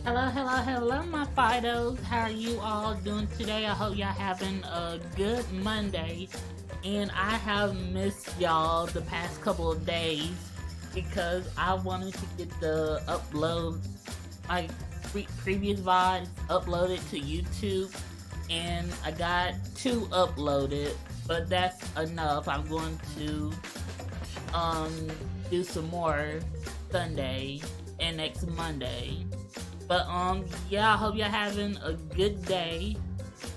Hello, my Fidos. How are you all doing today? I hope y'all having a good Monday. And I have missed y'all the past couple of days because I wanted to get the upload, like previous VODs uploaded to YouTube. And I got two uploaded, but that's enough. I'm going to do some more Sunday and next Monday. But yeah, I hope you're having a good day.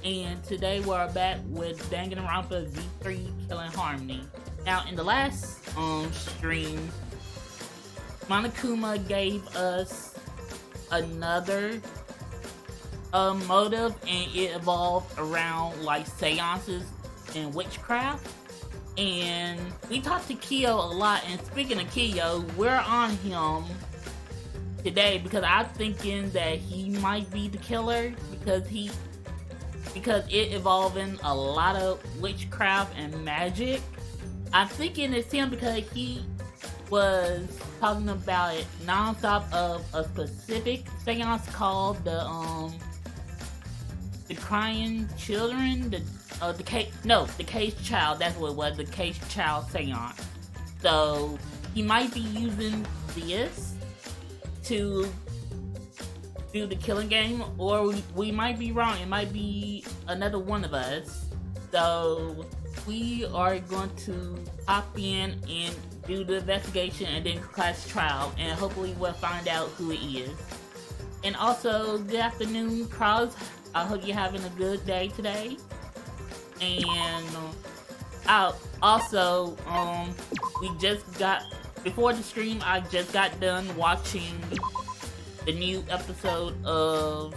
And today we're back with Danganronpa Z3 Killing Harmony. Now in the last stream, Monokuma gave us another motive, and it evolved around like seances and witchcraft. And we talked to Kyo a lot, and speaking of Kyo, we're on him today because I'm thinking that he might be the killer because it involving a lot of witchcraft and magic. I'm thinking it's him because he was talking about it non-stop of a specific seance called the Crying Children, the Caged Child. That's what it was, the Caged Child seance. So he might be using this to do the killing game, or we might be wrong. It might be another one of us. So we are going to hop in and do the investigation and then class trial, and hopefully we'll find out who it is. And also, good afternoon, Cross. I hope you're having a good day today. And also, we just got, before the stream, I just got done watching the new episode of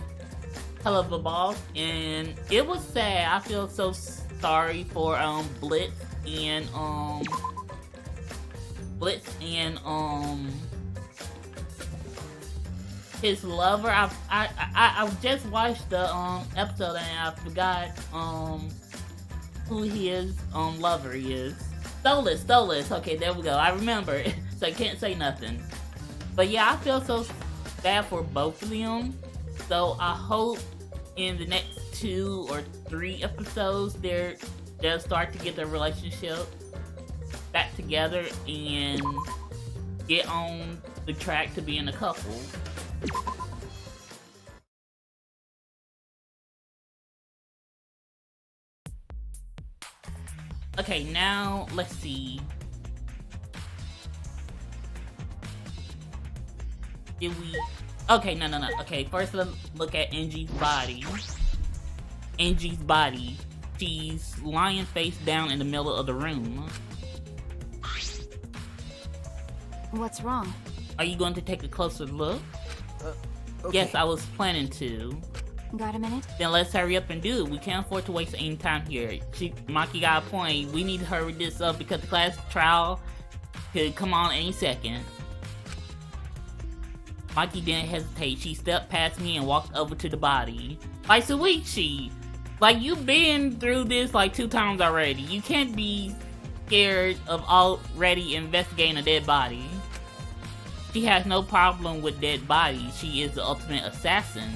Hell of a Boss, and it was sad. I feel so sorry for Blitz and his lover. I just watched the episode and I forgot who his lover is. Stolas. Okay, there we go. I remember, so I can't say nothing. But yeah, I feel so bad for both of them. So I hope in the next 2 or 3 episodes they'll start to get their relationship back together and get on the track to being a couple. Okay, now let's see. Did we? Okay, no. Okay, first let's look at Angie's body. She's lying face down in the middle of the room. What's wrong? Are you going to take a closer look? Okay. Yes, I was planning to. Got a minute? Then let's hurry up and do it. We can't afford to waste any time here. Maki got a point. We need to hurry this up because the class trial could come on any second. Maki didn't hesitate. She stepped past me and walked over to the body. Like, Suichi, like, you've been through this like 2 times already. You can't be scared of already investigating a dead body. She has no problem with dead bodies. She is the ultimate assassin.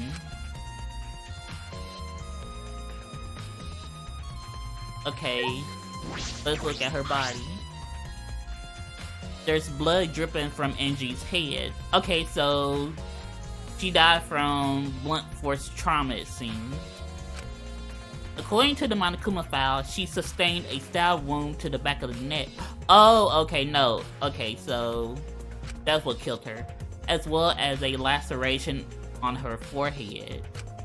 Okay, let's look at her body. There's blood dripping from Angie's head. Okay, so she died from blunt force trauma, it seems. According to the Monokuma file, she sustained a stab wound to the back of the neck. Oh, okay, no. Okay, so that's what killed her. As well as a laceration on her forehead.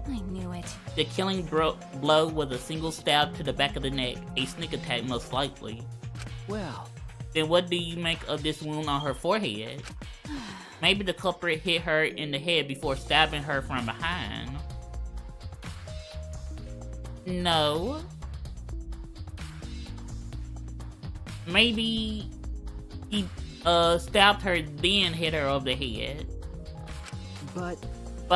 I knew it. The killing blow was a single stab to the back of the neck, a sneak attack most likely. Well, then what do you make of this wound on her forehead? Maybe the culprit hit her in the head before stabbing her from behind. No. Maybe he stabbed her then hit her over the head. But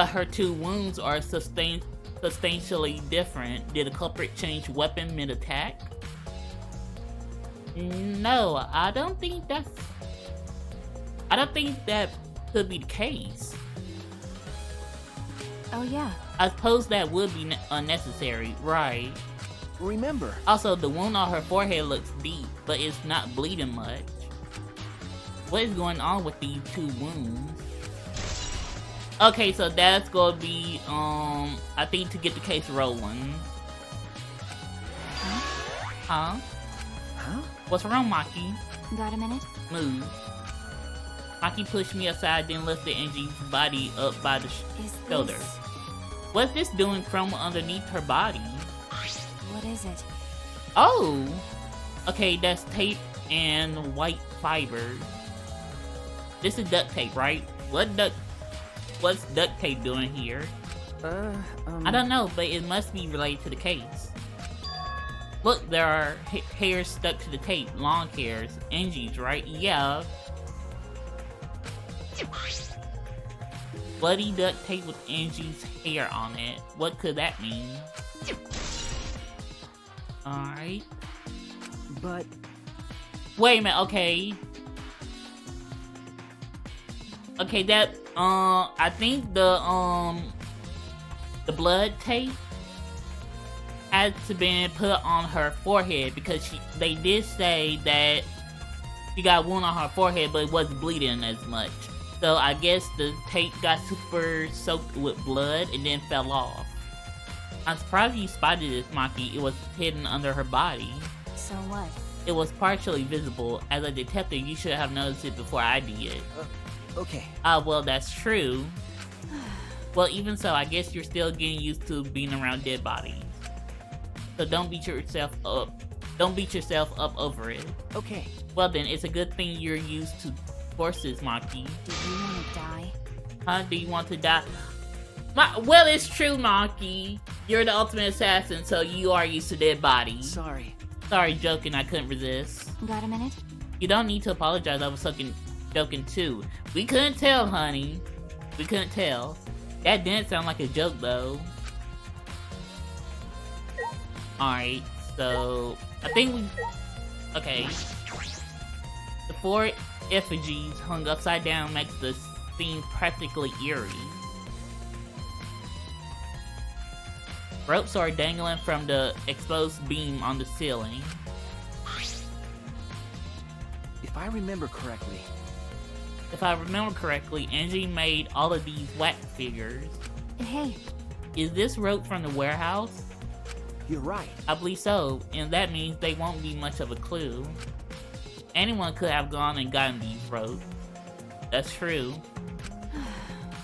her 2 wounds are substantially different. Did the culprit change weapon mid-attack? No, I don't think that could be the case. Oh yeah. I suppose that would be unnecessary, right? Remember, Also, the wound on her forehead looks deep, but it's not bleeding much. What is going on with these two wounds? Okay, so that's gonna be, I think to get the case rolling. Huh? huh? What's wrong, Maki? Got a minute? Move. Maki pushed me aside, then lifted Angie's body up by the Is shoulder. this... What's this doing from underneath her body? What is it? Oh! Okay, that's tape and white fibers. This is duct tape, right? What's duct tape doing here? I don't know, but it must be related to the case. Look, there are hairs stuck to the tape. Long hairs. Angie's, right? Yeah. Bloody duct tape with Angie's hair on it. What could that mean? Alright. But Wait a minute, okay. Okay, that, I think the blood tape had to been put on her forehead because they did say that she got a wound on her forehead, but it wasn't bleeding as much. So I guess the tape got super soaked with blood and then fell off. I'm surprised you spotted this, Maki. It was hidden under her body. So what? It was partially visible. As a detective, you should have noticed it before I did. okay. Well, that's true. Well, even so, I guess you're still getting used to being around dead bodies. So don't beat yourself up. Don't beat yourself up over it. Okay. Well then, it's a good thing you're used to forces, Maki. Do you want to die? Huh? Do you want to die? Well, it's true, Maki. You're the ultimate assassin, so you are used to dead bodies. Sorry. Sorry, joking. I couldn't resist. Got a minute? You don't need to apologize. I was joking too. We couldn't tell, honey. We couldn't tell. That didn't sound like a joke, though. Alright, so I think we... Okay. The 4 effigies hung upside down makes the scene practically eerie. Ropes are dangling from the exposed beam on the ceiling. If I remember correctly, Angie made all of these wax figures. Hey, Is this rope from the warehouse? you're right. I believe so, and that means they won't be much of a clue. Anyone could have gone and gotten these ropes. That's true.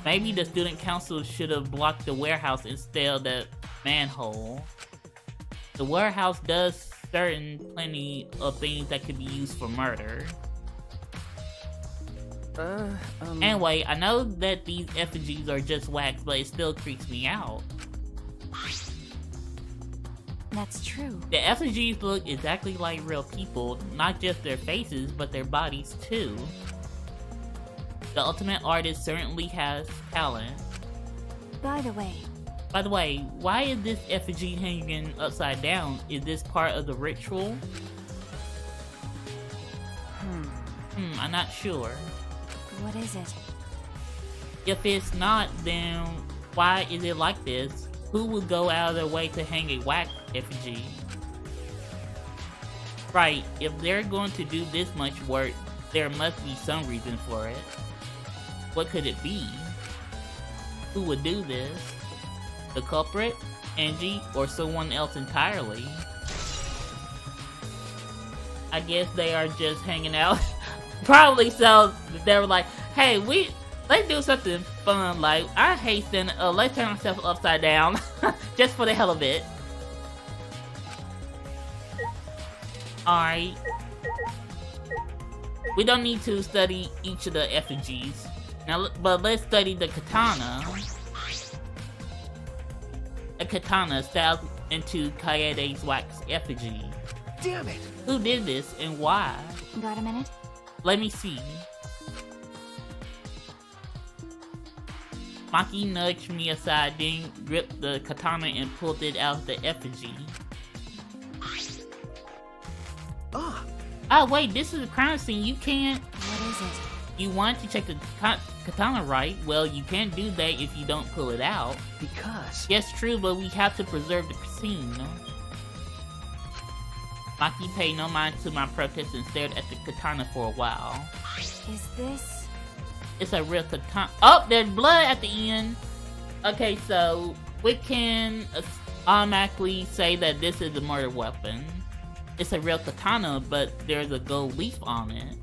Maybe the student council should have blocked the warehouse instead of the manhole. The warehouse does plenty of things that could be used for murder. Anyway, I know that these effigies are just wax, but it still creeps me out. that's true. The effigies look exactly like real people, not just their faces, but their bodies too. The ultimate artist certainly has talent. By the way, Why is this effigy hanging upside down? Is this part of the ritual? I'm not sure. what is it? If it's not, then why is it like this? Who would go out of their way to hang a wax effigy? Right, if they're going to do this much work, there must be some reason for it. What could it be? Who would do this? The culprit? Angie? Or someone else entirely? I guess they are just hanging out. Probably so. They were like, hey, let's do something fun. Like, I hate standing up. Let's turn ourselves upside down. Just for the hell of it. Alright. We don't need to study each of the effigies. Now, but let's study the katana. A katana styled into Kaede's wax effigy. Damn it! Who did this and why? Got a minute? Let me see. Maki nudged me aside, then gripped the katana and pulled it out of the effigy. Ah, Oh wait, this is a crime scene. You can't... What is it? You want to check the katana, right? Well, you can't do that if you don't pull it out. Because... Yes, true, but we have to preserve the scene. Maki paid no mind to my protest and stared at the katana for a while. Is this... It's a real katana. Oh, there's blood at the end. Okay, so we can automatically say that this is a murder weapon. It's a real katana, but there's a gold leaf on it.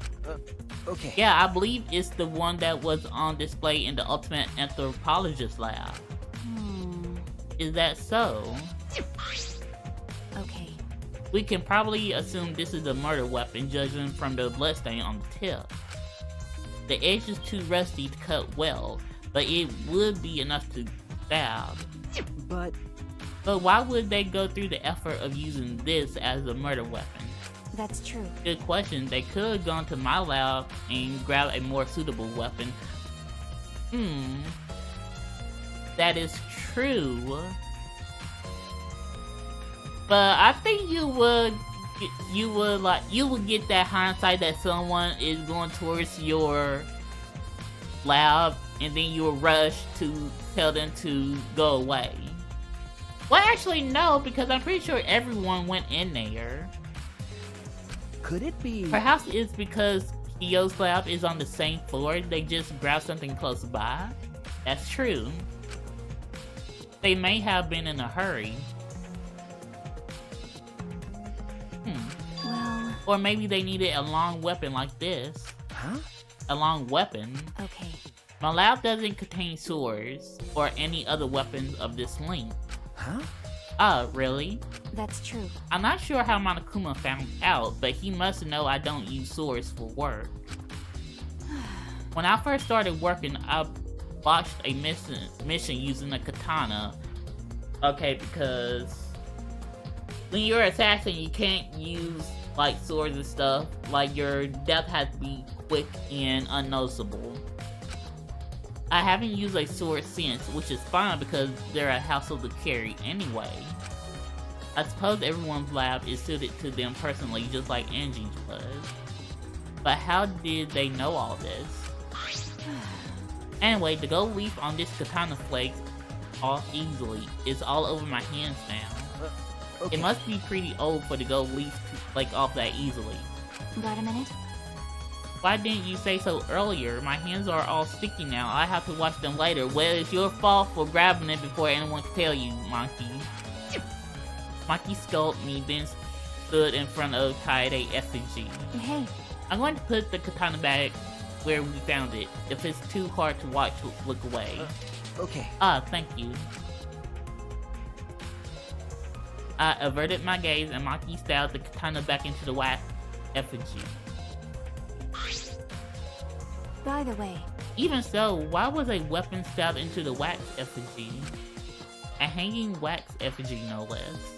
Okay. Yeah, I believe it's the one that was on display in the Ultimate Anthropologist lab. Is that so? Okay. We can probably assume this is a murder weapon, judging from the bloodstain on the tip. The edge is too rusty to cut well, but it would be enough to stab. But why would they go through the effort of using this as a murder weapon? That's true. Good question. They could have gone to my lab and grabbed a more suitable weapon. That is true. But I think you would get that hindsight that someone is going towards your lab and then you'll rush to tell them to go away. Well, actually no, because I'm pretty sure everyone went in there. could it be... Perhaps it's because Kyo's lab is on the same floor, they just grabbed something close by. That's true. They may have been in a hurry. Well... Or maybe they needed a long weapon like this. Huh? A long weapon. Okay. My lab doesn't contain swords or any other weapons of this length. Huh? Really? That's true. I'm not sure how Monokuma found out, but he must know I don't use swords for work. When I first started working, I botched a mission using a katana. Okay, because when you're an assassin, you can't use like swords and stuff. Like your death has to be quick and unnoticeable. I haven't used a sword since, which is fine because they're a hassle to carry anyway. I suppose everyone's lab is suited to them personally, just like Angie's was. But how did they know all this? Anyway, the gold leaf on this katana flakes off easily. It's all over my hands now. Okay. It must be pretty old for the gold leaf to flake off that easily. Got a minute? Why didn't you say so earlier? My hands are all sticky now. I have to wash them later. Well, it's your fault for grabbing it before anyone can tell you, Monkey. Monkey scolded me, then stood in front of Kaede effigy. Hey. I'm going to put the katana back where we found it. If it's too hard to watch, look away. Okay. Thank you. I averted my gaze and Maki stabbed the katana back into the wax effigy. By the way... Even so, why was a weapon stabbed into the wax effigy? A hanging wax effigy, no less.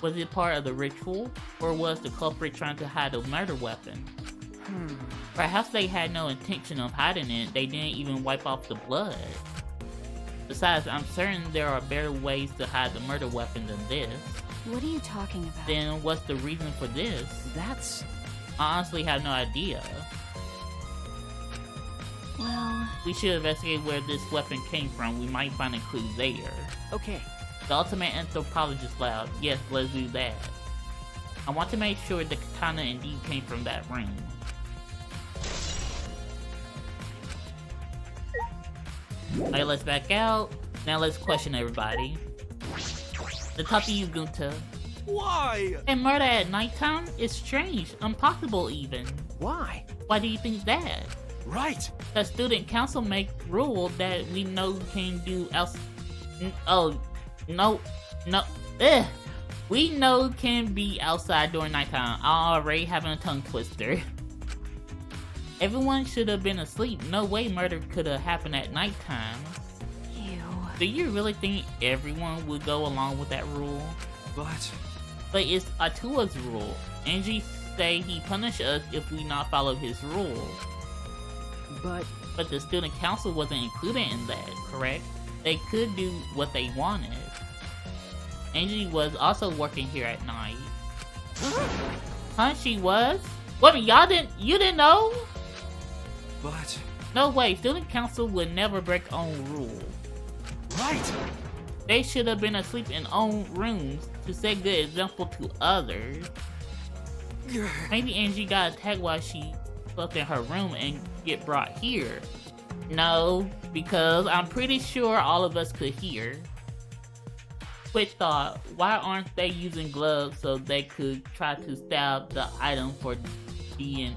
Was it part of the ritual? Or was the culprit trying to hide a murder weapon? Perhaps they had no intention of hiding it, they didn't even wipe off the blood. Besides, I'm certain there are better ways to hide the murder weapon than this. What are you talking about? Then what's the reason for this? That's... I honestly have no idea. Well... We should investigate where this weapon came from, we might find a clue there. Okay. The Ultimate Anthropologist lab, yes, let's do that. I want to make sure the katana indeed came from that room. Okay, let's back out. Now let's question everybody. The top of you, Gunta. Why? A murder at nighttime is strange, impossible even. Why? Why do you think that? Right. The student council make rule that we know can do else. Oh, no. We know can be outside during nighttime. I'm already having a tongue twister. Everyone should have been asleep. No way murder could have happened at nighttime. Ew. Do you really think everyone would go along with that rule? But it's Atua's rule. Angie say he punish us if we not follow his rule. But the student council wasn't included in that, correct? They could do what they wanted. Angie was also working here at night. Huh? She was? What? You didn't know? But No way, student council would never break own rules. Right. They should have been asleep in own rooms to set good example to others. Maybe Angie got attacked while she slept in her room and get brought here. No, because I'm pretty sure all of us could hear. Quick thought, why aren't they using gloves so they could try to stab the item for DNA?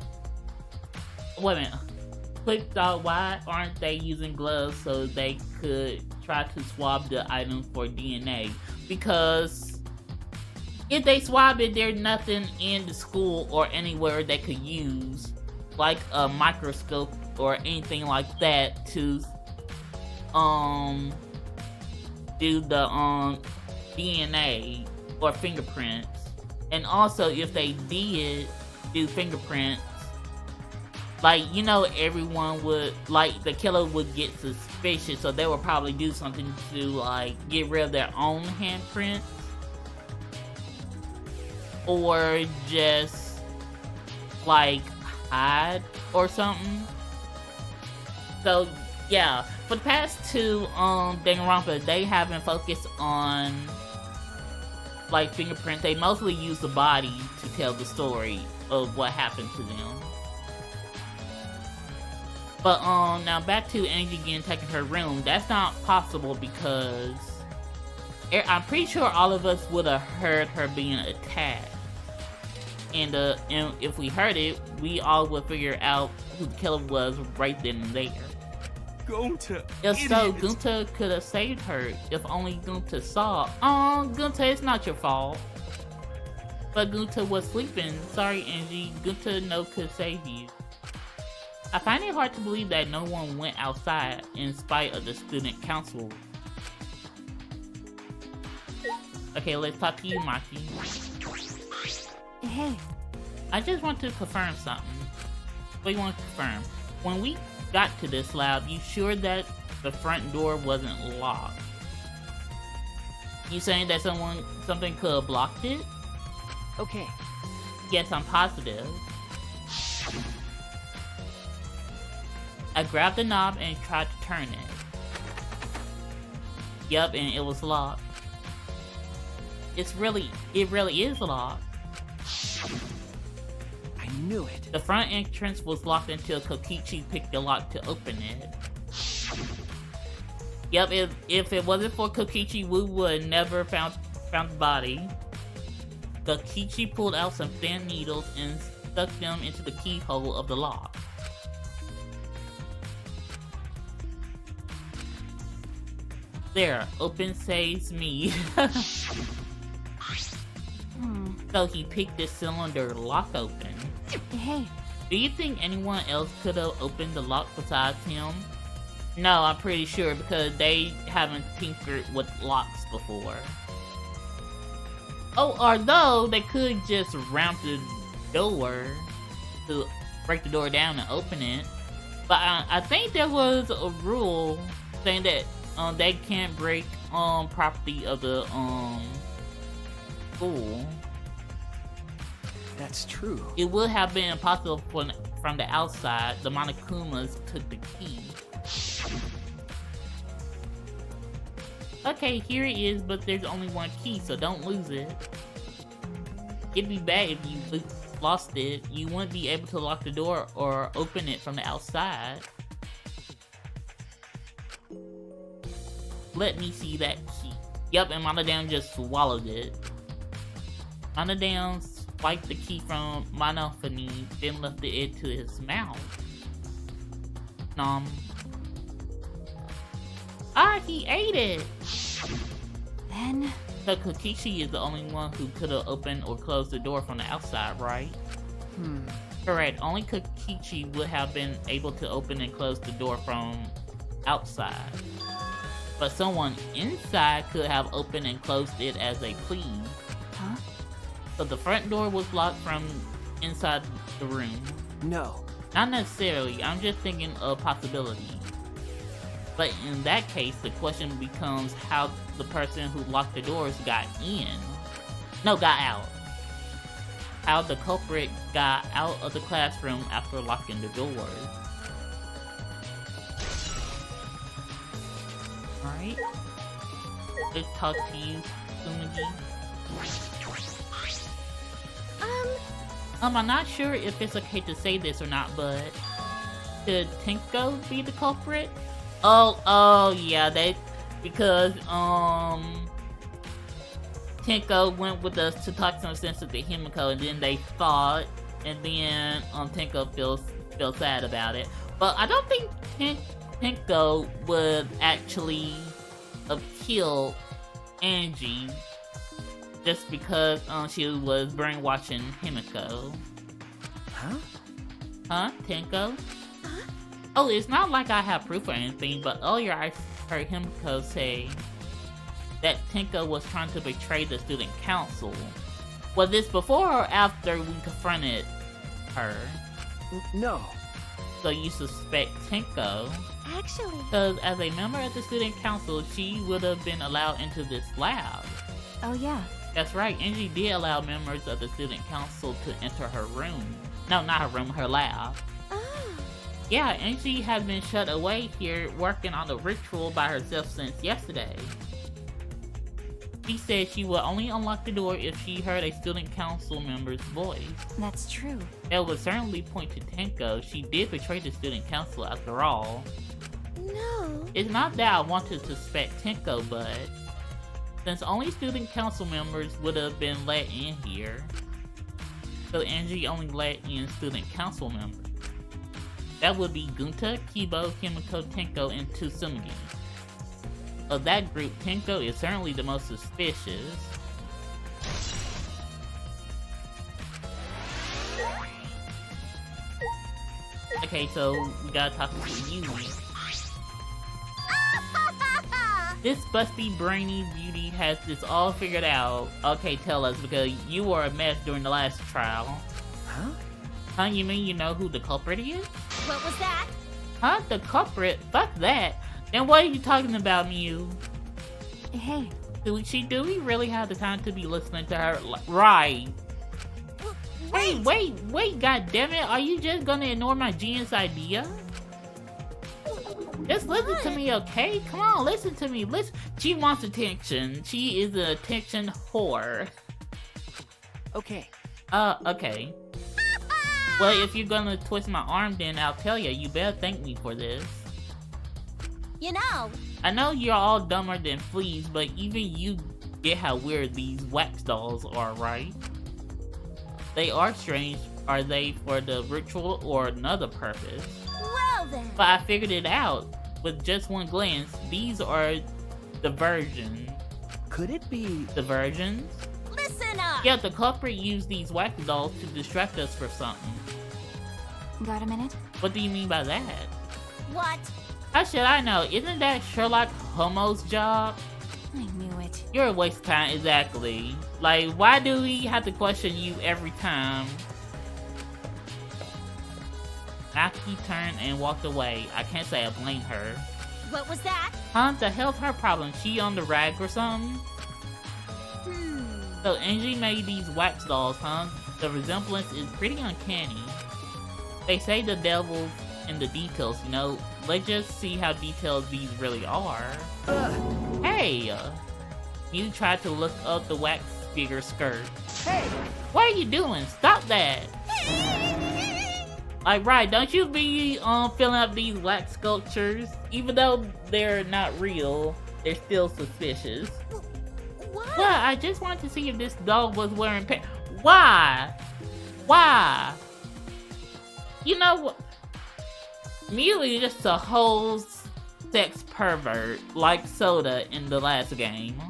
Wait a minute. Quick thought, why aren't they using gloves so they could try to swab the item for DNA? Because if they swab it, there's nothing in the school or anywhere they could use, like a microscope or anything like that, to do the DNA or fingerprints. And also, if they did do fingerprints, like, you know, everyone would, like, the killer would get suspicious, so they would probably do something to, like, get rid of their own handprints. Or just, like, hide or something. So, yeah. For the past two, Danganronpa, they haven't focused on, like, fingerprints. They mostly use the body to tell the story of what happened to them. But, now back to Angie again taking her room. That's not possible because I'm pretty sure all of us would have heard her being attacked. And if we heard it, we all would figure out who the killer was right then and there. Gunta. If so, Gunta could have saved her if only Gunta saw. Gunta, it's not your fault. But Gunta was sleeping. Sorry, Angie. Gunta could save you. I find it hard to believe that no one went outside in spite of the student council. Okay, let's talk to you, Maki. Hey. I just want to confirm something. What do you want to confirm? When we got to this lab, you sure that the front door wasn't locked? You saying that something could have blocked it? Okay. Yes, I'm positive. I grabbed the knob and tried to turn it. Yup, and it was locked. It really is locked. I knew it. The front entrance was locked until Kokichi picked the lock to open it. Yep, if it wasn't for Kokichi, we would never found the body. Kokichi pulled out some thin needles and stuck them into the keyhole of the lock. There, open saves me. So he picked the cylinder lock open. Hey. Do you think anyone else could have opened the lock besides him? No, I'm pretty sure because they haven't tinkered with locks before. Oh, although they could just ramp the door to break the door down and open it. But I think there was a rule saying that they can't break property of the school. That's true. It would have been impossible from the outside. The Monokumas took the key. Okay, here it is, but there's only one key, so don't lose it. It'd be bad if you lost it. You wouldn't be able to lock the door or open it from the outside. Let me see that key. Yep, and Monodam just swallowed it. Monodam swiped the key from Monophony, then lifted it to his mouth. He ate it! Then... So Kokichi is the only one who could have opened or closed the door from the outside, right? Correct, only Kokichi would have been able to open and close the door from outside. But someone inside could have opened and closed it as they please. Huh? So the front door was locked from inside the room. No. Not necessarily, I'm just thinking of possibilities. But in that case, the question becomes how the person who locked the doors got out. How the culprit got out of the classroom after locking the doors. Alright. Let's talk to you, Sumigi. I'm not sure if it's okay to say this or not, but could Tenko be the culprit? Oh yeah, because Tenko went with us to talk some sense with the Himiko, and then they fought, and then Tenko feels sad about it. But I don't think Tenko would actually have killed Angie just because she was brainwashing Himiko. Huh? Huh? Tenko? Oh, it's not like I have proof or anything, but earlier I heard Himiko say that Tenko was trying to betray the student council. Was this before or after we confronted her? No. So you suspect Tenko? Actually... Because as a member of the student council, she would have been allowed into this lab. Oh yeah. That's right, Angie did allow members of the student council to enter her room. No, not her room, her lab. Yeah, Angie has been shut away here working on the ritual by herself since yesterday. She said she would only unlock the door if she heard a student council member's voice. That's true. That would certainly point to Tenko. She did betray the student council after all. No. It's not that I want to suspect Tenko, but since only student council members would have been let in here, so Angie only let in student council members. That would be Gunta, Kibo, Himiko, Tenko, and Tsumigi. Of that group, Tenko is certainly the most suspicious. Okay, so we gotta talk to Yumi. This busty, brainy beauty has this all figured out. Okay, tell us, because you were a mess during the last trial. Huh? Huh, you mean you know who the culprit is? What was that? Huh? The culprit? Fuck that. Then what are you talking about, Mew? Hey. Do we really have the time to be listening to her? Right. Hey, wait, goddammit. Are you just gonna ignore my genius idea? Just listen to me, okay? Come on, listen to me. Listen. She wants attention. She is an attention whore. Okay. Okay. Well, if you're gonna twist my arm, then I'll tell you. You better thank me for this. You know. I know you're all dumber than fleas, but even you get how weird these wax dolls are, right? They are strange. Are they for the ritual or another purpose? Well then. But I figured it out. With just one glance, these are the virgins. Could it be... The virgins? Listen up. Yeah, the culprit used these wax dolls to distract us for something. Got a minute? What do you mean by that? What? How should I know? Isn't that Sherlock Holmes' job? I knew it. You're a waste of time, exactly. Like, why do we have to question you every time? Aki turned and walked away. I can't say I blame her. What was that? Huh? The hell's her problem? She on the rag or something? So Angie made these wax dolls, huh? The resemblance is pretty uncanny. They say the devil's in the details, you know? Let's just see how detailed these really are. Hey! You tried to look up the wax figure skirt. Hey! What are you doing? Stop that! Like, right, don't you be filling up these wax sculptures? Even though they're not real, they're still suspicious. What? Well, I just wanted to see if this dog was wearing pants. Why? Why? You know what? Mew is just a whole sex pervert, like Soda in the last game.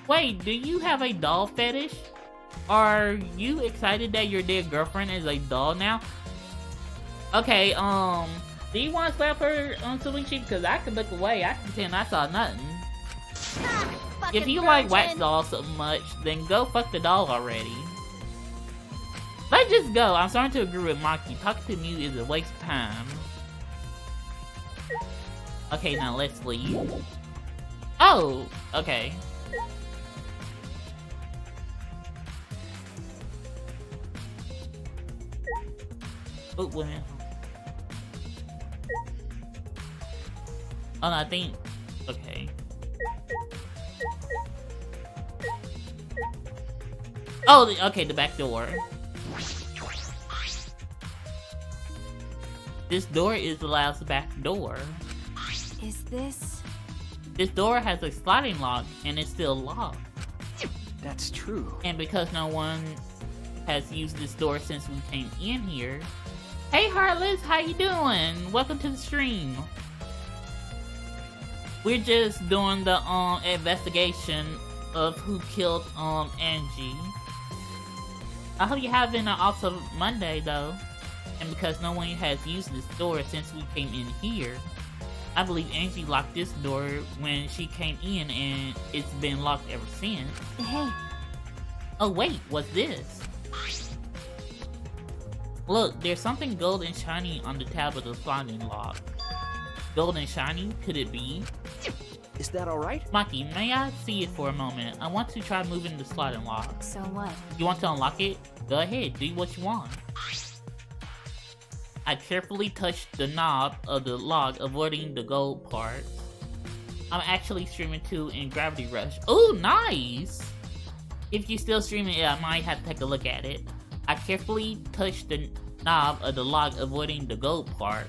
Wait, do you have a doll fetish? Are you excited that your dead girlfriend is a doll now? Okay, do you want to slap her on something cheap? Because I can look away. I can pretend I saw nothing. If you like wax dolls so much, then go fuck the doll already. Let's just go. I'm starting to agree with Maki. Talking to Mew is a waste of time. Okay, now let's leave. Oh, okay. Oh, wait a minute. Oh, no, I think. Okay. Oh, okay, the back door. This door is the last back door. Is this? This door has a sliding lock and it's still locked. That's true. And because no one has used this door since we came in here. Hey Heartless, how you doing? Welcome to the stream. We're just doing the investigation of who killed Angie. I hope you're having an awesome Monday though. And because no one has used this door since we came in here, I believe Angie locked this door when she came in and it's been locked ever since. Hey. Oh wait, what's this? Look, there's something gold and shiny on the tab of the sliding lock. Gold and shiny? Could it be? Is that alright? Maki, may I see it for a moment? I want to try moving the sliding lock. So what? You want to unlock it? Go ahead, do what you want. I carefully touched the knob of the lock, avoiding the gold part. I'm actually streaming too in Gravity Rush. Oh, nice! If you're still streaming it, I might have to take a look at it. I carefully touched the knob of the lock, avoiding the gold part,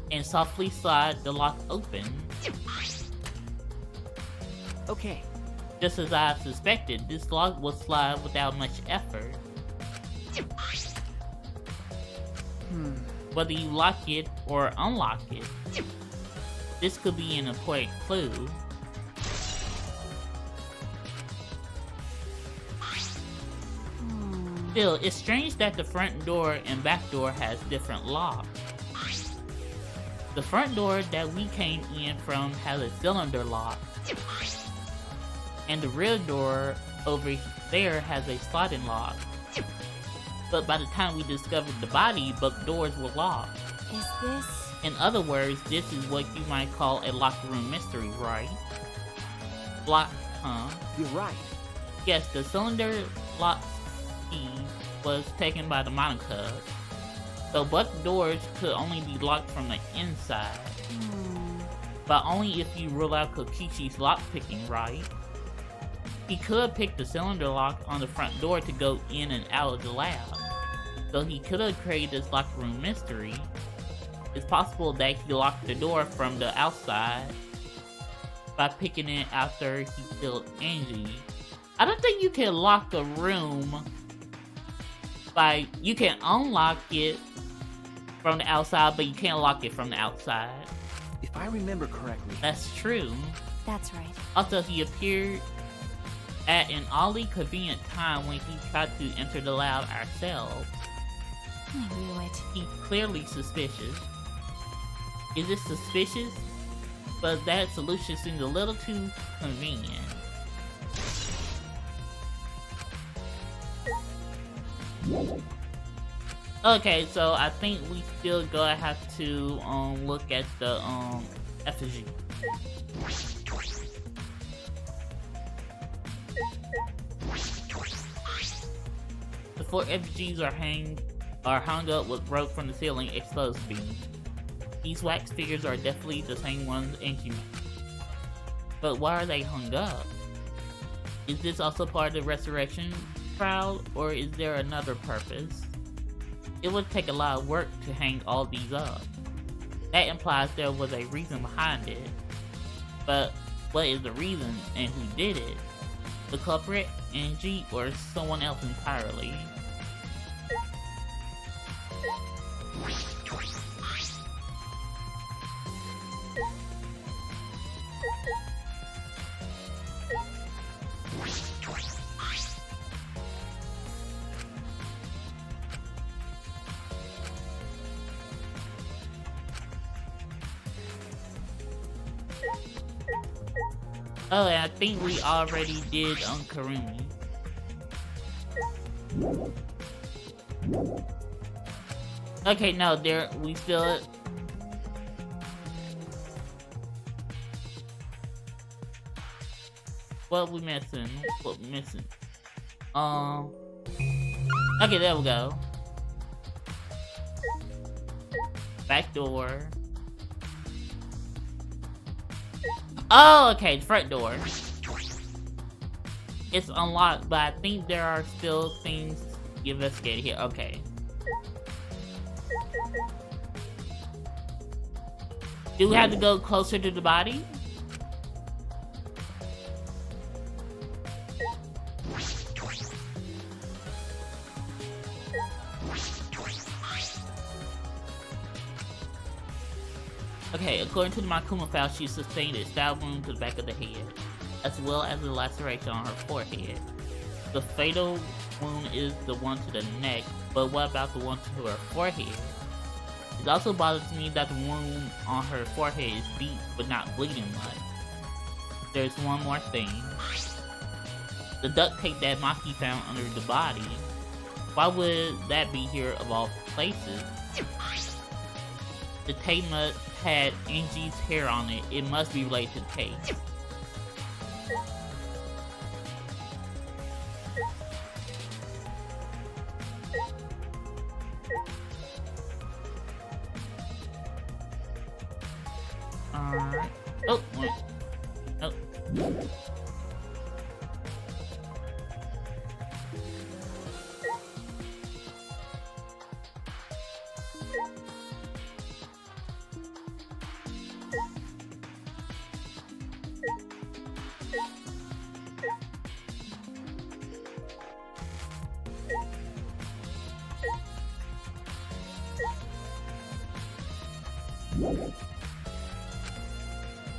and softly slide the lock open. Okay. Just as I suspected, this lock will slide without much effort. Whether you lock it or unlock it, this could be an important clue. Still, it's strange that the front door and back door has different locks. The front door that we came in from has a cylinder lock, and the rear door over there has a sliding lock. But by the time we discovered the body, both doors were locked. Is this? In other words, this is what you might call a locked room mystery, right? Huh? You're right. Yes, the cylinder lock key was taken by the Monica, so both doors could only be locked from the inside. But only if you rule out Kokishi's lockpicking, right? He could pick the cylinder lock on the front door to go in and out of the lab. So he could have created this locked room mystery. It's possible that he locked the door from the outside by picking it after he killed Angie. I don't think you can lock a room by... You can unlock it from the outside, but you can't lock it from the outside. If I remember correctly. That's true. That's right. Also, he appeared at an oddly convenient time when he tried to enter the lab ourselves. I knew it. He's clearly suspicious. Is it suspicious? But that solution seems a little too convenient. Okay, so I think we still gonna have to look at the effigy. The 4 effigies are hung up with rope from the ceiling exposed beam. These wax figures are definitely the same ones Angie made. But why are they hung up? Is this also part of the resurrection trial, or is there another purpose? It would take a lot of work to hang all these up. That implies there was a reason behind it. But what is the reason and who did it? The culprit, Angie, or someone else entirely? Oh, and I think we already did on Karumi. Okay, no, we still... What we missing? What we missing? Okay, there we go. Back door. Oh, okay, the front door. It's unlocked, but I think there are still things to investigate here. Okay. Do we have to go closer to the body? Okay, according to the Makuma file, she sustained a stab wound to the back of the head, as well as a laceration on her forehead. The fatal wound is the one to the neck, but what about the one to her forehead? It also bothers me that the wound on her forehead is deep, but not bleeding much. There's one more thing. The duct tape that Maki found under the body. Why would that be here of all places? The tape had Angie's hair on it. It must be related to the case. Alright. Oh, wait. Oh.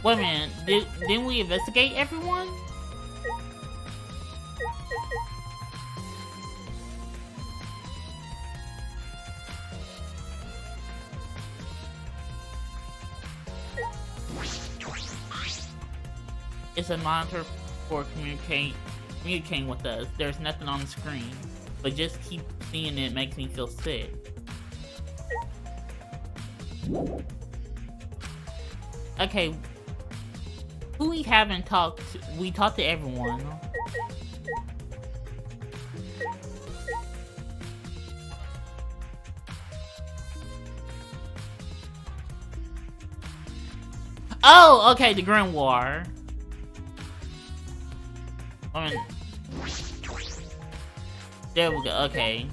Wait a minute, didn't we investigate everyone? It's a monitor for communicating with us. There's nothing on the screen, but just keep seeing it makes me feel sick. Okay, who we haven't talked to? We talked to everyone. Oh, okay, the Grimoire. There we go. Okay,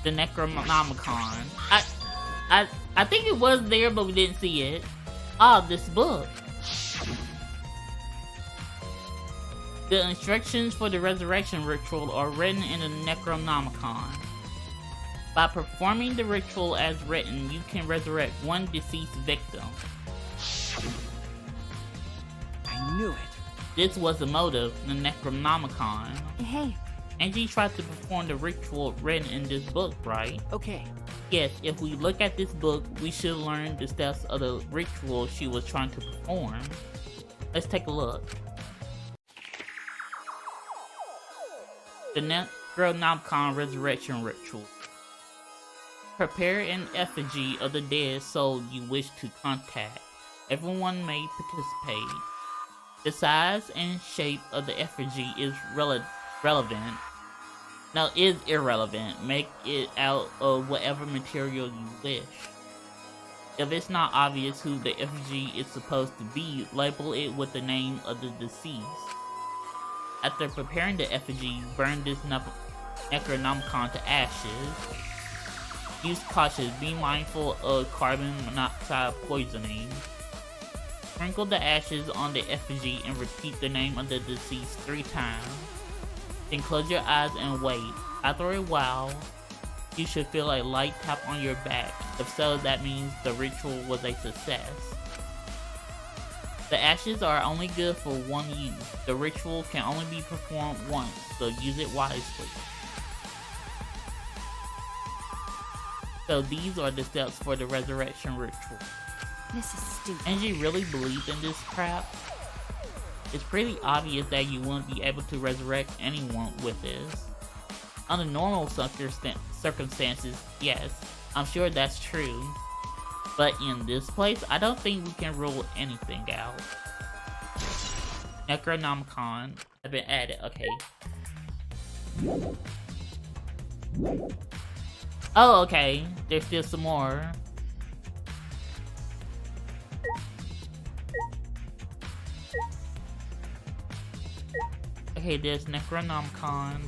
the Necronomicon. I think it was there, but we didn't see it. Ah, this book. The instructions for the resurrection ritual are written in the Necronomicon. By performing the ritual as written, you can resurrect one deceased victim. I knew it. This was the motive, the Necronomicon. Hey. Angie tried to perform the ritual written in this book, right? Okay. Yes, if we look at this book, we should learn the steps of the ritual she was trying to perform. Let's take a look. The Necronomicon Resurrection Ritual. Prepare an effigy of the dead soul you wish to contact. Everyone may participate. The size and shape of the effigy is relevant. Now, is irrelevant. Make it out of whatever material you wish. If it's not obvious who the effigy is supposed to be, label it with the name of the deceased. After preparing the effigy, burn this Necronomicon to ashes. Use caution, be mindful of carbon monoxide poisoning. Sprinkle the ashes on the effigy and repeat the name of the deceased 3 times. Then close your eyes and wait. After a while, you should feel a light tap on your back. If so, that means the ritual was a success. The ashes are only good for one use. The ritual can only be performed once, so use it wisely. So these are the steps for the resurrection ritual. This is stupid. Angie really believes in this crap. It's pretty obvious that you wouldn't be able to resurrect anyone with this. Under normal circumstances, yes, I'm sure that's true. But in this place, I don't think we can rule anything out. Necronomicon has been added, okay. Oh, okay, there's still some more. Okay, there's Necronomicon.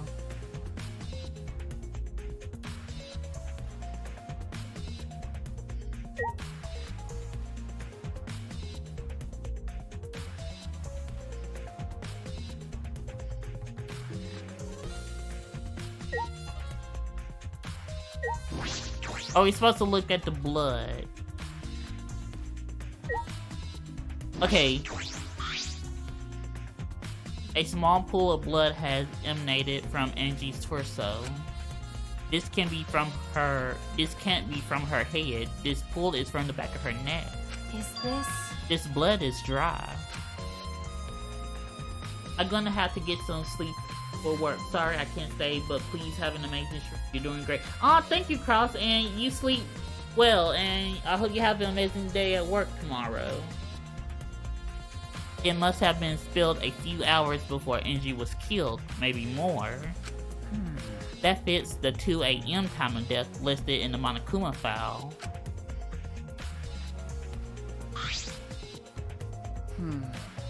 Oh, we're supposed to look at the blood. Okay. A small pool of blood has emanated from Angie's torso. This can't be from her head. This pool is from the back of her neck. Is this? This blood is dry. I'm gonna have to get some sleep for work. Sorry I can't stay, but please have an amazing trip. You're doing great. Oh, thank you, Cross, and you sleep well, and I hope you have an amazing day at work tomorrow. It must have been spilled a few hours before Angie was killed, maybe more. That fits the 2 a.m. time of death listed in the Monokuma file.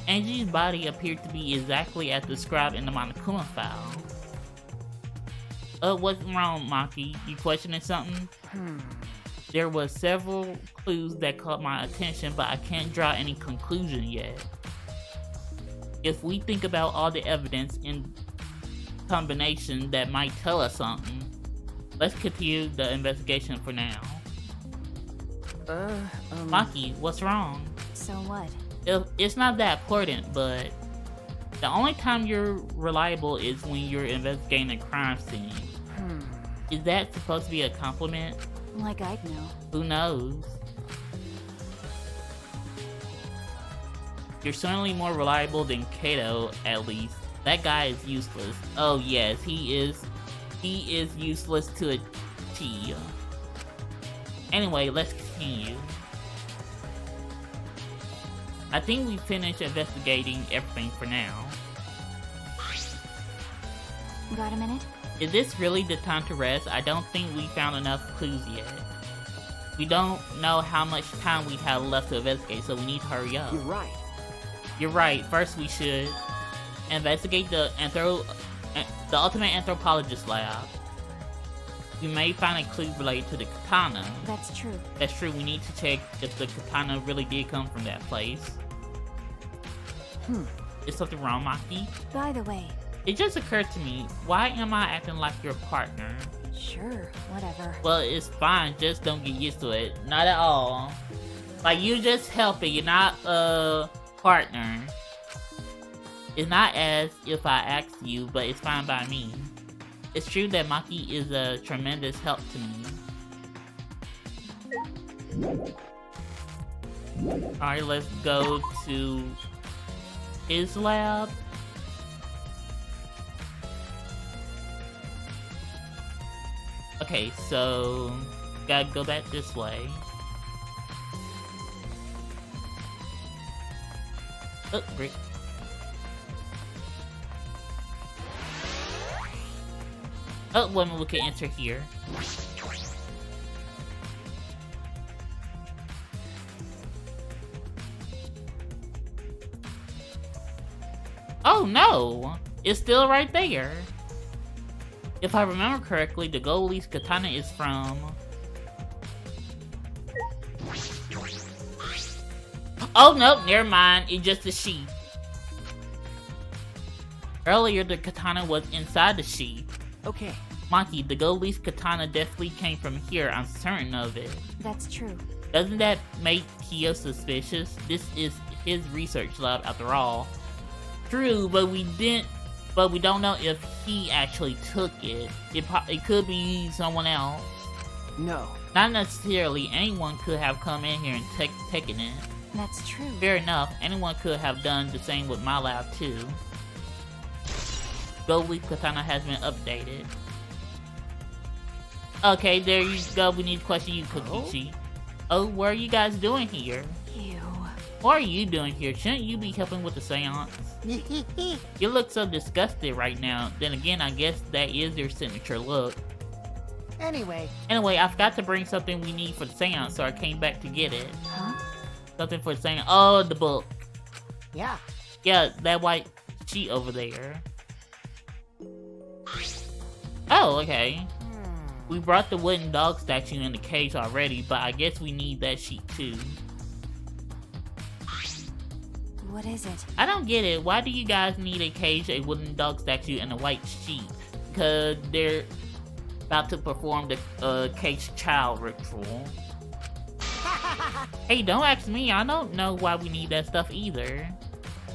Angie's body appeared to be exactly as described in the Monokuma file. What's wrong, Maki? You questioning something? There were several clues that caught my attention, but I can't draw any conclusion yet. If we think about all the evidence in combination that might tell us something, let's continue the investigation for now. Maki, what's wrong? So what? It's not that important, but the only time you're reliable is when you're investigating a crime scene. Is that supposed to be a compliment? Like I'd know. Who knows? You're certainly more reliable than Kato, at least. That guy is useless. Oh yes, he is useless to a T. Anyway, let's continue. I think we finished investigating everything for now. Got a minute? Is this really the time to rest? I don't think we found enough clues yet. We don't know how much time we have left to investigate, so we need to hurry up. You're right. You're right. First, we should investigate the ultimate anthropologist lab. We may find a clue related to the katana. That's true. That's true. We need to check if the katana really did come from that place. Is something wrong, Maki? By the way. It just occurred to me, why am I acting like your partner? Sure, whatever. Well, it's fine, just don't get used to it. Not at all. Like, you're just helping, you're not a partner. It's not as if I asked you, but it's fine by me. It's true that Maki is a tremendous help to me. Alright, let's go to his lab. Okay, so gotta go back this way. Oh, great. Oh, well, we can enter here. Oh no! It's still right there. If I remember correctly, the goalie's katana is from... Oh nope, never mind, it's just a sheath. Earlier, the katana was inside the sheath. Okay. Maki, the goalie's katana definitely came from here, I'm certain of it. That's true. Doesn't that make Kyo suspicious? This is his research lab after all. True, but we don't know if he actually took it. It could be someone else. No. Not necessarily. Anyone could have come in here and taken it. That's true. Fair enough. Anyone could have done the same with my lab too. Goldleaf katana has been updated. Okay, there you go. We need to question you, Kokichi. Oh, what are you guys doing here? Ew. What are you doing here? shouldn't you be helping with the seance? You look so disgusted right now. Then again, I guess that is your signature look. Anyway, I forgot to bring something we need for the seance, so I came back to get it. Huh? Something for the seance. Oh, the book. yeah. Yeah, that white sheet over there. Oh, okay. We brought the wooden dog statue in the cage already, but I guess we need that sheet too. What is it? I don't get it. Why do you guys need a cage, a wooden dog statue, and a white sheet? Because they're about to perform the caged child ritual. Hey, don't ask me. I don't know why we need that stuff either.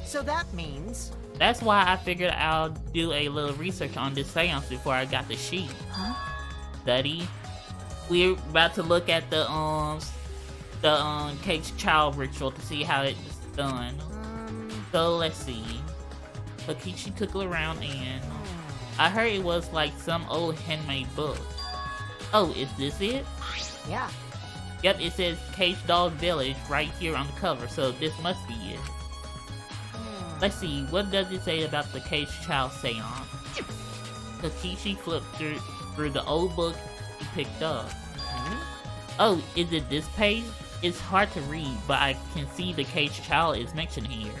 So that means... That's why I figured I'll do a little research on this seance before I got the sheet. Huh? Study. We're about to look at the caged child ritual to see how it's done. So let's see. Takeshi took a look around and I heard it was like some old handmade book. Oh, is this it? Yeah. Yep, it says Caged Dog Village right here on the cover, so this must be it. Let's see, what does it say about the caged child seance? Takeshi flipped through the old book he picked up. Oh, is it this page? It's hard to read, but I can see the caged child is mentioned here.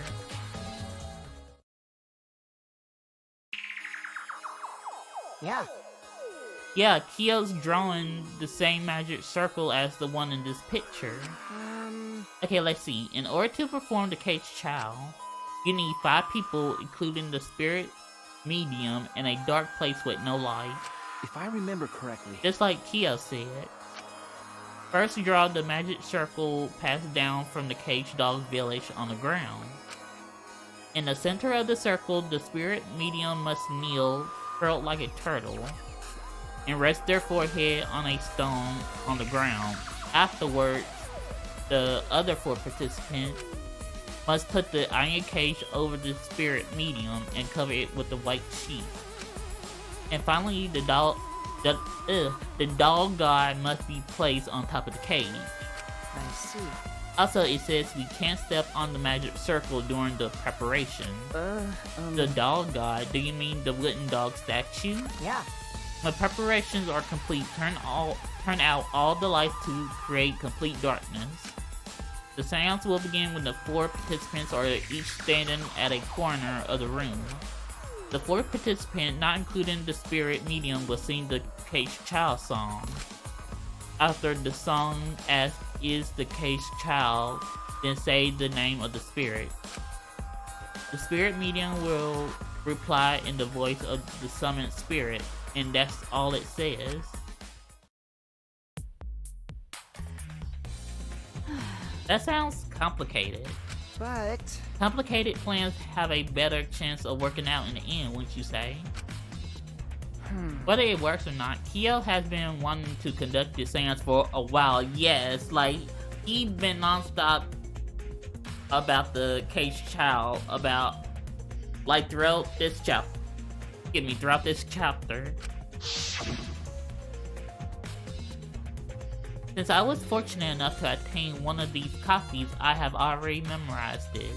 Yeah. Yeah, Kyo's drawing the same magic circle as the one in this picture. Okay, let's see. In order to perform the caged child, you need 5 people, including the spirit, medium, and a dark place with no light. If I remember correctly. Just like Kyo said. First, draw the magic circle passed down from the caged dog village on the ground. In the center of the circle, the spirit medium must kneel, curled like a turtle, and rest their forehead on a stone on the ground. Afterwards, the other 4 participants must put the iron cage over the spirit medium and cover it with a white sheet. And finally, the dog god must be placed on top of the cage. I see. Also, it says we can't step on the magic circle during the preparation. The dog god, do you mean the wooden dog statue? Yeah. When preparations are complete, turn out all the lights to create complete darkness. The seance will begin when the 4 participants are each standing at a corner of the room. The 4th participant, not including the spirit medium, will sing the caged child song. After the song as is the caged child, then say the name of the spirit. The spirit medium will reply in the voice of the summoned spirit, and that's all it says. That sounds complicated. But... Complicated plans have a better chance of working out in the end, wouldn't you say? Whether it works or not, Kyo has been wanting to conduct this seance for a while. Yes, like, he's been non-stop about the caged child, about, like, throughout this chapter. Throughout this chapter. Since I was fortunate enough to attain one of these copies, I have already memorized it.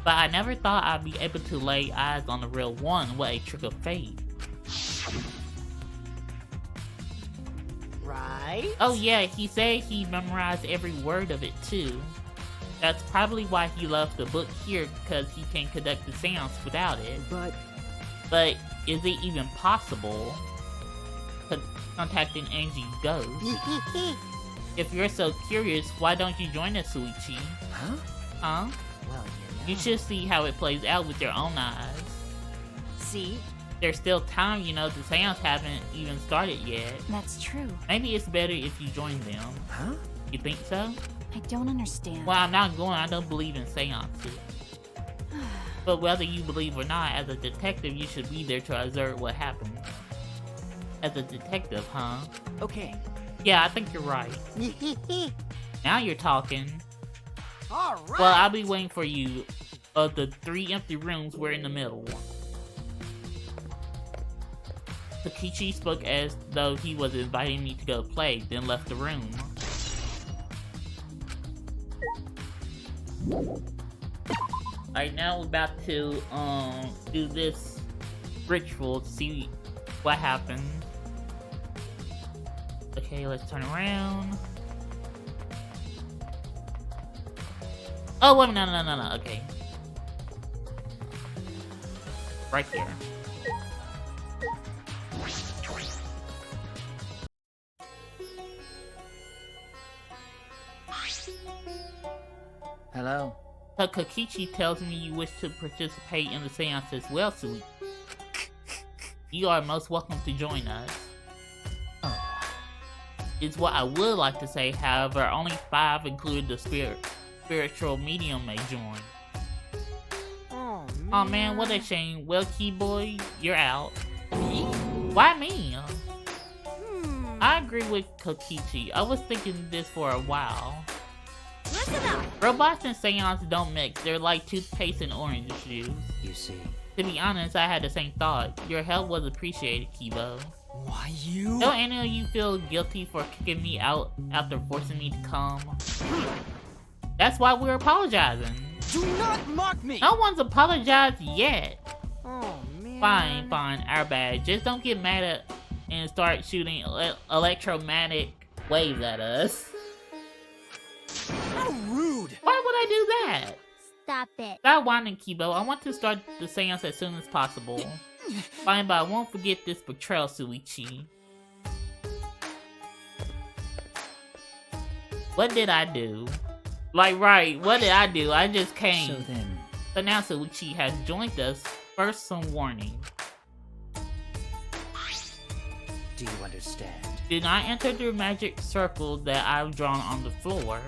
But I never thought I'd be able to lay eyes on the real one. What a trick of fate. Right? Oh yeah, he said he memorized every word of it too. That's probably why he left the book here, because he can conduct the seance without it. But is it even possible? Contacting Angie Ghost. If you're so curious, why don't you join us, Suichi? Huh? Huh? Well, You should see how it plays out with your own eyes. See? There's still time, the seance haven't even started yet. That's true. Maybe it's better if you join them. Huh? You think so? I don't understand. Well, I'm not going. I don't believe in seances. But whether you believe or not, as a detective, you should be there to observe what happens. As a detective, huh? Okay. Yeah, I think you're right. Now you're talking. Alright! Well, I'll be waiting for you. Of the 3 empty rooms, we're in the middle. Takeshi spoke as though he was inviting me to go play, then left the room. Alright, now we're about to do this ritual to see what happens. Okay, let's turn around. Oh, wait, no, okay. Right here. So Kokichi tells me you wish to participate in the seance as well, Sui. You are most welcome to join us. Oh, Is what I would like to say, however, only 5, including the spiritual medium, may join. Oh, man. Aw man, what a shame. Well, Keyboy, you're out. me? Why me? Hmm. I agree with Kokichi. I was thinking this for a while. Listen up! Robots and seance don't mix. They're like toothpaste and orange juice. You see. To be honest, I had the same thought. Your help was appreciated, Kibo. Why you? Don't any of you feel guilty for kicking me out after forcing me to come? That's why we're apologizing. Do not mock me! No one's apologized yet. Oh, man. Fine, our bad. Just don't get mad at and start shooting electromagnetic waves at us. How rude! Why would I do that? Stop it. Stop whining, Kibo. I want to start the seance as soon as possible. Fine, but I won't forget this betrayal, Suichi. What did I do? Like, right, what did I do? I just came. So then, So now Suichi has joined us. First, some warning. do you understand? Do not enter the magic circle that I've drawn on the floor.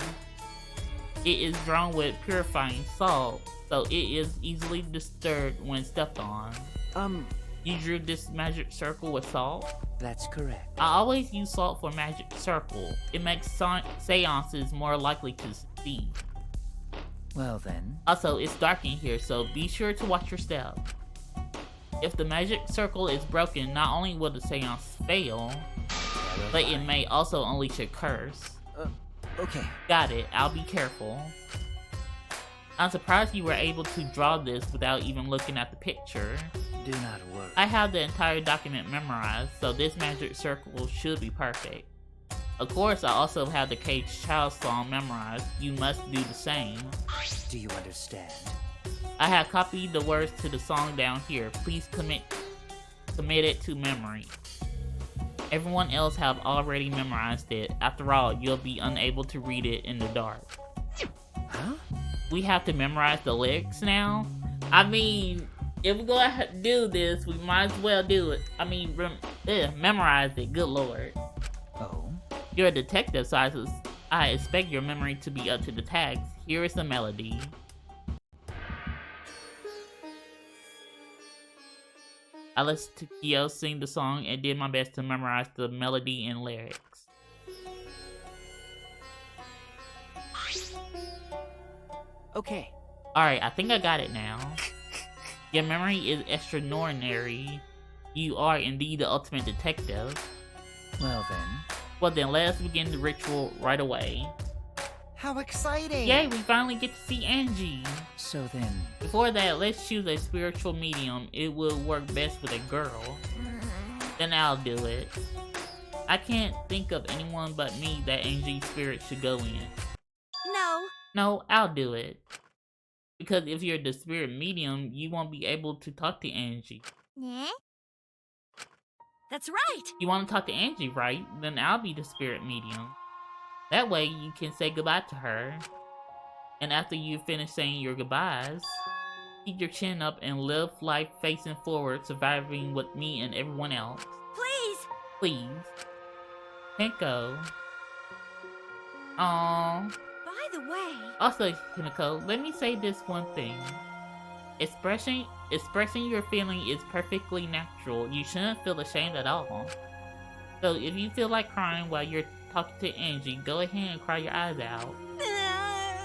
It is drawn with purifying salt, so it is easily disturbed when stepped on. You drew this magic circle with salt? That's correct. I always use salt for magic circle. It makes seances more likely to succeed. Well then, Also, it's dark in here, so be sure to watch your step. If the magic circle is broken, not only will the seance fail, but it may also unleash a curse. okay. Got it, I'll be careful. I'm surprised you were able to draw this without even looking at the picture. Do not worry. I have the entire document memorized, so this magic circle should be perfect. Of course, I also have the Caged Child song memorized. You must do the same. Do you understand? I have copied the words to the song down here. Please commit it to memory. Everyone else have already memorized it. After all, you'll be unable to read it in the dark. Huh? We have to memorize the lyrics now? I mean, if we're gonna do this, we might as well do it. I mean, memorize it, good lord. Oh? You're a detective, so I expect your memory to be up to the task. Here is the melody. I listened to Kyo sing the song and did my best to memorize the melody and lyrics. Okay. Alright, I think I got it now. Your memory is extraordinary. You are indeed the ultimate detective. Well then. Well then, let us begin the ritual right away. How exciting! Yay, we finally get to see Angie! So then, Before that, let's choose a spiritual medium. It will work best with a girl. Then I'll do it. I can't think of anyone but me that Angie's spirit should go in. No. No, I'll do it. Because if you're the spirit medium, you won't be able to talk to Angie. Yeah? That's right. You want to talk to Angie, right? Then I'll be the spirit medium. That way you can say goodbye to her. And after you finish saying your goodbyes, keep your chin up and live life facing forward, surviving with me and everyone else. Please. Please. Himiko. Aww. By the way. Also, Himiko, let me say this one thing. Expressing your feeling is perfectly natural. You shouldn't feel ashamed at all. So if you feel like crying while you're talking to Angie, go ahead and cry your eyes out.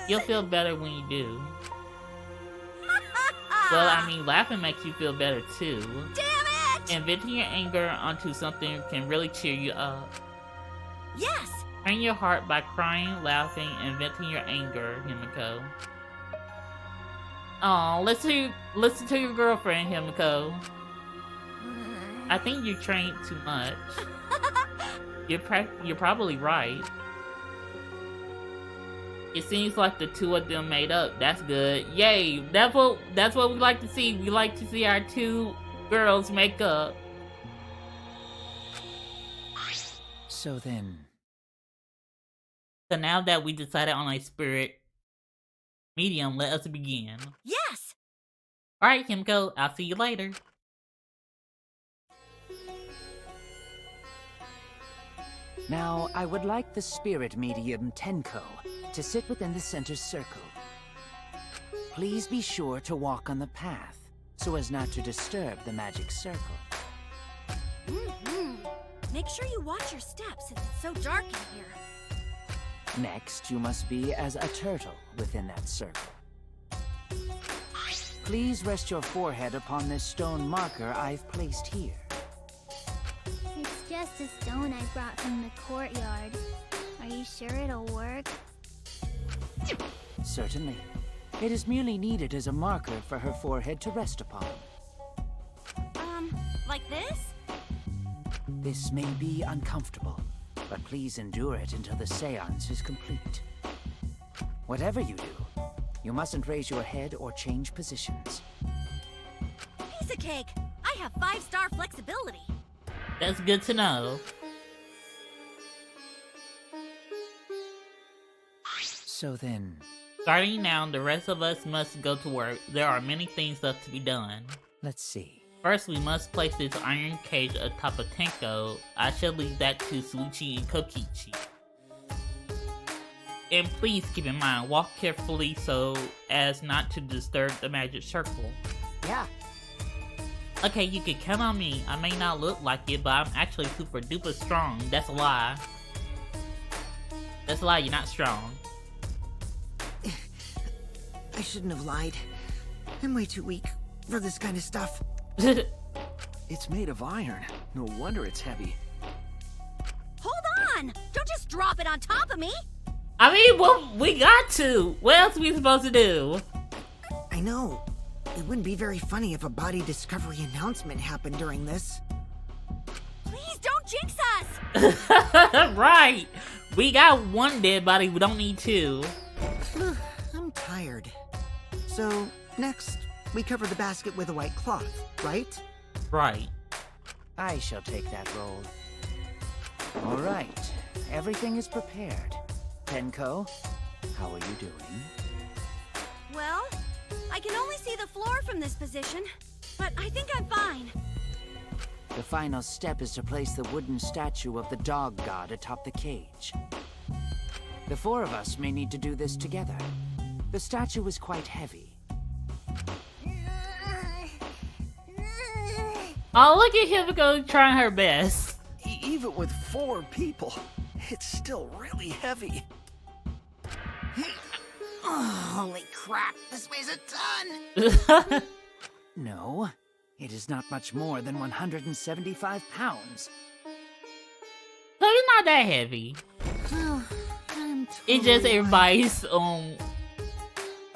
You'll feel better when you do. Well, I mean, laughing makes you feel better too. Damn it! And venting your anger onto something can really cheer you up. Yes. Train your heart by crying, laughing, and venting your anger, Himiko. Aw, listen to your girlfriend, Himiko. I think you trained too much. You're probably right. It seems like the two of them made up. That's good. Yay! That's what we like to see. We like to see our two girls make up. so then. So now that we decided on a spirit Medium, let us begin. Yes! Alright, Kimco, I'll see you later. Now, I would like the spirit medium Tenko to sit within the center circle. Please be sure to walk on the path, so as not to disturb the magic circle. Make sure you watch your steps since it's so dark in here. Next, you must be as a turtle within that circle. Please rest your forehead upon this stone marker I've placed here. It's just a stone I brought from the courtyard. Are you sure it'll work? Certainly. It is merely needed as a marker for her forehead to rest upon. Like this? This may be uncomfortable, but please endure it until the seance is complete. Whatever you do, you mustn't raise your head or change positions. Piece of cake! I have 5-star flexibility. That's good to know. So then... Starting now, the rest of us must go to work. There are many things left to be done. let's see. First, we must place this iron cage atop of Tenko. I shall leave that to Suichi and Kokichi. And please keep in mind, walk carefully so as not to disturb the magic circle. Yeah. Okay, you can count on me. I may not look like it, but I'm actually super duper strong. That's a lie. That's a lie, you're not strong. I shouldn't have lied. I'm way too weak for this kind of stuff. It's made of iron. No wonder it's heavy. Hold on! Don't just drop it on top of me! I mean, well, we got to. What else are we supposed to do? I know. It wouldn't be very funny if a body discovery announcement happened during this. Please don't jinx us! Right. We got one dead body, we don't need two. I'm tired. So, next, we cover the basket with a white cloth, right? Right. I shall take that role. All right, everything is prepared. Tenko, how are you doing? Well, I can only see the floor from this position, but I think I'm fine. The final step is to place the wooden statue of the dog god atop the cage. The four of us may need to do this together. The statue is quite heavy. Oh, look at Himiko trying her best. Even with 4 people, it's still really heavy. Oh, holy crap, this weighs a ton! No, it is not much more than 175 pounds. So it's not that heavy. I'm It's just totally everybody's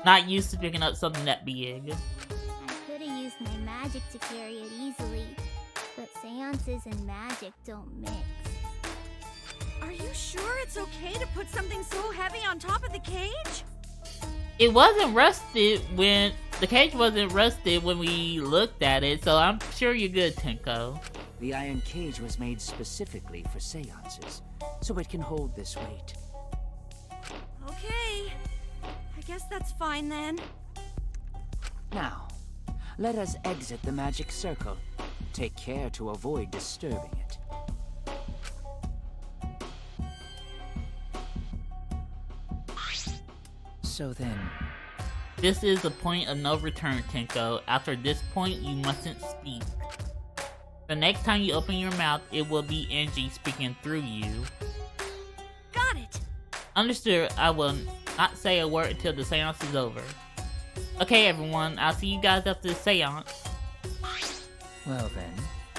not used to picking up something that big. I could have used my magic to carry it easily, but seances and magic don't mix. Are you sure it's okay to put something so heavy on top of the cage? It wasn't rusted when the cage wasn't rusted when we looked at it, so I'm sure you're good, Tenko. The iron cage was made specifically for seances, so it can hold this weight. Okay. I guess that's fine then. Now, let us exit the magic circle. Take care to avoid disturbing it. So then... This is the point of no return, Tenko. After this point, you mustn't speak. The next time you open your mouth, it will be Angie speaking through you. Got it! Understood, I will not say a word until the seance is over. Okay, everyone, I'll see you guys after the seance. Well then...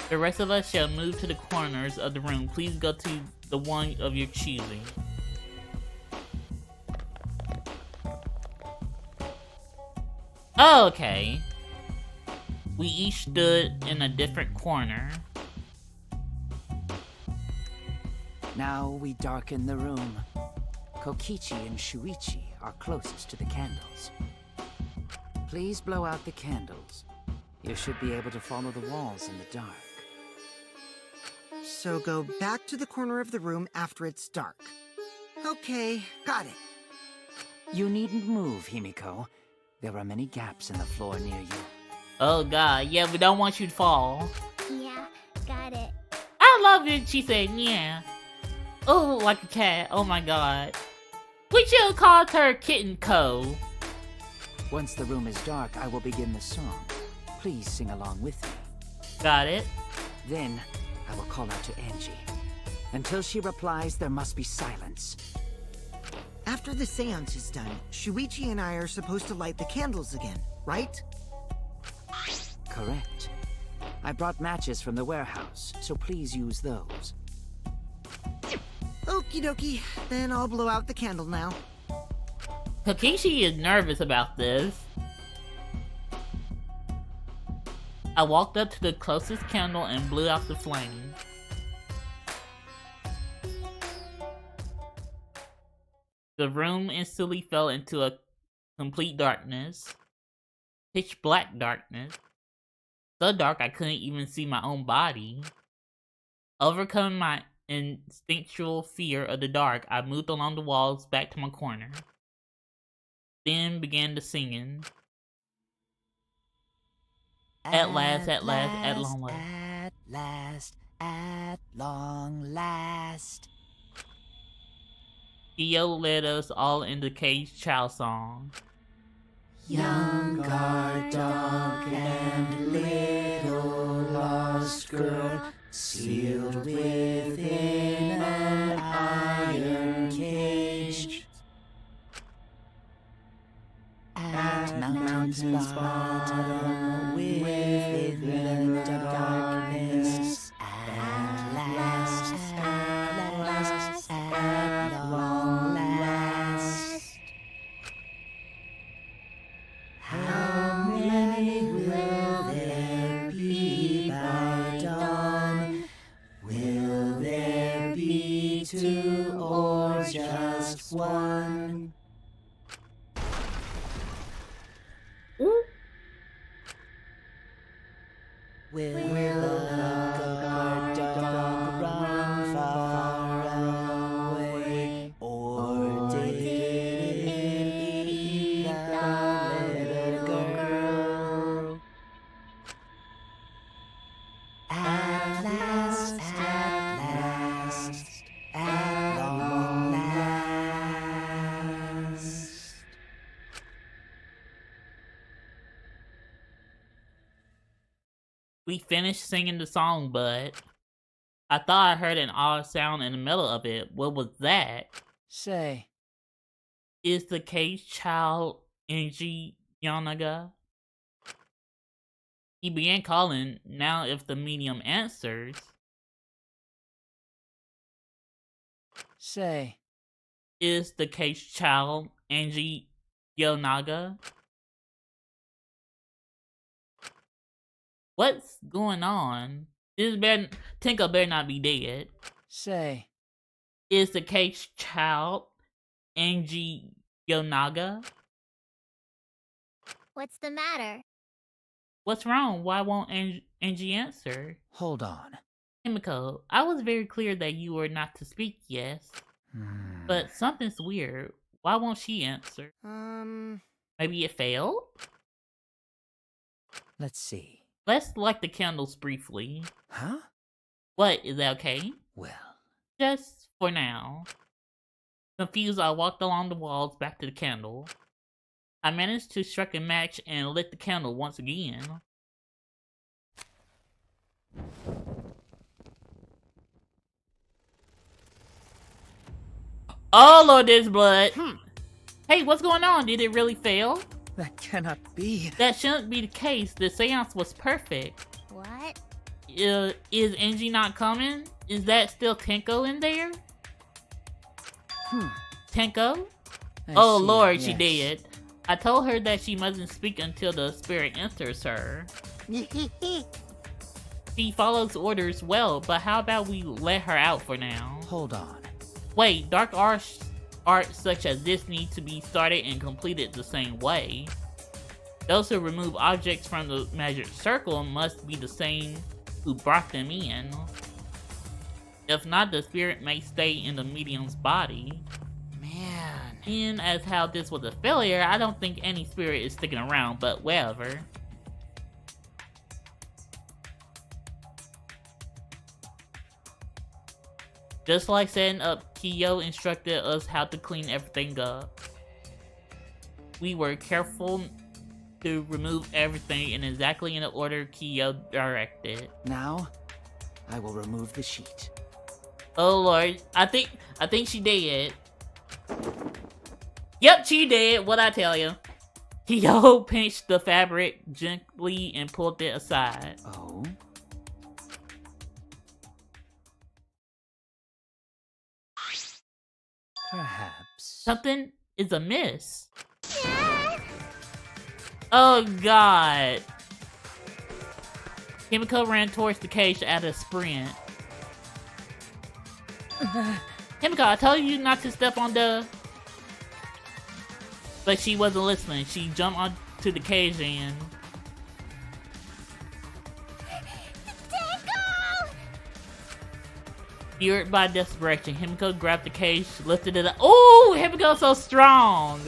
The rest of us shall move to the corners of the room. Please go to the one of your choosing. Okay. We each stood in a different corner. Now we darken the room. Kokichi and Shuichi are closest to the candles. Please blow out the candles. You should be able to follow the walls in the dark. So go back to the corner of the room after it's dark. Okay, got it. You needn't move, Himiko. There are many gaps in the floor near you. Oh god, yeah, we don't want you to fall. Yeah, got it. I love it, she said, yeah. Oh, like a cat, oh my god. We should have called her Kitten Co. Once the room is dark, I will begin the song. Please sing along with me. Got it. Then, I will call out to Angie. Until she replies, there must be silence. After the seance is done, Shuichi and I are supposed to light the candles again, right? Correct. I brought matches from the warehouse, so please use those. Okie dokie, then I'll blow out the candle now. Kokishi is nervous about this. I walked up to the closest candle and blew out the flame. The room instantly fell into a complete darkness. Pitch black darkness. So dark I couldn't even see my own body. Overcoming my instinctual fear of the dark, I moved along the walls back to my corner. Then began the singing. At last, at last, at long last. At last, at long last. Kyo led us all in the Cage Chow song. Young guard dog and little lost girl, sealed within an iron cage. At mountain's bottom, within the darkness, at last, at long last. How many will there be by dawn? Will there be two or just one? Will the guard dog run far away, or did it eat the little girl? At last, at long last. We finished singing the song, but I thought I heard an odd sound in the middle of it. What was that? Say, Is the Cage Child Angie Yanaga? He began calling. Now if the medium answers, say, is the Cage Child Angie Yonaga? What's going on? Tinko better not be dead. say, Is the Cage Child Angie Yonaga? What's the matter? What's wrong? Why won't Angie answer? hold on. Himiko, I was very clear that you were not to speak, yes. But something's weird. Why won't she answer? Maybe it failed? Let's see. Let's light the candles briefly. Huh? What, is that okay? Well, Just for now. Confused, I walked along the walls back to the candle. I managed to strike a match and lit the candle once again. Oh Lord, there's blood. Hey, what's going on? Did it really fail? That cannot be. That shouldn't be the case. The seance was perfect. What? Is Angie not coming? Is that still Tenko in there? Tenko? Oh Lord, she did. I told her that she mustn't speak until the spirit enters her. She follows orders well, but how about we let her out for now? hold on. Wait, dark art such as this need to be started and completed the same way. Those who remove objects from the magic circle must be the same who brought them in. If not, the spirit may stay in the medium's body. Man, Seeing as how this was a failure, I don't think any spirit is sticking around, but whatever. Just like setting up, Kiyo instructed us how to clean everything up. We were careful to remove everything in exactly in the order Kiyo directed. Now, I will remove the sheet. Oh lord, I think she did. Yep, she did. What I tell you? Kiyo pinched the fabric gently and pulled it aside. Oh? Perhaps. Something is amiss. Oh god. Himiko ran towards the cage at a sprint. Himiko, I told you not to step on the... But she wasn't listening. She jumped onto the cage and... Fueled by desperation, Himiko grabbed the cage, lifted it up. Ooh, Himiko's so strong!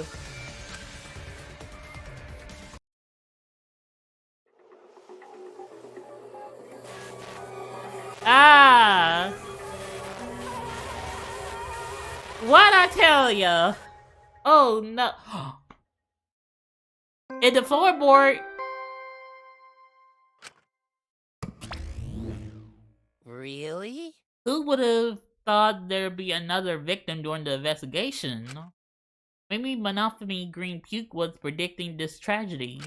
Ah! What'd I tell ya? Oh no. In the floorboard. Really? Who would have thought there'd be another victim during the investigation? Maybe Monophony Green Puke was predicting this tragedy.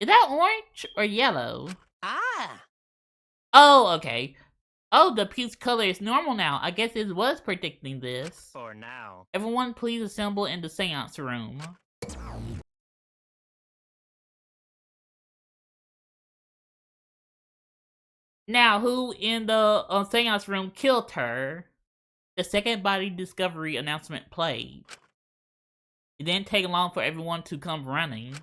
Is that orange or yellow? Ah! Oh, okay. Oh, the puke's color is normal now. I guess it was predicting this. For now. Everyone please assemble in the seance room. Now, who in the seance room killed her? The second body discovery announcement played. It didn't take long for everyone to come running.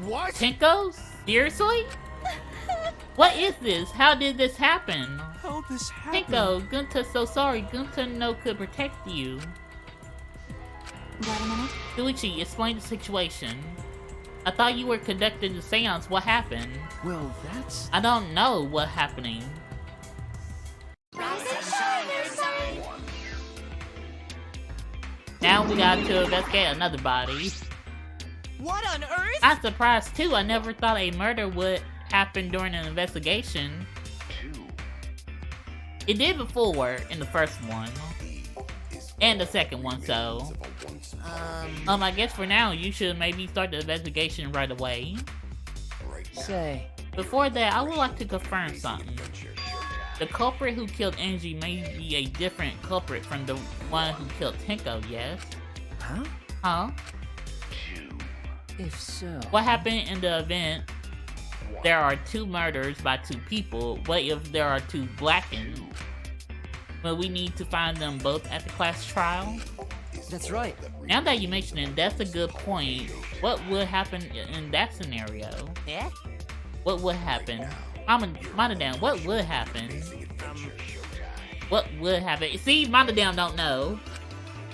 What? Tenko? Seriously? What is this? How did this happen? How this happened? Tenko, Gunta's so sorry. Gunta no could protect you. Wait a minute. Shuichi, explain the situation. I thought you were conducting the seance. What happened? Well, that's... I don't know what's happening. Now we got to investigate another body. What on earth? I'm surprised too. I never thought a murder would happen during an investigation. It did before in the first one. And the second one, so... I guess for now, you should maybe start the investigation right away. Say, Before that, I would like to confirm something. The culprit who killed Angie may be a different culprit from the one who killed Tenko, yes? huh? Huh? If so... What happened in the event? There are two murders by two people. What if there are two blackened? Well, we need to find them both at the class trial? That's right. Now that you mention it, that's a good point. What would happen in that scenario? Yeah? What would happen? Monodam, what would happen? What would happen? See, Monodam don't know.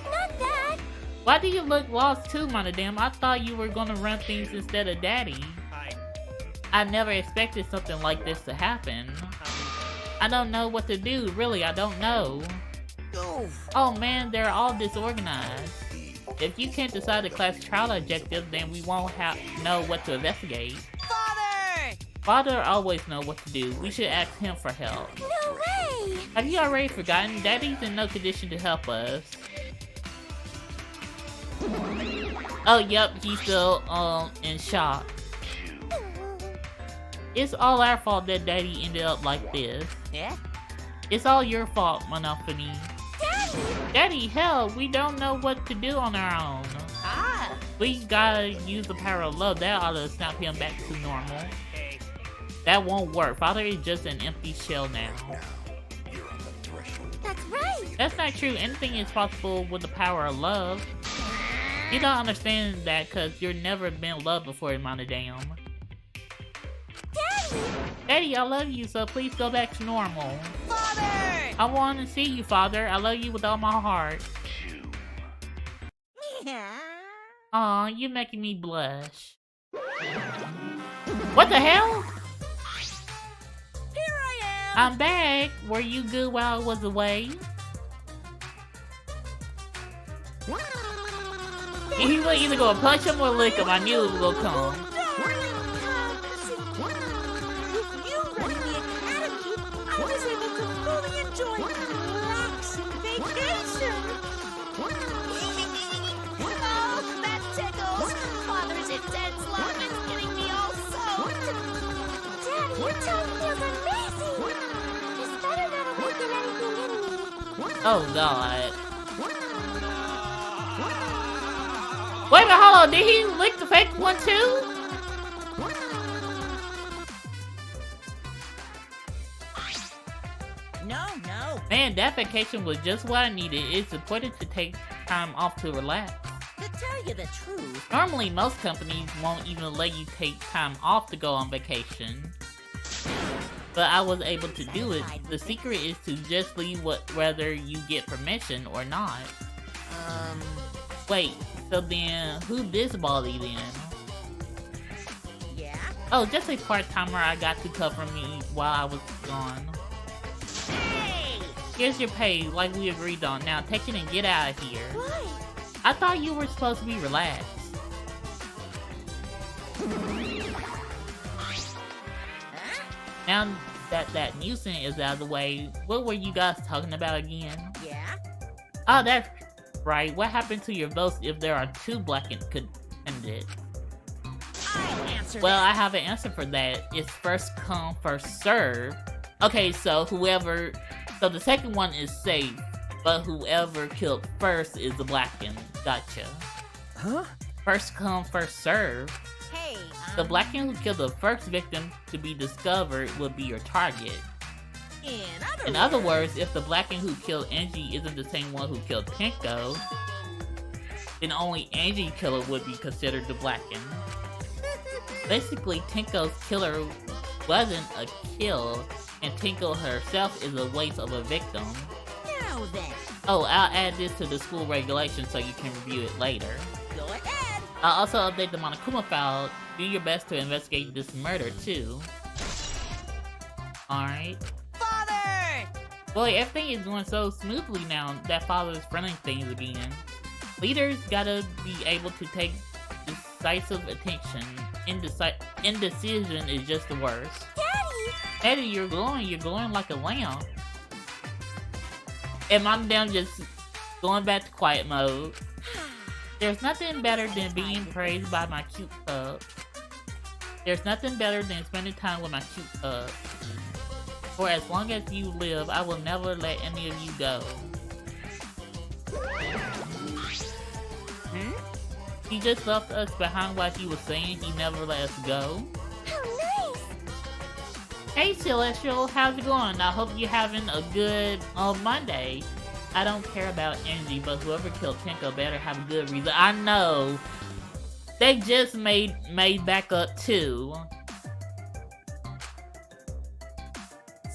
Not that. Why do you look lost too, Monodam? I thought you were gonna run things instead of Daddy. I never expected something like this to happen. I don't know what to do, really, I don't know. Oh man, they're all disorganized. If you can't decide the class trial objective, then we won't know what to investigate. Father! Father always knows what to do. We should ask him for help. No way. Have you already forgotten? Daddy's in no condition to help us. Oh, yep, he's still, in shock. It's all our fault that Daddy ended up like this. Yeah? It's all your fault, Monophony. Daddy. Daddy, hell, we don't know what to do on our own. Ah! We gotta use the power of love. That ought to snap him back to normal. That won't work. Father is just an empty shell now. That's right. That's not true. Anything is possible with the power of love. You don't understand that because you've never been loved before, Monodam. Daddy. Daddy, I love you, so please go back to normal. Father! I want to see you, Father. I love you with all my heart. Aw, you're making me blush. What the hell? Here I am! I'm back. Were you good while I was away? He was either gonna punch him or lick him. I knew it was gonna come. With you running the academy, I was able to fully enjoy my relaxing vacation. Oh, that tickles! Father's intense love is getting me all soaked! Dad, your tongue feels amazing! It's better not awaken anything in me. Oh god. Wait a minute, hold on. Did he lick the fake one too? No. Man, that vacation was just what I needed. It's important to take time off to relax. To tell you the truth, Normally, most companies won't even let you take time off to go on vacation. But I was able to do it. The secret is to just leave whether you get permission or not. Wait, so then, who this baldy then? yeah? Oh, just a part-timer I got to cover me while I was gone. Hey! Here's your pay, like we agreed on. Now take it and get out of here. Why? I thought you were supposed to be relaxed. Huh? Now that nuisance is out of the way, what were you guys talking about again? Yeah? Oh, that's right. What happened to your votes if there are two blackened candidates? I'll answer Well, that. I have an answer for that. It's first come, first serve. Okay, so so the second one is safe, but whoever killed first is the blackened. Gotcha. Huh? First come, first serve. Hey, The blackened who killed the first victim to be discovered will be your target. In other words, if the blackened who killed Angie isn't the same one who killed Tenko, then only Angie's killer would be considered the blackened. Basically, Tenko's killer wasn't a kill, and Tenko herself is a waste of a victim. Now then, Oh, I'll add this to the school regulations so you can review it later. go ahead. I'll also update the Monokuma file. Do your best to investigate this murder, too. Alright. Father! Boy, everything is going so smoothly now that Father's running things again. Leaders gotta be able to take decisive attention. Indecision is just the worst. Eddie, you're glowing like a lamp. And I'm down just going back to quiet mode. There's nothing better than being praised by my cute pup. There's nothing better than spending time with my cute pup. For as long as you live, I will never let any of you go. He just left us behind while he was saying he never let us go. How nice! Hey Celestial, how's it going? I hope you're having a good Monday. I don't care about Angie, but whoever killed Tenko better have a good reason. I know. They just made back up too.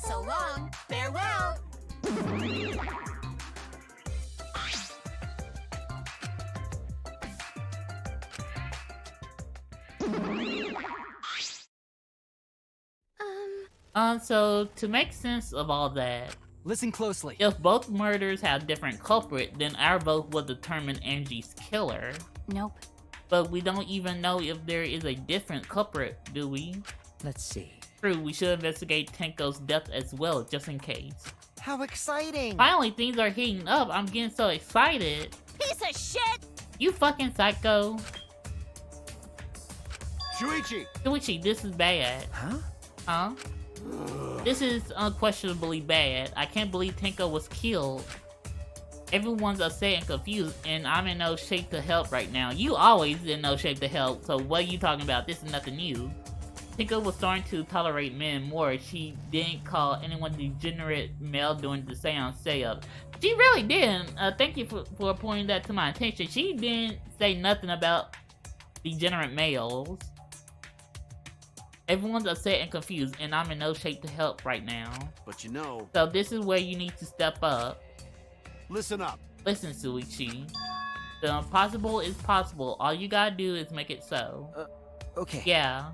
So long, farewell. So to make sense of all that, Listen closely. if both murders have different culprit, then our vote will determine Angie's killer. Nope. But we don't even know if there is a different culprit, do we? Let's see. True, we should investigate Tenko's death as well, just in case. How exciting! Finally, things are heating up. I'm getting so excited. Piece of shit! You fucking psycho. Shuichi! Shuichi, this is bad. Huh? Huh? This is unquestionably bad. I can't believe Tenko was killed. Everyone's upset and confused, and I'm in no shape to help right now. You always in no shape to help, so what are you talking about? This is nothing new. Tenko was starting to tolerate men more. She didn't call anyone degenerate male during the seance stay-up. She really didn't. Thank you for pointing that to my attention. She didn't say nothing about degenerate males. Everyone's upset and confused, and I'm in no shape to help right now. But you know... So this is where you need to step up. Listen up. Listen, Shuichi. The impossible is possible. All you gotta do is make it so. Okay. Yeah.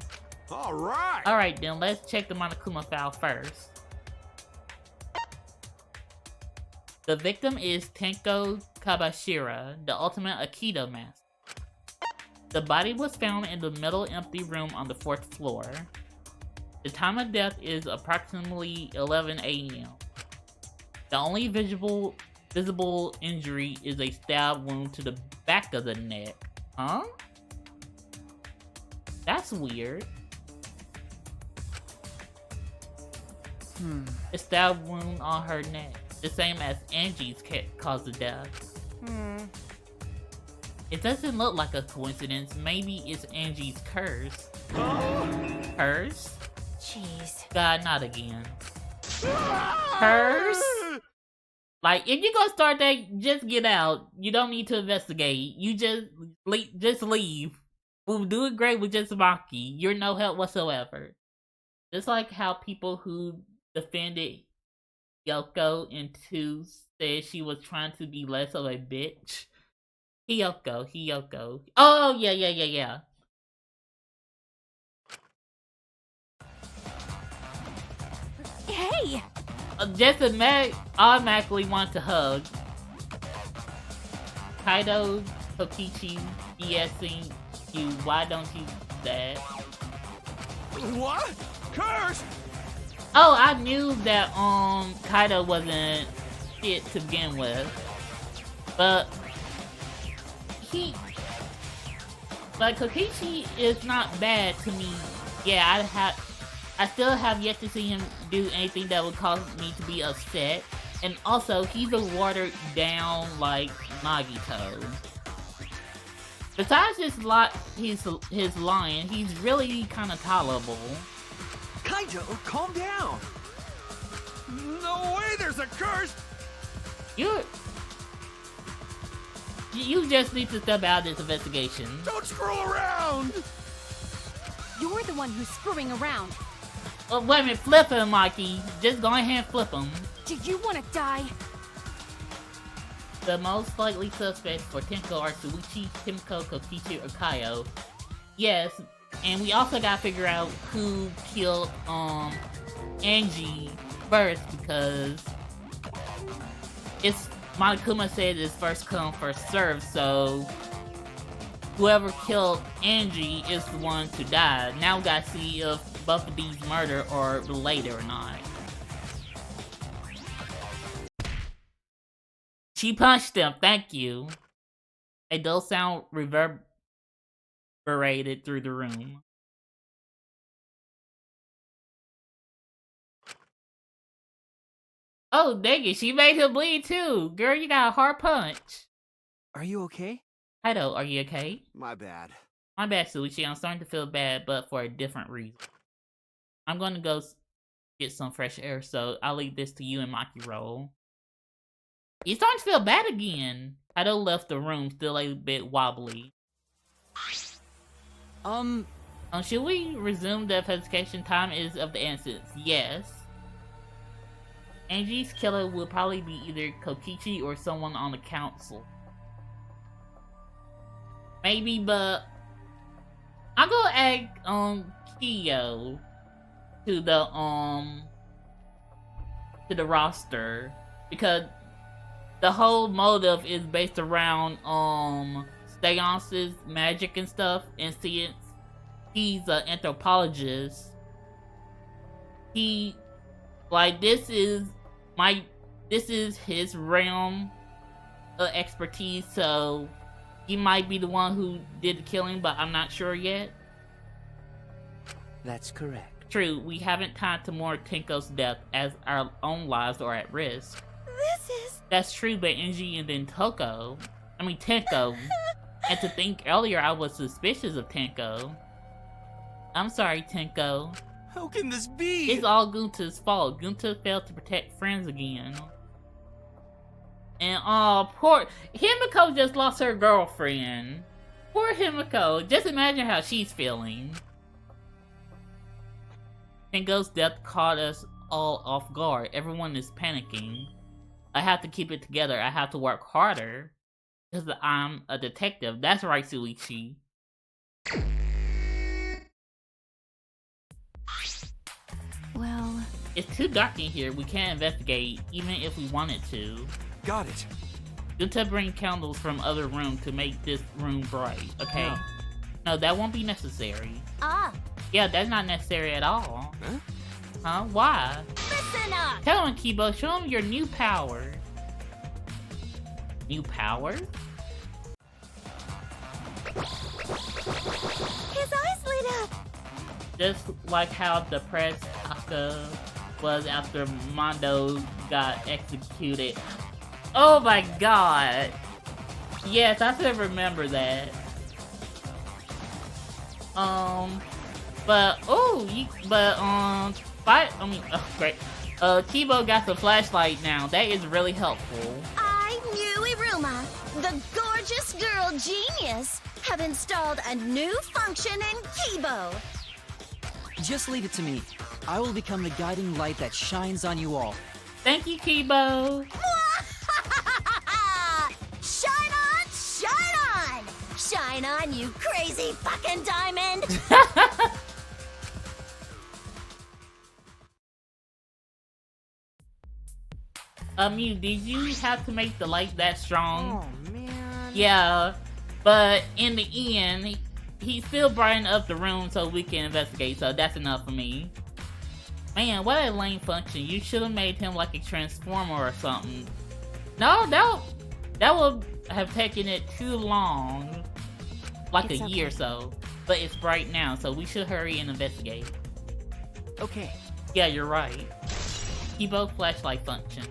Alright! Alright then, let's check the Monokuma file first. The victim is Tenko Kabashira, the ultimate Aikido master. The body was found in the middle empty room on the 4th floor. The time of death is approximately 11 a.m. The only visible injury is a stab wound to the back of the neck. Huh? That's weird. A stab wound on her neck. The same as Angie's cause of death. It doesn't look like a coincidence. Maybe it's Angie's curse. Curse? Jeez. God, not again. Curse? Like, if you're gonna start that, just get out. You don't need to investigate. You just leave. We'll do it great with just Maki. You're no help whatsoever. Just like how people who defended Yoko in 2 said she was trying to be less of a bitch. Hiyoko. Oh, yeah. Hey! Just automatically want to hug. Kaido, Kokichi, BSing you. Why don't you do that? What? Curse! Oh, I knew that Kaido wasn't shit to begin with, but Kokichi is not bad to me. Yeah, I still have yet to see him do anything that would cause me to be upset, and also he's a watered down like Nagito. Besides his lion, he's really kind of tolerable. Kaido, calm down! No way there's a curse! You just need to step out of this investigation. Don't screw around! You're the one who's screwing around. Oh, wait a minute, flip him, Mikey. Just go ahead and flip him. Do you want to die? The most likely suspects for Tenko are Shuichi, Kimiko, Kokichi, or Kaio. Yes, and we also gotta figure out who killed Angie first, because it's Monokuma said it's first come, first served, so whoever killed Angie is the one to die. Now we gotta see if both of these murder are related or not. She punched him, thank you. A dull sound reverberated through the room. Oh, dang it, she made him bleed too. Girl, you got a hard punch. Are you okay? Kaido, are you okay? My bad. My bad, Suichi. I'm starting to feel bad, but for a different reason. I'm gonna go get some fresh air, so I'll leave this to you and Maki roll. He's starting to feel bad again. Kaido left the room, still a bit wobbly. Should we resume the investigation? Time is of the essence. Yes. Angie's killer will probably be either Kokichi or someone on the council. Maybe, but I'm gonna add Kiyo to the roster, because the whole motive is based around Seance's magic and stuff, and since he's an anthropologist, this is his realm of expertise, so he might be the one who did the killing, but I'm not sure yet. That's correct. True, we haven't tied to more Tenko's death, as our own lives are at risk. That's true, but Angie and then Tenko. And to think earlier I was suspicious of Tenko. I'm sorry, Tenko. How can this be? It's all Gunta's fault. Gunta failed to protect friends again. And poor Himiko just lost her girlfriend. Poor Himiko. Just imagine how she's feeling. Tengo's death caught us all off guard. Everyone is panicking. I have to keep it together. I have to work harder. Because I'm a detective. That's right, Suichi. Well, It's too dark in here. We can't investigate, even if we wanted to. Got it. Good to bring candles from other rooms to make this room bright, okay? No, that won't be necessary. Ah, Yeah, that's not necessary at all. Huh? Huh? Why? listen up! Tell him, Kibo. Show him your new power. New power? His eyes lit up! Just like how depressed Taka was after Mondo got executed. Oh my god! Yes, I still remember that. Great. Kibo got the flashlight now. That is really helpful. I knew Iruma, the gorgeous girl genius, have installed a new function in Kibo. Just leave it to me. I will become the guiding light that shines on you all. Thank you, Kibo. Shine on, shine on! Shine on, you crazy fucking diamond! Mew, did you have to make the light that strong? Oh, man. Yeah, but in the end, he still brightened up the room so we can investigate, so that's enough for me. Man, what a lame function. You should have made him like a transformer or something. No, that would have taken it too long. Like It's a year or so. But it's bright now, so we should hurry and investigate. Okay. Yeah, you're right. Kibo flashlight function.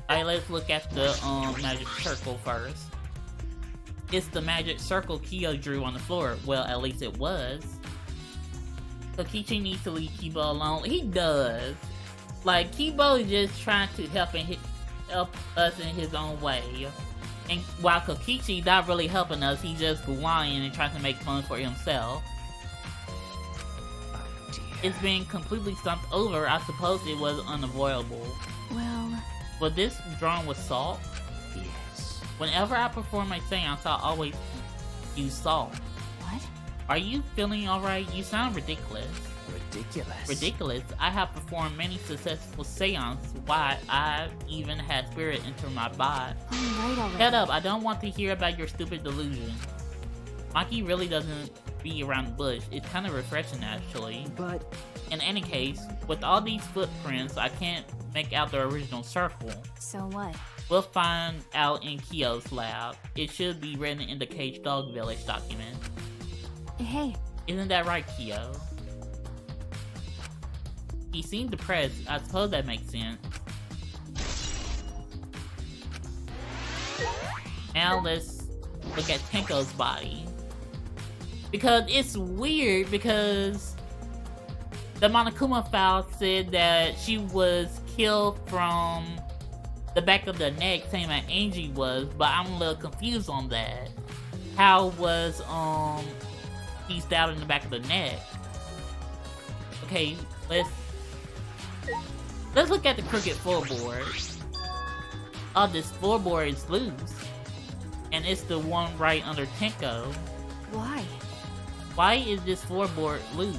Alright, let's look at the magic circle first. It's the magic circle Kyo drew on the floor. Well, at least it was. So Kichi needs to leave Kibo alone. He does. Like, Kibo is just trying to help us in his own way. And while Kokichi's not really helping us, he's just lying and trying to make fun for himself. It's been completely stumped over. I suppose it was unavoidable. well, But this drawn with salt? Yes. Whenever I perform my seance, I always use salt. what? Are you feeling alright? You sound ridiculous. Ridiculous. Ridiculous? I have performed many successful seances. Why, I even had spirit enter my body. I'm right already. Head up, I don't want to hear about your stupid delusion. Maki really doesn't be around the bush. It's kind of refreshing, actually. But In any case, with all these footprints, I can't make out the original circle. So what? We'll find out in Kyo's lab. It should be written in the Cage Dog Village document. Hey, Isn't that right, Kyo? He seemed depressed. I suppose that makes sense. Now let's look at Tenko's body. Because it's weird because the Monokuma file said that she was killed from the back of the neck, same as Angie was, but I'm a little confused on that. How was he stabbed in the back of the neck? Okay, let's look at the crooked floorboard. Oh, this floorboard is loose. And it's the one right under Tenko. why? Why is this floorboard loose?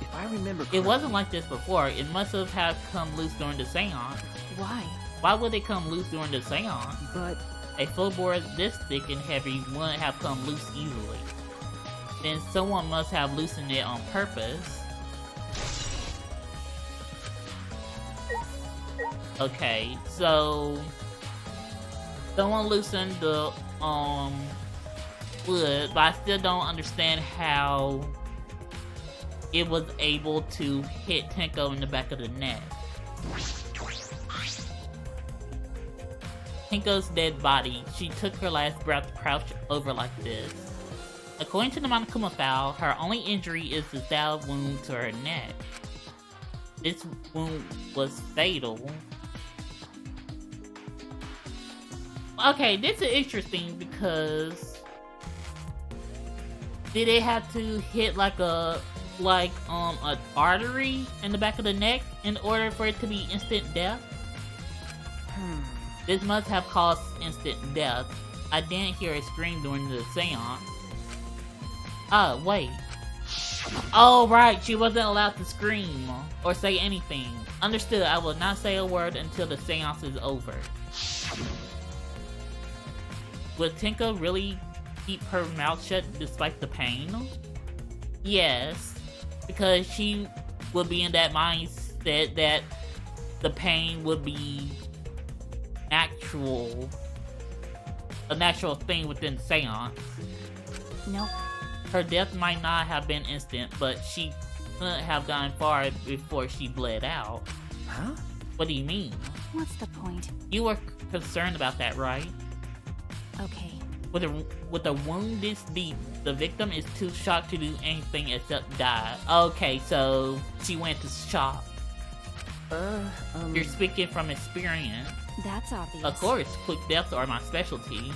if I remember It correctly, wasn't like this before. It must have come loose during the seance. Why? Why would it come loose during the seance? but A floorboard this thick and heavy wouldn't have come loose easily. Then someone must have loosened it on purpose. Okay, so someone loosened the wood, but I still don't understand how it was able to hit Tenko in the back of the neck. Tenko's dead body. She took her last breath to crouch over like this. According to the Monokuma file, her only injury is the stab wound to her neck. This wound was fatal. Okay, this is interesting because Did it have to hit like an artery in the back of the neck in order for it to be instant death? This must have caused instant death. I didn't hear a scream during the seance. Oh, wait. Oh, right, she wasn't allowed to scream or say anything. Understood, I will not say a word until the seance is over. Would Tinka really keep her mouth shut despite the pain? Yes, because she would be in that mindset that the pain would be a natural thing within the seance. Nope. Her death might not have been instant, but she couldn't have gone far before she bled out. Huh? What do you mean? What's the point? You were concerned about that, right? Okay. With a wound this deep, the victim is too shocked to do anything except die. Okay, so she went to shock. You're speaking from experience. That's obvious. Of course, quick deaths are my specialty.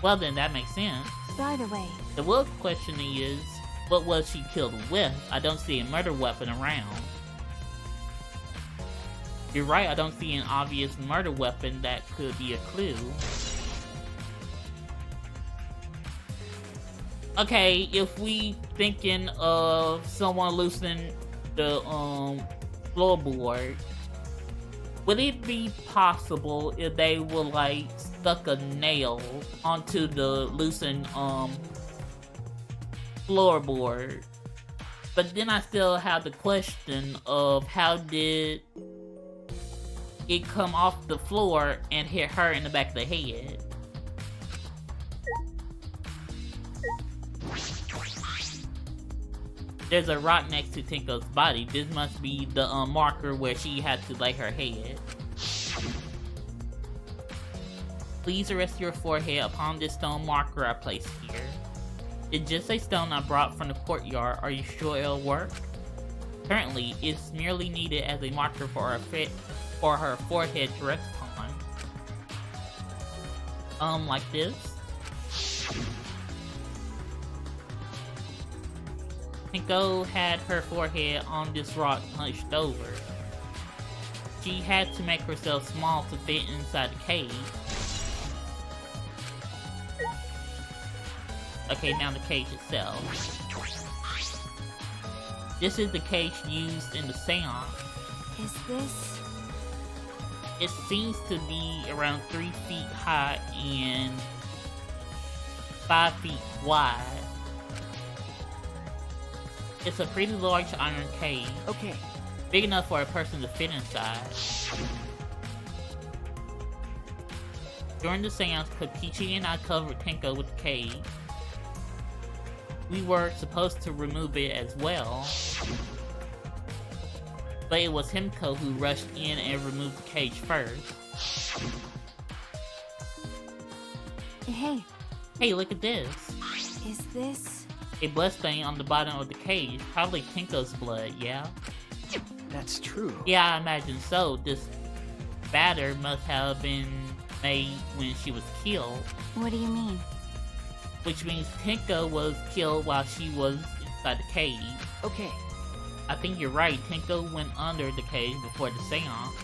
Well then, that makes sense. By the way, The real question is, what was she killed with? I don't see a murder weapon around. You're right, I don't see an obvious murder weapon that could be a clue. Okay, if we thinking of someone loosening the floorboard, would it be possible if they would like stuck a nail onto the loosened floorboard? But then I still have the question of how did it come off the floor and hit her in the back of the head? There's a rock next to Tinko's body. This must be the marker where she had to lay her head. Please rest your forehead upon this stone marker I placed here. It's just a stone I brought from the courtyard. Are you sure it'll work? Currently, it's merely needed as a marker for her forehead to rest on. Like this. Tinko had her forehead on this rock hunched over. She had to make herself small to fit inside the cage. Okay, now the cage itself. This is the cage used in the seance. is this... It seems to be around 3 feet high and 5 feet wide. It's a pretty large iron cage. Okay. Big enough for a person to fit inside. During the seance, Kokichi and I covered Tinko with the cage. We were supposed to remove it as well. But it was Himiko who rushed in and removed the cage first. Hey, Hey, look at this. is this... A blood stain on the bottom of the cage. Probably Tinko's blood, yeah? That's true. Yeah, I imagine so. This batter must have been made when she was killed. What do you mean? Which means Tinko was killed while she was inside the cage. Okay. I think you're right. Tinko went under the cage before the seance.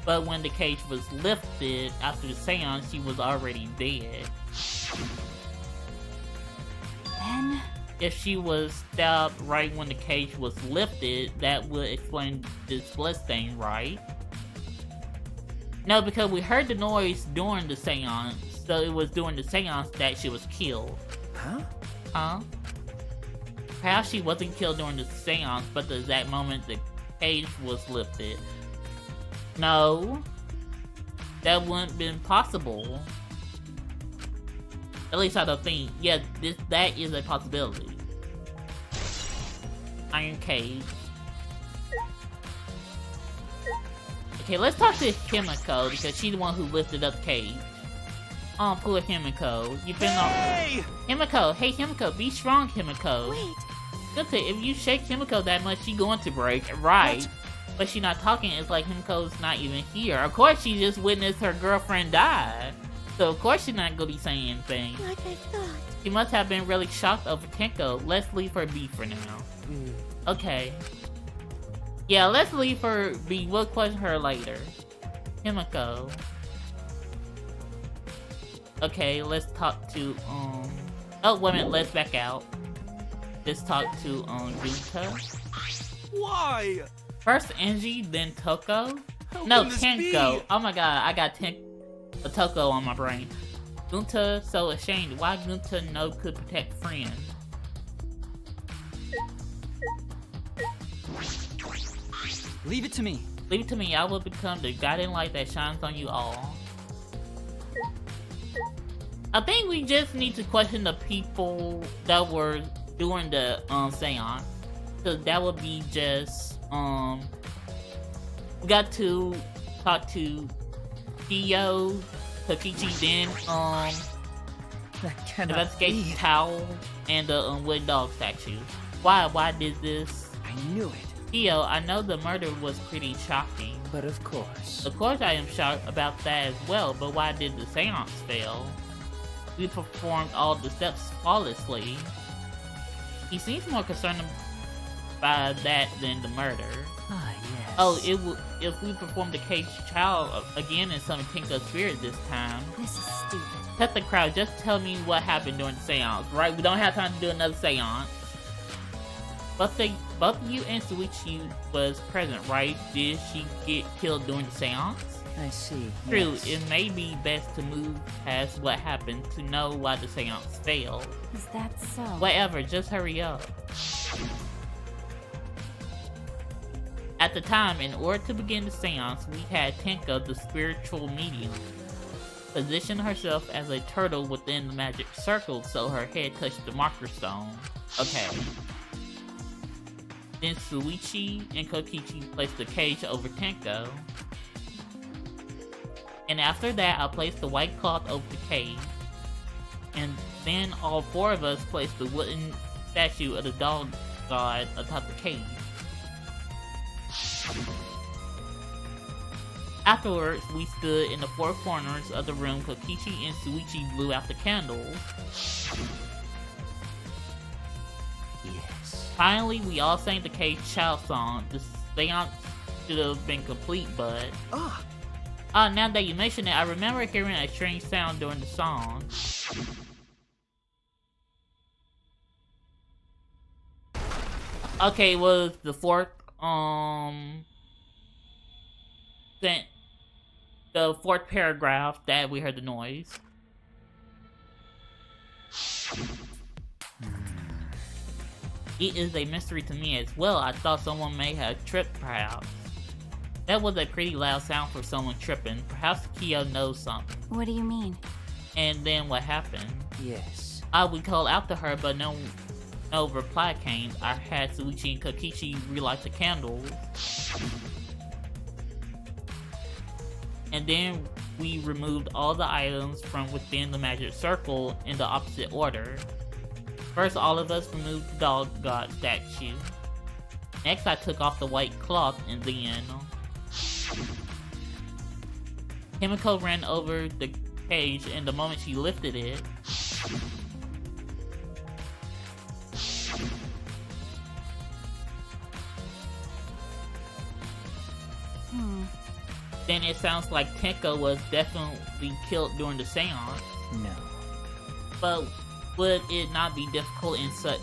But when the cage was lifted after the seance, she was already dead. Then... If she was stabbed right when the cage was lifted, that would explain this bloodstain, right? No, because we heard the noise during the seance, so it was during the seance that she was killed. Huh? Huh? Perhaps she wasn't killed during the seance, but the exact moment the cage was lifted. No. That wouldn't have been possible. At least I don't think. Yeah, that is a possibility. Iron cage. Okay, let's talk to Himiko because she's the one who lifted up the cage. Poor Himiko. You've been Hey! Himiko, hey Himiko, be strong, Himiko. Wait, Good thing, if you shake Himiko that much, she going to break, right? What? But she not talking, it's like Himiko's not even here. Of course, she just witnessed her girlfriend die. So of course she's not gonna be saying anything. Like I thought. She must have been really shocked over Tenko. Let's leave her be for now. Okay. Yeah, let's leave her be. We'll question her later. Himiko. Okay, let's talk to, oh, wait a minute, let's back out. Let's talk to, Junta. Why? First Angie, then Toko. How No, can this Tenko. be? Oh my god, I got Toko on my brain. Gunta so ashamed. Why Gunta no could protect friends? Leave it to me. Leave it to me. I will become the guiding light that shines on you all. I think we just need to question the people that were doing the seance. So that would be just we got to talk to Theo, Takichi, then That cannot investigate be. Towel and the wooden dog statue. Why did this? I knew it. Theo, I know the murder was pretty shocking. But of course. Of course I am shocked about that as well, but why did the seance fail? We performed all the steps flawlessly. He seems more concerned by that than the murder. Ah, yes. Oh, if we perform the caged child again and summon Tenko's spirit this time. This is stupid. Cut the crowd, just tell me what happened during the seance, right? We don't have time to do another seance. Both of you and Suichi was present, right? Did she get killed during the seance? I see. True, Yes. it may be best to move past what happened to know why the seance failed. Is that so? Whatever, just hurry up. At the time, in order to begin the seance, we had Tenko, the spiritual medium, position herself as a turtle within the magic circle so her head touched the marker stone. Okay. Then Suichi and Kokichi placed the cage over Tenko. And after that, I placed the white cloth over the cage. And then all four of us placed the wooden statue of the dog god atop the cage. Afterwards, we stood in the four corners of the room. Kokichi and Suichi blew out the candles. Yes. Finally, we all sang the caged child song. The seance should have been complete, but... now that you mention it, I remember hearing a strange sound during the song. Okay, it was the fourth, the fourth paragraph that we heard the noise. It is a mystery to me as well. I thought someone may have tripped, perhaps. That was a pretty loud sound for someone tripping. Perhaps Kyo knows something. What do you mean? And then what happened? Yes. We called out to her, but no reply came. I had Suichi and Kokichi relight the candles. And then we removed all the items from within the magic circle in the opposite order. First, all of us removed the dog god statue. Next, I took off the white cloth, and then Himiko ran over the cage, and the moment she lifted it, then it sounds like Tenko was definitely killed during the seance. No. But would it not be difficult in such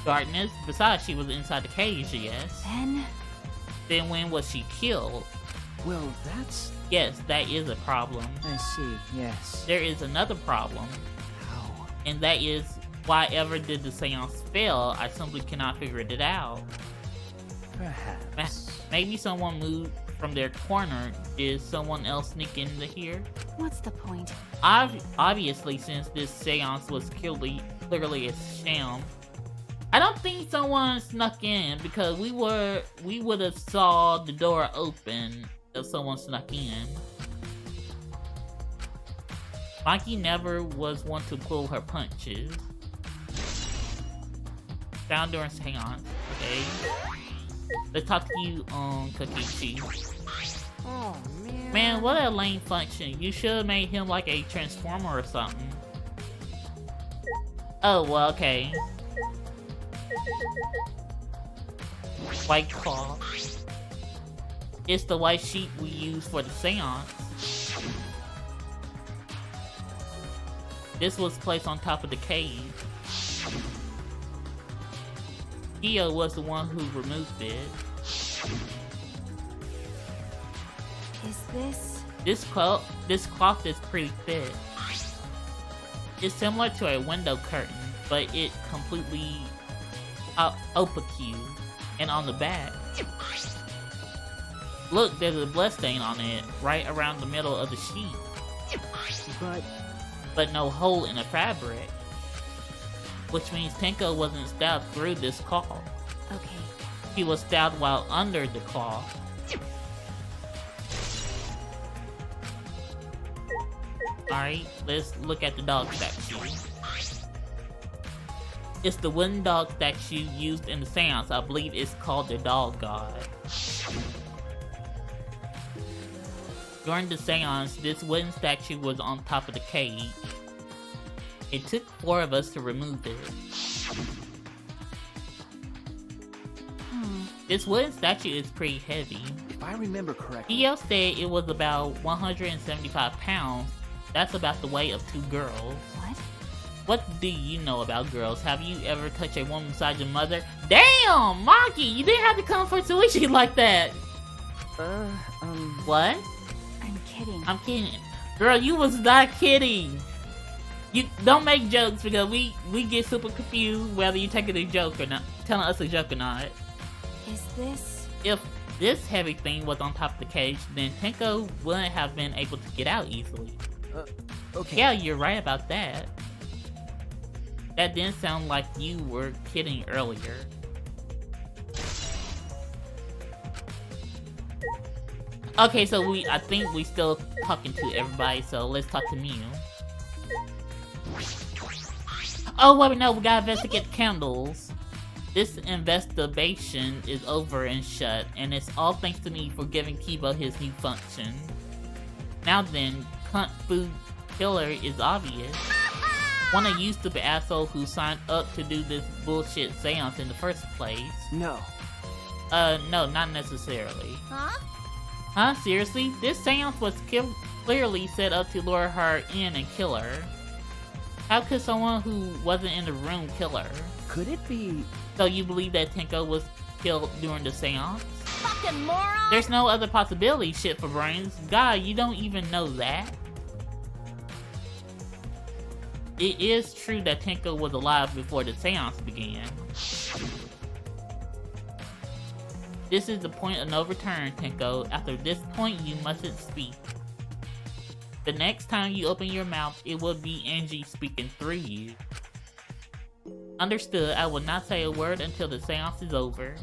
darkness? Besides, she was inside the cage, yes. Then when was she killed? Well, that's... Yes, that is a problem. I see, yes. There is another problem. How? And that is, why ever did the seance fail? I simply cannot figure it out. Perhaps. Maybe someone moved from their corner. Did someone else sneak into here? What's the point? Obviously, since this seance was clearly a sham, I don't think someone snuck in, because we would have saw the door open if someone snuck in. Mikey never was one to pull her punches. Found during seance. Okay. Let's talk to you, Kokichi. Oh, man. Man, what a lame function. You should have made him like a transformer or something. Oh, well, okay. White claw. It's the white sheet we use for the seance. This was placed on top of the cage. Kyo was the one who removed it. Is This cloth is pretty thick. It's similar to a window curtain, but it completely opaque. And on the back, look, there's a blood stain on it, right around the middle of the sheet. But no hole in the fabric. Which means Tenko wasn't stabbed through this cloth. Okay. He was stabbed while under the cloth. Alright, let's look at the dog statue. It's the wooden dog statue used in the seance. I believe it's called the Dog God. During the seance, this wooden statue was on top of the cage. It took 4 of us to remove it. This wooden statue is pretty heavy. If I remember correctly, Kyo said it was about 175 pounds. That's about the weight of 2 girls. What? What do you know about girls? Have you ever touched a woman besides your mother? Damn, Maki, you didn't have to come for Suichi like that. What? I'm kidding. I'm kidding. Girl, you was not kidding. You don't make jokes because we get super confused whether you taking a joke or not, telling us a joke or not. Is this? If this heavy thing was on top of the cage, then Tenko wouldn't have been able to get out easily. okay. Yeah, you're right about that. That didn't sound like you were kidding earlier. Okay, so I think we still talking to everybody, so let's talk to Mew. Oh, wait, no, we gotta investigate the candles. This investigation is over and shut, and it's all thanks to me for giving Kibo his new function. Now then, Cunt Fu Killer is obvious. One of you stupid asshole who signed up to do this bullshit seance in the first place. No. No, not necessarily. Huh? Huh? Seriously? This seance was clearly set up to lure her in and kill her. How could someone who wasn't in the room kill her? Could it be? So you believe that Tenko was killed during the seance? Fucking moron! There's no other possibility, shit for brains. God, you don't even know that. It is true that Tenko was alive before the seance began. This is the point of no return, Tenko. After this point, you mustn't speak. The next time you open your mouth, it will be Angie speaking through you. Understood, I will not say a word until the seance is over.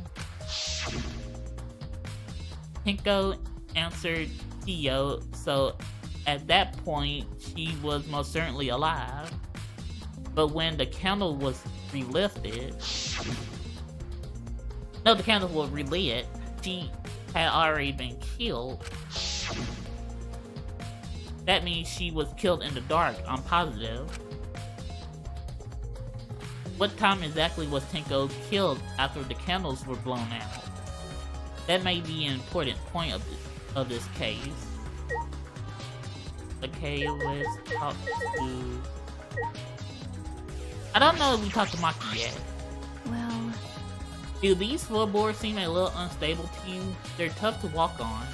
Tenko answered Kyo, so at that point, she was most certainly alive. But when the candle was relifted... No, the candle was relit. She had already been killed. That means she was killed in the dark, I'm positive. What time exactly was Tenko killed after the candles were blown out? That may be an important point of this case. Okay, let's talk to... I don't know if we talked to Maki yet. Well, Do these floorboards seem a little unstable to you? They're tough to walk on.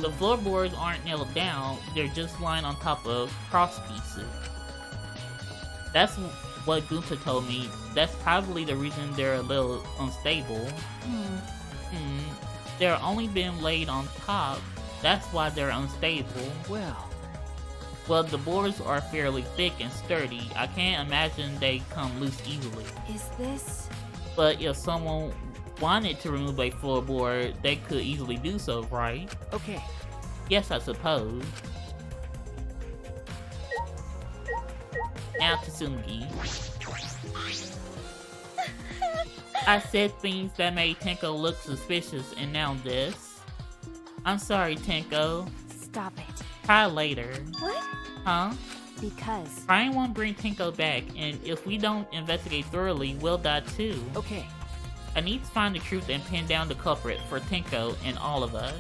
The floorboards aren't nailed down, they're just lying on top of cross pieces. That's what Gunta told me. That's probably the reason they're a little unstable. They're only been laid on top. That's why they're unstable. Well, the boards are fairly thick and sturdy. I can't imagine they come loose easily. is this? But if someone wanted to remove a floorboard, they could easily do so, right? Okay. Yes, I suppose. Now Tsungi. I said things that made Tenko look suspicious, and now this. I'm sorry, Tenko. Stop it. Try later. What? Huh? Because. Brian won't bring Tenko back, and if we don't investigate thoroughly, we'll die too. Okay. I need to find the truth and pin down the culprit for Tenko and all of us.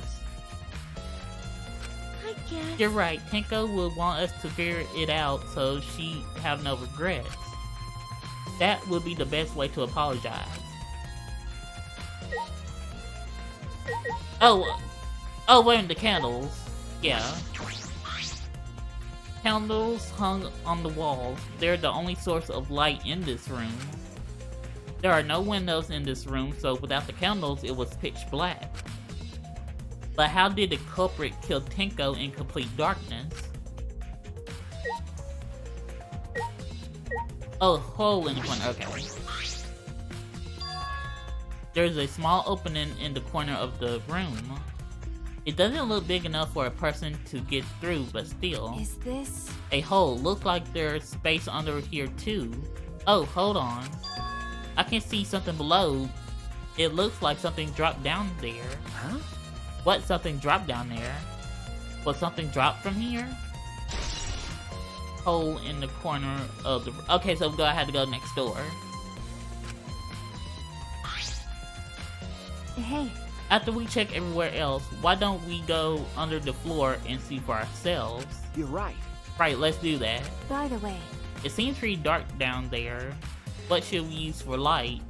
I guess. You're right, Tenko will want us to figure it out so she have no regrets. That would be the best way to apologize. Oh, wait, the candles. Yeah. Candles hung on the walls. They're the only source of light in this room. There are no windows in this room, so without the candles, it was pitch black. But how did the culprit kill Tenko in complete darkness? Oh, hole in the corner, okay. There's a small opening in the corner of the room. It doesn't look big enough for a person to get through, but still. Is this? A hole. Looks like there's space under here too. Oh, hold on. I can see something below. It looks like something dropped down there. Huh? What? Something dropped down there? Was something dropped from here? Hole in the corner of the... Okay, so I had to go next door. Hey. After we check everywhere else, why don't we go under the floor and see for ourselves? You're right. Right, let's do that. By the way. It seems pretty dark down there. What should we use for light?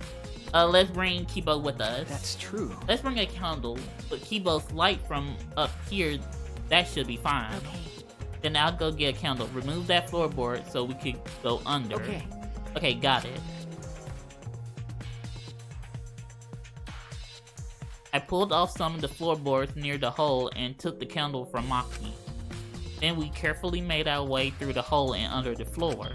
Let's bring Kibo with us. That's true. Let's bring a candle, but Kibo's light from up here, that should be fine. Okay. Then I'll go get a candle. Remove that floorboard so we could go under. Okay. Okay, got it. I pulled off some of the floorboards near the hole and took the candle from Maki. Then we carefully made our way through the hole and under the floor.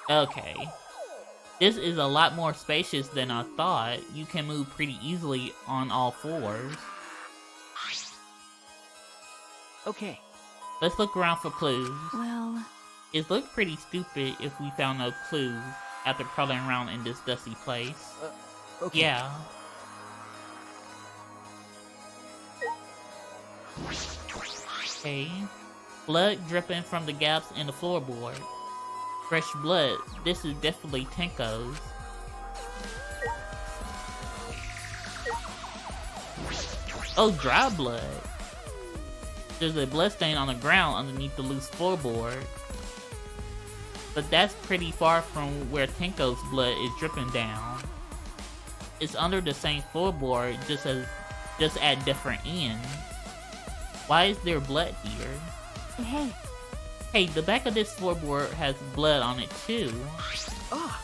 Okay. This is a lot more spacious than I thought. You can move pretty easily on all fours. Okay. Let's look around for clues. Well. It looked pretty stupid if we found no clues after crawling around in this dusty place. Okay. Yeah. Okay. Blood dripping from the gaps in the floorboard. Fresh blood. This is definitely Tenko's. Oh, dry blood. There's a blood stain on the ground underneath the loose floorboard. But that's pretty far from where Tenko's blood is dripping down. It's under the same floorboard, just at different ends. Why is there blood here? Hey. Hey, the back of this floorboard has blood on it too. Ah.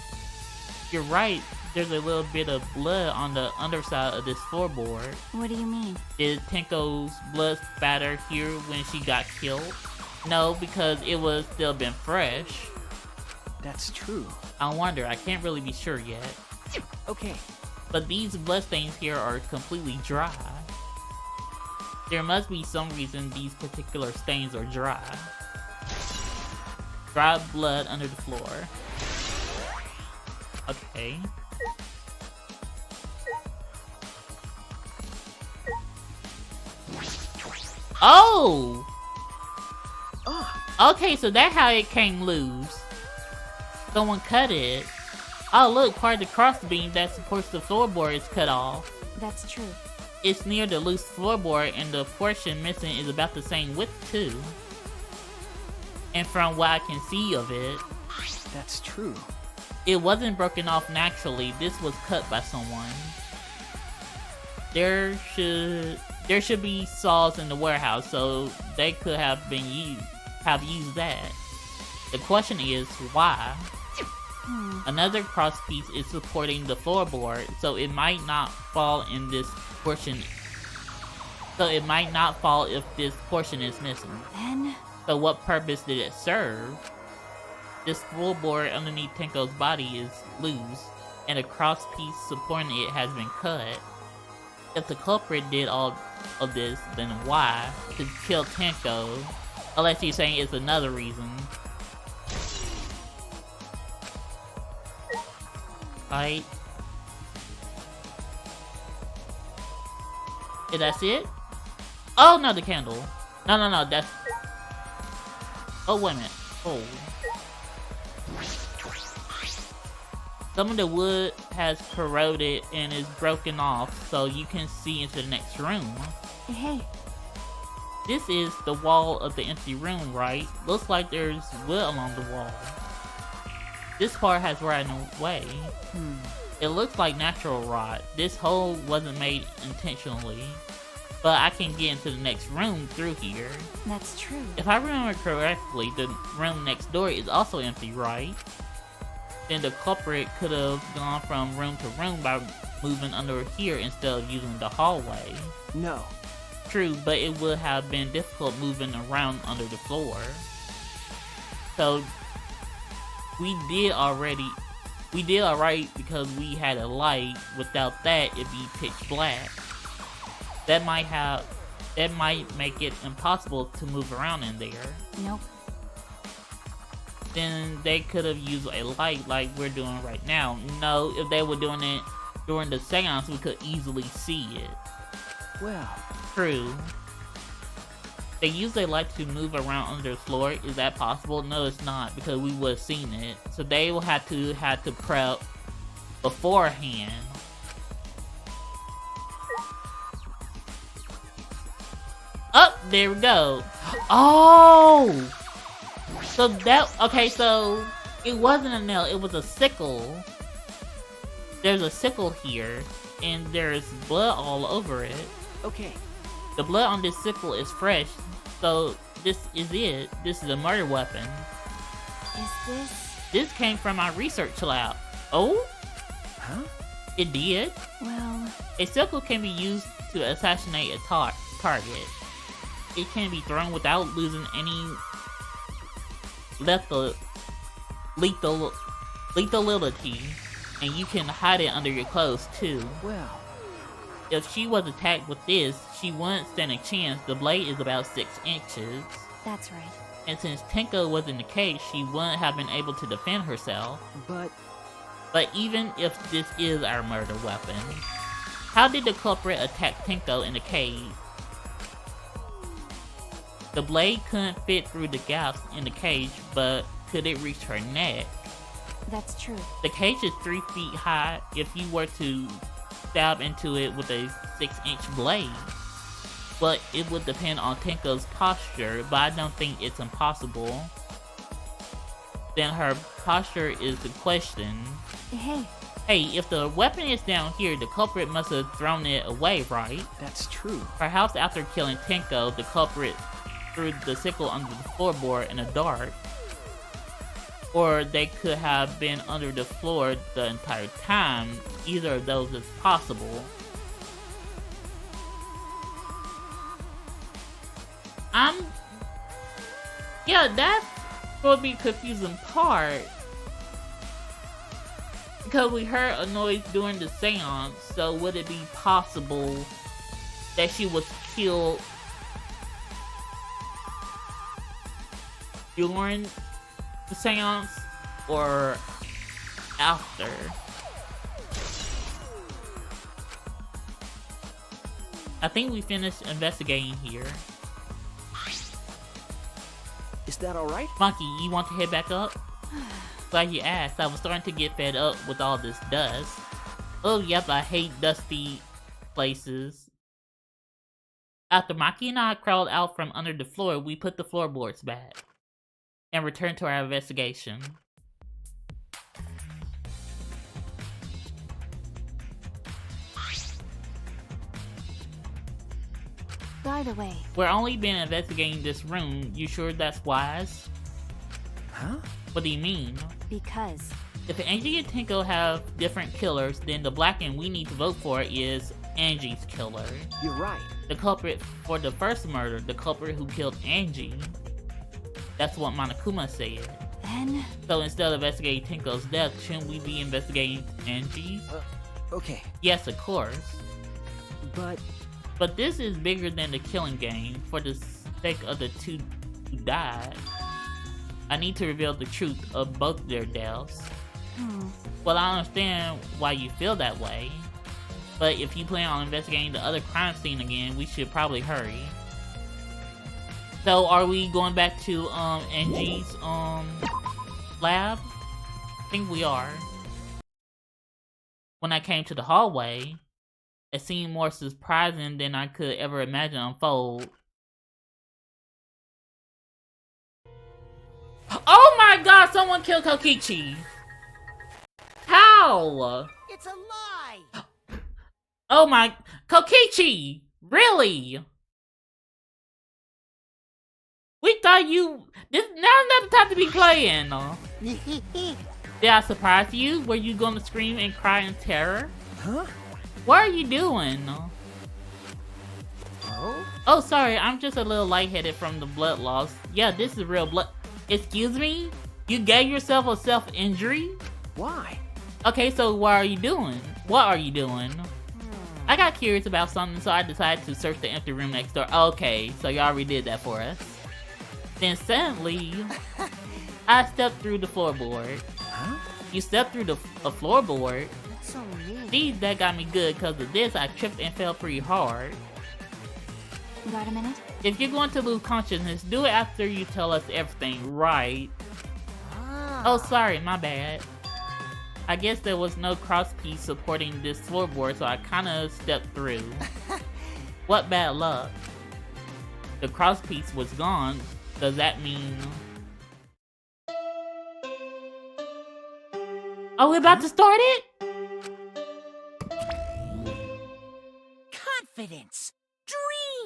You're right, there's a little bit of blood on the underside of this floorboard. What do you mean? Did Tenko's blood spatter here when she got killed? No, because it was still been fresh. That's true. I wonder, I can't really be sure yet. Okay. But these bloodstains here are completely dry. There must be some reason these particular stains are dry. Dry blood under the floor. Okay. Oh! Okay, so that's how it came loose. Someone cut it. Oh look, part of the crossbeam that supports the floorboard is cut off. That's true. It's near the loose floorboard and the portion missing is about the same width too. And from what I can see of it, That's true. it wasn't broken off naturally. This was cut by someone. There should be saws in the warehouse, so they could have used that. The question is why? Another cross piece is supporting the floorboard, so it might not fall in this portion. So it might not fall if this portion is missing. Then. So what purpose did it serve? This floorboard underneath Tenko's body is loose, and a cross piece supporting it has been cut. If the culprit did all of this, then why? To kill Tenko? Unless you're saying it's another reason. Right? Is that it? Oh, no, the candle. No, that's... Oh, wait a minute. Oh. Some of the wood has corroded and is broken off, so you can see into the next room. Hey, This is the wall of the empty room, right? Looks like there's wood along the wall. This part has rotted away. It looks like natural rot. This hole wasn't made intentionally. But I can get into the next room through here. that's true. If I remember correctly, the room next door is also empty, right? Then the culprit could have gone from room to room by moving under here instead of using the hallway. No. True, but it would have been difficult moving around under the floor. So we did alright because we had a light. Without that, it'd be pitch black. That might make it impossible to move around in there. Nope. Then they could have used a light like we're doing right now. No, if they were doing it during the seance, we could easily see it. Well, True. They used a light to move around under the floor. Is that possible? No, it's not, because we would have seen it. So they will have to prep beforehand. Oh, there we go. Oh! So so it wasn't a nail, it was a sickle. There's a sickle here, and there's blood all over it. okay. The blood on this sickle is fresh, so this is it. This is a murder weapon. Is this... This came from my research lab. Oh? Huh? It did? Well, A sickle can be used to assassinate a target. It can be thrown without losing any lethality, and you can hide it under your clothes too. Well, If she was attacked with this, she wouldn't stand a chance. The blade is about 6 inches. that's right. And since Tenko was in the cage, she wouldn't have been able to defend herself. but But even if this is our murder weapon, how did the culprit attack Tenko in the cage? The blade couldn't fit through the gaps in the cage, but could it reach her neck? That's true. The cage is 3 feet high. If you were to stab into it with a 6-inch blade, but it would depend on Tenko's posture, but I don't think it's impossible. Then her posture is the question. Hey, Hey, if the weapon is down here, the culprit must have thrown it away, right? that's true. Perhaps after killing Tenko, the culprit threw the sickle under the floorboard in the dark. Or they could have been under the floor the entire time. Either of those is possible. Yeah, that's going to be a confusing part. Because we heard a noise during the seance, so would it be possible that she was killed during the seance or after? I think we finished investigating here. Is that all right? Monkey, you want to head back up? Glad you asked. I was starting to get fed up with all this dust. Oh, yep, I hate dusty places. After Maki and I crawled out from under the floor, we put the floorboards back and returned to our investigation. by the way, We're only been investigating this room. You sure that's wise? Huh? What do you mean? because If Angie and Tenko have different killers, then the black one we need to vote for is Angie's killer. You're right. The culprit for the first murder, the culprit who killed Angie. That's what Monokuma said. then So instead of investigating Tenko's death, shouldn't we be investigating Angie's? Okay, Yes, of course. but But this is bigger than the killing game for the sake of the two who died. I need to reveal the truth of both their deaths. Well, I understand why you feel that way. But if you plan on investigating the other crime scene again, we should probably hurry. So are we going back to Angie's lab? I think we are. When I came to the hallway, it seemed more surprising than I could ever imagine unfold. Oh my god, someone killed Kokichi! How? It's a lie! Oh my... Kokichi! Really? We thought you... Now's not the time to be playing. Did I surprise you? Were you gonna scream and cry in terror? Huh? What are you doing? Oh? Oh, sorry, I'm just a little lightheaded from the blood loss. Yeah, this is real blood... Excuse me? You gave yourself a self-injury? Why? Okay, so what are you doing? What are you doing? I got curious about something, so I decided to search the empty room next door. Okay, so you already did that for us. Then suddenly, I stepped through the floorboard. Huh? You stepped through the floorboard? That's so mean. See, that got me good. Because of this, I tripped and fell pretty hard. Got a minute? If you're going to lose consciousness, do it after you tell us everything, right? Oh, sorry, my bad. I guess there was no crosspiece supporting this floorboard, so I kinda stepped through. What bad luck. The crosspiece was gone. Does that mean... Oh, we're about to start it? Confidence!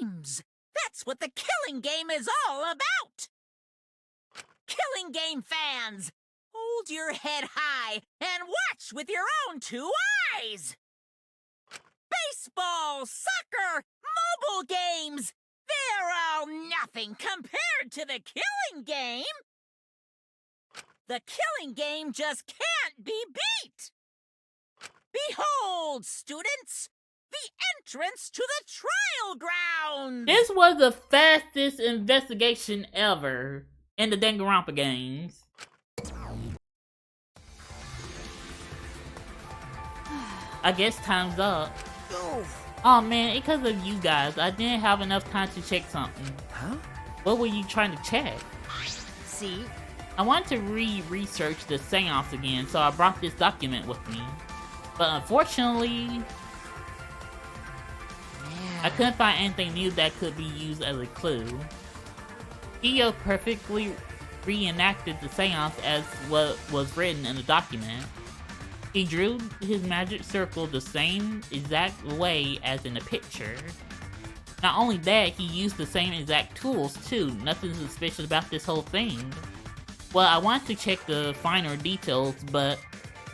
Dreams! That's what the Killing Game is all about! Killing Game fans! Hold your head high and watch with your own two eyes! Baseball, soccer, mobile games! They're all nothing compared to the Killing Game! The Killing Game just can't be beat! Behold, students! The entrance to the trial grounds! This was the fastest investigation ever in the Danganronpa games. I guess time's up. Oh man, because of you guys, I didn't have enough time to check something. Huh? What were you trying to check? See? I wanted to research the seance again, so I brought this document with me. But unfortunately, I couldn't find anything new that could be used as a clue. Iyo perfectly reenacted the seance as what was written in the document. He drew his magic circle the same exact way as in the picture. Not only that, he used the same exact tools too. Nothing suspicious about this whole thing. Well, I want to check the finer details, but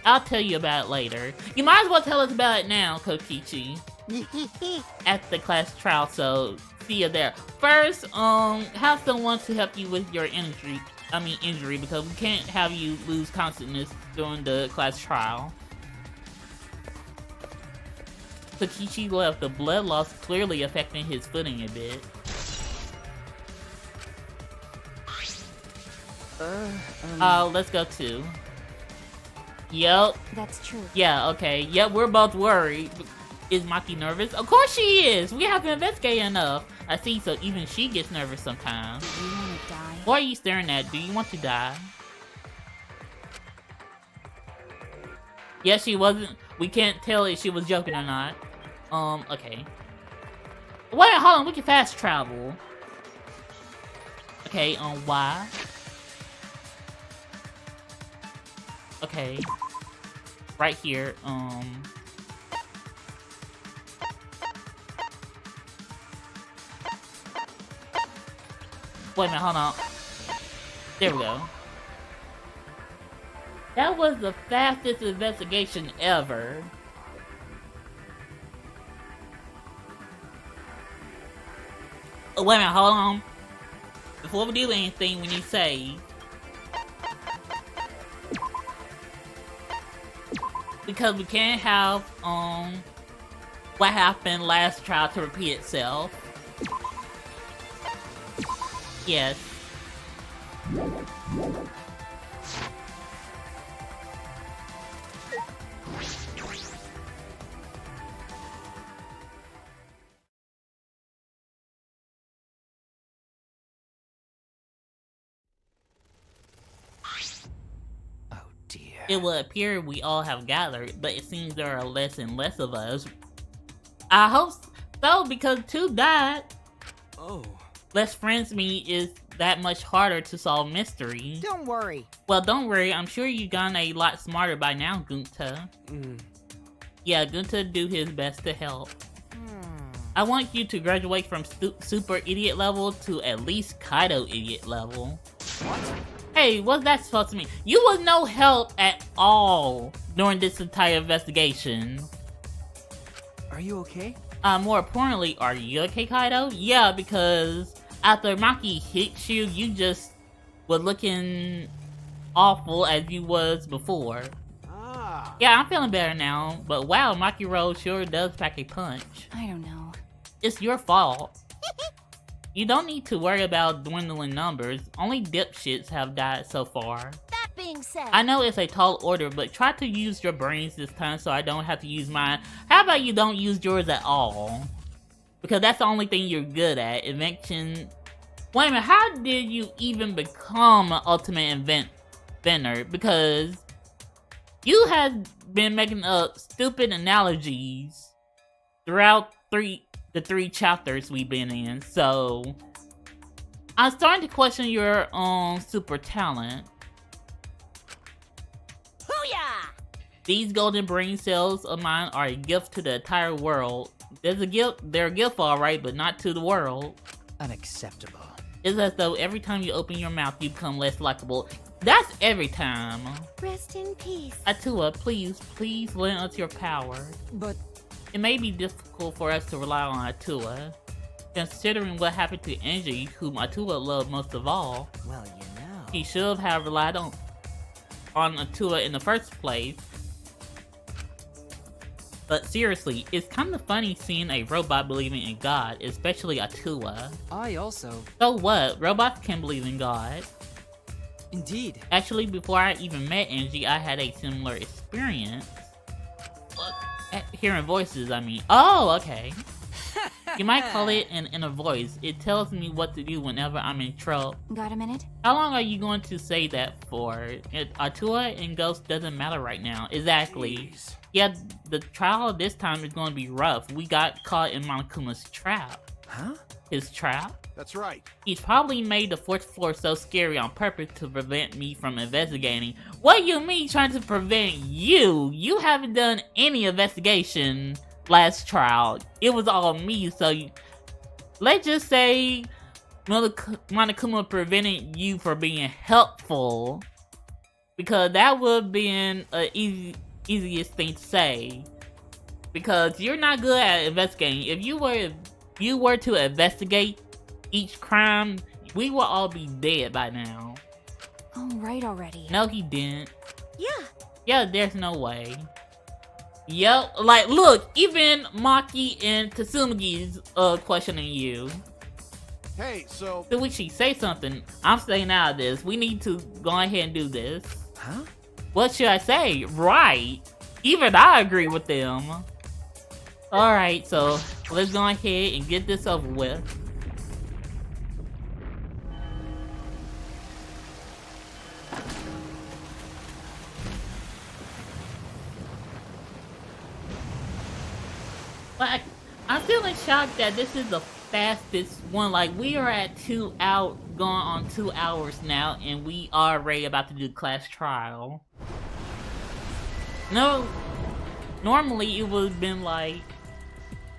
I'll tell you about it later. You might as well tell us about it now, Kokichi. At the class trial, so see you there. First, have someone to help you with your injury, because we can't have you lose consciousness during the class trial. Kokichi left, the blood loss clearly affecting his footing a bit. Let's go too. Yep. That's true. Yeah, okay. Yep, we're both worried. Is Maki nervous? Of course she is! We haven't investigated enough. I see, so even she gets nervous sometimes. Do you want to die? What are you staring at? Do you want to die? Yeah, she wasn't. We can't tell if she was joking or not. Okay. Wait, hold on, we can fast travel. Okay, why? Okay. Right here, Wait a minute, hold on. There we go. That was the fastest investigation ever. Oh, wait a minute, hold on. Before we do anything, we need to save. Because we can't have, what happened last trial to repeat itself. Yes. It would appear we all have gathered, but it seems there are less and less of us. I hope so, because 2 died. Oh. Less friends mean is that much harder to solve mystery. Don't worry. Well, don't worry, I'm sure you've gotten a lot smarter by now, Gunta. Yeah, Gunta do his best to help. I want you to graduate from super idiot level to at least Kaido idiot level. What? Hey, what's that supposed to mean? You was no help at all during this entire investigation. Are you okay? More importantly, are you okay, Kaido? Yeah, because after Maki hit you, you just were looking awful as you was before. Ah. Yeah, I'm feeling better now, but wow, Maki Road sure does pack a punch. I don't know. It's your fault. You don't need to worry about dwindling numbers. Only dipshits have died so far. That being said, I know it's a tall order, but try to use your brains this time so I don't have to use mine. How about you don't use yours at all? Because that's the only thing you're good at. Invention. Wait a minute, how did you even become an ultimate inventor? Because you have been making up stupid analogies throughout the 3 chapters we've been in, so I'm starting to question your super talent. Booyah! These golden brain cells of mine are a gift to the entire world. They're a gift alright, but not to the world. Unacceptable. It's as though every time you open your mouth, you become less likable. That's every time. rest in peace. Atua, please lend us your power. But It may be difficult for us to rely on Atua, considering what happened to Angie, whom Atua loved most of all. Well, you know. He should have relied on Atua in the first place. But seriously, it's kind of funny seeing a robot believing in God, especially Atua. I also... So what? Robots can believe in God. Indeed. Actually, before I even met Angie, I had a similar experience. Hearing voices, I mean. Oh, okay. You might call it an inner voice. It tells me what to do whenever I'm in trouble. Got a minute? How long are you going to say that for? Atua and Ghost doesn't matter right now. Exactly. Jeez. Yeah, the trial this time is going to be rough. We got caught in Monokuma's trap. Huh? His trap? That's right. He's probably made the 4th floor so scary on purpose to prevent me from investigating. What do you mean trying to prevent you? You haven't done any investigation last trial. It was all me, so let's just say Monokuma prevented you from being helpful. Because that would have been an easiest thing to say. Because you're not good at investigating. If you were to investigate each crime, we will all be dead by now. Oh, right already. No, he didn't. Yeah. Yeah, there's no way. Yep, like, look, even Maki and Tatsumigi's questioning you. Hey, so... Suichi, say something. I'm staying out of this. We need to go ahead and do this. Huh? What should I say? Right. Even I agree with them. Alright, so let's go ahead and get this over with. But I'm feeling shocked that this is the fastest one. Like, we are at going on 2 hours now, and we are already about to do class trial. No, normally it would have been like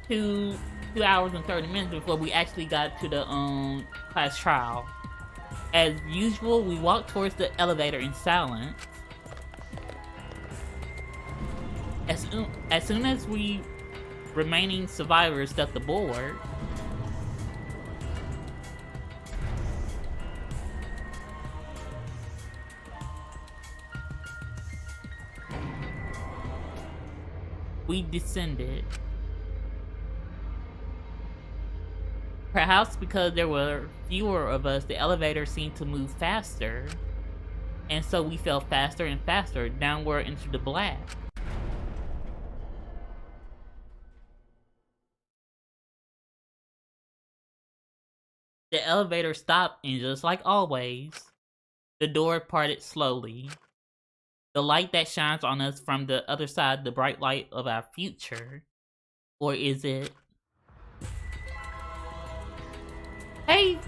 2 hours and 30 minutes before we actually got to the class trial. As usual, we walk towards the elevator in silence. As soon as we remaining survivors step aboard, we descended. Perhaps because there were fewer of us, the elevator seemed to move faster. And so we fell faster and faster downward into the black. The elevator stopped, and just like always, the door parted slowly. the light that shines on us from the other side, the bright light of our future? Or is it... Hey,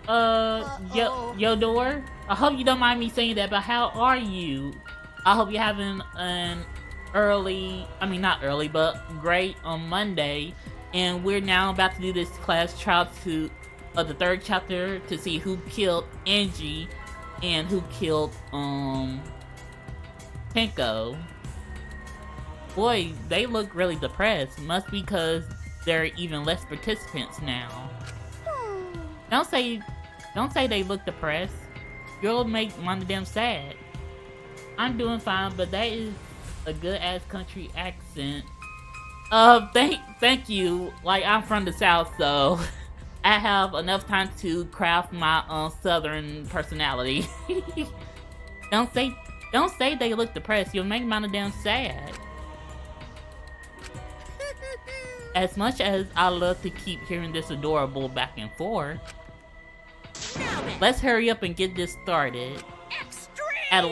Yodor, I hope you don't mind me saying that, but how are you? I hope you're having an not early, but great on Monday. And we're now about to do this class trial of the third chapter to see who killed Angie and who killed, Tenko. Boy, they look really depressed. Must be because there are even less participants now. Don't say they look depressed. You'll make one of them sad. I'm doing fine, but that is a good ass country accent. Thank you. Like, I'm from the South, so I have enough time to craft my Southern personality. Don't say they look depressed. You'll make one of them sad. As much as I love to keep hearing this adorable back and forth, let's hurry up and get this started. At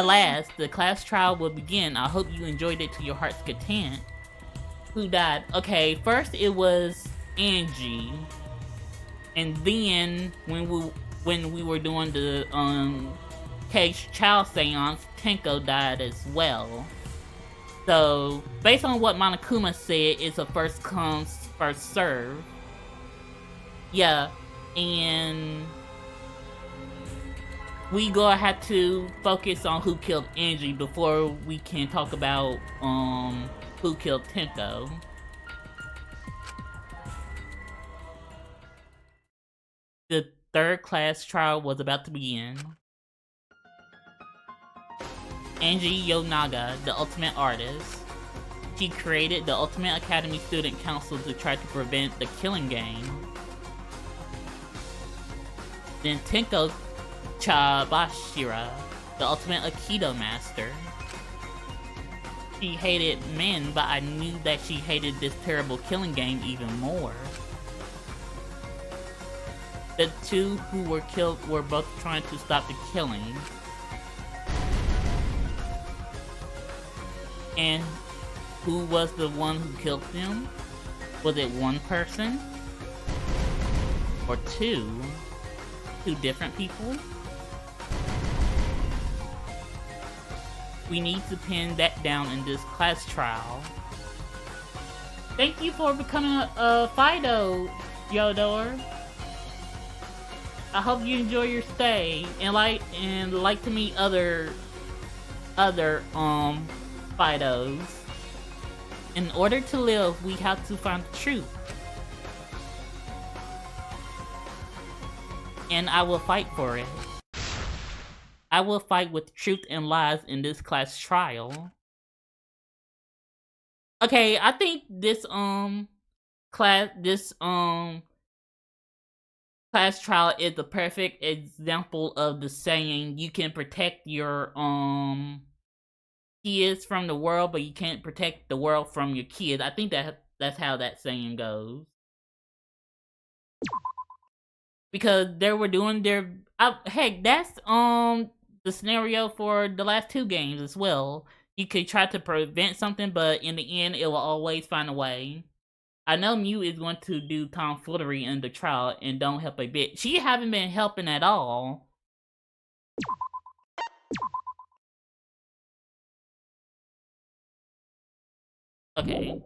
last, the class trial will begin. I hope you enjoyed it to your heart's content. Who died? Okay, first it was Angie, and then when we were doing the caged child seance, Tenko died as well. So based on what Monokuma said, it's a first come first serve. Yeah, and we gonna have to focus on who killed Angie before we can talk about who killed Tenko. The third class trial was about to begin. Angie Yonaga, the ultimate artist. She created the Ultimate Academy Student Council to try to prevent the killing game. Then Tenko Chabashira, the ultimate Aikido master. She hated men, but I knew that she hated this terrible killing game even more. The two who were killed were both trying to stop the killing. And who was the one who killed them? Was it one person? Or two? Two different people? We need to pin that down in this class trial. Thank you for becoming a Fido, Yodor. I hope you enjoy your stay and like to meet other Fidos. In order to live, we have to find the truth. And I will fight for it. I will fight with truth and lies in this class trial. Okay, I think this class trial is the perfect example of the saying, you can protect your kids from the world, but you can't protect the world from your kids. I think that's how that saying goes. Because they were doing their heck, that's the scenario for the last two games as well. You could try to prevent something, but in the end, it will always find a way. I know Mew is going to do tomfoolery in the trial and don't help a bit. She haven't been helping at all. Okay.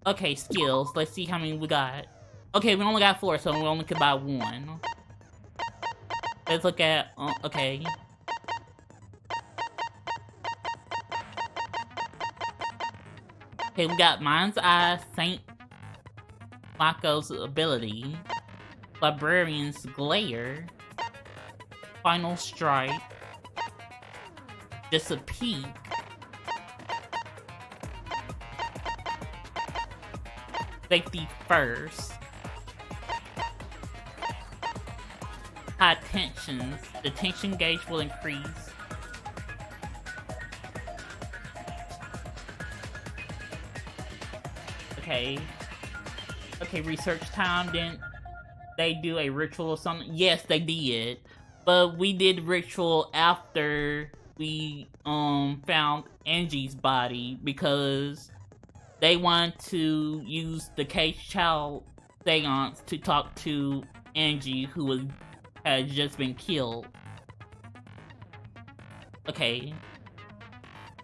Okay, skills. Let's see how many we got. Okay, we only got 4, so we only could buy 1. Let's look at, okay. Okay, we got Mind's Eye, Saint Mako's Ability, Librarian's Glare, Final Strike, Just a Peek, Safety First, High Tensions, the tension gauge will increase. Okay. Okay, research time, then they do a ritual or something. Yes, they did. But we did ritual after we found Angie's body because they wanted to use the caged child seance to talk to Angie, who had just been killed. Okay.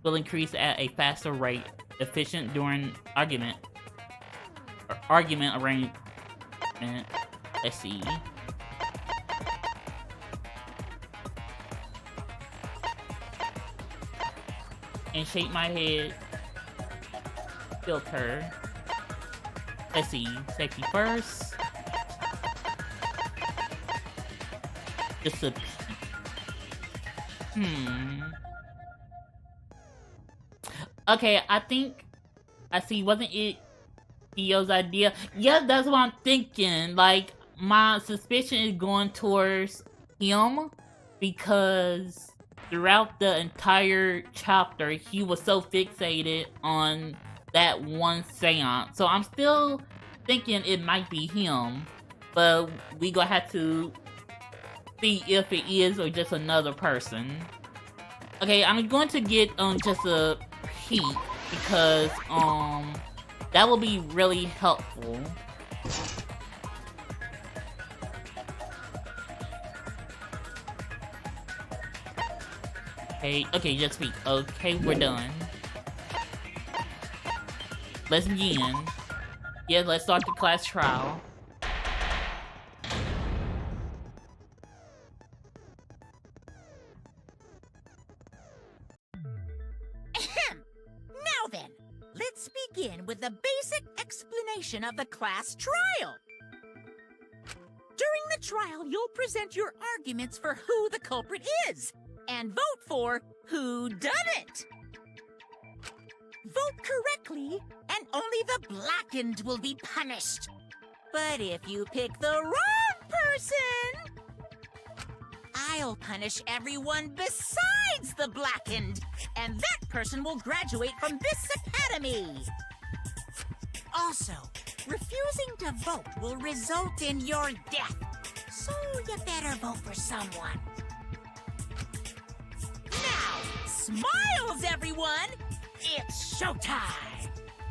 Will increase at a faster rate, efficient during argument arrangement. Let's see. And shape my head. Filter. Let's see. Safety first. Just a Okay, I see, wasn't it Theo's idea? Yeah, that's what I'm thinking. Like, my suspicion is going towards him because throughout the entire chapter, he was so fixated on that one seance. So I'm still thinking it might be him, but we gonna have to see if it is or just another person. Okay, I'm going to get just a peek because that will be really helpful. Okay, just speak. Okay, we're done. Let's begin. Yeah, let's start the class trial. Now then, let's begin with the basic explanation of the class trial. During the trial, you'll present your arguments for who the culprit is, and vote for who done it. Vote correctly, and only the blackened will be punished. But if you pick the wrong person, I'll punish everyone besides the blackened, and that person will graduate from this academy. Also, refusing to vote will result in your death, so you better vote for someone. Now, smiles, everyone! It's showtime!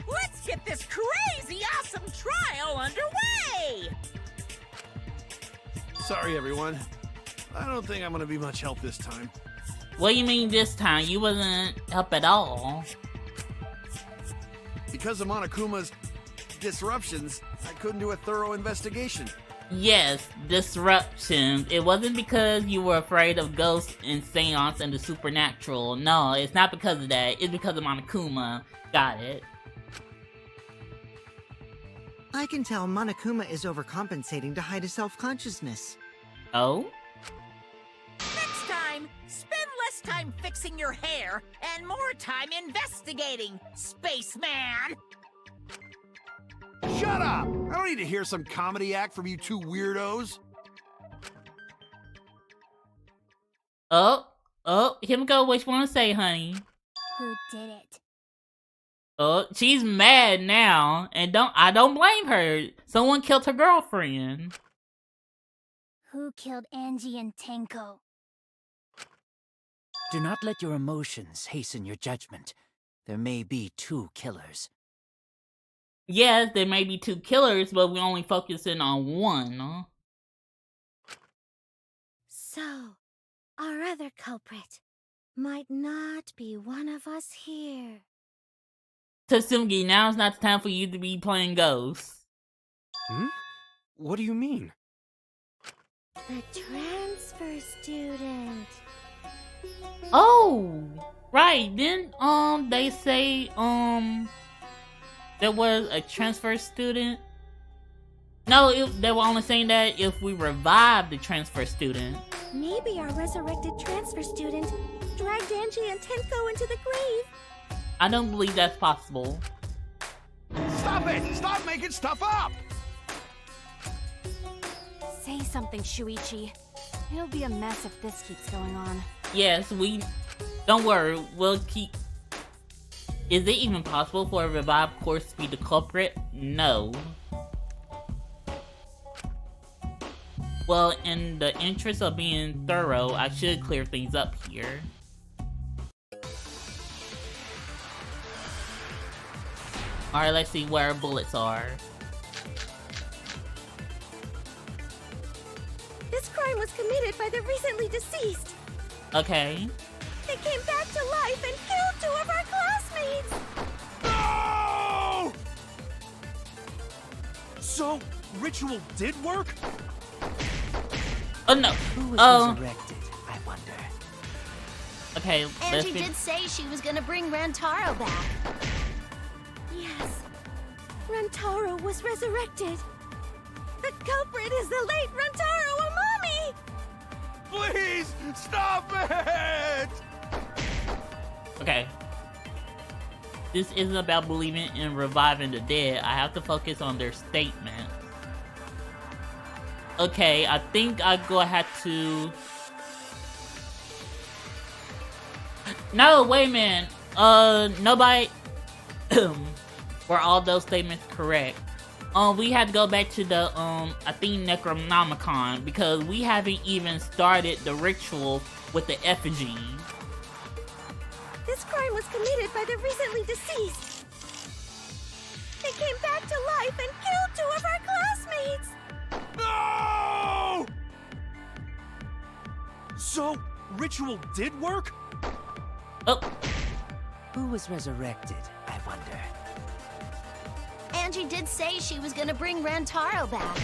Let's get this crazy awesome trial underway! Sorry, everyone. I don't think I'm gonna be much help this time. What do you mean this time? You wasn't help at all. Because of Monokuma's disruptions, I couldn't do a thorough investigation. Yes, disruptions. It wasn't because you were afraid of ghosts and seance and the supernatural. No, it's not because of that. It's because of Monokuma. Got it. I can tell Monokuma is overcompensating to hide his self-consciousness. Oh? Next time, spend less time fixing your hair and more time investigating, spaceman! Shut up! I don't need to hear some comedy act from you two weirdos. Oh, here we go. What you want to say, honey? Who did it? Oh, she's mad now, and I don't blame her. Someone killed her girlfriend. Who killed Angie and Tenko? Do not let your emotions hasten your judgment. There may be two killers. Yes, there may be two killers, but we're only focusing on one. Huh? So, our other culprit might not be one of us here. Tatsugi, now's not the time for you to be playing ghosts. What do you mean? The transfer student. Oh, right. Then they say there was a transfer student. No, they were only saying that if we revive the transfer student. Maybe our resurrected transfer student dragged Angie and Tenko into the grave. I don't believe that's possible. Stop it! Stop making stuff up! Say something, Shuichi. It'll be a mess if this keeps going on. Yes, don't worry, we'll keep... Is it even possible for a revived corpse to be the culprit? No. Well, in the interest of being thorough, I should clear things up here. Alright, let's see where our bullets are. This crime was committed by the recently deceased. Okay. They came back to life and killed 2 of our classmates. No! So, ritual did work? Oh no. Who was resurrected, I wonder? Okay, let's Angie did say she was gonna bring Rantaro back. Yes. Rantaro was resurrected. The culprit is the late Rantaro Amami! Please, stop it! Okay. This isn't about believing in reviving the dead. I have to focus on their statement. Okay, I think I'm gonna have to... No, wait a minute. Nobody... Were all those statements correct? We had to go back to the, I think Necronomicon, because we haven't even started the ritual with the effigy. This crime was committed by the recently deceased. They came back to life and killed 2 of our classmates. No! So, ritual did work? Oh. Who was resurrected, I wonder? Angie did say she was gonna bring Rantaro back.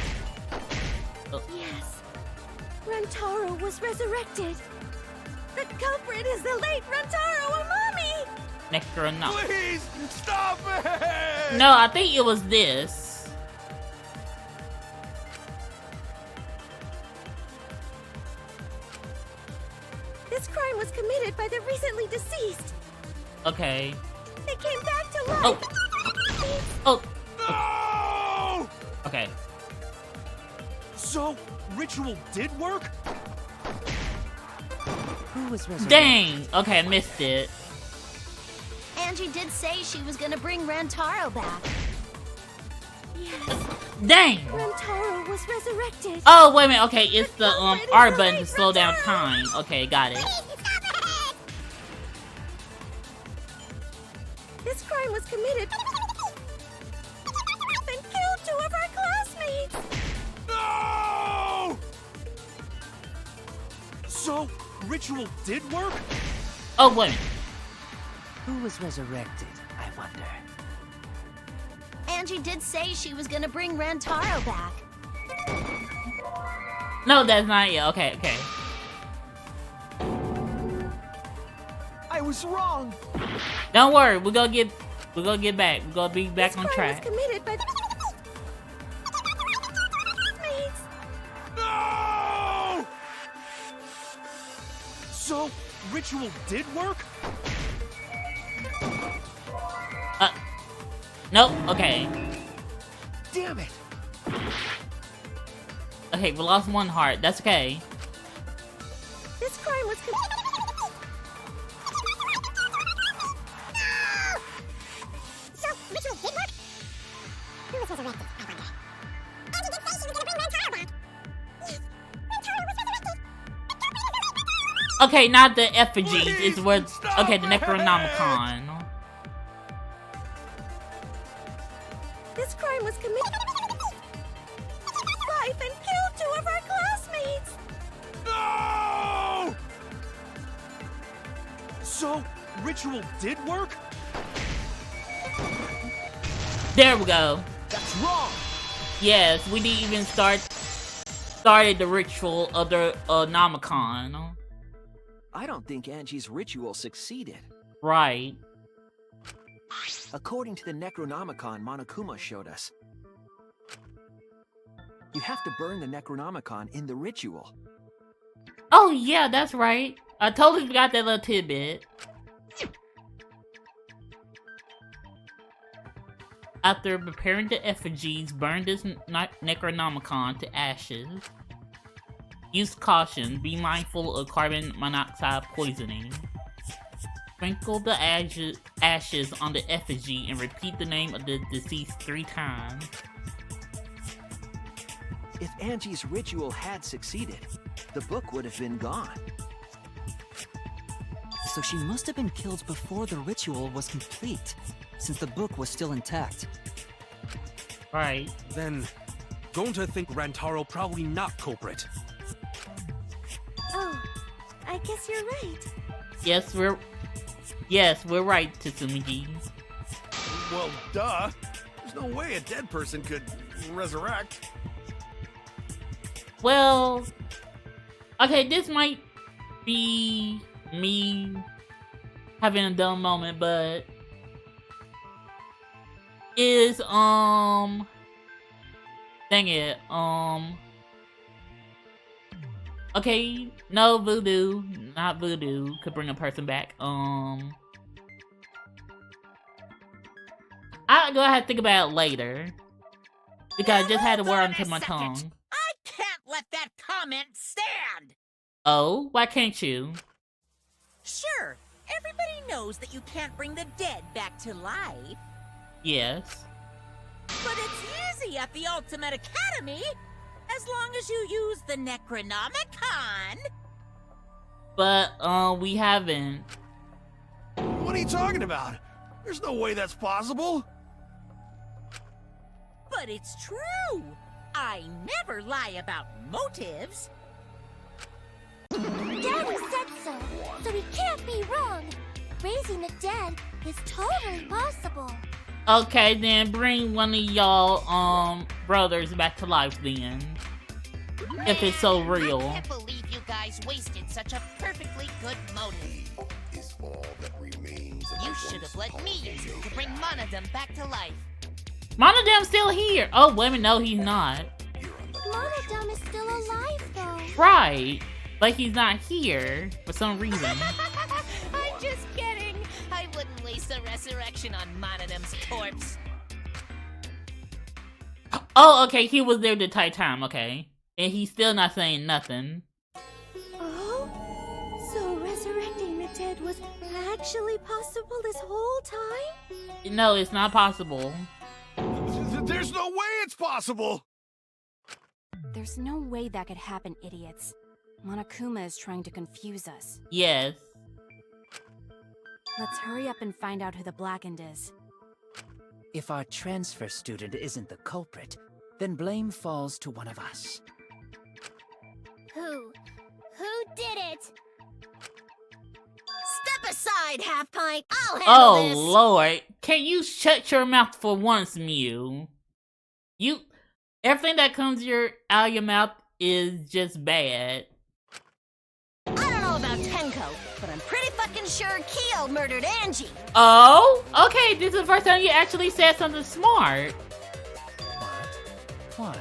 Oh. Yes. Rantaro was resurrected. The culprit is the late Rantaro Amami! Necronomicon. Please, stop it! No, I think it was this. This crime was committed by the recently deceased. Okay. They came back to life. Oh. No! Okay. So, ritual did work? Who was resurrected? Dang. Okay, I missed it. Angie did say she was gonna bring Rantaro back. Yes. Dang. Rantaro was resurrected. Oh, wait a minute. Okay, it's the R button to slow down time. Okay, got it. This crime was committed and killed 2 of our classmates. No! So, ritual did work? Oh, wait a minute. Who was resurrected, I wonder? Angie did say she was gonna bring Rantaro back. No, that's not it. Okay, okay. I was wrong. Don't worry, we're gonna get back. We're gonna be back on track. This crime was committed by No! So, ritual did work? Nope. Okay. Damn it! Okay, we lost 1 heart. That's okay. This crime was committed. So, ritual did work? Who was resurrected, I wonder? Angie did say she was gonna bring Rantaro back. Yes, Rantaro was resurrected. Okay, not the effigies. Please, It's what. stop Okay, the it! Necronomicon. This crime was committed life and killed 2 of our classmates. No! So, ritual did work? There we go. That's wrong! Yes, we didn't even started the ritual of the Nomicon. I don't think Angie's ritual succeeded. Right. According to the Necronomicon Monokuma showed us, you have to burn the Necronomicon in the ritual. Oh yeah, that's right. I totally forgot that little tidbit. After preparing the effigies, burn this Necronomicon to ashes. Use caution. Be mindful of carbon monoxide poisoning. Sprinkle the ashes on the effigy and repeat the name of the deceased 3 times. If Angie's ritual had succeeded, the book would have been gone. So she must have been killed before the ritual was complete, since the book was still intact. Right. Then, don't I think Rantaro probably not culprit? Oh, I guess you're right. Yes, we're right, Tatsumiji. Well, duh. There's no way a dead person could resurrect. Well, okay, this might be me having a dumb moment, but is dang it, okay, no, voodoo, not voodoo could bring a person back. I'll go ahead and think about it later because I just had a word onto my tongue. I can't let that comment stand! Oh, why can't you? Sure, everybody knows that you can't bring the dead back to life. Yes. But it's easy at the Ultimate Academy, as long as you use the Necronomicon. But, we haven't. What are you talking about? There's no way that's possible. But it's true. I never lie about motives. Daddy said so, so he can't be wrong. Raising the dead is totally possible. Okay, then bring one of y'all, brothers back to life then. If it's so real. I can't believe you guys wasted such a perfectly good motive. Is all that remains of You the should have once let me use it to bring Monodem back to life. Monodem's still here! Oh, wait a minute, no, he's not. Monodem is still alive, though. Right. Like he's not here for some reason. I'm just kidding. I wouldn't waste a resurrection on Monodem's corpse. Oh, okay, he was there the entire time, okay. And he's still not saying nothing. Oh? So resurrecting the dead was actually possible this whole time? No, it's not possible. There's no way it's possible! There's no way that could happen, idiots. Monokuma is trying to confuse us. Yes. Let's hurry up and find out who the Blackened is. If our transfer student isn't the culprit, then blame falls to one of us. Who? Who did it? Step aside, Half Pint. I'll handle Oh, this. Lord. Can you shut your mouth for once, Mew? Everything that comes out of your mouth is just bad. I don't know about Tenko, but I'm pretty fucking sure Kyo murdered Angie. Oh? Okay, this is the first time you actually said something smart. What? Why?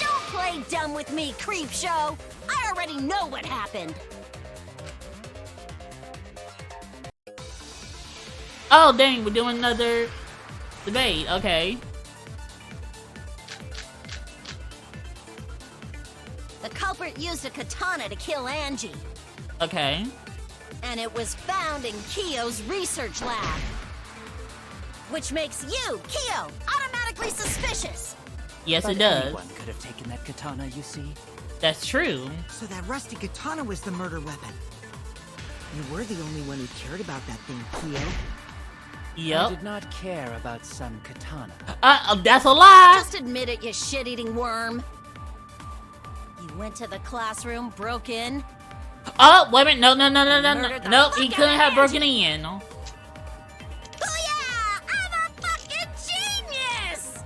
Don't play dumb with me, Creepshow. I already know what happened. Oh, dang, we're doing another debate. Okay. The culprit used a katana to kill Angie, Okay. and it was found in Kyo's research lab. Which makes you, Kyo, automatically suspicious. Yes, But it does. anyone could have taken that katana, you see. That's true. So that rusty katana was the murder weapon. You were the only one who cared about that thing, Kyo. I Yep. did not care about some katana. That's a lie. Just admit it, you shit-eating worm. You went to the classroom, broke in. Oh, wait a minute. No. Murdered the Nope, fuck he out couldn't of have broken Angie. in. Booyah! I'm a fucking genius!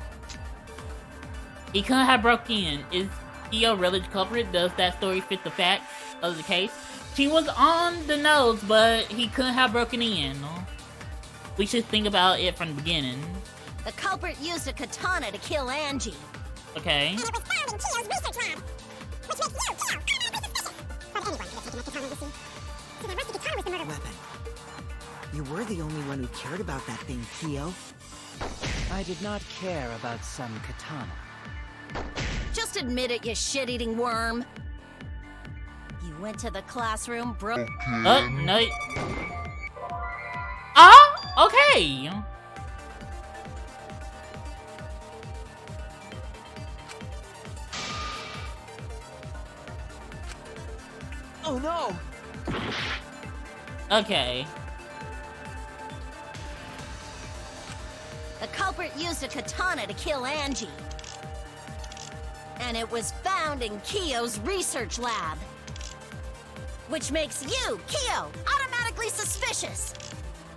He couldn't have broken in. Is he a really the culprit? Does that story fit the facts of the case? She was on the nose, but he couldn't have broken in. We should think about it from the beginning. The culprit used a katana to kill Angie. Okay. And it was found in Kyo's research lab. Which makes you, Kyo, automatically suspicious. But anyone could have taken that katana, you see. So the rusty katana was the murder Weapon. You were the only one who cared about that thing, Kyo. I did not care about some katana. Just admit it, you shit-eating worm. You went to the classroom, broke... No. Oh, okay. Oh no! Okay. The culprit used a katana to kill Angie. And it was found in Kiyo's research lab. Which makes you, Kiyo, automatically suspicious.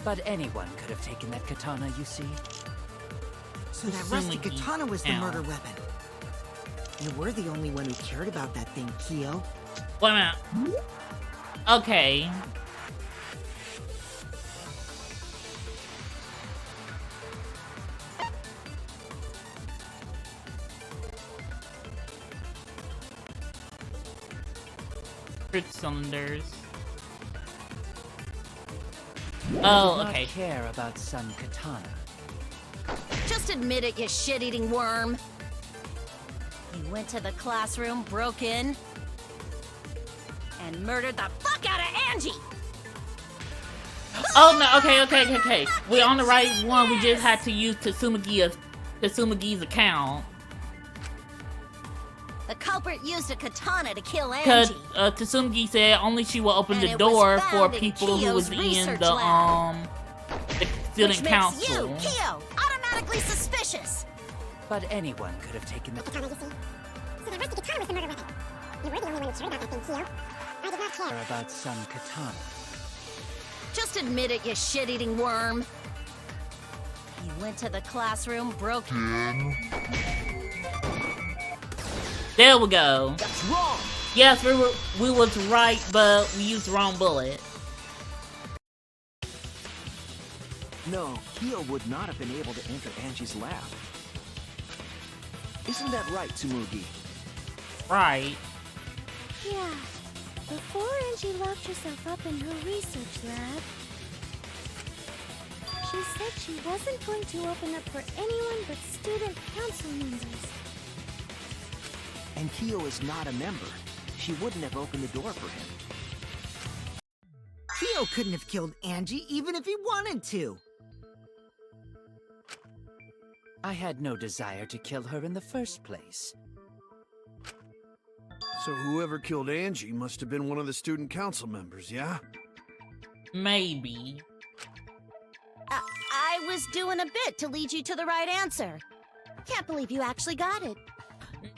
But anyone could have taken that katana, you see. So that rusty Sumigi. katana was the Ow. murder weapon. You were the only one who cared about that thing, Kiyo. Wait a minute. Okay. Crit cylinders. Oh, Did okay. not care about some katana. Just admit it, you shit-eating worm. You went to the classroom, broke in, and murdered the fuck out of Angie! Oh no, okay. We're on the right one. We just had to use Tsumigi's account. The culprit used a katana to kill Because Angie. Tsumigi said only she will open And the it was door for found in people who was Kiyo's in research the lab. the student Which makes council. you, Kiyo, automatically suspicious. But anyone could have taken the Katana, you see? So the rusty katana was the murder weapon. You were the only one who cared about that thing, Kiyo. I did not care. about some katana. Just admit it, you shit-eating worm. You went to the classroom, broke in. There we go. That's wrong! Yes, we was right, but we used the wrong bullet. No, Kiyo would not have been able to enter Angie's lab. Isn't that right, Tsumugi? Right. Yeah. Before Angie locked herself up in her research lab, she said she wasn't going to open up for anyone but student council members. And Kiyo is not a member. She wouldn't have opened the door for him. Kiyo couldn't have killed Angie even if he wanted to. I had no desire to kill her in the first place. So whoever killed Angie must have been one of the student council members, yeah? Maybe. I was doing a bit to lead you to the right answer. Can't believe you actually got it.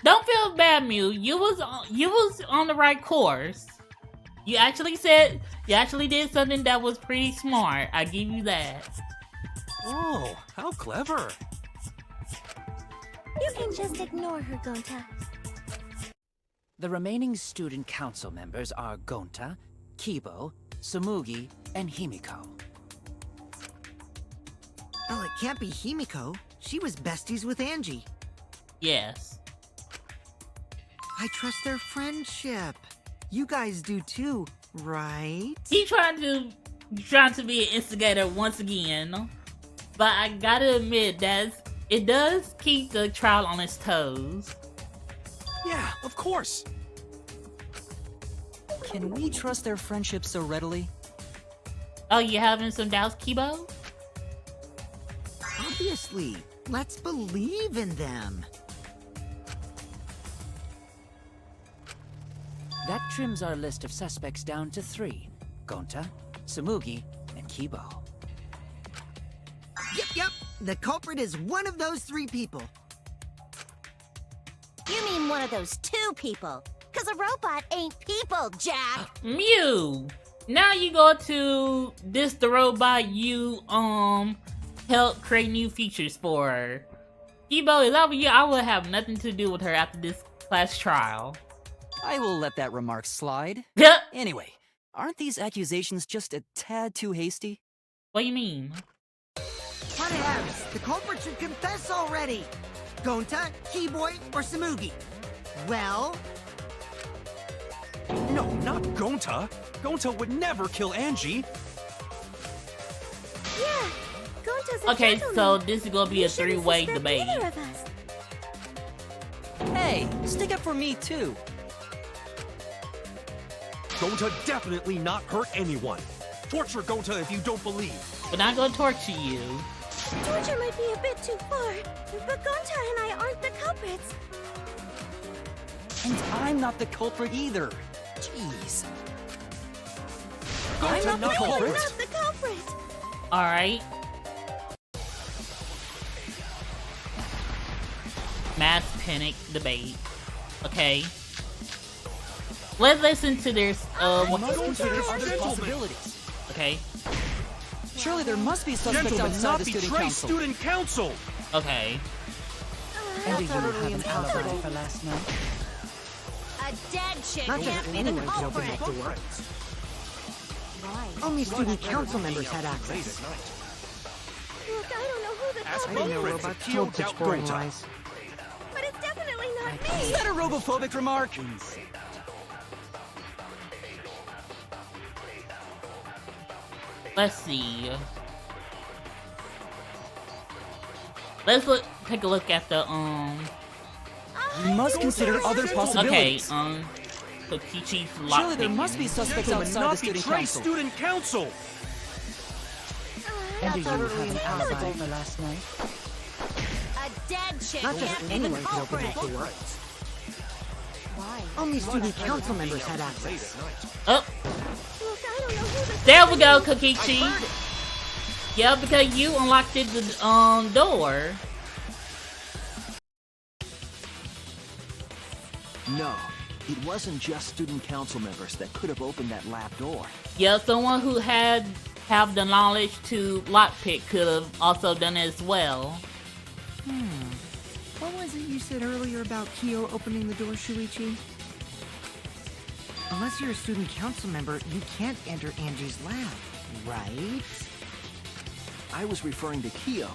Don't feel bad, Mew. You was on the right course. You actually did something that was pretty smart. I give you that. Oh, how clever. You can just ignore her, Gonta. The remaining student council members are Gonta, Kibo, Tsumugi, and Himiko. Oh, it can't be Himiko. She was besties with Angie. Yes. I trust their friendship. You guys do too, right? He trying to be an instigator once again. But I gotta admit that it does keep the trial on its toes. Yeah, of course. Can we trust their friendship so readily? Oh, you having some doubts, Kibo? Obviously. Let's believe in them. That trims our list of suspects down to 3. Gonta, Tsumugi, and Kibo. Yep. The culprit is one of those 3 people. You mean one of those 2 people? Because a robot ain't people, Jack! Mew! Now you go to the robot you help create new features for her. Kibo, if I were you, I would have nothing to do with her after this class trial. I will let that remark slide. Yep. Anyway, aren't these accusations just a tad too hasty? What do you mean? Harris, the culprit should confess already. Gonta, Keyboy, or Tsumugi? Well... No, not Gonta. Gonta would never kill Angie. Yeah, Gonta's a Okay, gentleman. so this is gonna be a You shouldn't 3-way suspect debate. either of us. Hey, stick up for me too. Gonta definitely not hurt anyone. Torture Gonta if you don't believe. We're not gonna torture you. Torture might be a bit too far, but Gonta and I aren't the culprits. And I'm not the culprit either. Jeez. go I'm to not the culprit. not the culprit. Alright. Mass panic debate. Okay. Let's listen to this. We must consider other possibilities. Okay. Surely there must be suspects Gentlemen, outside not the student betray council. student council! Okay. And do you have an alibi for last night? A dead chick Not can't just be the anyone could open culprit. that door. Why? Only student council members had access. Look, I don't know who the Ask I culprit didn't know Culprit, robots Kyo told such doubt boring Gota. lies. but it's definitely not Is me. that a robophobic remark? Let's see. Let's take a look at the We must consider other Okay, possibilities. Kokichi's Surely locked there in must be here. suspects Gentlemen, outside the not student betray council. student council! And do you have an alibi for last night? A dead chick Not just can't be the anyone could open culprit. that door. Why? Only student council members had access. Oh, Look, I don't know who the there we go, Kokichi. Yeah, because you unlocked the door. No, it wasn't just student council members that could have opened that lab door. Yeah, someone who have the knowledge to lockpick could have also done it as well. What was it you said earlier about Kyo opening the door, Shuichi? Unless you're a student council member, you can't enter Angie's lab, right? I was referring to Kyo.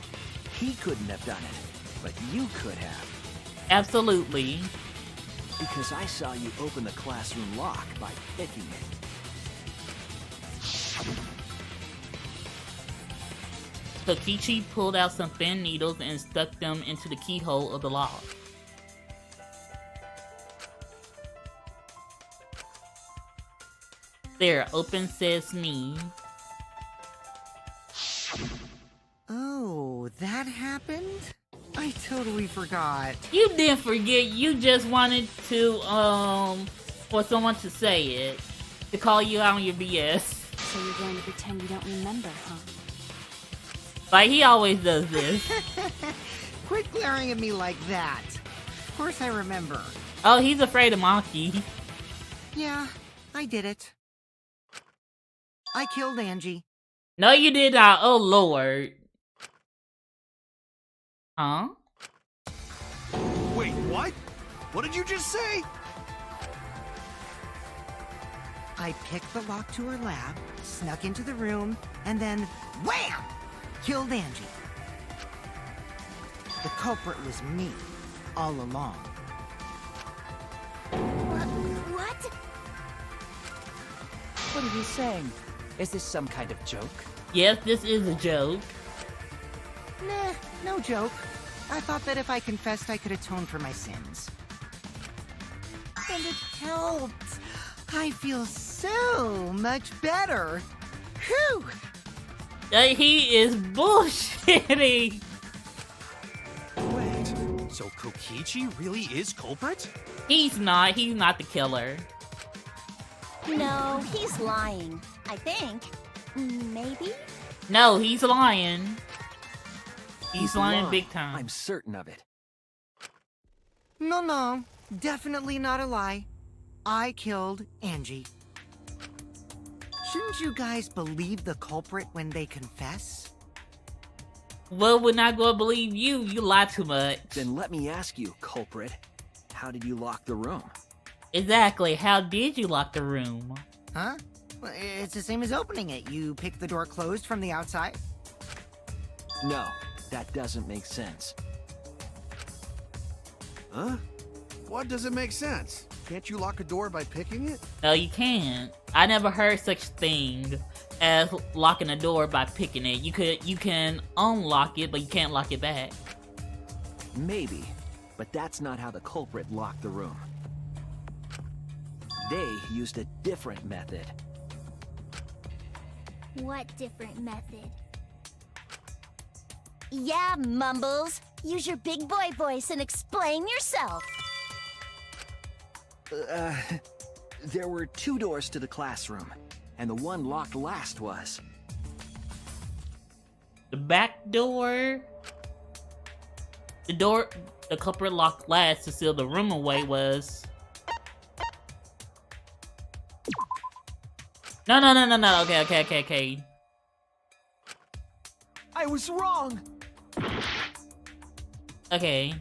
He couldn't have done it, but you could have. Absolutely. Because I saw you open the classroom lock by picking it. Kokichi pulled out some thin needles and stuck them into the keyhole of the lock. There, open sesame. Oh, that happened? I totally forgot. You didn't forget, you just wanted to, for someone to say it. To call you out on your BS. So you're going to pretend you don't remember, huh? Like, he always does this. Quit glaring at me like that. Of course I remember. Oh, he's afraid of Maki. Yeah, I did it. I killed Angie. No, you did not. Oh, Lord. Huh? Wait, what? What did you just say? I picked the lock to her lab, snuck into the room, and then wham! Killed Angie. The culprit was me, all along. What? What are you saying? Is this some kind of joke? Yes, this is a joke. Nah, no joke. I thought that if I confessed, I could atone for my sins. And it helped. I feel so much better. Whew! He is bullshitting. Wait, so Kokichi really is culprit? He's not the killer. No, he's lying. I think. Maybe? No, he's lying. He's lying big time. I'm certain of it. No, definitely not a lie. I killed Angie. Shouldn't you guys believe the culprit when they confess? Well, we're not gonna believe you. You lie too much. Then let me ask you, culprit. How did you lock the room? Exactly. How did you lock the room? Huh? Well, it's the same as opening it. You pick the door closed from the outside. No, that doesn't make sense. Huh? What doesn't make sense? Can't you lock a door by picking it? No, you can't. I never heard such thing as locking a door by picking it. You can unlock it, but you can't lock it back. Maybe, but that's not how the culprit locked the room. They used a different method. What different method? Yeah, Mumbles. Use your big boy voice and explain yourself. There were two doors to the classroom, and the one locked last was. The back door. The door the culprit locked last to seal the room away was. No. Okay. I was wrong! Okay.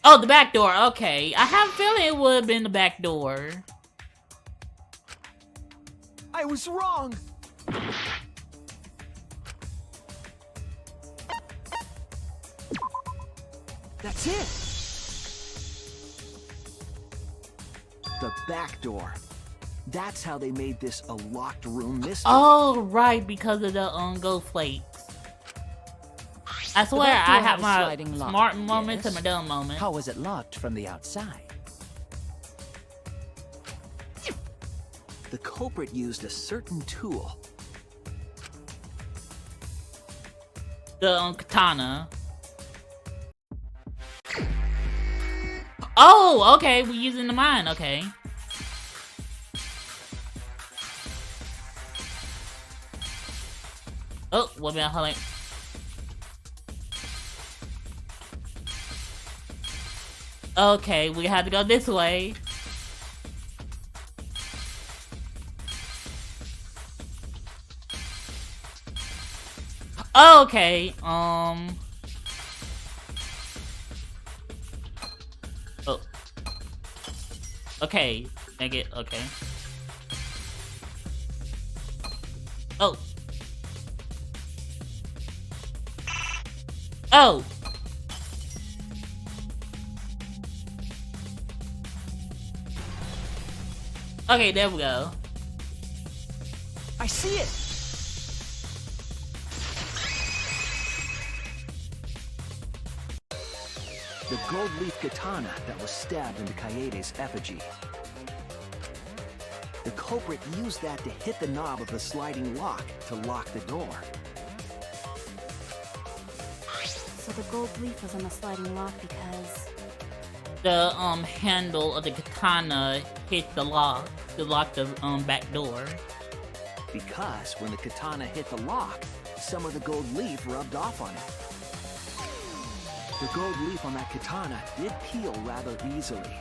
Oh, the back door. Okay. I have a feeling it would have been the back door. I was wrong! That's it! The back door. That's how they made this a locked room mystery. Oh, right, because of the ghost flakes. I swear, I have my smart moments and my dumb moments. How was it locked from the outside? The culprit used a certain tool. The katana. Oh, okay, we're using the mine, okay. Oh, what about Holly? Okay, we have to go this way. Okay, Oh. Okay, make it, okay. Oh. Oh! Okay, there we go. I see it! The gold leaf katana that was stabbed into Kaede's effigy. The culprit used that to hit the knob of the sliding lock to lock the door. So the gold leaf was on the sliding lock because... The handle of the katana hit the lock to lock the back door. Because when the katana hit the lock, some of the gold leaf rubbed off on it. The gold leaf on that katana did peel rather easily.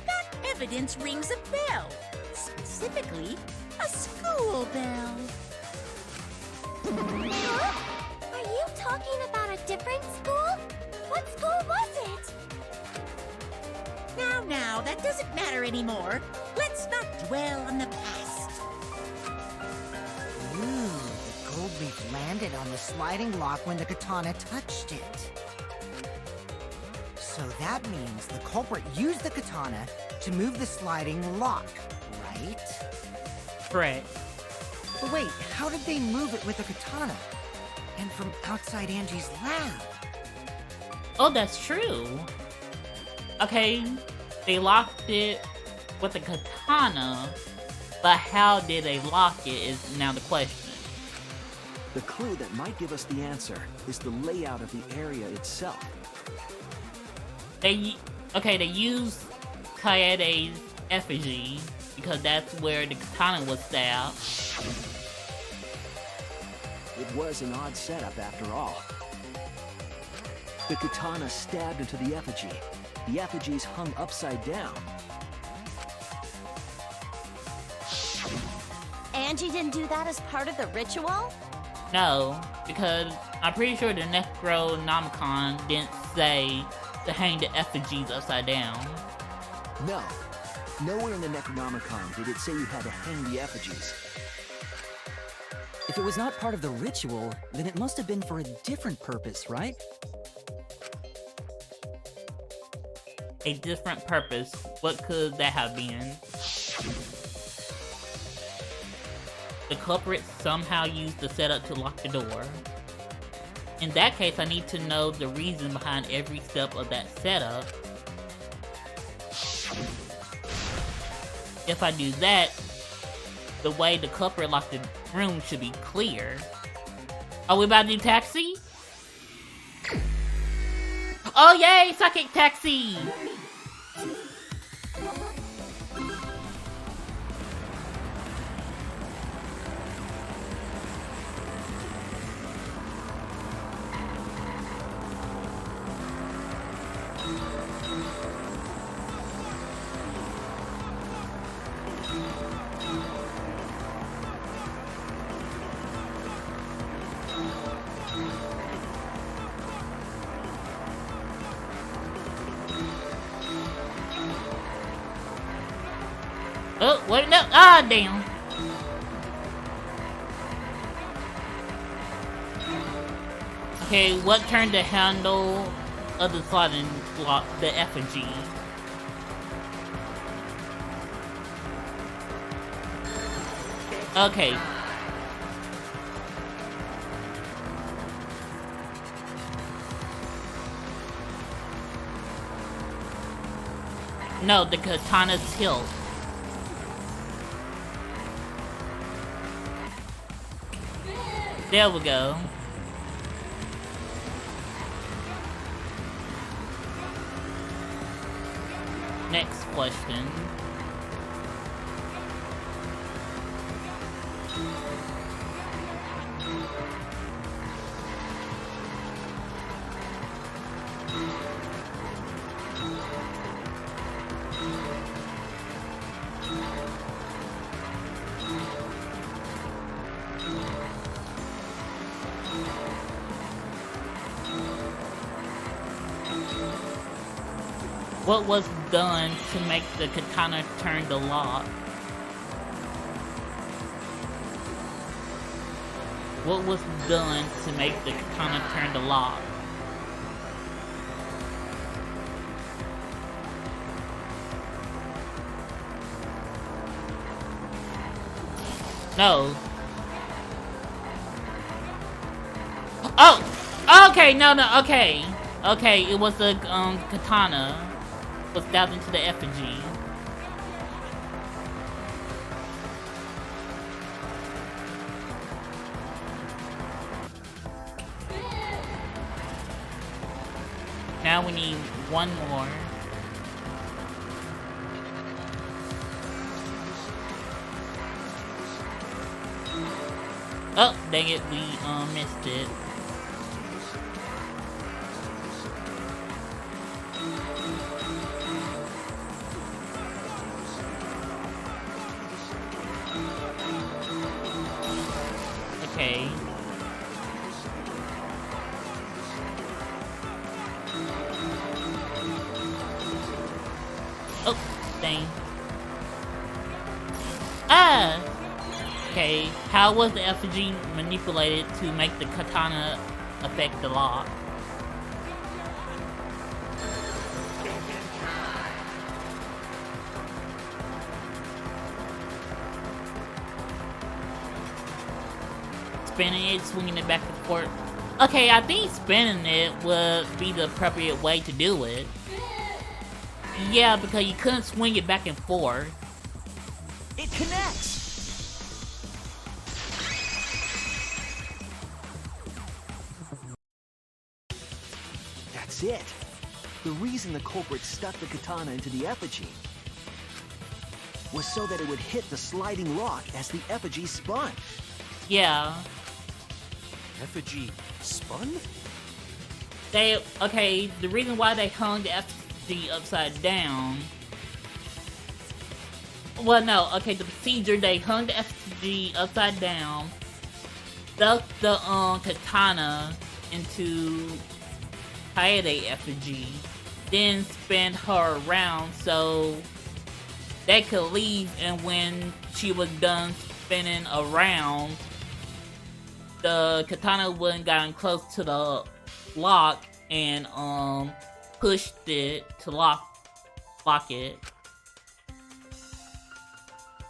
That evidence rings a bell. Specifically, a school bell. Huh? Are you talking about a different school? What school was it? Now, that doesn't matter anymore. Let's not dwell on the past. Ooh, the gold leaf landed on the sliding lock when the katana touched it. So that means the culprit used the katana to move the sliding lock, right? Correct. But wait, how did they move it with the katana? And from outside Angie's lab? Oh, that's true. Okay, they locked it with the katana, but how did they lock it is now the question. The clue that might give us the answer is the layout of the area itself. They used Kaede's effigy because that's where the katana was stabbed. It was an odd setup after all. The katana stabbed into the effigy. The effigies hung upside down. Angie didn't do that as part of the ritual? No, because I'm pretty sure the Necronomicon didn't say to hang the effigies upside down. No. Nowhere in the Necronomicon did it say you had to hang the effigies. If it was not part of the ritual, then it must have been for a different purpose, right? A different purpose. What could that have been? The culprit somehow used the setup to lock the door. In that case, I need to know the reason behind every step of that setup. If I do that, the way the culprit locked the room should be clear. Are we about to do taxi? Oh yay, psychic taxi! Oh, wait, no. Ah, damn. Okay, what turned the handle of the sliding block? The effigy. Okay. No, the katana's hilt. There we go. Next question. What was done to make the katana turn the lock? What was done to make the katana turn the lock? No. Oh! Okay, no, okay. Okay, it was the katana. Was down into the effigy. Now we need one more. Oh, dang it, we missed it. Okay. Oh, dang. Ah! Okay, how was the effigy manipulated to make the katana affect the lock? Spinning it, swinging it back and forth. Okay, I think spinning it would be the appropriate way to do it. Yeah, because you couldn't swing it back and forth. It connects! That's it. The reason the culprit stuck the katana into the effigy was so that it would hit the sliding lock as the effigy spun. Yeah. Effigy spun? Okay, the reason why they hung the effigy upside down. Well, no, okay, the procedure, they hung the effigy upside down, stuck the katana into Kaede effigy, then spin her around so they could leave, and when she was done spinning around, the katana wouldn't gotten close to the lock and pushed it to lock it.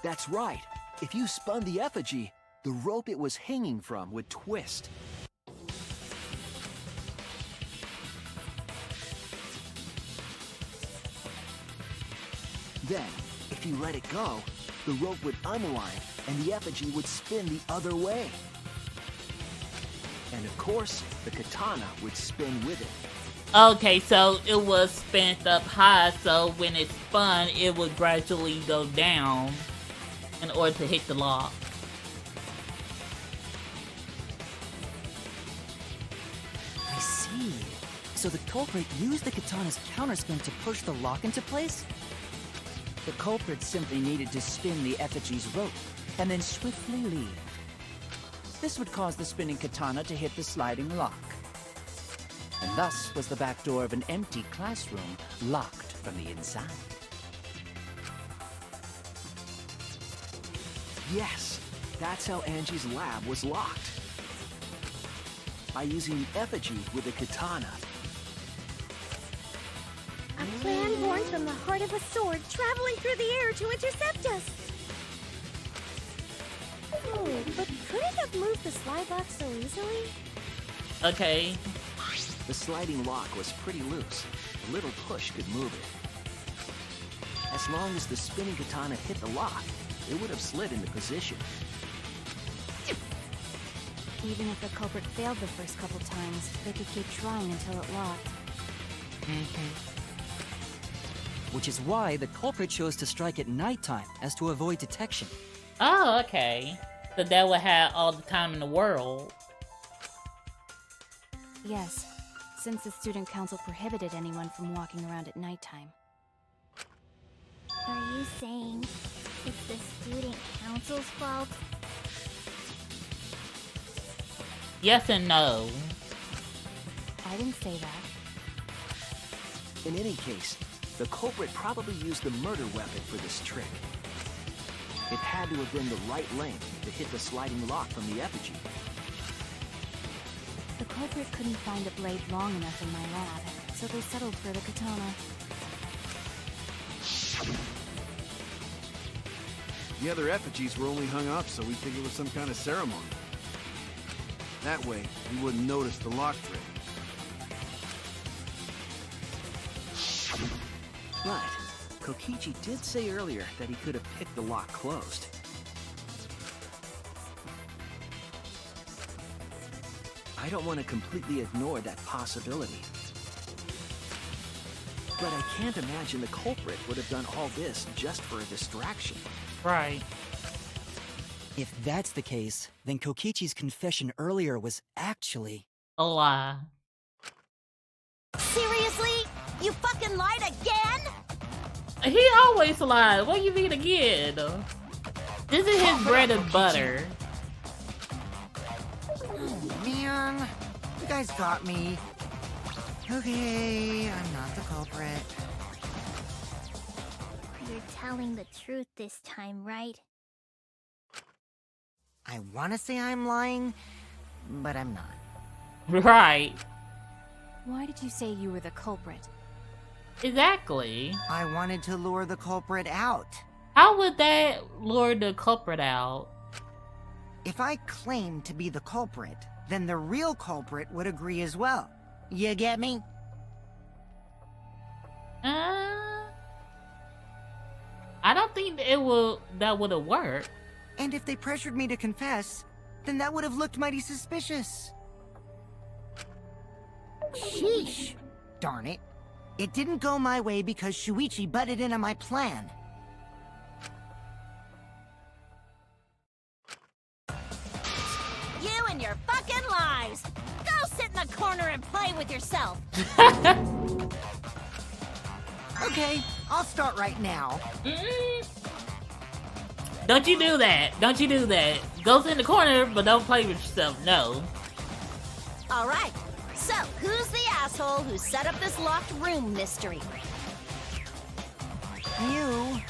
That's right. If you spun the effigy, the rope it was hanging from would twist. Then, if you let it go, the rope would unwind and the effigy would spin the other way. And of course, the katana would spin with it. Okay, so it was spent up high, so when it spun, it would gradually go down in order to hit the lock. I see. So the culprit used the katana's counterspin to push the lock into place? The culprit simply needed to spin the effigy's rope and then swiftly leave. This would cause the spinning katana to hit the sliding lock. And thus was the back door of an empty classroom locked from the inside. Yes, that's how Angie's lab was locked. By using the effigy with a katana. A plan born from the heart of a sword traveling through the air to intercept us. Oh, but could it have moved the slide lock so easily? Okay. The sliding lock was pretty loose. A little push could move it. As long as the spinning katana hit the lock, it would have slid into position. Even if the culprit failed the first couple times, they could keep trying until it locked. Which is why the culprit chose to strike at nighttime, as to avoid detection. Oh, okay. So that would have all the time in the world. Yes, since the student council prohibited anyone from walking around at nighttime. Are you saying it's the student council's fault? Yes and no. I didn't say that. In any case, the culprit probably used the murder weapon for this trick. It had to have been the right length to hit the sliding lock from the effigy. The culprit couldn't find a blade long enough in my lab, so they settled for the katana. The other effigies were only hung up so we think it was some kind of ceremony. That way, we wouldn't notice the lock trick. But Kokichi did say earlier that he could have picked the lock closed. I don't want to completely ignore that possibility. But I can't imagine the culprit would have done all this just for a distraction. Right. If that's the case, then Kokichi's confession earlier was actually a lie. Seriously? You fucking lied again? He always lies. What do you mean again? This is his bread and butter. Oh, man. You guys got me. Okay, I'm not the culprit. You're telling the truth this time, right? I want to say I'm lying, but I'm not. Right. Why did you say you were the culprit? Exactly. I wanted to lure the culprit out. How would that lure the culprit out? If I claimed to be the culprit, then the real culprit would agree as well. You get me? I don't think that would have worked. And if they pressured me to confess, then that would have looked mighty suspicious. Sheesh. Darn it. It didn't go my way because Shuichi butted in on my plan. You and your fucking lies! Go sit in the corner and play with yourself! Okay, I'll start right now. Don't you do that. Don't you do that. Go sit in the corner, but don't play with yourself. No. Alright, so who's the asshole who set up this locked room mystery? You.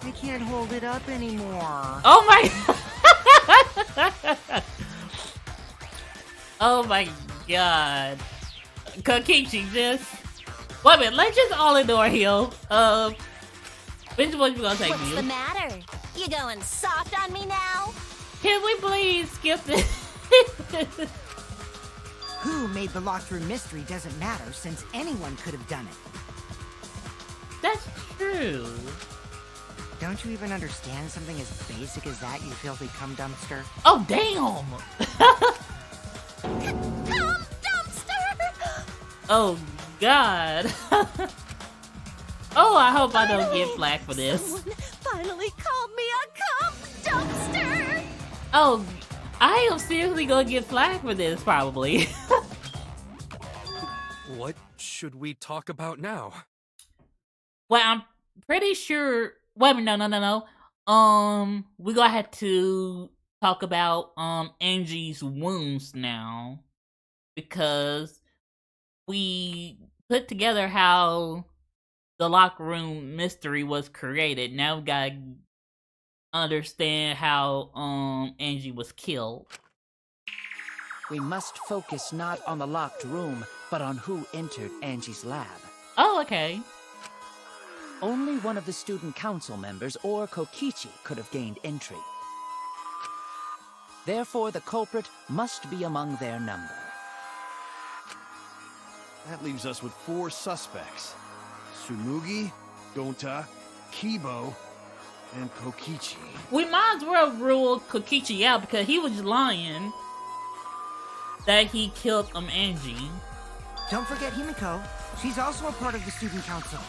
I can't hold it up anymore. Oh my... Oh my god. Kokichi just... Wait a minute, let's just all ignore him. Which one you gonna take? What's the matter? You going soft on me now? Can we please skip this? Who made the locked room mystery doesn't matter since anyone could have done it. That's true. Don't you even understand something as basic as that, you filthy cum dumpster? Oh, damn! Cum dumpster! Oh, god. Oh, I hope I don't get flack for this. Someone finally called me a cop dumpster! Oh, I am seriously gonna get flack for this, probably. What should we talk about now? Well, I'm pretty sure. Wait a minute, no. We're gonna have to talk about Angie's wounds now, because we put together how the locker room mystery was created. Now we gotta understand how Angie was killed. We must focus not on the locked room, but on who entered Angie's lab. Oh, okay. Only one of the student council members or Kokichi could have gained entry. Therefore, the culprit must be among their number. That leaves us with 4 suspects. Tsumugi, Gonta, Kibo, and Kokichi. We might as well rule Kokichi out because he was lying that he killed Angie. Don't forget Himiko. She's also a part of the student council.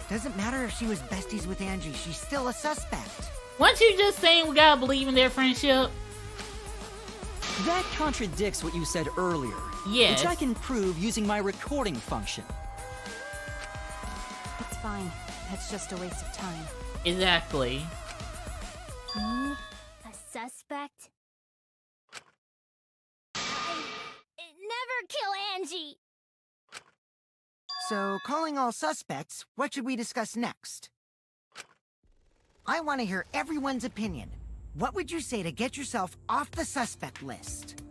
Doesn't matter if she was besties with Angie, she's still a suspect. Weren't you just saying we gotta believe in their friendship? That contradicts what you said earlier. Yes. Which I can prove using my recording function. It's fine. That's just a waste of time. Exactly. Me? A suspect? I never kill Angie! So, calling all suspects, what should we discuss next? I want to hear everyone's opinion. What would you say to get yourself off the suspect list?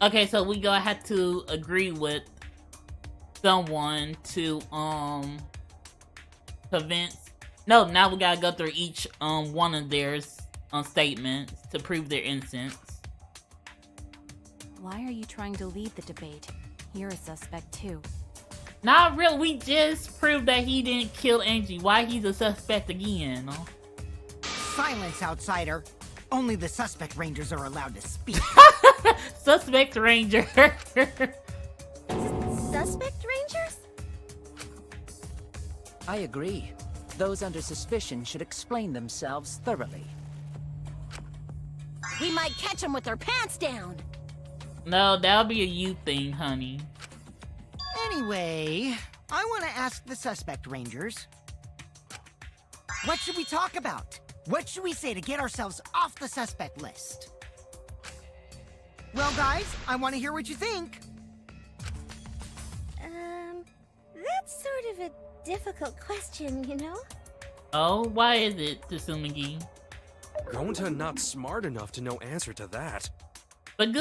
Okay, so we gonna have to agree with someone to convince. No, now we gotta go through each one of their statements to prove their innocence. Why are you trying to lead the debate? You're a suspect too. Not real. We just proved that he didn't kill Angie. Why he's a suspect again? Silence, outsider. Only the suspect rangers are allowed to speak. Suspect ranger. Suspect rangers? I agree. Those under suspicion should explain themselves thoroughly. We might catch them with their pants down. No, that'll be a you thing, honey. Anyway, I want to ask the suspect rangers. What should we talk about? What should we say to get ourselves off the suspect list? Well, guys, I want to hear what you think. That's sort of a difficult question, you know? Oh, why is it, Tsumugi? Gonta not smart enough to know answer to that. But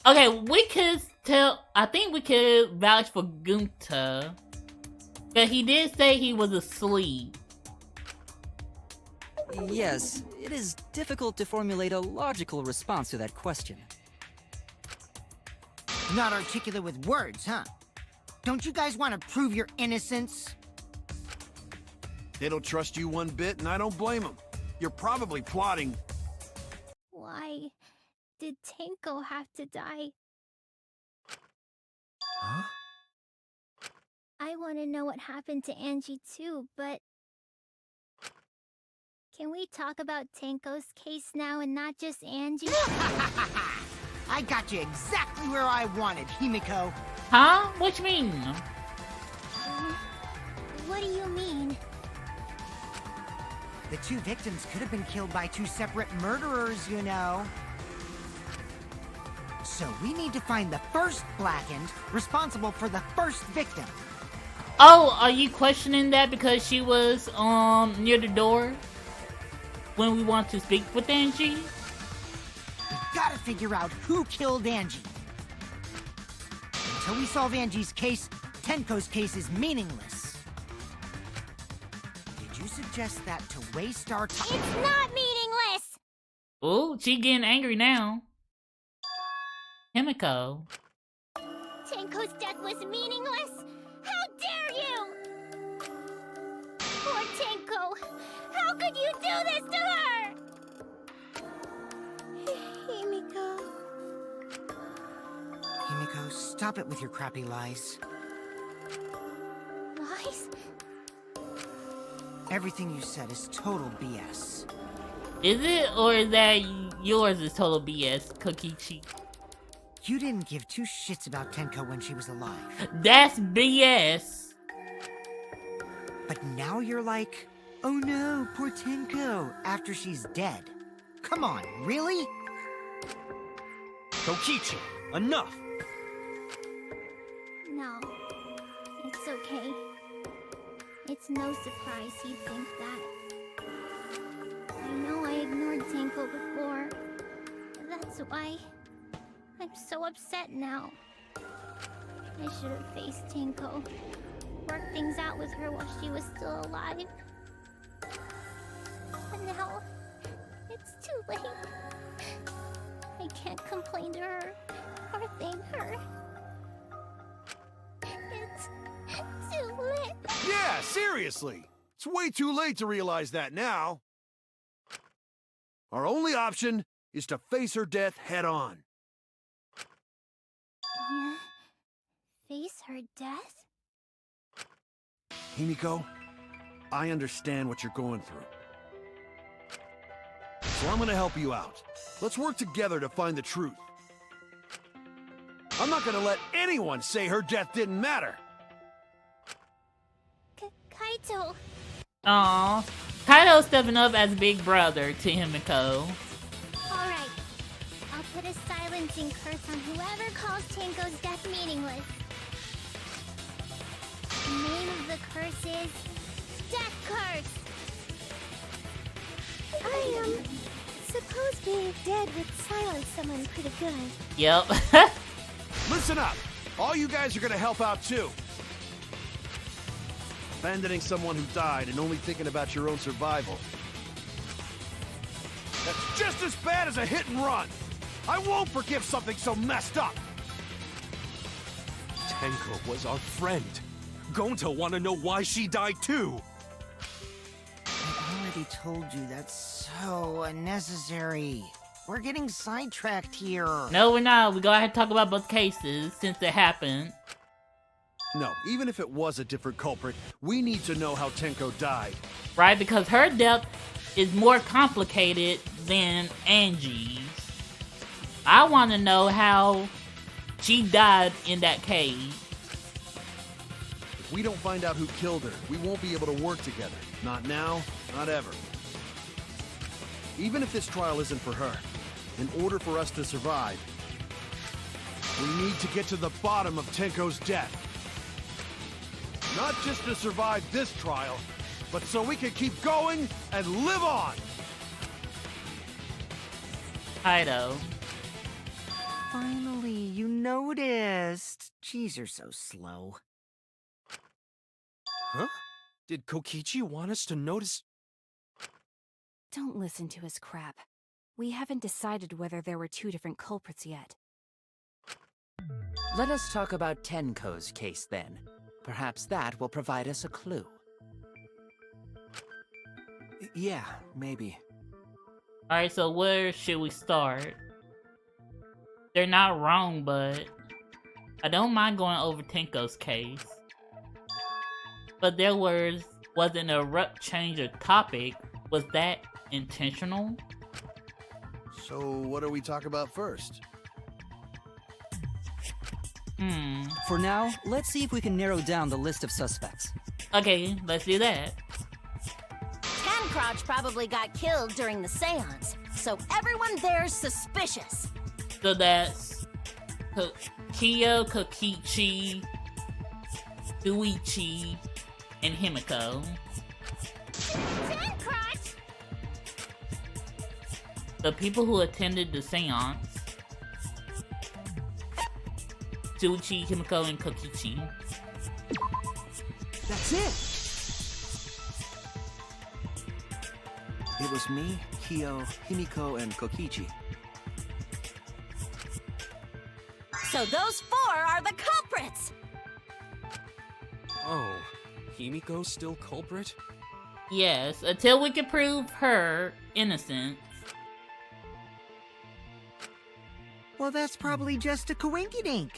okay, we could tell. I think we could vouch for Gunta, but he did say he was asleep. Yes, it is difficult to formulate a logical response to that question. Not articulate with words, huh? Don't you guys want to prove your innocence? They don't trust you one bit, and I don't blame them. You're probably plotting. Why did Tenko have to die? Huh? I want to know what happened to Angie too, but... Can we talk about Tenko's case now and not just Angie? I got you exactly where I wanted, Himiko. Huh? What you mean? What do you mean? The 2 victims could have been killed by 2 separate murderers, you know. So we need to find the first Blackened responsible for the first victim. Oh, are you questioning that because she was near the door when we want to speak with Angie? We gotta figure out who killed Angie. Until we solve Angie's case, Tenko's case is meaningless. Did you suggest that to waste our time? It's not meaningless! Oh, she getting angry now. Himiko. Tenko's death was meaningless? How dare you! Poor Tenko! How could you do this to her? Himiko. Himiko, stop it with your crappy lies. Everything you said is total BS. Is it, or is that yours is total BS, Kokichi? You didn't give two shits about Tenko when she was alive. That's BS. But now you're like, oh no, poor Tenko, after she's dead. Come on, really? Kokichi, enough! No, it's okay. It's no surprise you think that. I know I ignored Tenko before. That's why I'm so upset now. I should have faced Tenko. Worked things out with her while she was still alive. But now, it's too late. I can't complain to her or thank her. It's too late. Yeah, seriously! It's way too late to realize that now. Our only option is to face her death head on. Yeah. Face her death? Himiko, I understand what you're going through. So I'm gonna help you out. Let's work together to find the truth. I'm not gonna let anyone say her death didn't matter. Kaito. Aw, Kaito stepping up as big brother to Himiko. Alright. I'll put a silencing curse on whoever calls Tenko's death meaningless. The name of the curse is Death Curse. I suppose being dead would silence someone pretty good. Yep. Listen up! All you guys are gonna help out too. Abandoning someone who died and only thinking about your own survival. That's just as bad as a hit and run! I won't forgive something so messed up! Tenko was our friend. Gonta wanna know why she died too! I already told you that's so unnecessary. We're getting sidetracked here. No, we're not. We go ahead and talk about both cases since it happened. No, even if it was a different culprit, we need to know how Tenko died. Right? Because her death is more complicated than Angie's. I want to know how she died in that cave. If we don't find out who killed her, we won't be able to work together. Not now, not ever. Even if this trial isn't for her, in order for us to survive, we need to get to the bottom of Tenko's death. Not just to survive this trial, but so we can keep going and live on! Kaito. Finally, you noticed. Jeez, you're so slow. Huh? Did Kokichi want us to notice? Don't listen to his crap. We haven't decided whether there were two different culprits yet. Let us talk about Tenko's case then. Perhaps that will provide us a clue. Yeah, maybe. Alright, so where should we start? They're not wrong, but I don't mind going over Tenko's case. But there was an abrupt change of topic. Was that intentional? So what do we talk about first? For now, let's see if we can narrow down the list of suspects. Okay, let's do that. Tancrotch probably got killed during the seance, so everyone there's suspicious. So that's Kiyo, Kokichi, Shuichi, and Himiko. Tancrotch! The people who attended the seance. Shuichi, Himiko, and Kokichi. That's it! It was me, Kyo, Himiko, and Kokichi. So those four are the culprits! Oh, Himiko's still culprit? Yes, until we can prove her innocence. Well, that's probably just a coinkydink.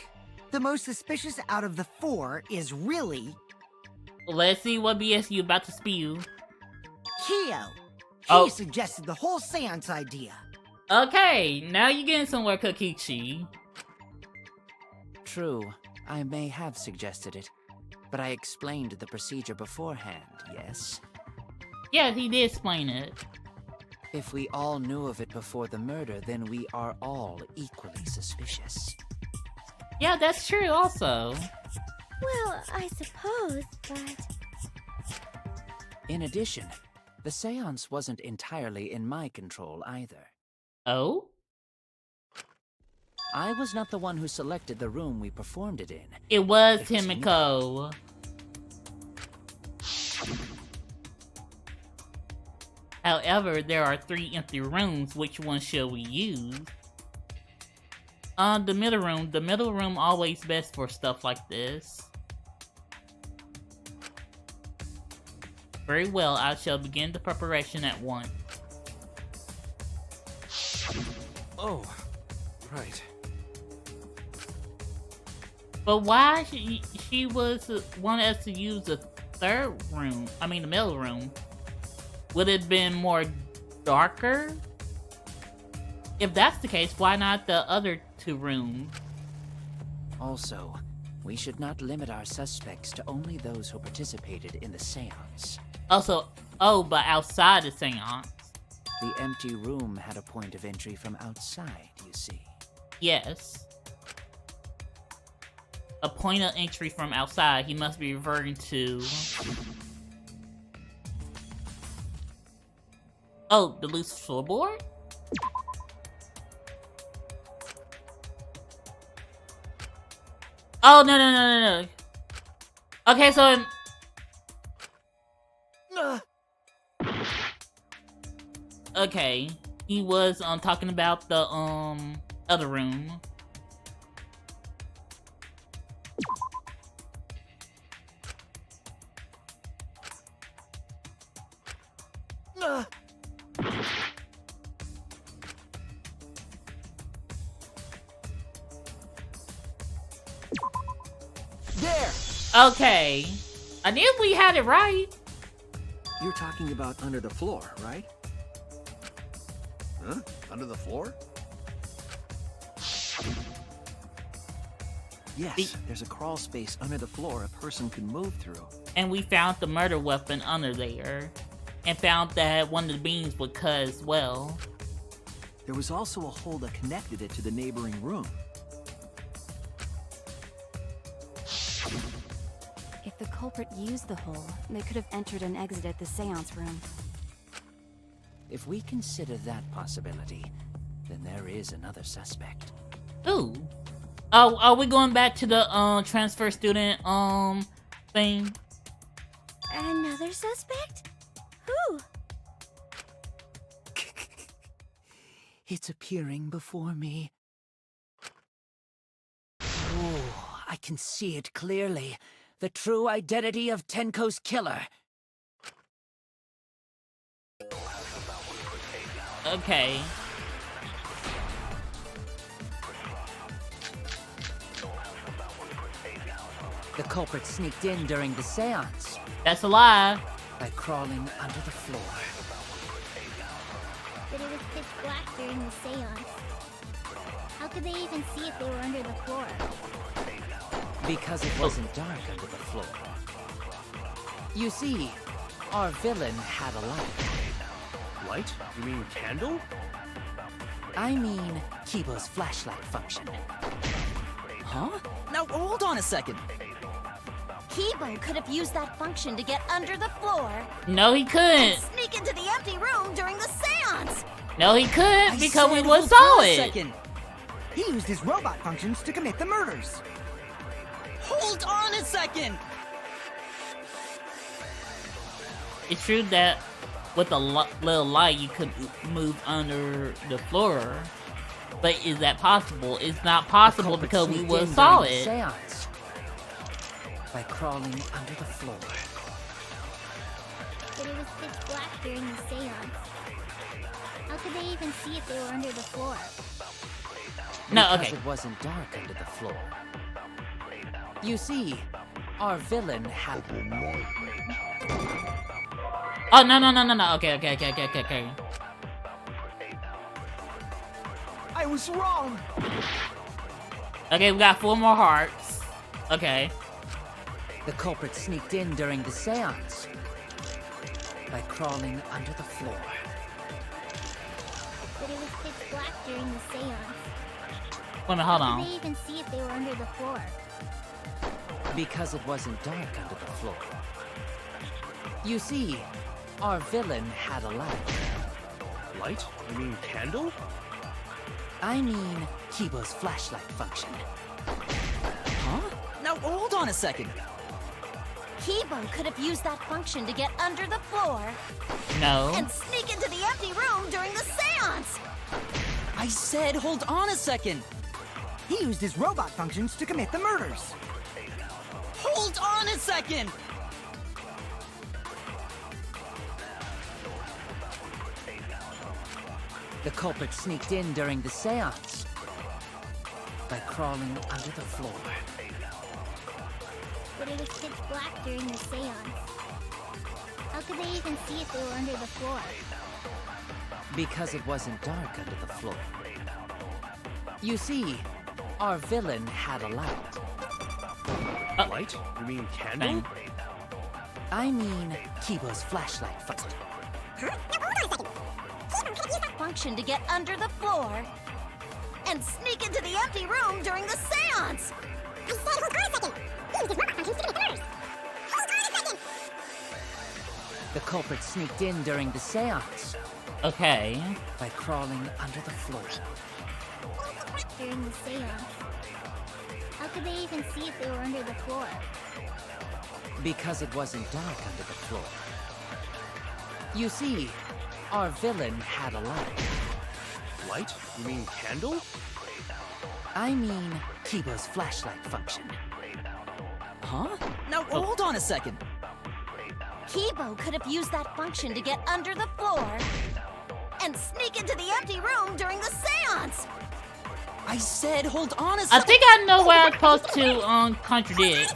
The most suspicious out of the four is really... Let's see what BS you about to spew. Kyo. He Oh. suggested the whole seance idea. Okay, now you're getting somewhere, Kokichi. True, I may have suggested it, but I explained the procedure beforehand, yes? Yeah, he did explain it. If we all knew of it before the murder, then we are all equally suspicious. Yeah, that's true also. Well, I suppose, but... In addition, the seance wasn't entirely in my control either. Oh? I was not the one who selected the room we performed it in. It was 15. Himiko. However, there are 3 empty rooms. Which one should we use? The middle room. The middle room always best for stuff like this. Very well, I shall begin the preparation at once. Oh, right. But why she was wanted us to use the third room? I mean the middle room. Would it have been more darker? If that's the case, why not the other 2 rooms? Also, we should not limit our suspects to only those who participated in the seance. Also, oh, but outside the seance. The empty room had a point of entry from outside, you see. Yes. A point of entry from outside. He must be referring to... Oh, the loose floorboard? Oh, no. Okay, so... Okay, he was talking about the other room. There! Okay, I knew we had it right. You're talking about under the floor, right? Huh? Under the floor? Yes, there's a crawl space under the floor a person can move through. And we found the murder weapon under there. And found that one of the beams would cut as well. There was also a hole that connected it to the neighboring room. If the culprit used the hole, they could have entered and exited the seance room. If we consider that possibility, then there is another suspect. Ooh. Oh, are we going back to the transfer student thing? Another suspect? Who? It's appearing before me. Oh, I can see it clearly. The true identity of Tenko's killer. Okay. The culprit sneaked in during the seance. That's a lie. By crawling under the floor. But it was pitch black during the seance. How could they even see if they were under the floor? Because it wasn't dark under the floor. You see, our villain had a light. Light? You mean candle? I mean, Kibo's flashlight function. Huh? Now, hold on a second. Kibo could have used that function to get under the floor No, he couldn't. and sneak into the empty room during the seance. No, he couldn't because we said was hold on saw a it. second. He used his robot functions to commit the murders. Hold on a second. It's true that with a little light you could move under the floor, but is that possible? It's not possible because we was saw it. Seance. By crawling under the floor. But it was pitch black during the seance. How could they even see if they were under the floor? No, Because okay. it wasn't dark under the floor. You see, our villain had... Oh, no. Okay. I was wrong! Okay, we got 4 more hearts. Okay. The culprit sneaked in during the seance by crawling under the floor. But it was pitch black during the seance. Wait a minute, hold How could on. they even see if they were under the floor? Because it wasn't dark under the floor. You see, our villain had a light. Light? You mean candle? I mean, Kibo's flashlight function. Huh? Now hold on a second. Kibo could have used that function to get under the floor No. and sneak into the empty room during the seance. I said hold on a second. He used his robot functions to commit the murders. Hold on a second. The culprit sneaked in during the seance by crawling under the floor. But it was pitch black during the seance. How could they even see if they were under the floor? Because it wasn't dark under the floor. You see, our villain had a light. Light? You mean candle? Bang. I mean, Kibo's flashlight function. Function to get under the floor and sneak into the empty room during the seance. I said hold on a second! He used his robot functions to commit the murders! Hold on a second! The culprit sneaked in during the seance Okay. by crawling under the floor. During the seance. How could they even see if they were under the floor? Because it wasn't dark under the floor. You see, our villain had a light. Light? You mean candle? I mean, Kibo's flashlight function. Huh? Now hold on a second. Kibo could have used that function to get under the floor and sneak into the empty room during the seance. I said hold on a I second. think I know where I'm supposed to contradict.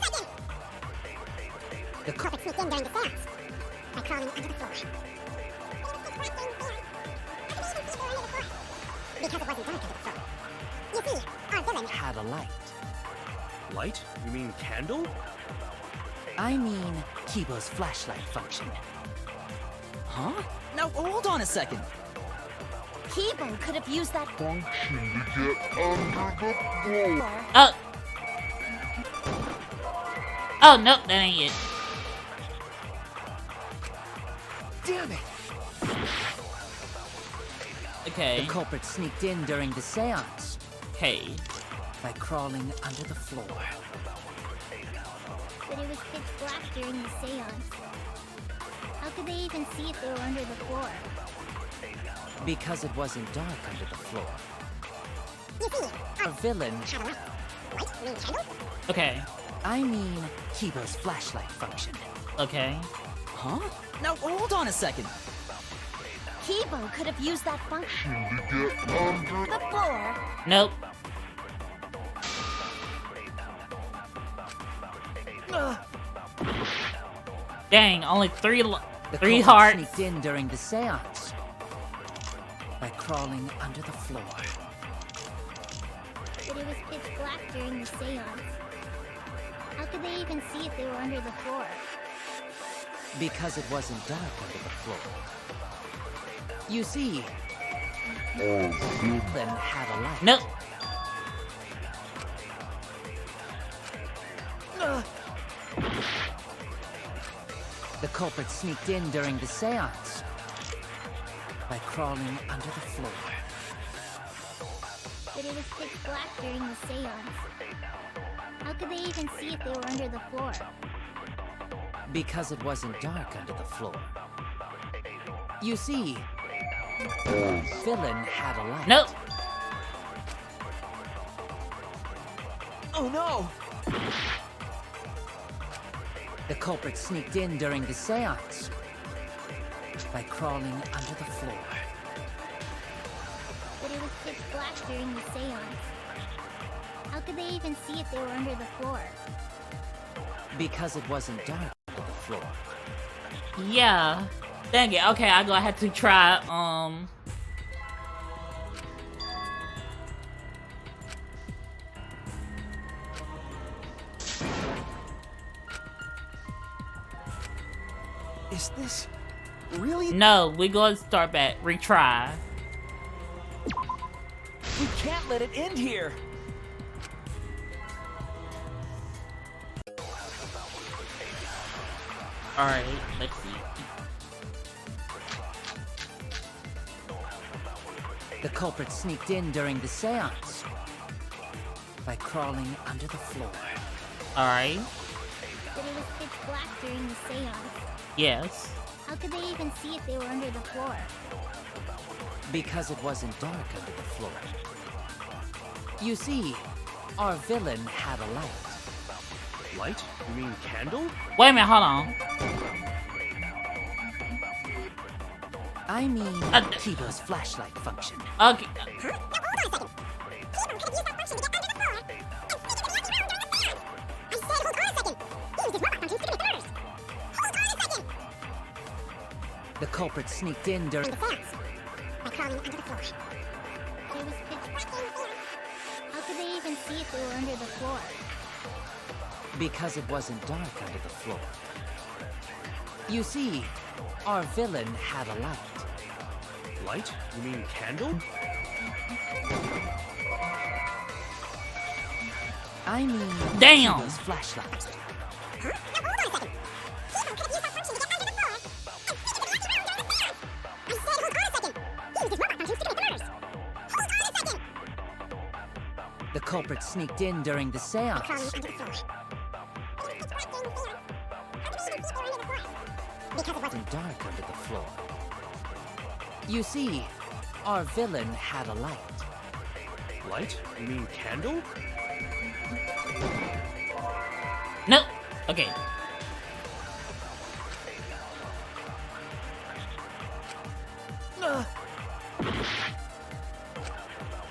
The Culprit sneaked in during the seance by crawling under the floor. Because it wasn't dark under the floor. You see, our villain had a light. Light? You mean candle? I mean, Kibo's flashlight function. Huh? Now hold on a second. Kibo could have used that function to get under the floor. Oh. Oh, nope, that ain't it. Damn it! Okay. The culprit sneaked in during the seance Okay. by crawling under the floor. But it was pitch black during the seance. How could they even see if they were under the floor? Because it wasn't dark under the floor. You see, Our villain, had a light. Light? You mean candle? Okay. I mean, Kibo's flashlight function. Okay. Huh? Now hold on a second. Kibo could have used that function to get under the floor. Nope. Dang, only three The three culprit hearts. sneaked in during the seance by crawling under the floor. But it was pitch black during the seance. How could they even see if they were under the floor? Because it wasn't dark under the floor. You see, villain had a light. Nope. The culprit sneaked in during the seance by crawling under the floor. But it was pitch black during the seance. How could they even see if they were under the floor? Because it wasn't dark under the floor. You see, villain had a light. Nope. Oh no! The culprit sneaked in during the seance by crawling under the floor. But it was pitch black during the seance. How could they even see if they were under the floor? Because it wasn't dark under the floor. Yeah. Dang it. Okay, I'm gonna have to try. Is this really? No, we're gonna start back. Retry. We can't let it end here. All right, let's see. The culprit sneaked in during the seance by crawling under the floor. All right. But it was pitch black during the seance. Yes. How could they even see if they were under the floor? Because it wasn't dark under the floor. You see, our villain had a light. Light? You mean candle? Wait a minute. Hold on. I mean, Kibo's flashlight function. Okay. The culprit sneaked in during the seance by crawling under the floor. It was pitch black. How could they even see if they were under the floor? because it wasn't dark under the floor. You see, our villain had a light. Light? You mean candle? I mean, damn! Kibo's flashlight. The culprit sneaked in during the seance. Because it wasn't dark under the floor. You see, our villain had a light. Light? You mean candle? No. Okay.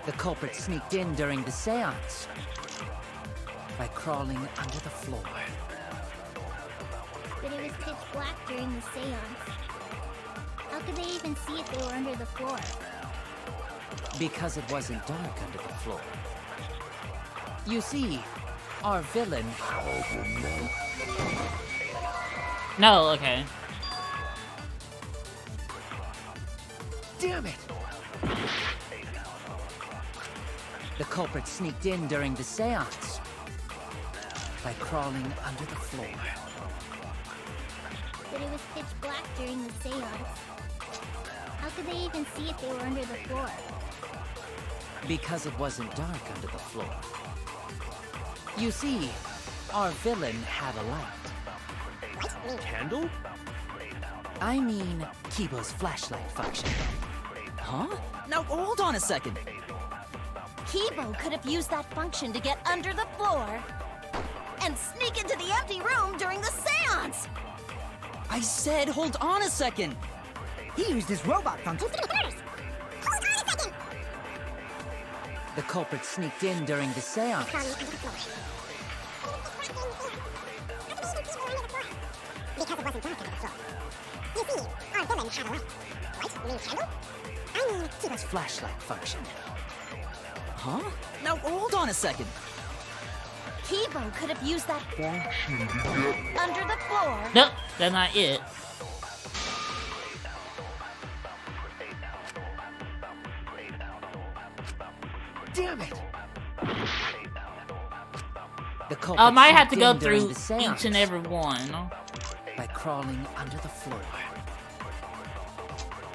The culprit sneaked in during the seance by crawling under the floor. But it was pitch black during the seance. How could they even see if they were under the floor? Because it wasn't dark under the floor. You see, our villain... No, okay. Damn it! The culprit sneaked in during the seance by crawling under the floor. But it was pitch black during the seance. How could they even see if they were under the floor? Because it wasn't dark under the floor. You see, our villain had a light. Candle? I mean, Kibo's flashlight function. Huh? Now hold on a second. Kibo could have used that function to get under the floor and sneak into the empty room during the seance. I said hold on a second. He used his robot function. The culprit sneaked in during the seance. Because it wasn't dark under the floor. You see, our villain had a light. Light? You mean candle? I mean, Kibo's flashlight function. Huh? Now hold on a second. Kibo could have used that under the floor. Nope, that's not it. Damn it! The I culprit might have to sneaked go in during through the seance each and every one. by crawling under the floor.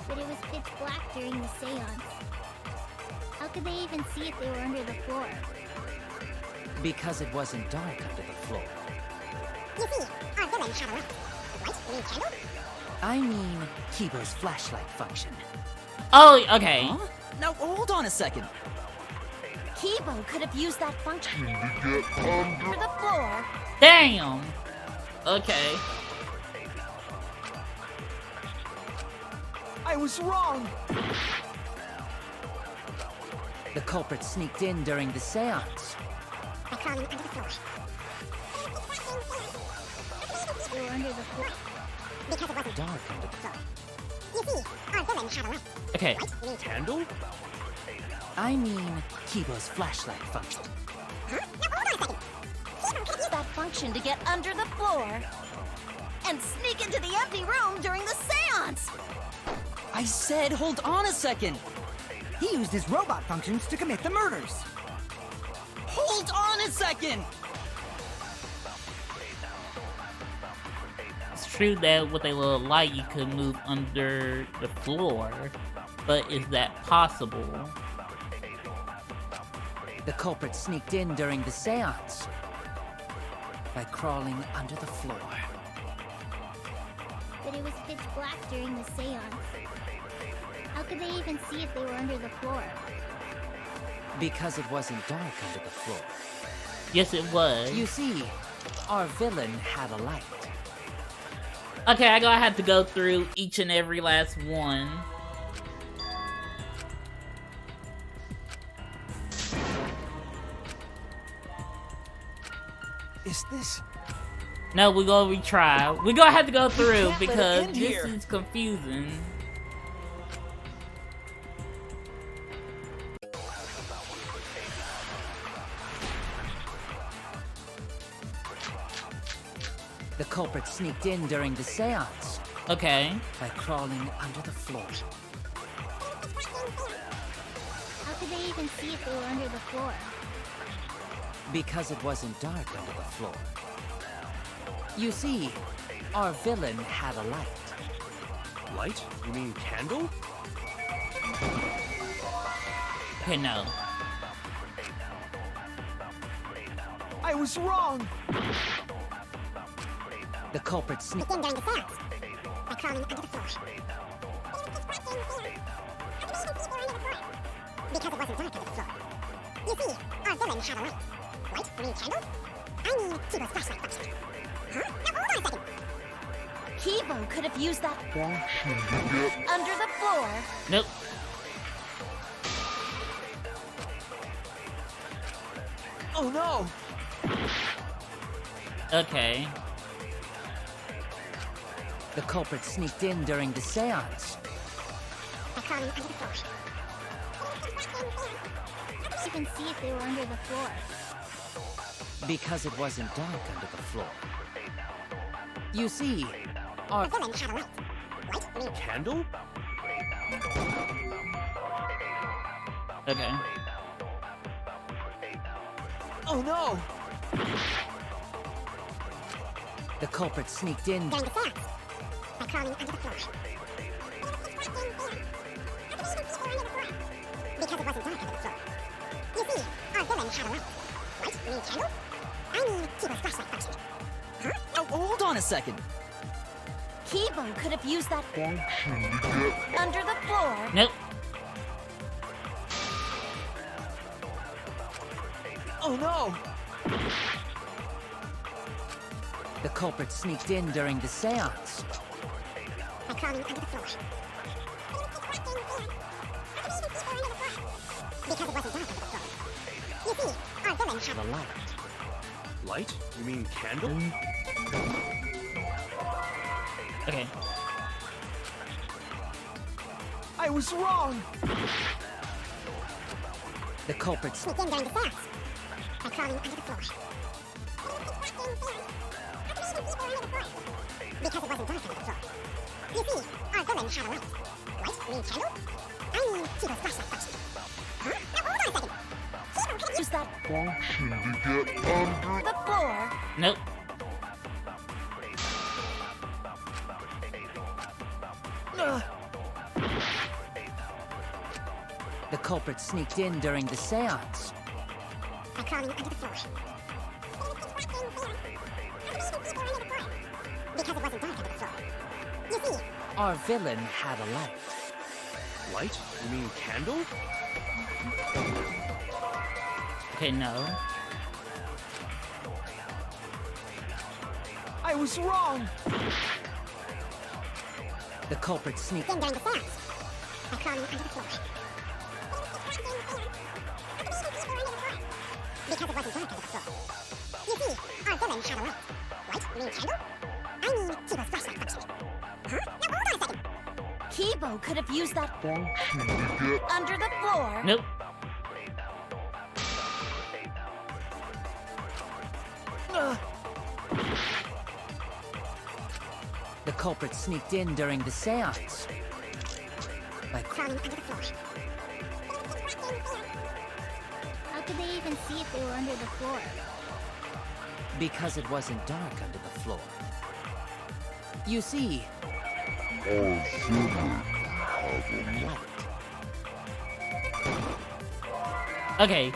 but it was pitch black during the seance. How could they even see if they were under the floor? Because it wasn't dark under the floor. You see, our villain had a light. Light? You mean candle? I mean, Kibo's flashlight function. Oh, okay. Huh? Now hold on a second. Kibo could have used that function under the floor. Damn. Okay. I was wrong! The culprit sneaked in during the seance. By crawling under the floor. They were under the floor. Because it wasn't Dark under the floor. Okay. Candle? I mean Kibo's flashlight function. Use that function to get under the floor and sneak into the empty room during the seance. I said hold on a second! He used his robot functions to commit the murders. Hold on a second! It's true that with a little light you could move under the floor, but is that possible? The culprit sneaked in during the seance by crawling under the floor. But it was pitch black during the seance. How could they even see if they were under the floor? Because it wasn't dark under the floor. Yes, it was. You see, our villain had a light. Okay, I'm gonna have to go through each and every last one. Is this... No, we're gonna retry. We're gonna have to go through can't let it because end this here. is confusing. The culprit sneaked in during the seance Okay. by crawling under the floor. How could they even see if they were under the floor? Because it wasn't dark under the floor. You see, our villain had a light. Light? You mean candle? Okay, no. I was wrong! The culprit sneaked In during the seance. By crawling under the floor. Because it wasn't dark under the floor. You see, our villain had a light. Light? You mean candle? I mean Kibo's flashlight function. Huh? Now hold on a second. Kibo could have used that under the floor. Nope. Oh no! Okay. The culprit sneaked in during the seance By crawling under the floor. You can see if they were under the floor. because it wasn't dark under the floor. You see, our The villain had a light. Light? You mean Candle? Okay. Oh no! the culprit sneaked in during the seance. By crawling under the floor. Because it wasn't dark under the floor. You see, our villain had a light. Light? You mean candle? I mean Kibo's flashlight function. Huh? Oh, hold on a second. Kibo could have used that under the floor. Nope. Oh no! the culprit sneaked in during the seance By crawling under the floor. Because it wasn't dark under the floor. You see, our villain had the light. Light? You mean candle? Okay. I was wrong! The culprit s- sneaked in during the seance. By crawling under the floor. Because it wasn't dark under the floor. You see, our villain had a light. Light? You mean candle? I mean Kibo's flashlight function. Huh? Now hold on a second. Kibo could have Use that the floor. Nope. the culprit sneaked in during the seance by crawling under the floor. Because it wasn't dark under the floor. You see, our villain had a light. Light? You mean candle? Okay, no. I was wrong! The culprit sneaked in during the seance. By crawling under the floor. Because it wasn't dark under the floor. You see, our villain had a light. Light? You mean candle? I mean Kibo's flashlight function. Huh? Now hold on a second. Kibo could have used that under the floor. Nope. The culprit sneaked in during the seance by crawling under the floor. How could they even see if they were under the floor? Because it wasn't dark under the floor. You see, Okay.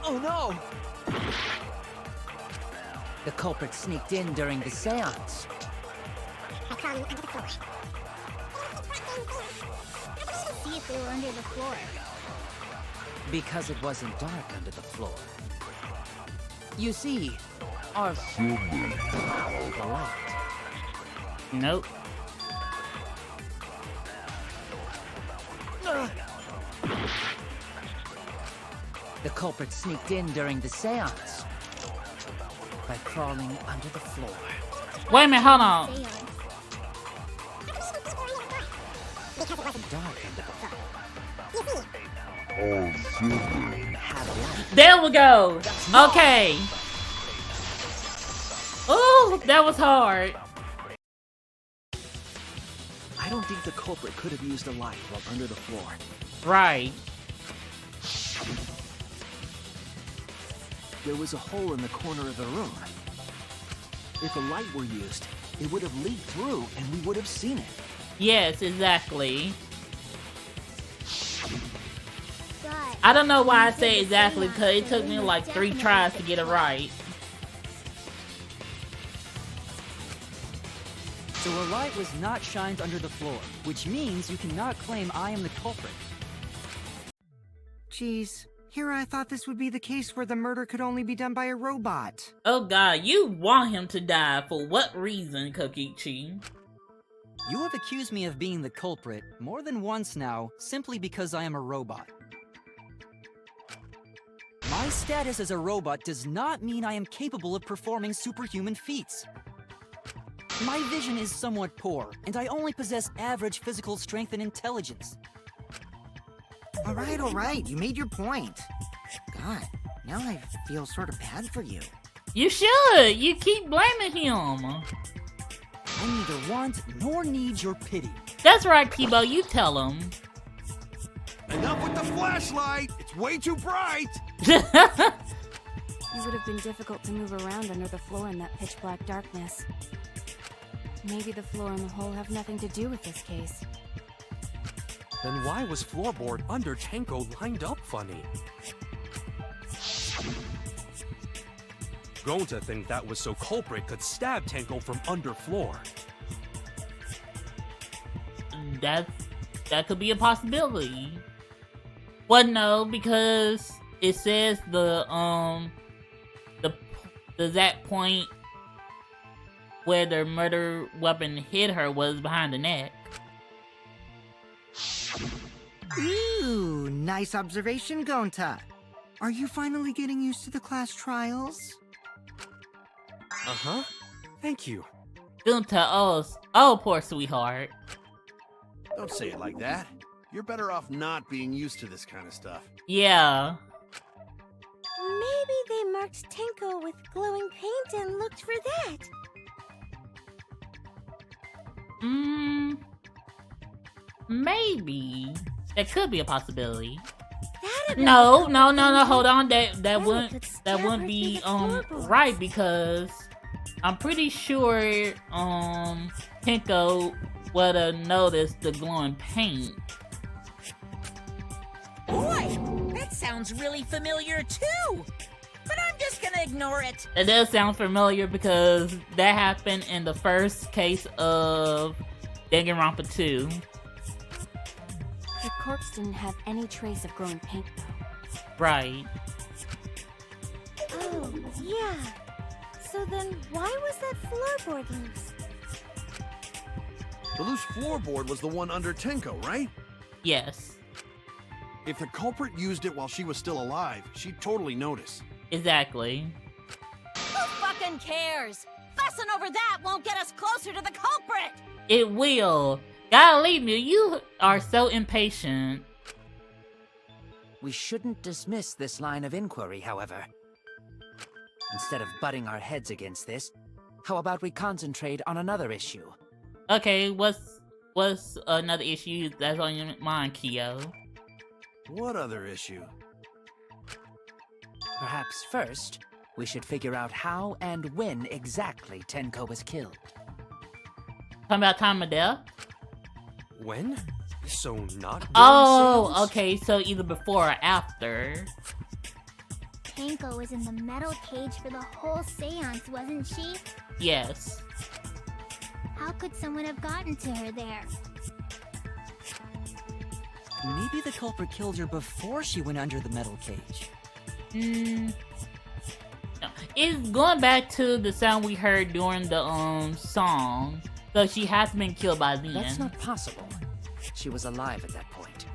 Oh no! the culprit sneaked in during the seance By crawling under the floor. See if they were under the floor. because it wasn't dark under the floor. You see, our the light. Nope. The culprit sneaked in during the seance by crawling under the floor. Wait a minute, hold on. Dark under the floor. There we go. Okay. Oh, that was hard. I don't think the culprit could have used a light while under the floor. Right. There was a hole in the corner of the room. If a light were used, it would have leaked through and we would have seen it. Yes, exactly. But I don't know why I say exactly, because it took me like 3 tries to get it right. So a light was not shined under the floor, which means you cannot claim I am the culprit. Geez, here I thought this would be the case where the murder could only be done by a robot. Oh god, you want him to die for what reason, Kokichi? You have accused me of being the culprit more than once now, simply because I am a robot. My status as a robot does not mean I am capable of performing superhuman feats. My vision is somewhat poor, and I only possess average physical strength and intelligence. All right, you made your point. God, now I feel sort of bad for you. You should! You keep blaming him! I neither want nor need your pity. That's right, Kibo, you tell him. Enough with the flashlight! It's way too bright! It would have been difficult to move around under the floor in that pitch black darkness. Maybe the floor and the hole have nothing to do with this case. Then why was floorboard under Tenko lined up funny? Going to think that was so culprit could stab Tenko from under floor. That could be a possibility. Well, no, because it says the exact point where the murder weapon hit her was behind the neck. Ooh, nice observation, Gonta. Are you finally getting used to the class trials? Uh-huh. Thank you. Gunta, oh, poor sweetheart. Don't say it like that. You're better off not being used to this kind of stuff. Yeah. Maybe they marked Tenko with glowing paint and looked for that. Maybe. That could be a possibility. That'd No, be hold on. That Then wouldn't it could stab her wouldn't be through the floorboards. right, because I'm pretty sure Tenko would have noticed the glowing paint. Boy, that sounds really familiar too. But I'm just gonna ignore it. It does sound familiar because that happened in the first case of Danganronpa 2. The corpse didn't have any trace of glowing paint, though. Right. Oh, yeah. So then why was that floorboard loose? The loose floorboard was the one under Tenko, right? Yes. If the culprit used it while she was still alive, she'd totally notice. Exactly. Who fucking cares? Fussing over that won't get us closer to the culprit! It will. Golly, me, you are so impatient. We shouldn't dismiss this line of inquiry, however. Instead of butting our heads against this, how about we concentrate on another issue? Okay, what's another issue that's on your mind, Kyo? What other issue? Perhaps first, we should figure out how and when exactly Tenko was killed. Talking about time of death? When? So not during Oh, seance? okay, so either before or after. Tanko was in the metal cage for the whole seance, wasn't she? Yes. How could someone have gotten to her there? Maybe the culprit killed her before she went under the metal cage. No. It's going back to the sound we heard during the song. So she has been killed by then. That's not possible. She was alive at that point.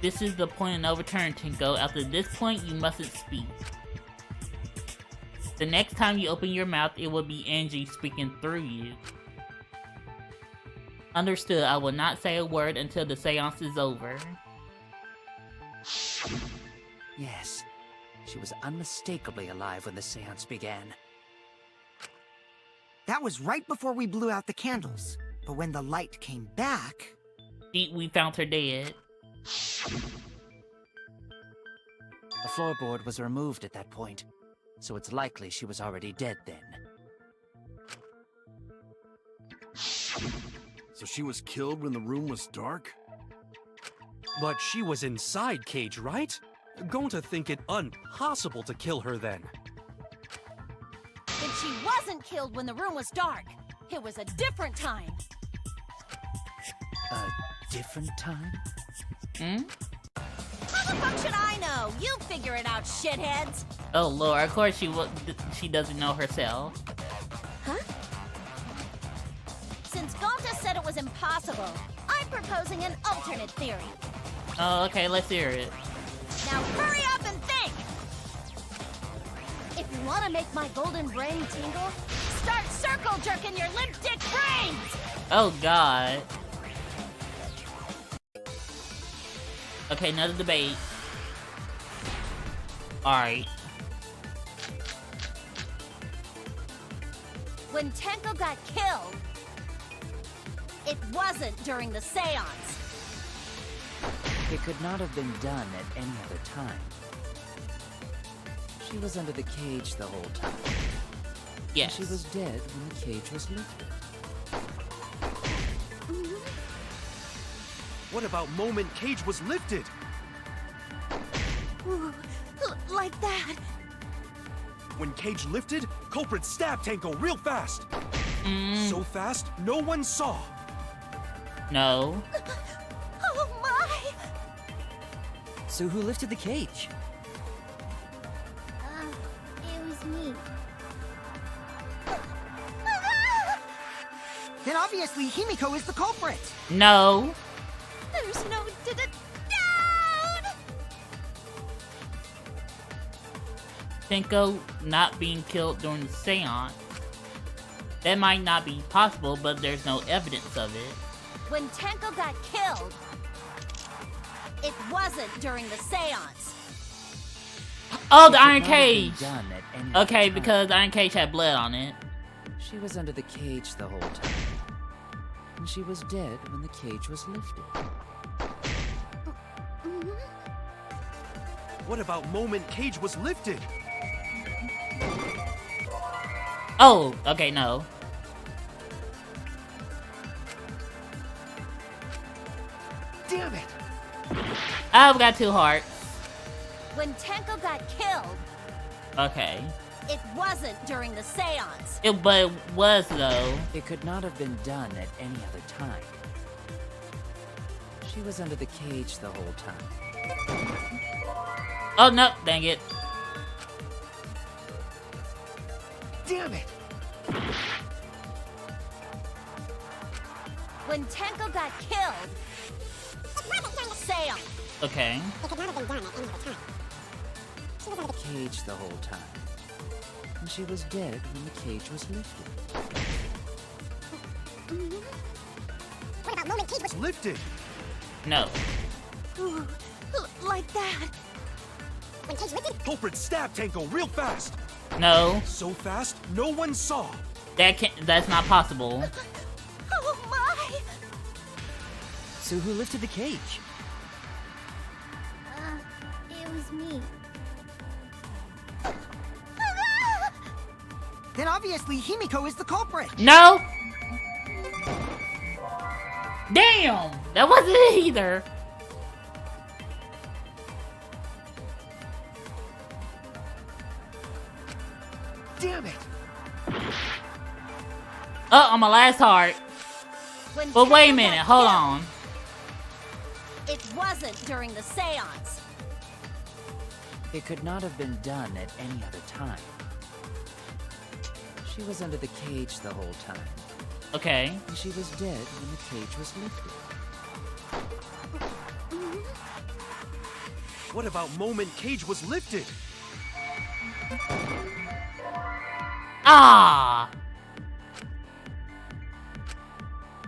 This is the point of no return, Tenko. After this point, you mustn't speak. The next time you open your mouth, it will be Angie speaking through you. Understood. I will not say a word until the seance is over. Yes, she was unmistakably alive when the seance began. That was right before we blew out the candles. But when the light came back... We found her dead. The floorboard was removed at that point, so it's likely she was already dead then. So she was killed when the room was dark? But she was inside Cage, right? Going to think it impossible to kill her then. Then she wasn't killed when the room was dark. It was a different time. A different time? Hmm? How the fuck should I know? You figure it out, shitheads. Oh lord, of course she doesn't know herself. Huh? Since Gonta said it was impossible, I'm proposing an alternate theory. Oh, okay, let's hear it. Now hurry up and think! If you want to make my golden brain tingle, start circle jerking your limp dick brains! Oh god. Okay, another debate. Alright. When Tenko got killed, it wasn't during the seance. It could not have been done at any other time. She was under the cage the whole time. Yes. And she was dead when the cage was lifted. What about moment Cage was lifted? Ooh, like that. When Cage lifted, culprit stabbed Tenko real fast. So fast, no one saw. No. Oh my! So who lifted the cage? It was me. Then obviously Himiko is the culprit! No. There's no doubt! Tenko not being killed during the seance. That might not be possible, but there's no evidence of it. When Tenko got killed, it wasn't during the seance. Oh, It the could Iron not have been Cage! done at any Okay, other time. because the Iron Cage had blood on it. She was under the cage the whole time. And she was dead when the cage was lifted. What about moment Cage was lifted? Oh, okay, no. Damn it! I've got 2 hearts. When Tenko got killed, Okay. it wasn't during the seance. But it was, though. It could not have been done at any other time. She was under the cage the whole time. Oh, no, dang it. Damn it! When Tenko got killed, seance. Okay. It could not have been done at any other time. cage the whole time. And she was dead when the cage was lifted. What about moment cage was Lifted! No. Ooh, like that. When cage lifted? Culprit stabbed Tanko real fast! No. So fast, no one saw! That's not possible. Oh my! So who lifted the cage? It was me. Then obviously Himiko is the culprit. No. Damn, that wasn't it either. Damn it! Oh, on my last heart. When But wait a Tango minute, got hold killed, on. It wasn't during the seance. It could not have been done at any other time. She was under the cage the whole time. Okay. And she was dead when the cage was lifted. What about moment cage was lifted? Ah.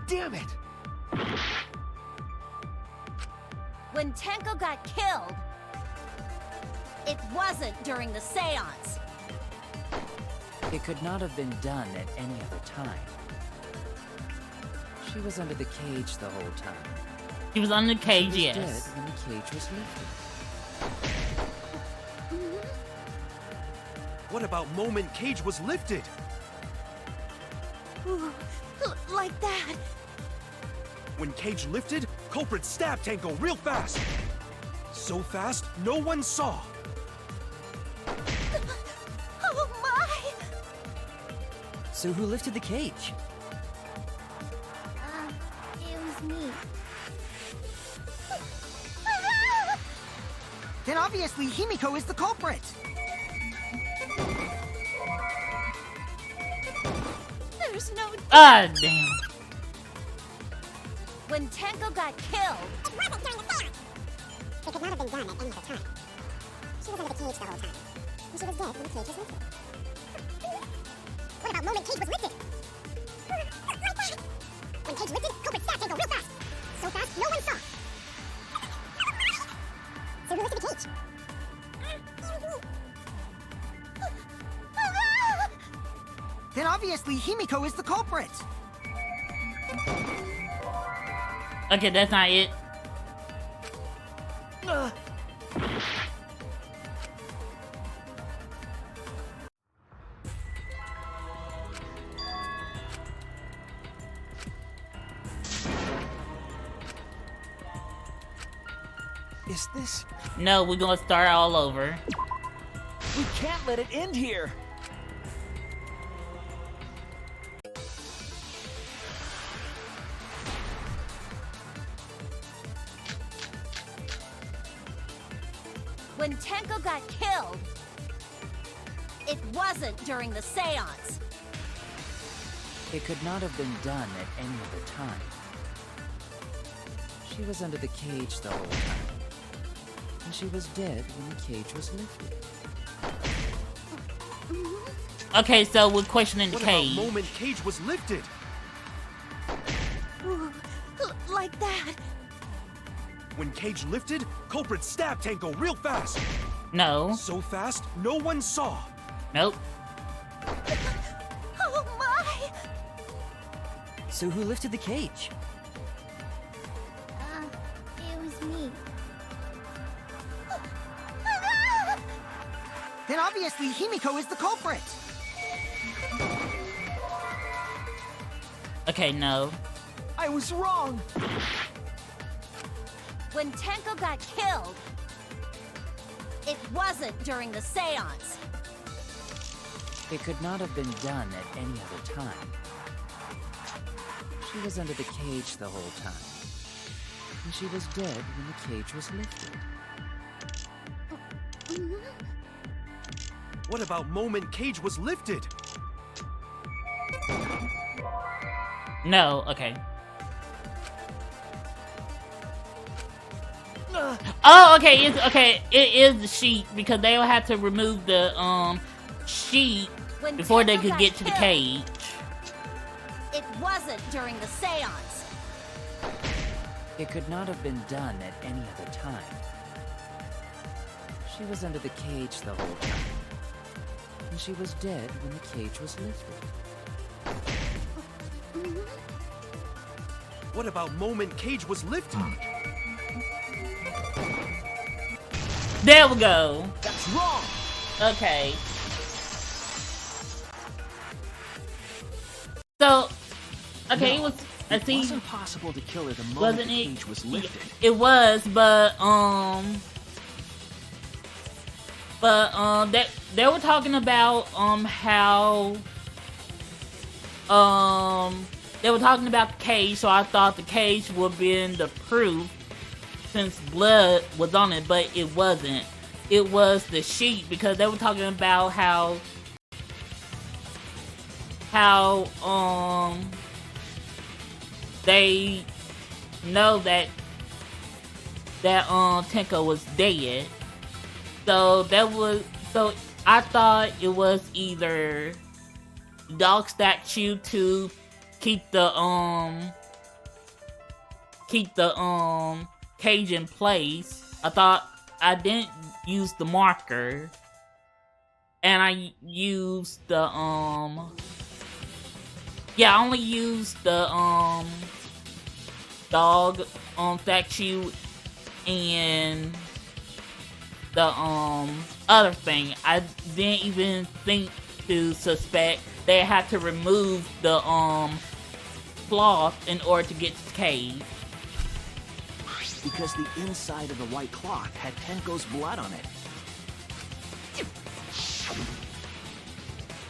Damn it! When Tenko got killed, it wasn't during the seance. It could not have been done at any other time. She was under the cage the whole time. She was under the cage, She was yes. dead when the cage was lifted. What about moment cage was lifted? Ooh, like that. When cage lifted, culprit stabbed Tanko real fast! So fast, no one saw! Oh my! So who lifted the cage? It was me. Then obviously Himiko is the culprit. There's no. Ah, damn. When Tenko got killed, It wasn't during the seance. It could not have been done at any other time. She was under the cage the whole time. And she was dead when the cage was lifted. What about moment cage was lifted? When cage lifted, culprit stabbed Tango real fast. So fast, no one saw. So who lifted the cage? Then obviously Himiko is the culprit. Okay, that's not it. Is this... No, we're gonna start all over. We can't let it end here! when Tenko got killed, it wasn't during the seance. It could not have been done at any other time. She was under the cage the whole time. And she was dead when the cage was lifted. Okay, so we're questioning the What cage. about moment cage was lifted? Ooh, like that. When cage lifted, culprit stabbed Tenko real fast. No. So fast, no one saw. Nope. Oh my! So who lifted the cage? It was me. Then obviously Himiko is the culprit. Okay, no. I was wrong! When Tenko got killed, it wasn't during the seance. It could not have been done at any other time. She was under the cage the whole time. And she was dead when the cage was lifted. What about moment cage was lifted? No, okay. Oh, okay. It is the sheet because they will have to remove the sheet When before they Tenko could got get to the killed, cage. It wasn't during the seance. It could not have been done at any other time. She was under the cage the whole time. And she was dead when the cage was lifted. What about moment Cage was lifted? There we go. That's wrong! Okay. So, okay, No, it was. I It see. wasn't possible to kill her the moment Wasn't the it? cage was lifted. It was, but they were talking about how they were talking about the cage, so I thought the cage would have been the proof since blood was on it, but it wasn't. It was the sheet because they were talking about how they know that Tenko was dead. So I thought it was either dog statue to keep the cage in place. I thought I didn't use the marker, and I used the I only used the dog statue and the other thing. I didn't even think to suspect they had to remove the cloth in order to get to the cave. Because the inside of the white cloth had Tenko's blood on it.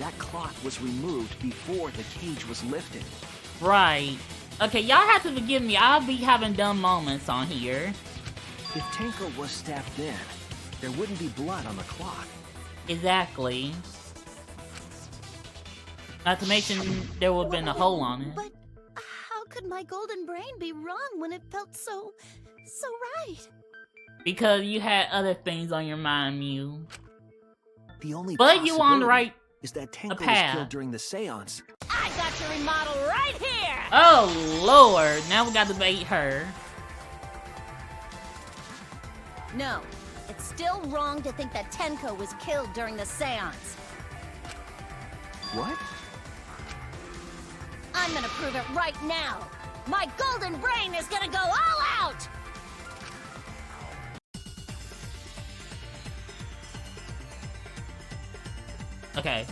That cloth was removed before the cage was lifted. Right. Okay, y'all have to forgive me. I'll be having dumb moments on here. If Tenko was stabbed then, there wouldn't be blood on the cloth. Exactly. Not to mention there would have been a hole on it. But how could my golden brain be wrong when it felt so right? Because you had other things on your mind, Mew. The only But you on the possibility right is that Tenko was path. killed during the seance. I got your remodel right here! Oh, Lord. Now we got to bait her. No, it's still wrong to think that Tenko was killed during the seance. What? I'm gonna prove it right now. My golden brain is gonna go all out! Okay.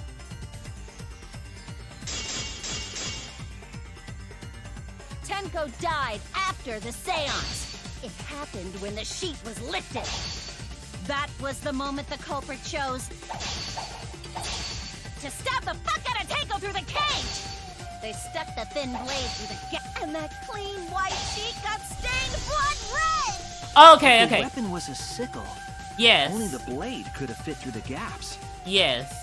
Tenko died after the seance. It happened when the sheet was lifted. That was the moment the culprit chose to stab the fuck out of Tenko through the cage. They stuck the thin blade through the gap, and that clean white sheet got stained blood red. Okay, If the okay. weapon was a sickle. Yes. Only the blade could have fit through the gaps. Yes.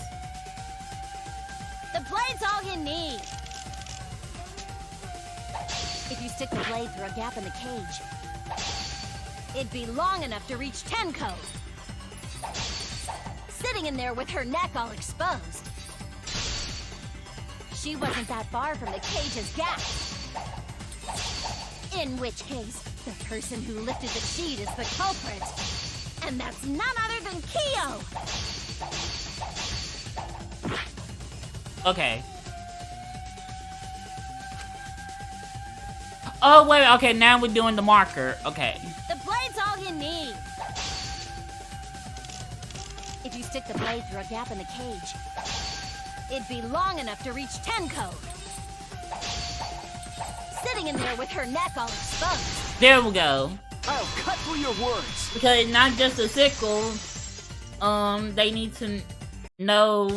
The blade's all you need. If you stick the blade through a gap in the cage, it'd be long enough to reach Tenko. Sitting in there with her neck all exposed. She wasn't that far from the cage's gap. In which case, the person who lifted the sheet is the culprit. And that's none other than Kyo! Okay. Oh, wait. Okay, now we're doing the marker. Okay. The blade's all you need. If you stick the blade through a gap in the cage, it'd be long enough to reach Tenko. Sitting in there with her neck all exposed. There we go. I'll cut through your words. Because it's not just a sickle. They need to know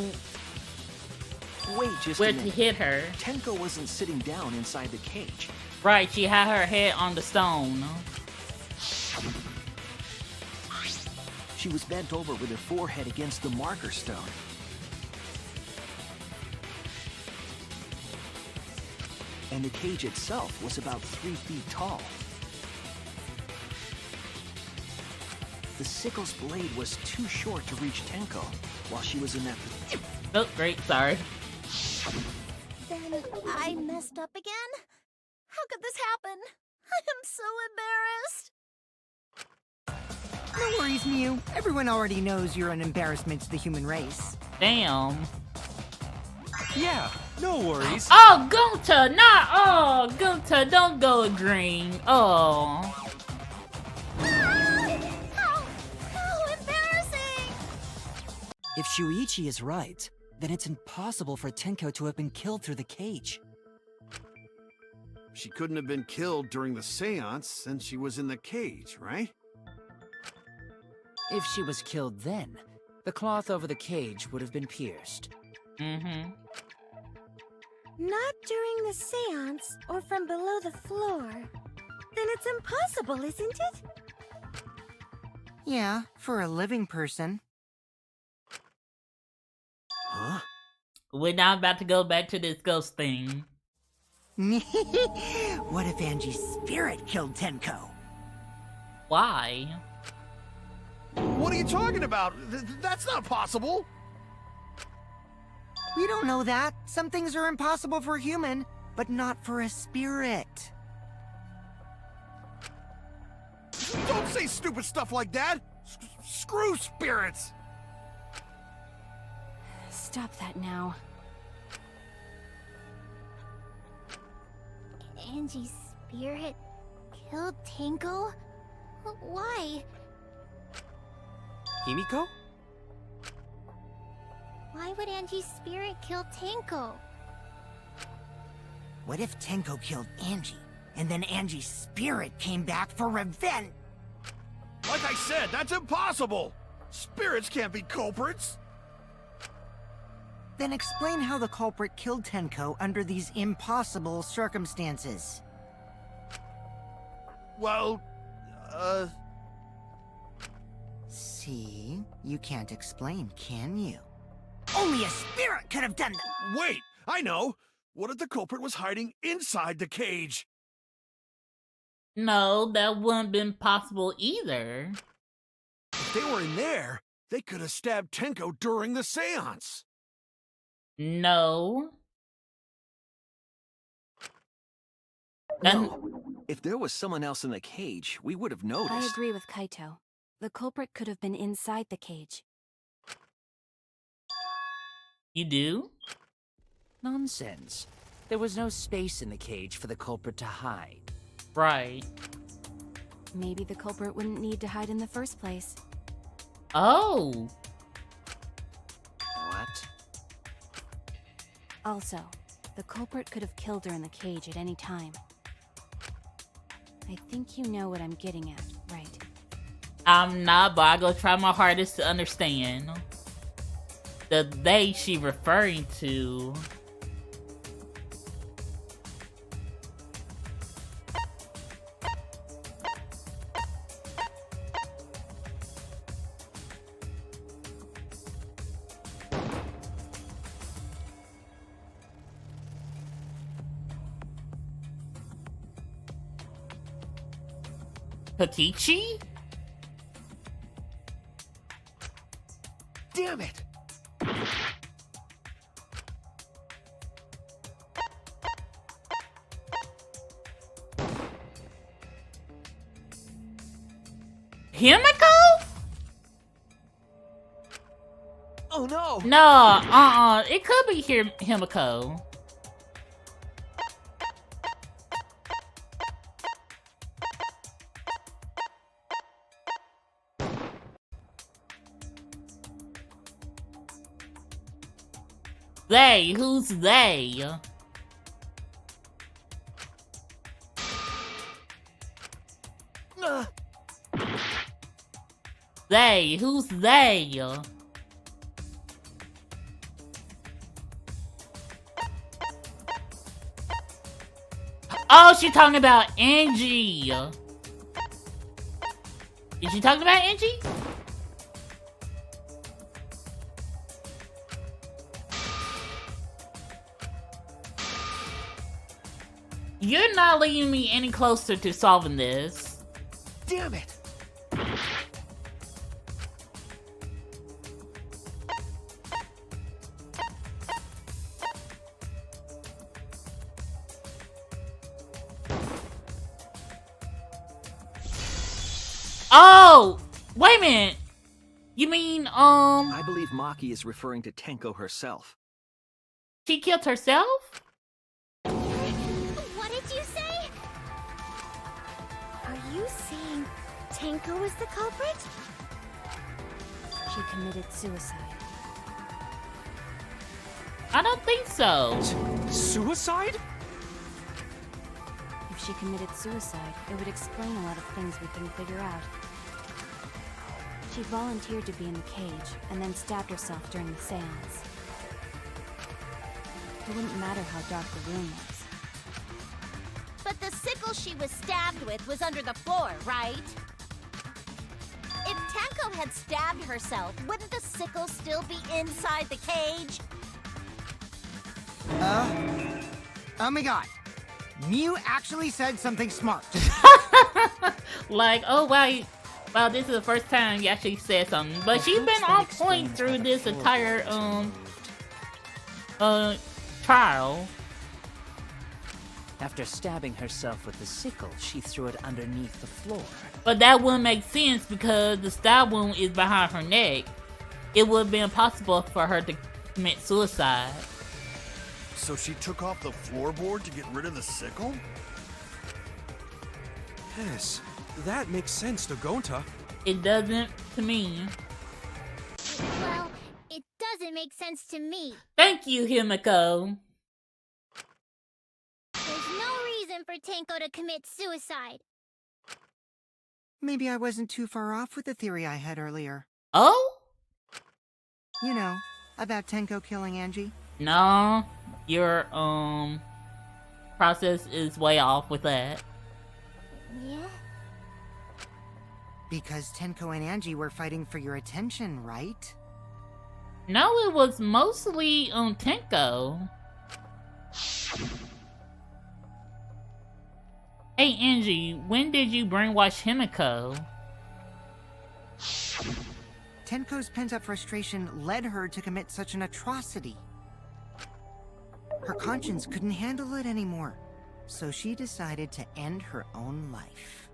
Wait just where a to minute. hit her. Tenko wasn't sitting down inside the cage. Right, she had her head on the stone. She was bent over with her forehead against the marker stone. And the cage itself was about 3 feet tall. the sickle's blade was too short to reach Tenko while she was in that... Oh, great, sorry. Then I messed up again? How could this happen? I am so embarrassed. No worries, Mew. Everyone already knows you're an embarrassment to the human race. Damn. Yeah, no worries. Oh, Gunta, not. Oh, Gunta, don't go green. Oh. How embarrassing! If Shuichi is right, then it's impossible for Tenko to have been killed through the cage. She couldn't have been killed during the seance since she was in the cage, right? If she was killed then, the cloth over the cage would have been pierced. Mm-hmm. Not during the seance or from below the floor. Then it's impossible, isn't it? Yeah, for a living person. Huh? We're now about to go back to this ghost thing. What if Angie's spirit killed Tenko? Why? What are you talking about? That's not possible! We don't know that. Some things are impossible for a human, but not for a spirit. Don't say stupid stuff like that! Screw spirits! Stop that now. Angie's spirit killed Tenko? Why? Himiko? Why would Angie's spirit kill Tenko? What if Tenko killed Angie, and then Angie's spirit came back for revenge? Like I said, that's impossible! Spirits can't be culprits! Then explain how the culprit killed Tenko under these impossible circumstances. Well, See? You can't explain, can you? Only a spirit could have done that! wait! I know! What if the culprit was hiding inside the cage? No, that wouldn't have been possible either. If they were in there, they could have stabbed Tenko during the seance! No. No. If there was someone else in the cage, we would have noticed. I agree with Kaito. The culprit could have been inside the cage. You do? Nonsense. There was no space in the cage for the culprit to hide. Right. Maybe the culprit wouldn't need to hide in the first place. Oh. What? Also, the culprit could have killed her in the cage at any time. I think you know what I'm getting at, right? I'm not, but I go try my hardest to understand. The they she referring to. Kokichi? Damn it! Himiko? Oh no! No, it could be Himiko. They? Who's they? They? Who's they? Oh, she's talking about Angie. Is she talking about Angie? You're not leading me any closer to solving this. Damn it! Oh! Wait a minute! You mean, I believe Maki is referring to Tenko herself. she killed herself? What did you say? Are you saying Tenko is the culprit? She committed suicide. I don't think so. Suicide? If she committed suicide, it would explain a lot of things we couldn't figure out. She volunteered to be in the cage, and then stabbed herself during the seance. It wouldn't matter how dark the room was. But the sickle she was stabbed with was under the floor, right? If Tenko had stabbed herself, wouldn't the sickle still be inside the cage? Oh my god. Mew actually said something smart. Like, oh wow, this is the first time you actually said something. But she's been on point through this entire trial. After stabbing herself with the sickle, she threw it underneath the floor. But that wouldn't make sense because the stab wound is behind her neck. It would have been impossible for her to commit suicide. So she took off the floorboard to get rid of the sickle? Yes, that makes sense to Gonta. It doesn't to me. Well, it doesn't make sense to me. Thank you, Himiko. There's no reason for Tenko to commit suicide. Maybe I wasn't too far off with the theory I had earlier. Oh? You know, about Tenko killing Angie. No, your process is way off with that. Yeah? Because Tenko and Angie were fighting for your attention, right? No, it was mostly Tenko. Hey Angie, when did you brainwash Himiko? Tenko's pent-up frustration led her to commit such an atrocity. Her conscience couldn't handle it anymore, so she decided to end her own life.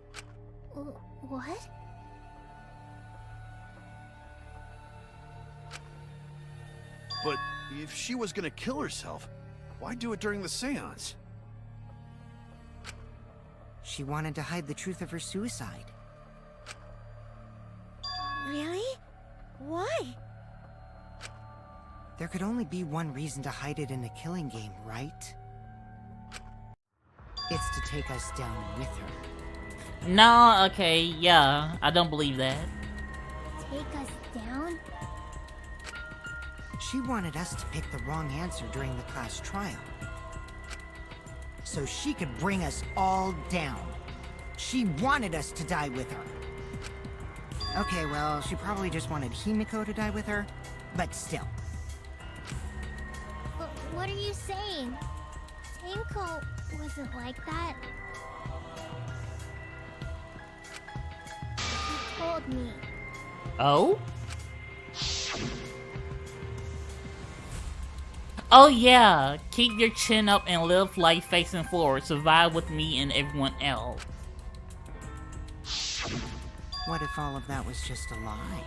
What? But if she was gonna kill herself, why do it during the seance? She wanted to hide the truth of her suicide. Really? Why? There could only be one reason to hide it in a killing game, right? It's to take us down with her. No, okay, yeah, I don't believe that. Take us down? She wanted us to pick the wrong answer during the class trial. So she could bring us all down. She wanted us to die with her. Okay, well, she probably just wanted Himiko to die with her, but still. What are you saying? Tenko wasn't like that. He told me. Oh? Oh yeah, keep your chin up and live life facing forward. Survive with me and everyone else. What if all of that was just a lie?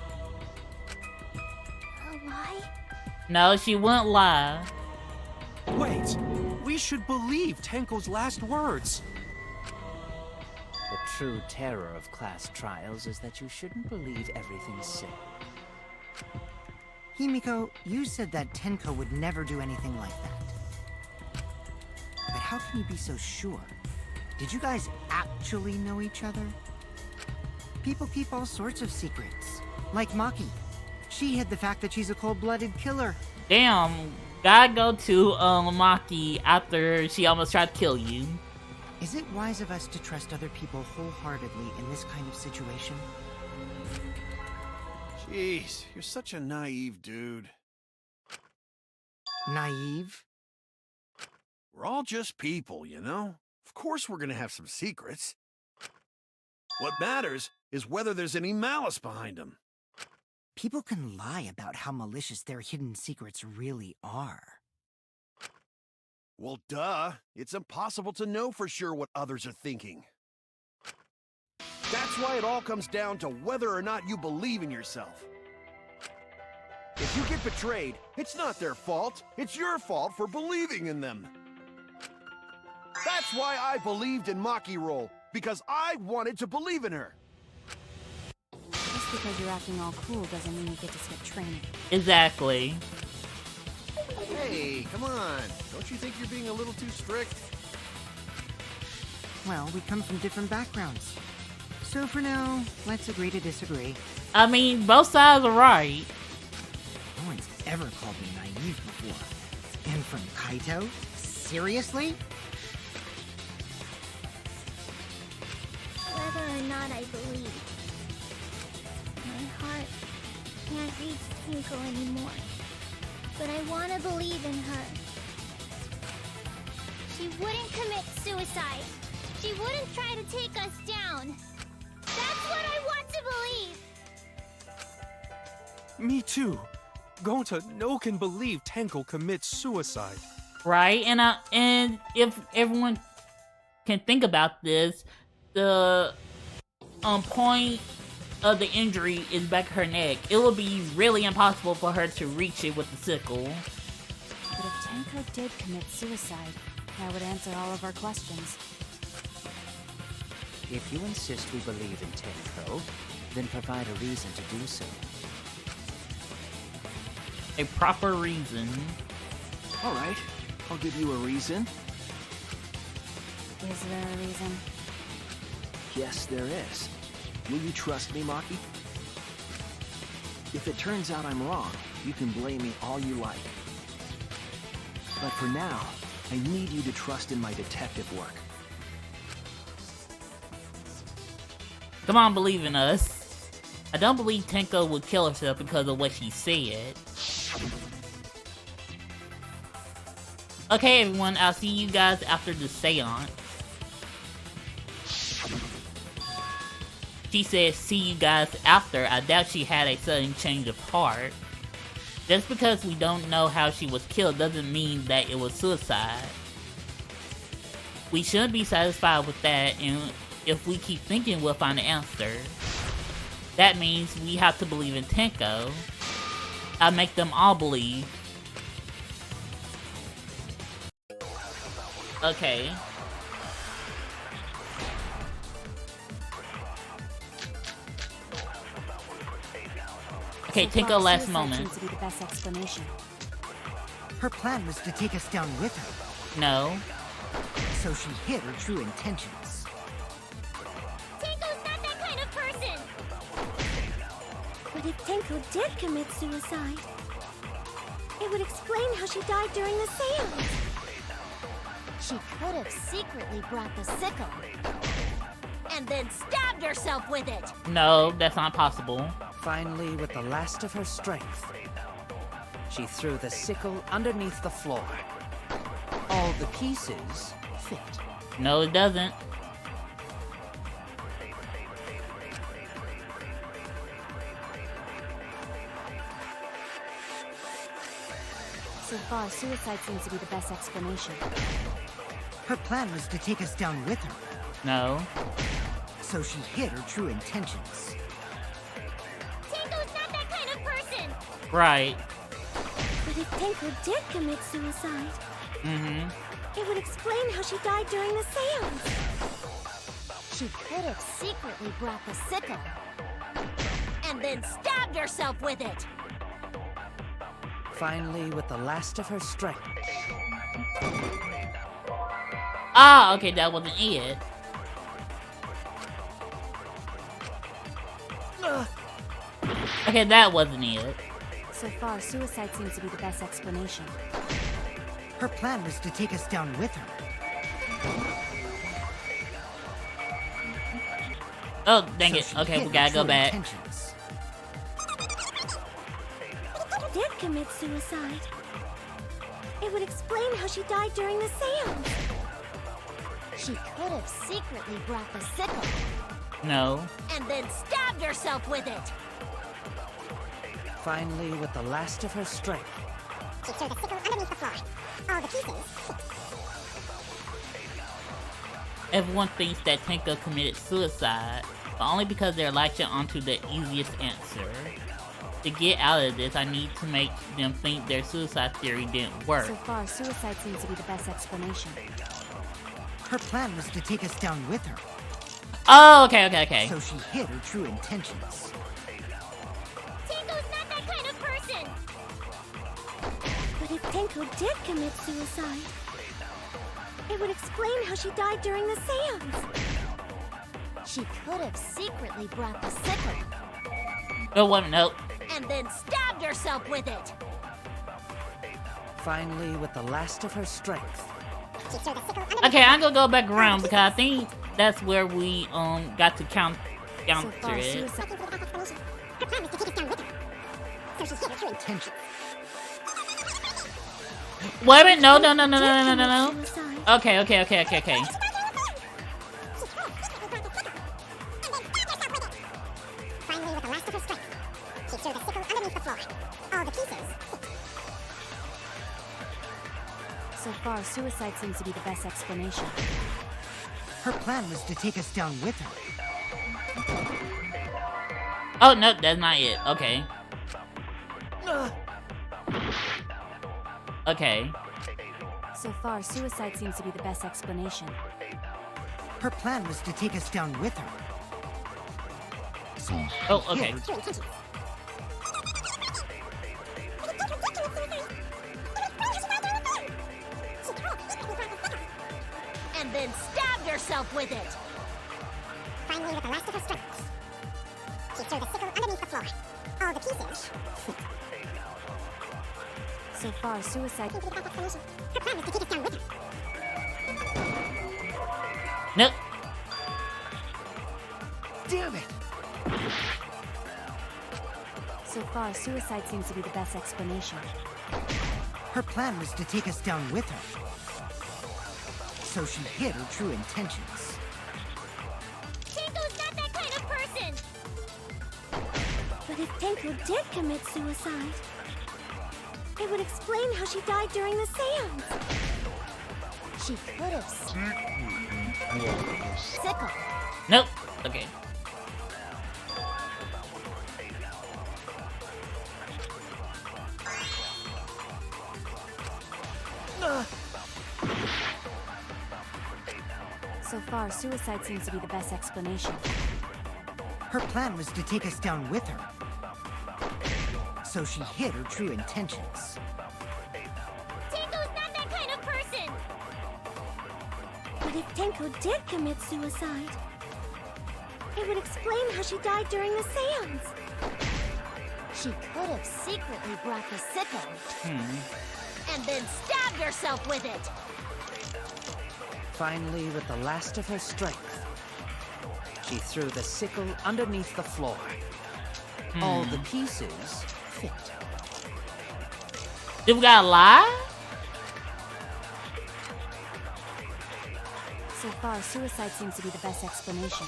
A lie? No, she wouldn't lie. Wait, we should believe Tenko's last words. The true terror of class trials is that you shouldn't believe everything said. Himiko, you said that Tenko would never do anything like that. But how can you be so sure? Did you guys actually know each other? People keep all sorts of secrets. Like Maki. She hid the fact that she's a cold-blooded killer. Damn, gotta go to Maki after she almost tried to kill you. Is it wise of us to trust other people wholeheartedly in this kind of situation? Jeez, you're such a naive dude. Naive? We're all just people, you know? Of course we're gonna have some secrets. What matters is whether there's any malice behind them. People can lie about how malicious their hidden secrets really are. Well, duh. It's impossible to know for sure what others are thinking. That's That's why it all comes down to whether or not you believe in yourself. If you get betrayed, it's not their fault. It's your fault for believing in them. That's why I believed in Maki Roll, because I wanted to believe in her. Just because you're acting all cool doesn't mean you get to skip training. Exactly. Hey, come on. Don't you think you're being a little too strict? Well, we come from different backgrounds. So for now, let's agree to disagree. I mean, both sides are right. No one's ever called me naive before. And from Kaito? Seriously? Whether or not I believe, my heart can't reach Tinko anymore. But I want to believe in her. She wouldn't commit suicide. She wouldn't try to take us down. That's what I want to believe. Me too. Gonta no can believe Tenko commits suicide. Right? And if everyone can think about this, the point of the injury is back of her neck. It will be really impossible for her to reach it with the sickle. But if Tenko did commit suicide, that would answer all of our questions. If you insist we believe in Tenko, then provide a reason to do so. A proper reason. All right, I'll give you a reason. Is there a reason? Yes, there is. Will you trust me, Maki? If it turns out I'm wrong, you can blame me all you like. But for now, I need you to trust in my detective work. Come on, believe in us. I don't believe Tenko would kill herself because of what she said. Okay, everyone, I'll see you guys after the seance. She said, see you guys after. I doubt she had a sudden change of heart. Just because we don't know how she was killed doesn't mean that it was suicide. We shouldn't be satisfied with that, and if we keep thinking, we'll find the answer. That means we have to believe in Tenko. I make them all believe. Okay. Okay, Tenko last moment. Seems to be the best explanation. Her plan was to take us down with her, No. so she hid her true intentions. Tenko's not that kind of person! But if Tenko did commit suicide, it would explain how she died during the seance. She could have secretly brought the sickle and then stabbed herself with it. No, that's not possible. Finally, with the last of her strength, she threw the sickle underneath the floor. All the pieces fit. No, it doesn't. So far, suicide seems to be the best explanation. Her plan was to take us down with her, No. so she hid her true intentions. Tenko's not that kind of person! Right. But if Tenko did commit suicide, It would explain how she died during the seance. She could have secretly brought the sickle and then stabbed herself with it. Finally, with the last of her strength. Ah, okay, that wasn't it. Okay, that wasn't it. So far, suicide seems to be the best explanation. Her plan was to take us down with her. Oh, dang So it. she Okay, hid we her gotta go true back. intentions. Did commit suicide. It would explain how she died during the seance. She could have secretly brought the sickle No. and then stabbed herself with it. Finally, with the last of her strength. She threw the sickle underneath the floor. All the pieces. Everyone thinks that Tenko committed suicide. but only because they're latching onto the easiest answer. To get out of this, I need to make them think their suicide theory didn't work. So far, suicide seems to be the best explanation. Her plan was to take us down with her. Oh, okay. So she hid her true intentions. Tenko's not that kind of person! But if Tenko did commit suicide, it would explain how she died during the seance. She could have secretly brought the sickle Oh, wait, nope. and then stabbed herself with it. Finally, with the last of her strength. Okay, I'm gonna go back around because I think that's where we got to counter So far, it. suicide. Wait a minute, no. Suicide. Okay. Finally, with the last of her strength, she threw the sickle underneath the floor. All the pieces. So far, suicide seems to be the best explanation. Her plan was to take us down with her. Oh, no, that's not it. Okay. Okay. So far, suicide seems to be the best explanation. Her plan was to take us down with her. So Oh, okay. And then stabbed herself with it. Finally, with the last of her strength, she threw the sickle underneath the floor. All the pieces. So far, suicide. Seems to be the best explanation. Her plan was to take us down with her. Nope. damn it! So far, suicide seems to be the best explanation. Her plan was to take us down with her. So she hid her true intentions. Tenko's not that kind of person! But if Tenko did commit suicide, it would explain how she died during the seance. She could have sickle. Nope. Okay. So far, suicide seems to be the best explanation. Her plan was to take us down with her. So she hid her true intentions. Tenko's not that kind of person! But if Tenko did commit suicide, it would explain how she died during the seance. She could have secretly brought the sickle and then stabbed herself with it. Finally, with the last of her strength, she threw the sickle underneath the floor. All the pieces fit. Did we got a lie? So far, suicide seems to be the best explanation.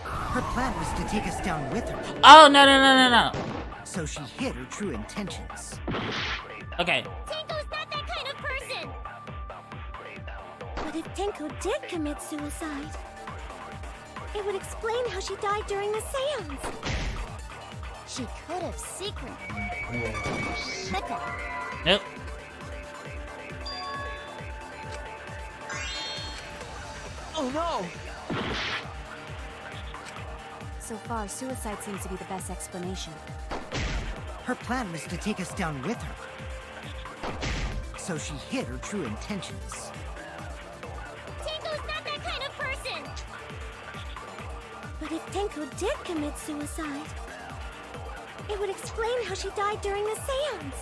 Her plan was to take us down with her. Oh, no. So she hid her true intentions. Okay. Tenko's not that kind of person! But if Tenko did commit suicide, it would explain how she died during the seance. She could have secretly sickle. Nope. Oh no! So far, suicide seems to be the best explanation. Her plan was to take us down with her. So she hid her true intentions. Tenko's not that kind of person! But if Tenko did commit suicide, it would explain how she died during the seance.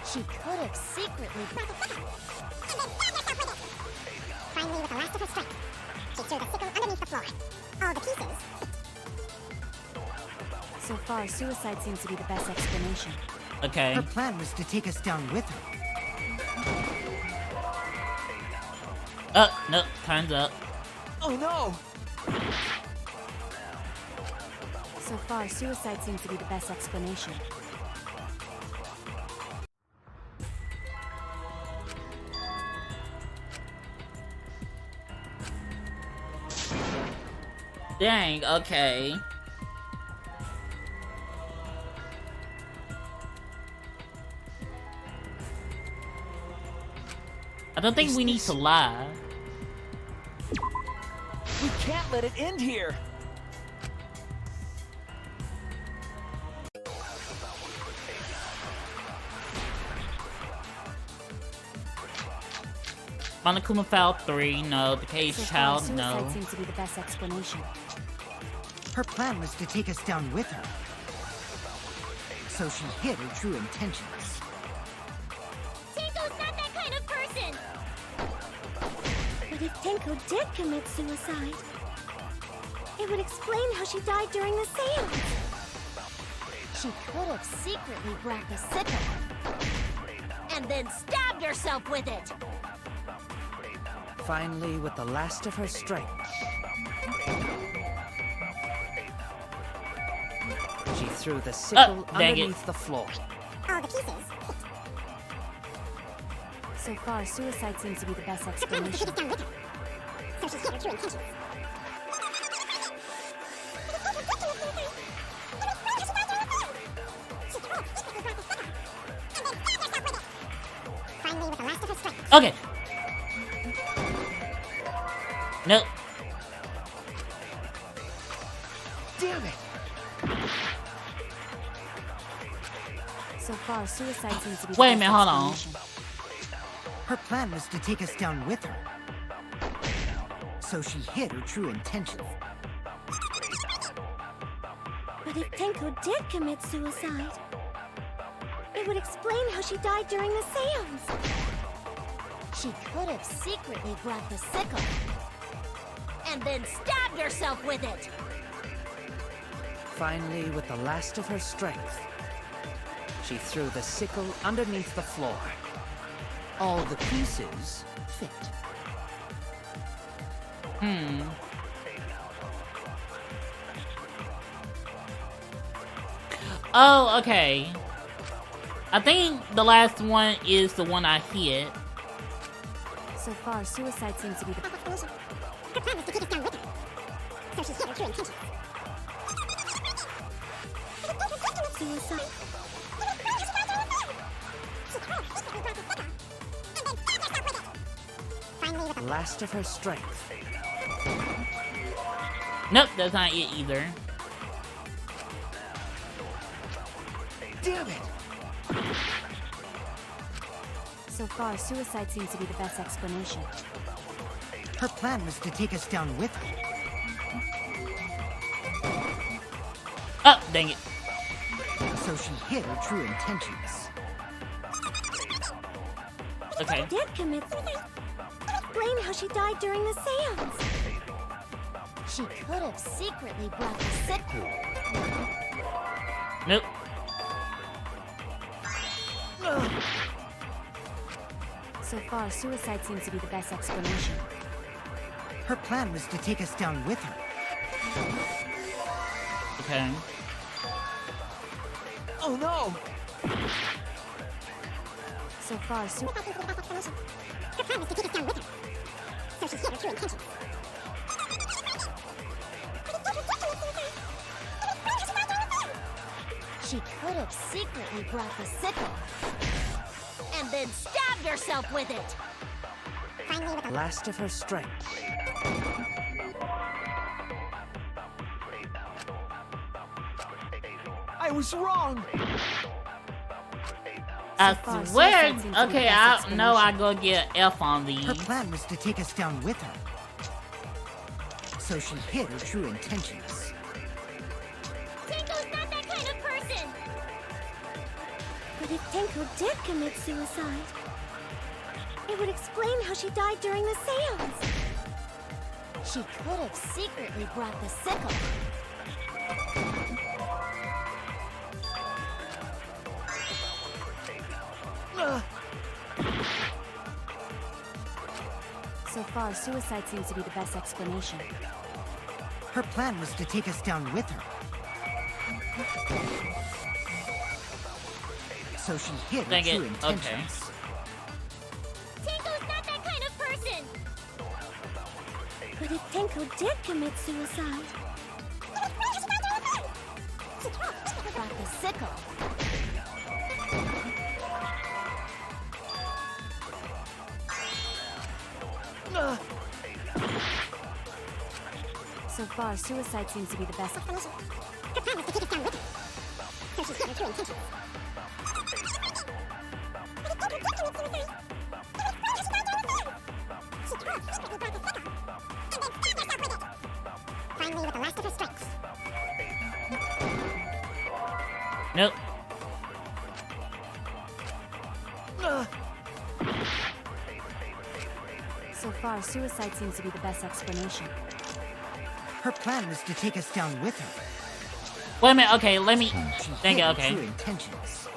She could have secretly Finally, with the last of her strength, she threw the sickle underneath the floor. All the pieces. So far, suicide seems to be the best explanation. Okay. Her plan was to take us down with her. Nope. Time's up. Oh no! So far, suicide seems to be the best explanation. Dang, okay. I don't think we need to lie. We can't let it end here. Monokuma Foul 3, no. The Cage So far, Child, suicide no. seems to be the best explanation. Her plan was to take us down with her. So she hid her true intentions. Tenko's not that kind of person! But if Tenko did commit suicide, it would explain how she died during the seance. She could have secretly brought the sickle and then stabbed herself with it. Finally, with the last of her strength, she threw the sickle dang it. underneath the floor. All the pieces. So far, suicide seems to be the best explanation. So she hid her true intentions. Finally, with the last of her strength. Okay. Nope. Damn it! So far, suicide seems to be the Wait a best minute, hold on. explanation. Her plan was to take us down with her. So she hid her true intentions. But if Tenko did commit suicide, it would explain how she died during the seance. She could have secretly brought the sickle and then stabbed herself with it. Finally, with the last of her strength, she threw the sickle underneath the floor. All the pieces fit. Oh, okay. I think the last one is the one I hit. So far, suicide seems to be the Her plan was to take us down with her. So she hid her true intentions. Suicide. Finally, with the Last of her strength. Nope, that's not it either. Damn it! So far, suicide seems to be the best explanation. Her plan was to take us down with her. Oh, dang it. So she hid her true intentions. Okay. did commit suicide. Explain how she died during the seance. She could have secretly brought the sickle. Nope. So far, suicide seems to be the best explanation. Her plan was to take us down with her. Okay. Oh no! So far, Her plan was to take us down with her. So she hid her true intentions. She could have secretly brought the sickle and then stabbed herself with it. Finally, with the Last of her strength. I was wrong! I far, swear. suicide seems to be the Okay, best I know I explanation. go get F on these. Her plan was to take us down with her. So she hid her true intentions. Tenko's not that kind of person! But if Tenko did commit suicide, it would explain how she died during the seance. She could have secretly brought the sickle So far, suicide seems to be the best explanation. Her plan was to take us down with her. So she hid her Dang it, true okay. intentions. Tenko's not that kind of person! But if Tenko did commit suicide, sickle. So far, suicide seems to be the best. Finally, with the last of her strength. Nope. So far, suicide seems to be the best explanation. Her plan was to take us down with her. Wait a minute, okay, let me She think hid it, her okay. true intentions.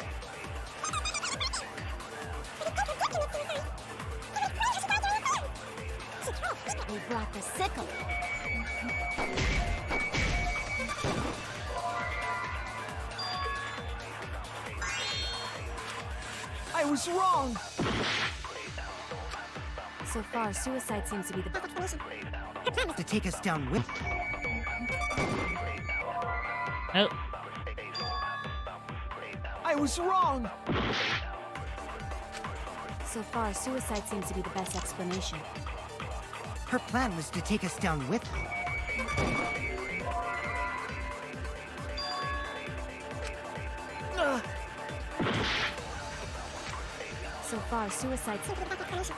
We brought the sickle. I was wrong! So far, suicide seems to be the best. Her plan was to take us down with her. Nope. I was wrong! So far, suicide seems to be the best explanation. Her plan was to take us down with her. So far, suicide seems to be the best explanation.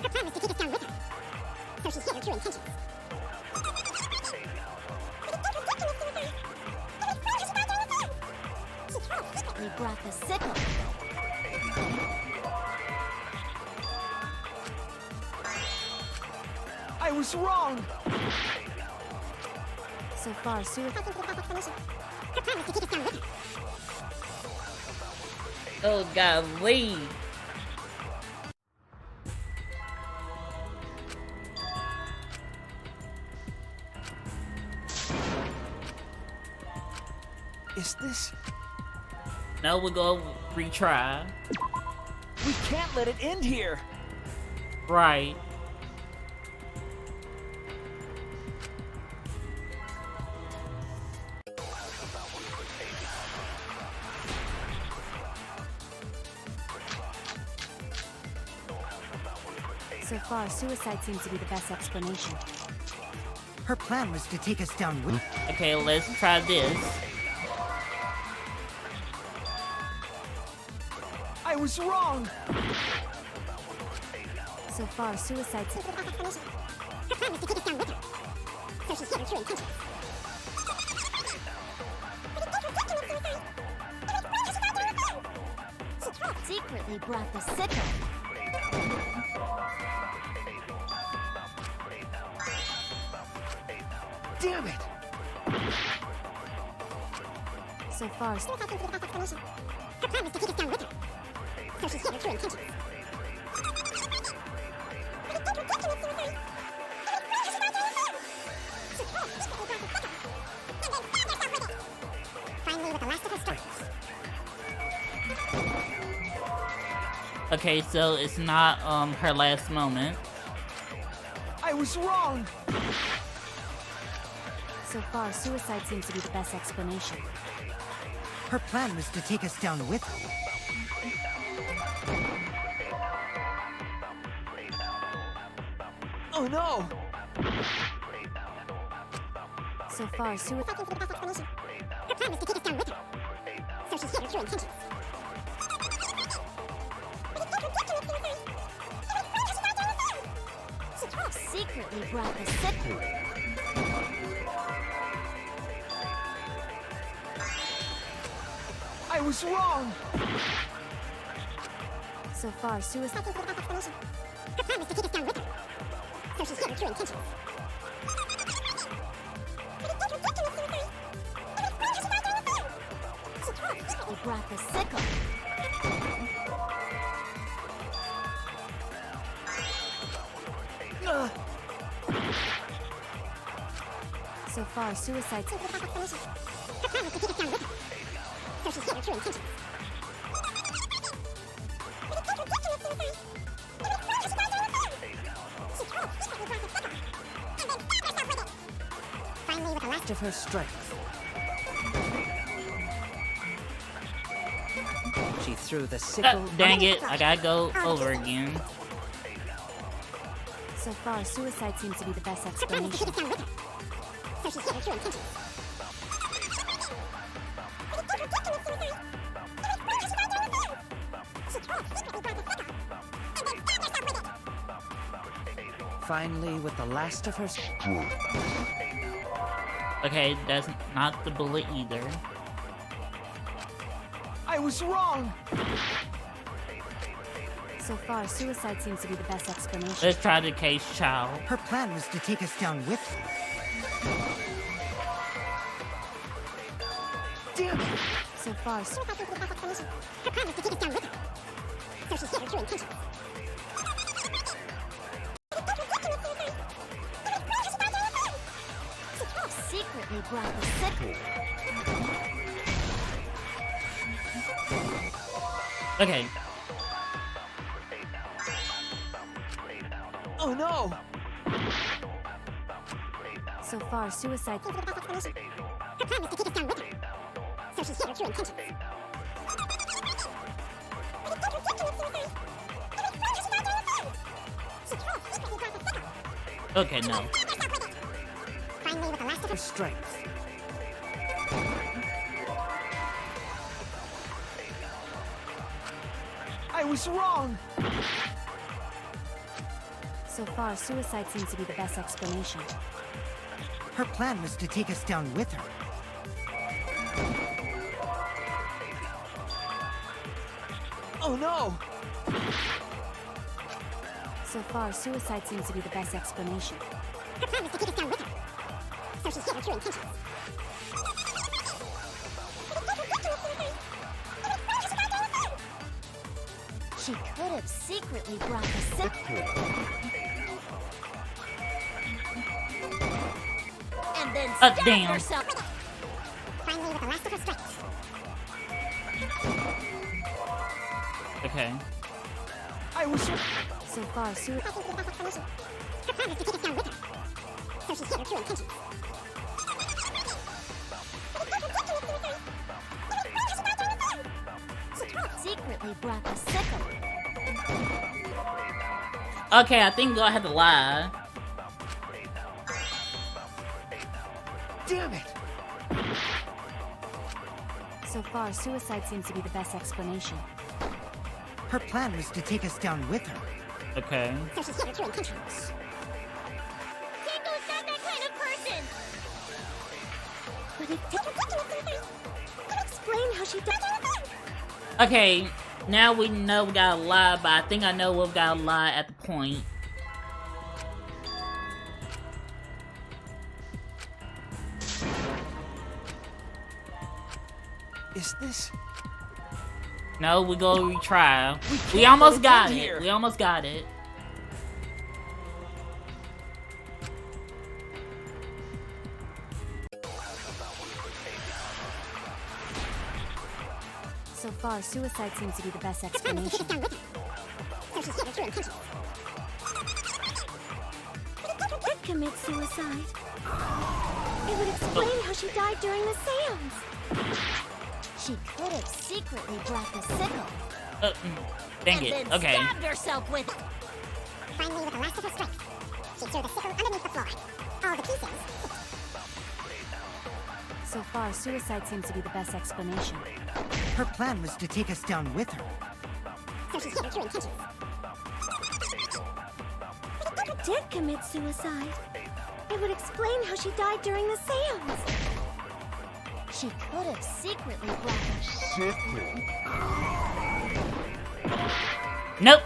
Her plan was to take us down with her. So she hid her true intentions. We brought the sickle. I was wrong! So far, suicide. Her plan was to take us down with her. Oh, golly. Is this... No, we'll go retry. We can't let it end here! Right. So far, suicide seems to be the best explanation. Her plan was to take us down with her. Okay, let's try this. I was wrong! So far, suicide seems to be the best explanation. Her plan was to take us down with her. So she hid her true intentions. Secretly brought the sickle. Damn it! So far, Suicide seems to be the best explanation. Her plan was to take us down with her. So she hid her true intentions. Finally, with the last of her strength. Okay, so it's not her last moment. I was wrong! so far, suicide seems to be the best explanation. Her plan was to take us down with her. Oh no! So far, suicide. Seems to be the best explanation. Her plan was to take us down with her. So she hid her true intentions. Secretly brought the sickle. I was wrong! So far, suicide. Seems to be the best explanation. Her plan was to take us down with her. So she hid her true intentions. We brought the sickle. So far, suicide. Seems to be the best explanation. Her plan was to take us down with her. So she hid her true intentions. Finally, with the last Of her strength. through the sickle. Dang it, I gotta go over again. So far, suicide seems to be the best explanation. Finally, with the last of her Okay, that's not the bullet either. I was wrong! So far, suicide seems to be the best explanation. Let's try the case child. Her plan was to take us down with her. Damn it! So far, Secretly brought the sickle. Okay, Oh no! so far, suicide. okay, no. Her strength. I was wrong! So far, suicide seems to be the best explanation. Her plan was to take us down with her. Oh no! So far, suicide seems to be the best explanation. She could have secretly brought the sickle. And then stabbed damn. herself. Okay. I was So far, suicide. Secretly brought the sickle. Okay, I think I had to lie. Damn it! So far, suicide seems to be the best explanation. Her plan was to take us down with her. Okay. Tango's not that kind of person. But if explain how she died. Okay, now we know we gotta lie, but I think I know we gotta lie at the point. Is this... No, we go retry. We can't almost let it got end it. here. We almost got it. So far, suicide seems to be the best explanation. Did commit suicide. It would explain how she died during the seance. She could have secretly brought the sickle. Dang and it. then Okay. stabbed herself with it. Finally, with the last of her strength, she threw the sickle underneath the floor. All the pieces. So far, suicide seems to be the best explanation. Her plan was to take us down with her. So she hid her true intentions. Did commit suicide. It would explain how she died during the seance. She could have secretly brought the Sickle. Nope.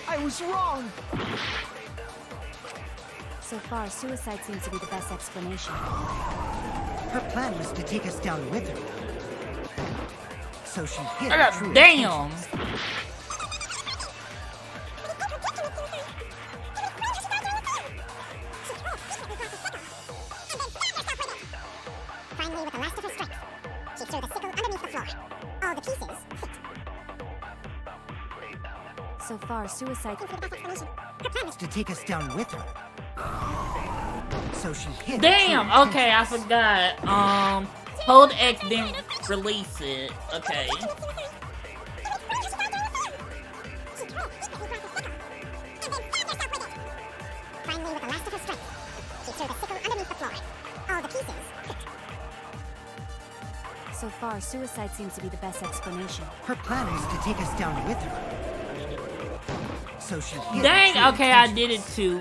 I was wrong! So far, suicide seems to be the best explanation. Her plan was to take us down with her. So she hid her God true damn. intentions. Finally, with the last of her strength, she threw the sickle underneath the floor. All the pieces fit. So far, suicide. To take us down with her. So she hid. Damn. Okay, I forgot. Hold X didn't release it. Okay. Finally, with the last of her strength, she threw the sickle underneath the floor. All the pieces fit. So far, suicide seems to be the best explanation. Her plan was to take us down with her. So she hid. Dang. Okay, I did it too.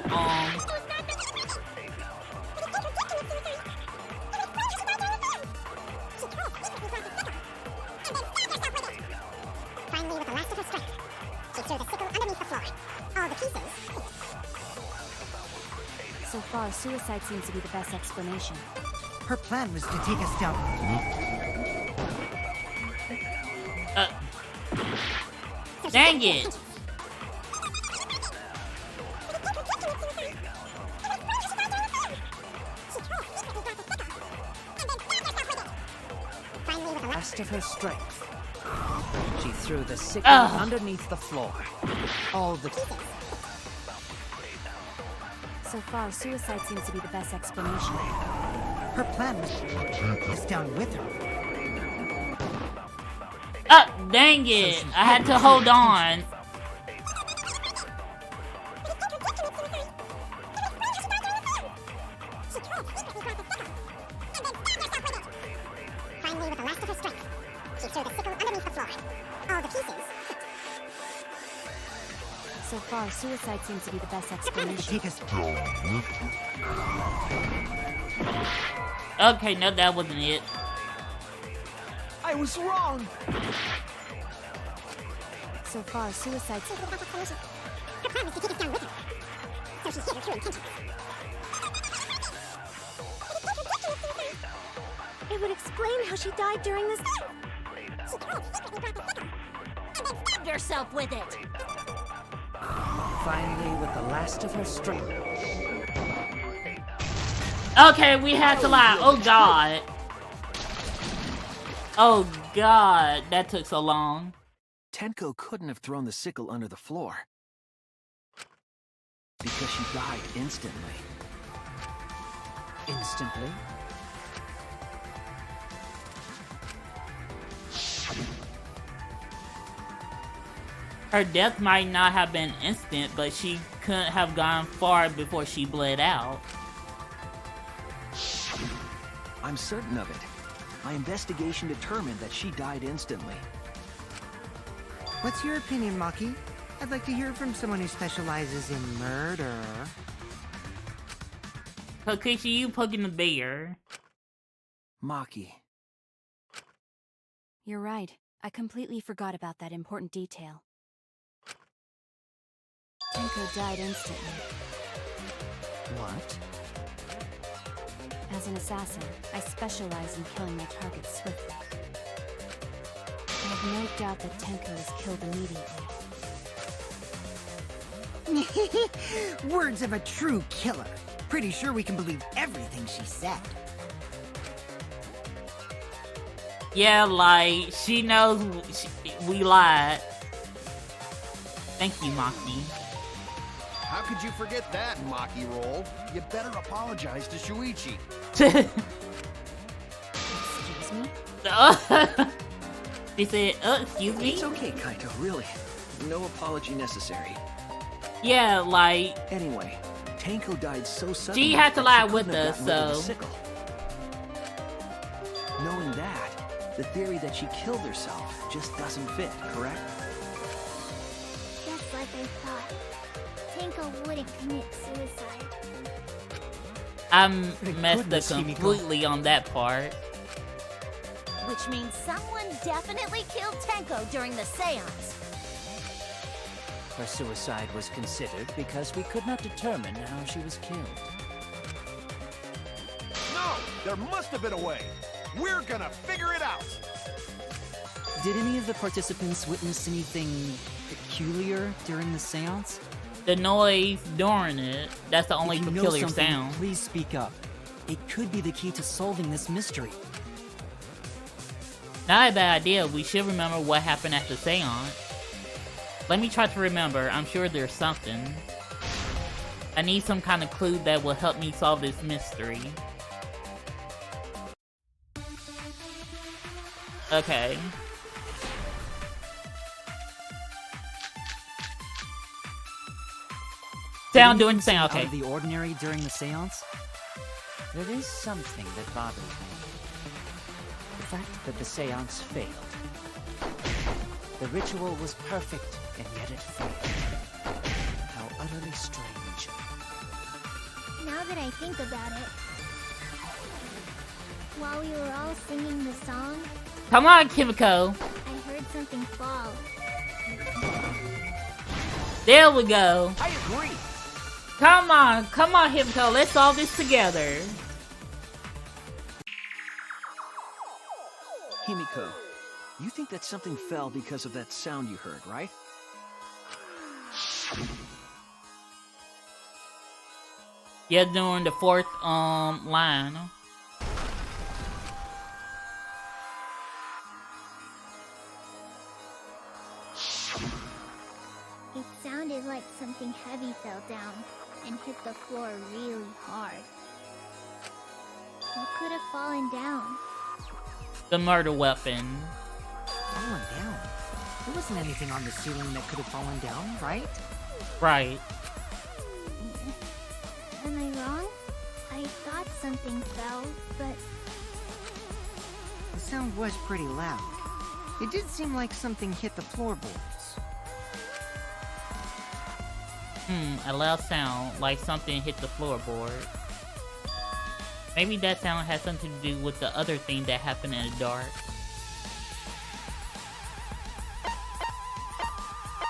Finally, with the last of her strength, she threw the sickle underneath the floor. All the pieces fit. So far, suicide seems to be the best explanation. Her plan was to take us down. Dang it. Finally, with the Last of her strength, she threw the sickle Ugh. underneath the floor. All the So far, suicide seems to be the best explanation. Her plan was to take us down with her. Dang it. I had to hold on. Finally, with the last of her strength, she threw the sickle underneath the floor. All the pieces fit. So far, suicide seems to be the best explanation. Take us. Okay, no, that wasn't it. I was wrong. So far, suicide. Her plan was to take us down with her. So she hid her true intentions. It would explain how she died during this. She could secretly brought the sickle. And then stabbed herself with it. finally with the last of her strength. Okay, we had to lie. Oh god. Oh god, that took so long. Tenko couldn't have thrown the sickle under the floor. Because she died instantly. Instantly? Her death might not have been instant, but she couldn't have gone far before she bled out. I'm certain of it. My investigation determined that she died instantly. What's your opinion, Maki? I'd like to hear from someone who specializes in murder. Kokichi, you poking the bear. Maki. You're right. I completely forgot about that important detail. Tenko died instantly. What? As an assassin, I specialize in killing my targets swiftly. I have no doubt that Tenko is killed immediately. Words of a true killer. Pretty sure we can believe everything she said. Yeah, like, she knows we lied. Thank you, Maki. How could you forget that, Maki Roll? You better apologize to Shuichi. Excuse me? She said, excuse me? It's okay, Kaito, really. No apology necessary. Yeah, like... Anyway, Tenko died so suddenly. She had to that lie she with couldn't have us, gotten rid of the so... sickle. Knowing that, the theory that she killed herself just doesn't fit, correct? Just like I thought. Tenko wouldn't commit suicide. I messed up goodness, Himiko. completely on that part. Which means someone definitely killed Tenko during the seance. Her suicide was considered because we could not determine how she was killed. No! There must have been a way! We're gonna figure it out! Did any of the participants witness anything peculiar during the seance? The noise during it, that's the only If you know peculiar something, sound. please speak up. It could be the key to solving this mystery. Not a bad idea. We should remember what happened at the seance. Let me try to remember. I'm sure there's something. I need some kind of clue that will help me solve this mystery. Okay. Sound doing sound, Out okay. of the ordinary during the seance? There is something that bothers me. The fact that the seance failed. The ritual was perfect, and yet it failed. How utterly strange. Now that I think about it, while we were all singing the song, Come on, Kimiko. I heard something fall. There we go. I agree. Come on, Kimiko. Let's solve this together. Himiko, you think that something fell because of that sound you heard, right? Yeah, during the fourth line. It sounded like something heavy fell down and hit the floor really hard. What could have fallen down? The murder weapon. Fallen down? There wasn't anything on the ceiling that could have fallen down, right? Right. Am I wrong? I thought something fell, but The sound was pretty loud. It did seem like something hit the floorboards. A loud sound, like something hit the floorboard. Maybe that sound has something to do with the other thing that happened in the dark.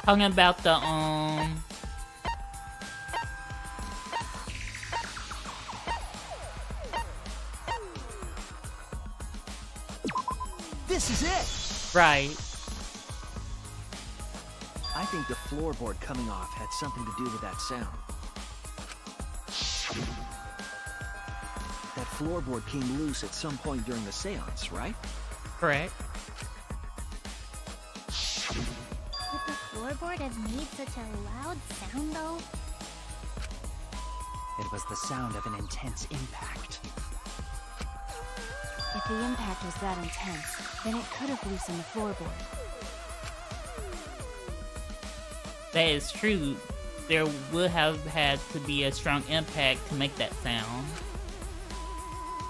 Talking about the, This is it! Right. I think the floorboard coming off had something to do with that sound. That floorboard came loose at some point during the seance, right? Correct. could the floorboard have made such a loud sound though? It was the sound of an intense impact. If the impact was that intense, then it could have loosened the floorboard. That is true. There would have had to be a strong impact to make that sound.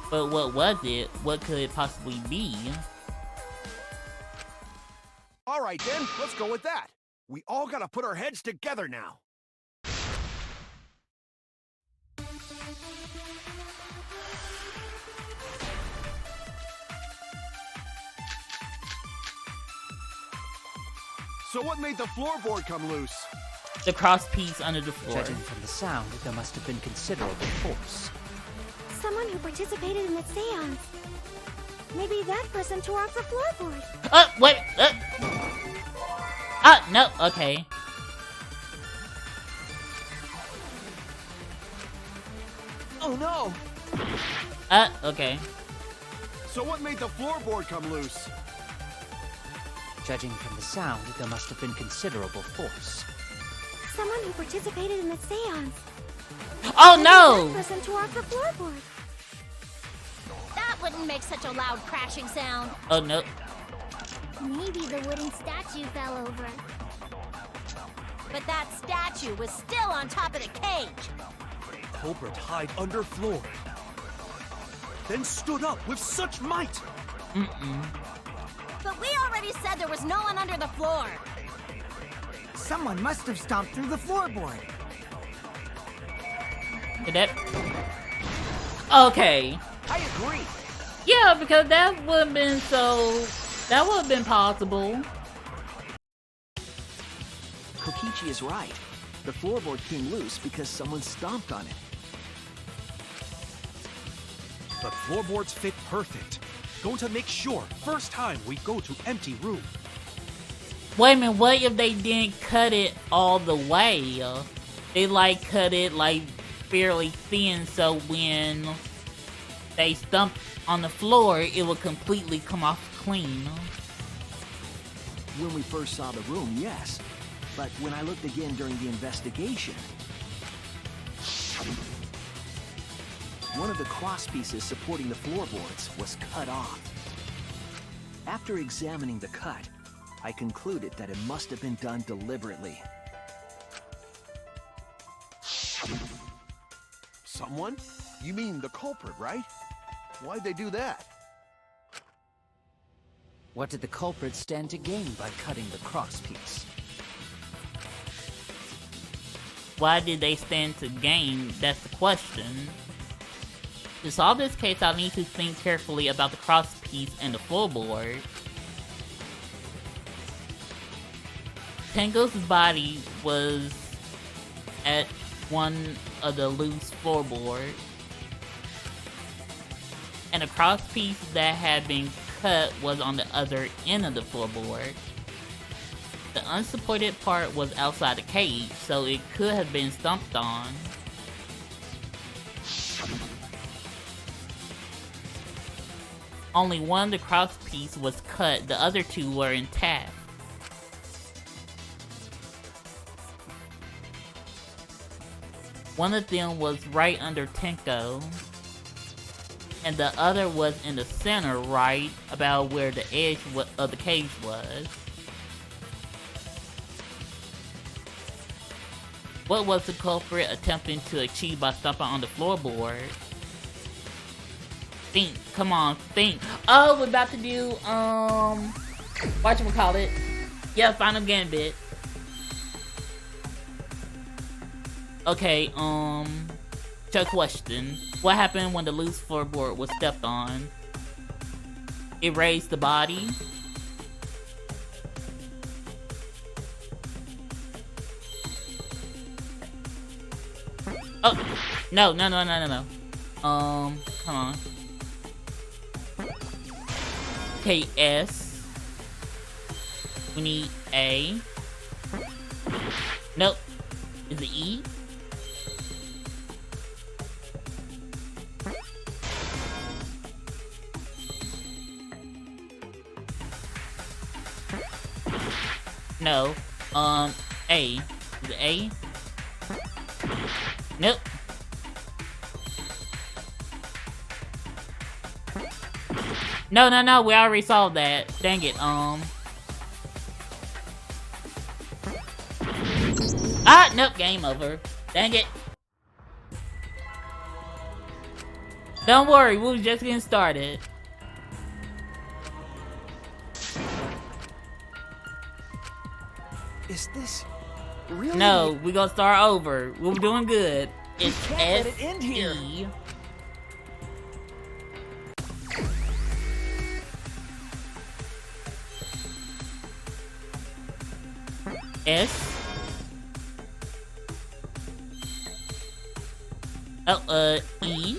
But what was it? What could it possibly be? All right, then, let's go with that. We all gotta put our heads together now. So what made the floorboard come loose? The cross piece under the floor. Judging from the sound, there must have been considerable force. Someone who participated in the seance. Maybe that person tore off the floorboard. Wait. No. Okay. Oh no! Okay. So what made the floorboard come loose? Judging from the sound, there must have been considerable force. Someone who participated in the seance. Oh Maybe no! that person tore off the floorboard. That wouldn't make such a loud crashing sound. Oh no. Maybe the wooden statue fell over. But that statue was still on top of the cage. Culprit hide under floor. Then stood up with such might. But we already said there was no one under the floor. Someone must have stomped through the floorboard. Did that? Okay. I agree. Yeah, because that would have been that would have been possible. Kokichi is right. The floorboard came loose because someone stomped on it. The floorboards fit perfect. Going to make sure first time we go to empty room. Wait a minute, what if they didn't cut it all the way? They like cut it like fairly thin so when they stump on the floor, it will completely come off clean. When we first saw the room, yes. But when I looked again during the investigation... one of the cross pieces supporting the floorboards was cut off. After examining the cut, I concluded that it must have been done deliberately. Someone? You mean the culprit, right? Why'd they do that? What did the culprit stand to gain by cutting the cross piece? Why did they stand to gain? That's the question. To solve this case, I'll need to think carefully about the cross piece and the floorboard. Tango's body was at one of the loose floorboards, and the cross piece that had been cut was on the other end of the floorboard. The unsupported part was outside the cage, so it could have been stomped on. Only one of the cross piece was cut, the other two were intact. One of them was right under Tenko, and the other was in the center, right about where the edge of the cage was. What was the culprit attempting to achieve by stomping on the floorboard? Think, come on, think. Oh, we're about to do, whatchamacallit? Yeah, Final Gambit. Okay, check question. What happened when the loose floorboard was stepped on? It raised the body. Oh, no. Come on. Okay, S. We need A. Nope. Is it E? No. A. Is it A? Nope. No, we already solved that. Dang it, Ah, nope, game over. Dang it. Don't worry, we were just getting started. Is this really? No, we gonna start over. We were doing good. It's can't let it end here. S-E. S. Oh, E.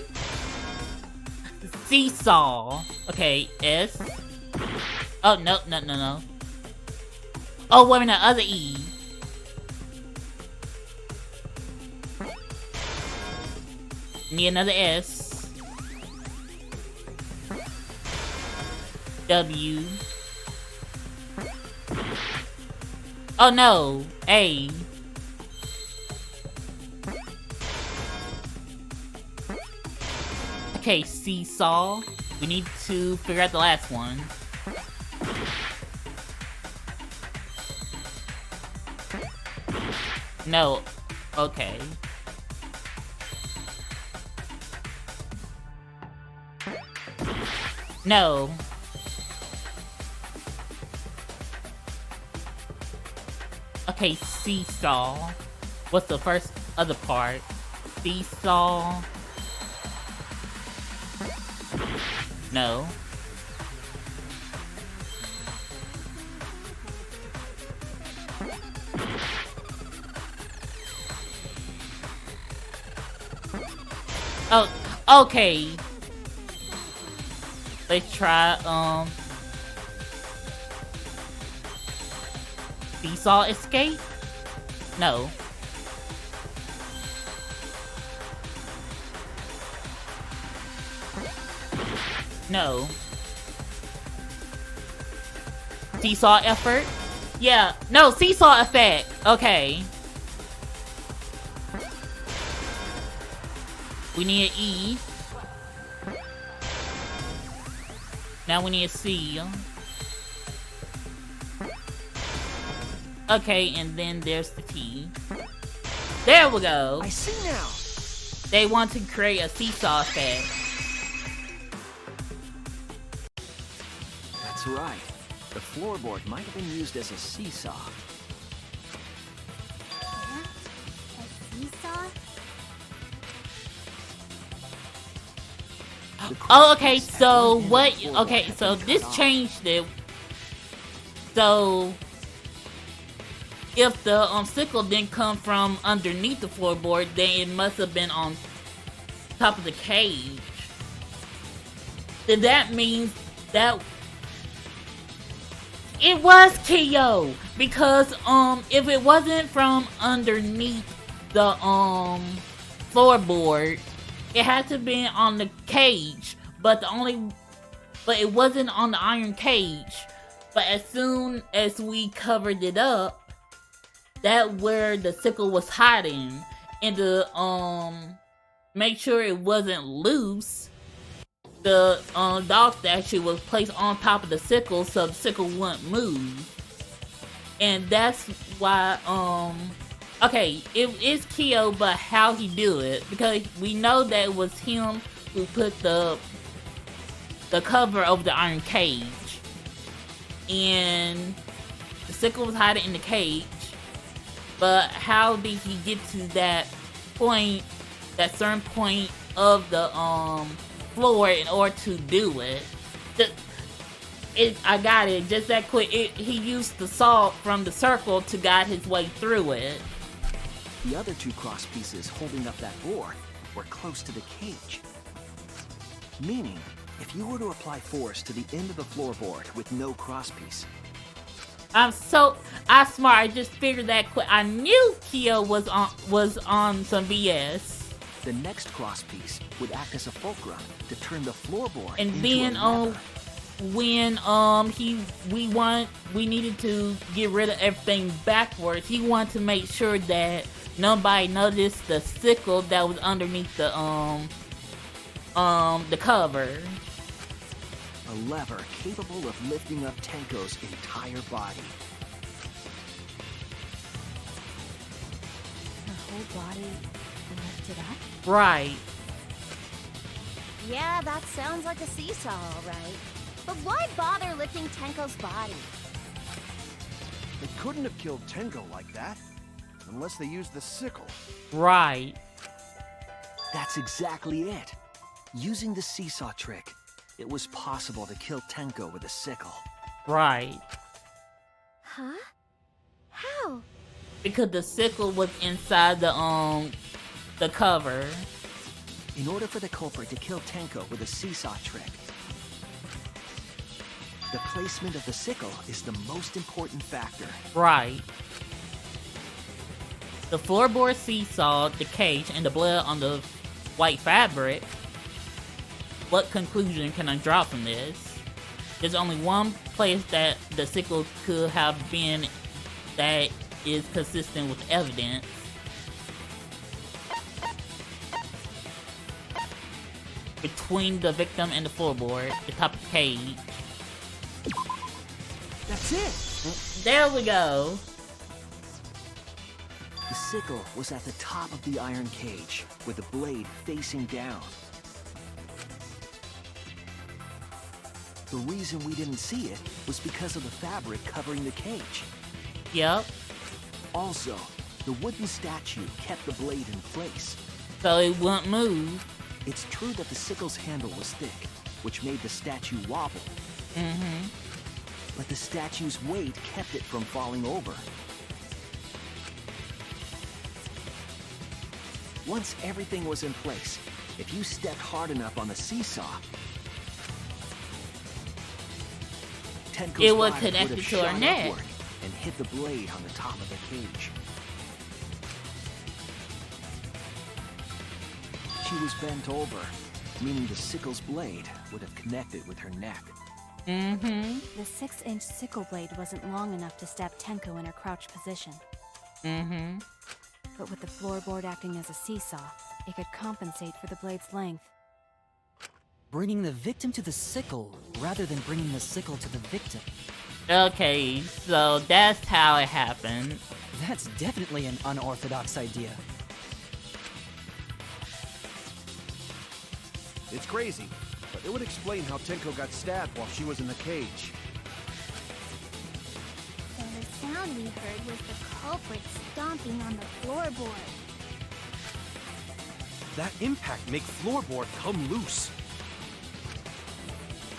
Seesaw. Okay, S. Oh, no. Oh, wait a minute, other E. Need another S. W. Oh no, A. Okay, seesaw. We need to figure out the last one. No. Okay. No. Okay, seesaw. What's the first other part? Seesaw. No. Oh, okay. Let's try, seesaw escape? No. No. Seesaw effort? Yeah. No, seesaw effect. Okay. We need an E. Now we need to see. Okay, and then there's the T. There we go. I see now. They want to create a seesaw effect. That's right. The floorboard might have been used as a seesaw. Yeah? A seesaw? Oh, okay, so what? Okay, so this changed it. So if the sickle didn't come from underneath the floorboard, then it must have been on top of the cage. Then that means that it was Kyo, because if it wasn't from underneath the floorboard, it had to be on the cage, but it wasn't on the iron cage. But as soon as we covered it up, that where the sickle was hiding, and to make sure it wasn't loose, the dog statue was placed on top of the sickle so the sickle wouldn't move. And that's why okay, it is Kyo, but how he do it, because we know that it was him who put the cover over the iron cage, and the sickle was hiding in the cage. But how did he get to that point, that certain point of the floor in order to do it? I got it just that quick. He used the salt from the circle to guide his way through it. The other two cross pieces holding up that board were close to the cage. Meaning, if you were to apply force to the end of the floorboard with no crosspiece. I'm smart. I just figured that quick. I knew Kyo was on some BS. The next crosspiece would act as a fulcrum to turn the floorboard and into then a lever. When we needed to get rid of everything backwards. He wanted to make sure that nobody noticed the sickle that was underneath the cover. A lever capable of lifting up Tenko's entire body. Her whole body lifted up? Right. Yeah, that sounds like a seesaw, all right. But why bother lifting Tenko's body? They couldn't have killed Tenko like that, unless they used the sickle. Right. That's exactly it. Using the seesaw trick, it was possible to kill Tenko with a sickle. Right. Huh? How? Because the sickle was inside the cover. In order for the culprit to kill Tenko with a seesaw trick, the placement of the sickle is the most important factor. Right. The floorboard seesaw, the cage, and the blood on the white fabric. What conclusion can I draw from this? There's only one place that the sickle could have been that is consistent with evidence. Between the victim and the floorboard, the top of the cage. That's it! There we go. The sickle was at the top of the iron cage, with the blade facing down. The reason we didn't see it was because of the fabric covering the cage. Yep. Also, the wooden statue kept the blade in place. So it wouldn't move. It's true that the sickle's handle was thick, which made the statue wobble. Mm-hmm. But the statue's weight kept it from falling over. Once everything was in place, if you stepped hard enough on the seesaw, Tenko's it would body connect would it have to her shot neck upward and hit the blade on the top of the cage. She was bent over, meaning the sickle's blade would have connected with her neck. Mm-hmm. The 6-inch sickle blade wasn't long enough to stab Tenko in her crouched position. Mm-hmm. But with the floorboard acting as a seesaw, it could compensate for the blade's length. Bringing the victim to the sickle, rather than bringing the sickle to the victim. Okay, so that's how it happened. That's definitely an unorthodox idea. It's crazy, but it would explain how Tenko got stabbed while she was in the cage. So the sound we heard was the culprit stomping on the floorboard. That impact make floorboard come loose.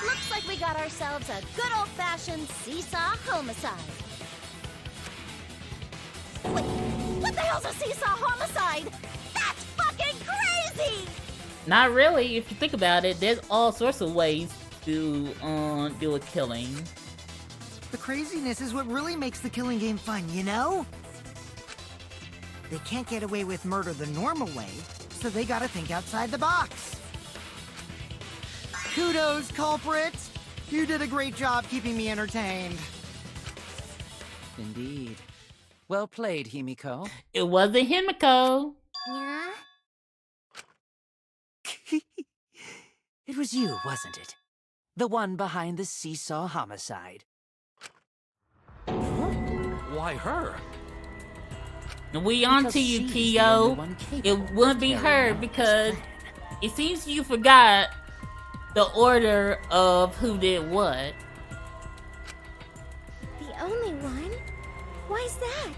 Looks like we got ourselves a good old-fashioned seesaw homicide. Wait, what the hell's a seesaw homicide? That's fucking crazy! Not really, if you think about it. There's all sorts of ways to do a killing. The craziness is what really makes the killing game fun, you know? They can't get away with murder the normal way, so they gotta think outside the box. Kudos, culprit! You did a great job keeping me entertained. Indeed. Well played, Himiko. It wasn't Himiko. Yeah? It was you, wasn't it? The one behind the seesaw homicide. Why her? We on Because to you, she's the Kyo. only one It capable wouldn't of be carrying her out this because plan. it seems you forgot the order of who did what. The only one? Why's that?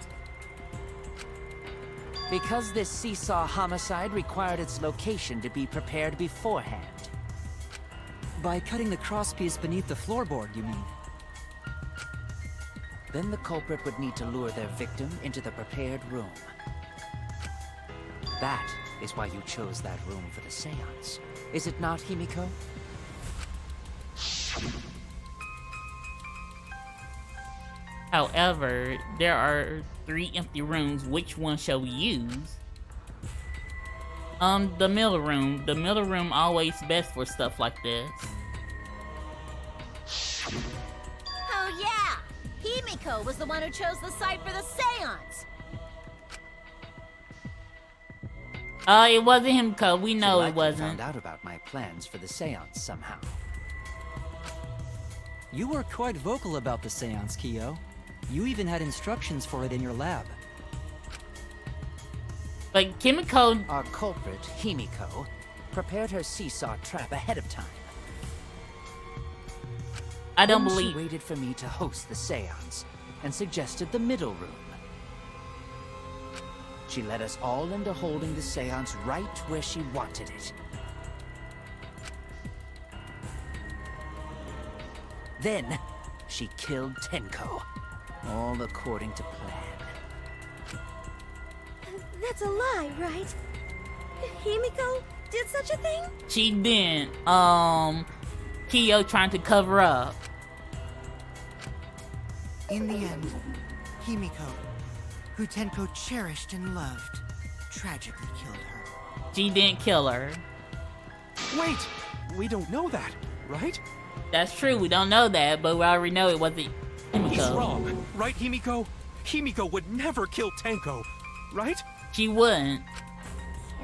Because this seesaw homicide required its location to be prepared beforehand. By cutting the crosspiece beneath the floorboard, you mean? Then the culprit would need to lure their victim into the prepared room. That is why you chose that room for the seance. Is it not, Himiko? However, there are 3 empty rooms. Which one shall we use? The middle room. The middle room always best for stuff like this. Oh yeah! Himiko was the one who chose the site for the seance! It wasn't Himiko. We know So it I wasn't. found out about my plans for the seance somehow. You were quite vocal about the seance, Kyo. You even had instructions for it in your lab. But Kimiko, Our culprit, Himiko, prepared her seesaw trap ahead of time. I don't Then believe. She waited for me to host the seance and suggested the middle room. She led us all into holding the seance right where she wanted it. Then, she killed Tenko, all according to plan. That's a lie, right? Himiko did such a thing? She didn't. Kyo trying to cover up. In the end, Himiko, who Tenko cherished and loved, tragically killed her. She didn't kill her. Wait! We don't know that, right? That's true. We don't know that, but we already know it wasn't Himiko. He's wrong, right, Himiko? Himiko would never kill Tenko, right? She wouldn't.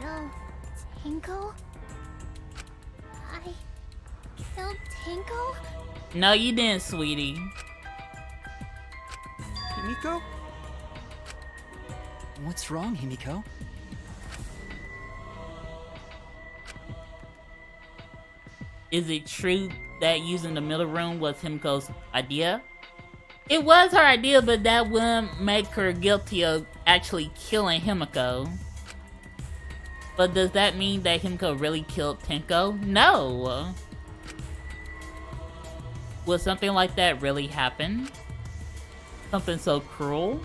Kill Tenko? I killed Tenko? No, you didn't, sweetie. Himiko? What's wrong, Himiko? Is it true that using the middle room was Himiko's idea? It was her idea, but that wouldn't make her guilty of actually killing Himiko. But does that mean that Himiko really killed Tenko? No. Would something like that really happen? Something so cruel?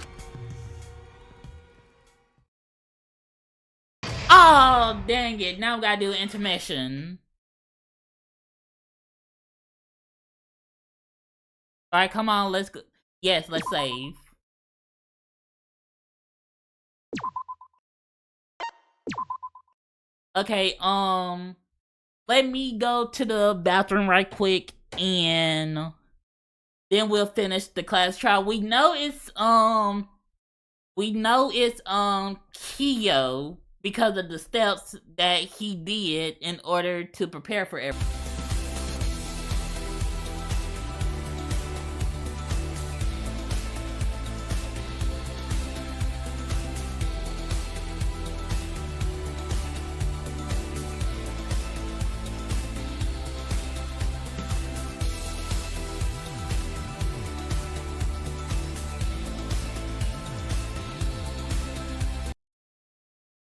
Oh, dang it. Now we gotta do an intermission. Alright, come on, let's go. Yes, let's save. Okay, let me go to the bathroom right quick and then we'll finish the class trial. We know it's Kyo because of the steps that he did in order to prepare for everything.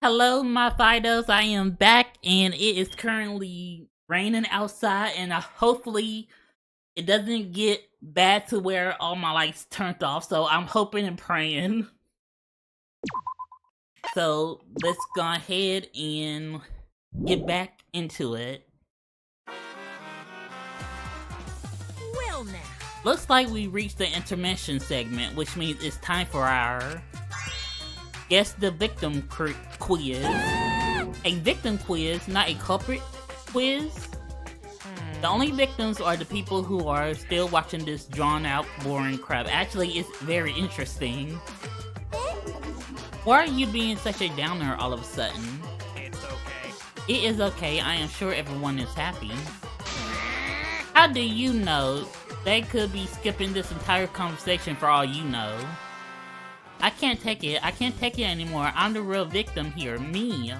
Hello, my Fidos. I am back, and it is currently raining outside, and hopefully it doesn't get bad to where all my lights turned off. So I'm hoping and praying. So let's go ahead and get back into it. Well now. Looks like we reached the intermission segment, which means it's time for our Guess the Victim quiz. A victim quiz, not a culprit quiz. The only victims are the people who are still watching this drawn out, boring crap. Actually, it's very interesting. Why are you being such a downer all of a sudden? It's okay. It is okay, I am sure everyone is happy. How do you know? They could be skipping this entire conversation for all you know. I can't take it. I can't take it anymore. I'm the real victim here. Me.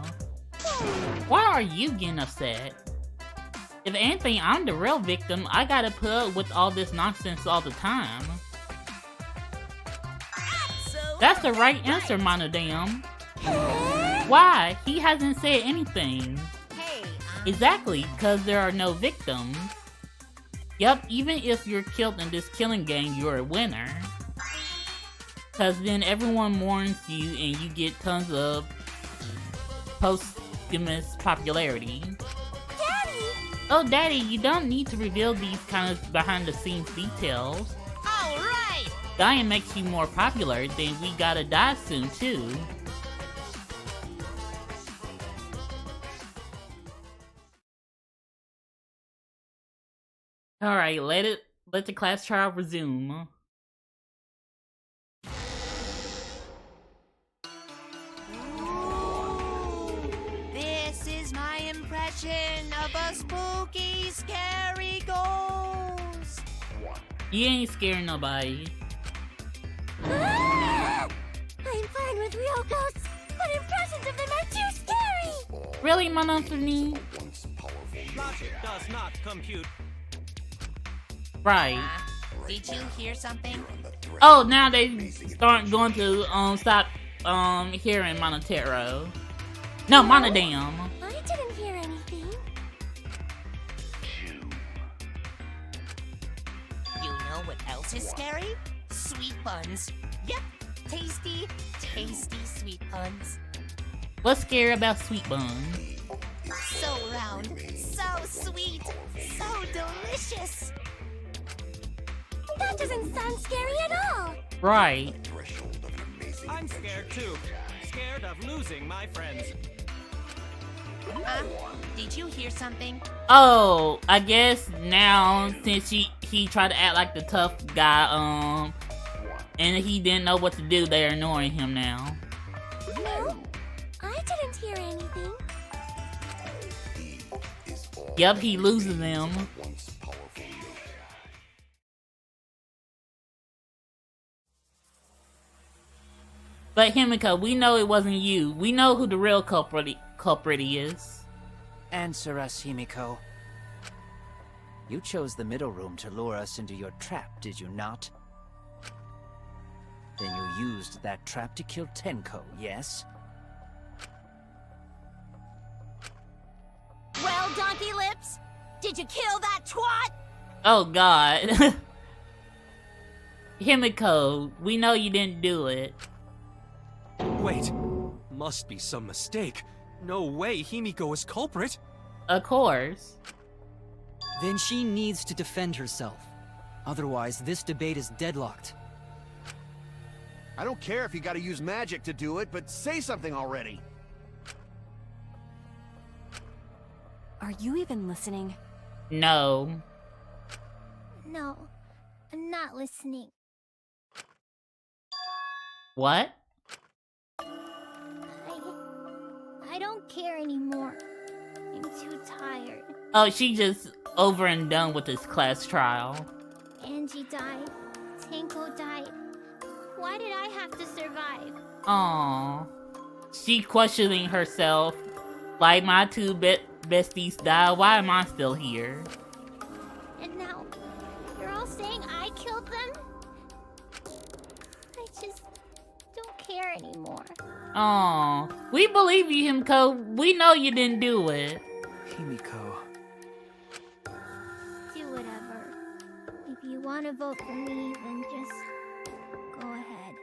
Why are you getting upset? If anything, I'm the real victim. I gotta put up with all this nonsense all the time. That's the right answer, Monodam. Why? He hasn't said anything. Exactly, because there are no victims. Yup, even if you're killed in this killing game, you're a winner. Because then everyone mourns you and you get tons of posthumous popularity. Daddy! Oh, Daddy, you don't need to reveal these kind of behind-the-scenes details. Alright! Dying makes you more popular, then we gotta die soon, too. Alright, let the class trial resume. This is my impression of a spooky, scary ghost. You ain't scaring nobody. I'm fine with real ghosts, but impressions of them are too scary! Really, Monotony? Logic does not compute. Right. Did you hear something? Oh, now they start going to stop hearing Monotero. No, Monodam. I didn't hear anything. You know what else is scary? Sweet buns. Yep, tasty, tasty sweet buns. What's scary about sweet buns? So round, so sweet, so delicious. That doesn't sound scary at all! Right. I'm scared too. Scared of losing my friends. Did you hear something? Oh, I guess now since he tried to act like the tough guy, and he didn't know what to do, they're ignoring him now. No, I didn't hear anything. Yep, he loses them. But Himiko, we know it wasn't you. We know who the real culprit is. Answer us, Himiko. You chose the middle room to lure us into your trap, did you not? Then you used that trap to kill Tenko, yes? Well, Donkey Lips, did you kill that twat? Oh God. Himiko, we know you didn't do it. Wait, must be some mistake. No way Himiko is culprit. Of course. Then she needs to defend herself. Otherwise, this debate is deadlocked. I don't care if you gotta use magic to do it, but say something already. Are you even listening? No. No, I'm not listening. What? I don't care anymore. I'm too tired. Oh, she just over and done with this class trial. Angie died. Tenko died. Why did I have to survive? Aww. She questioning herself. Like, my two besties died, why am I still here? And now, you're all saying I killed them? I just don't care care anymore. Aw, we believe you, Himiko. We know you didn't do it. Himiko. Do whatever. If you want to vote for me, then just go ahead.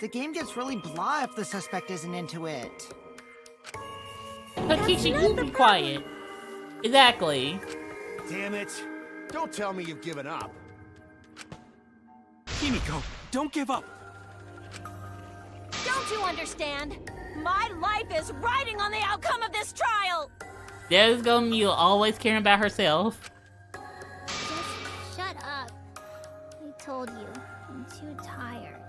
The game gets really blah if the suspect isn't into it. Kokichi, you be quiet. Exactly. Damn it. Don't tell me you've given up. Himiko, don't give up. Don't you understand? My life is riding on the outcome of this trial! There's go Mew, always caring about herself. Just shut up. I told you, I'm too tired.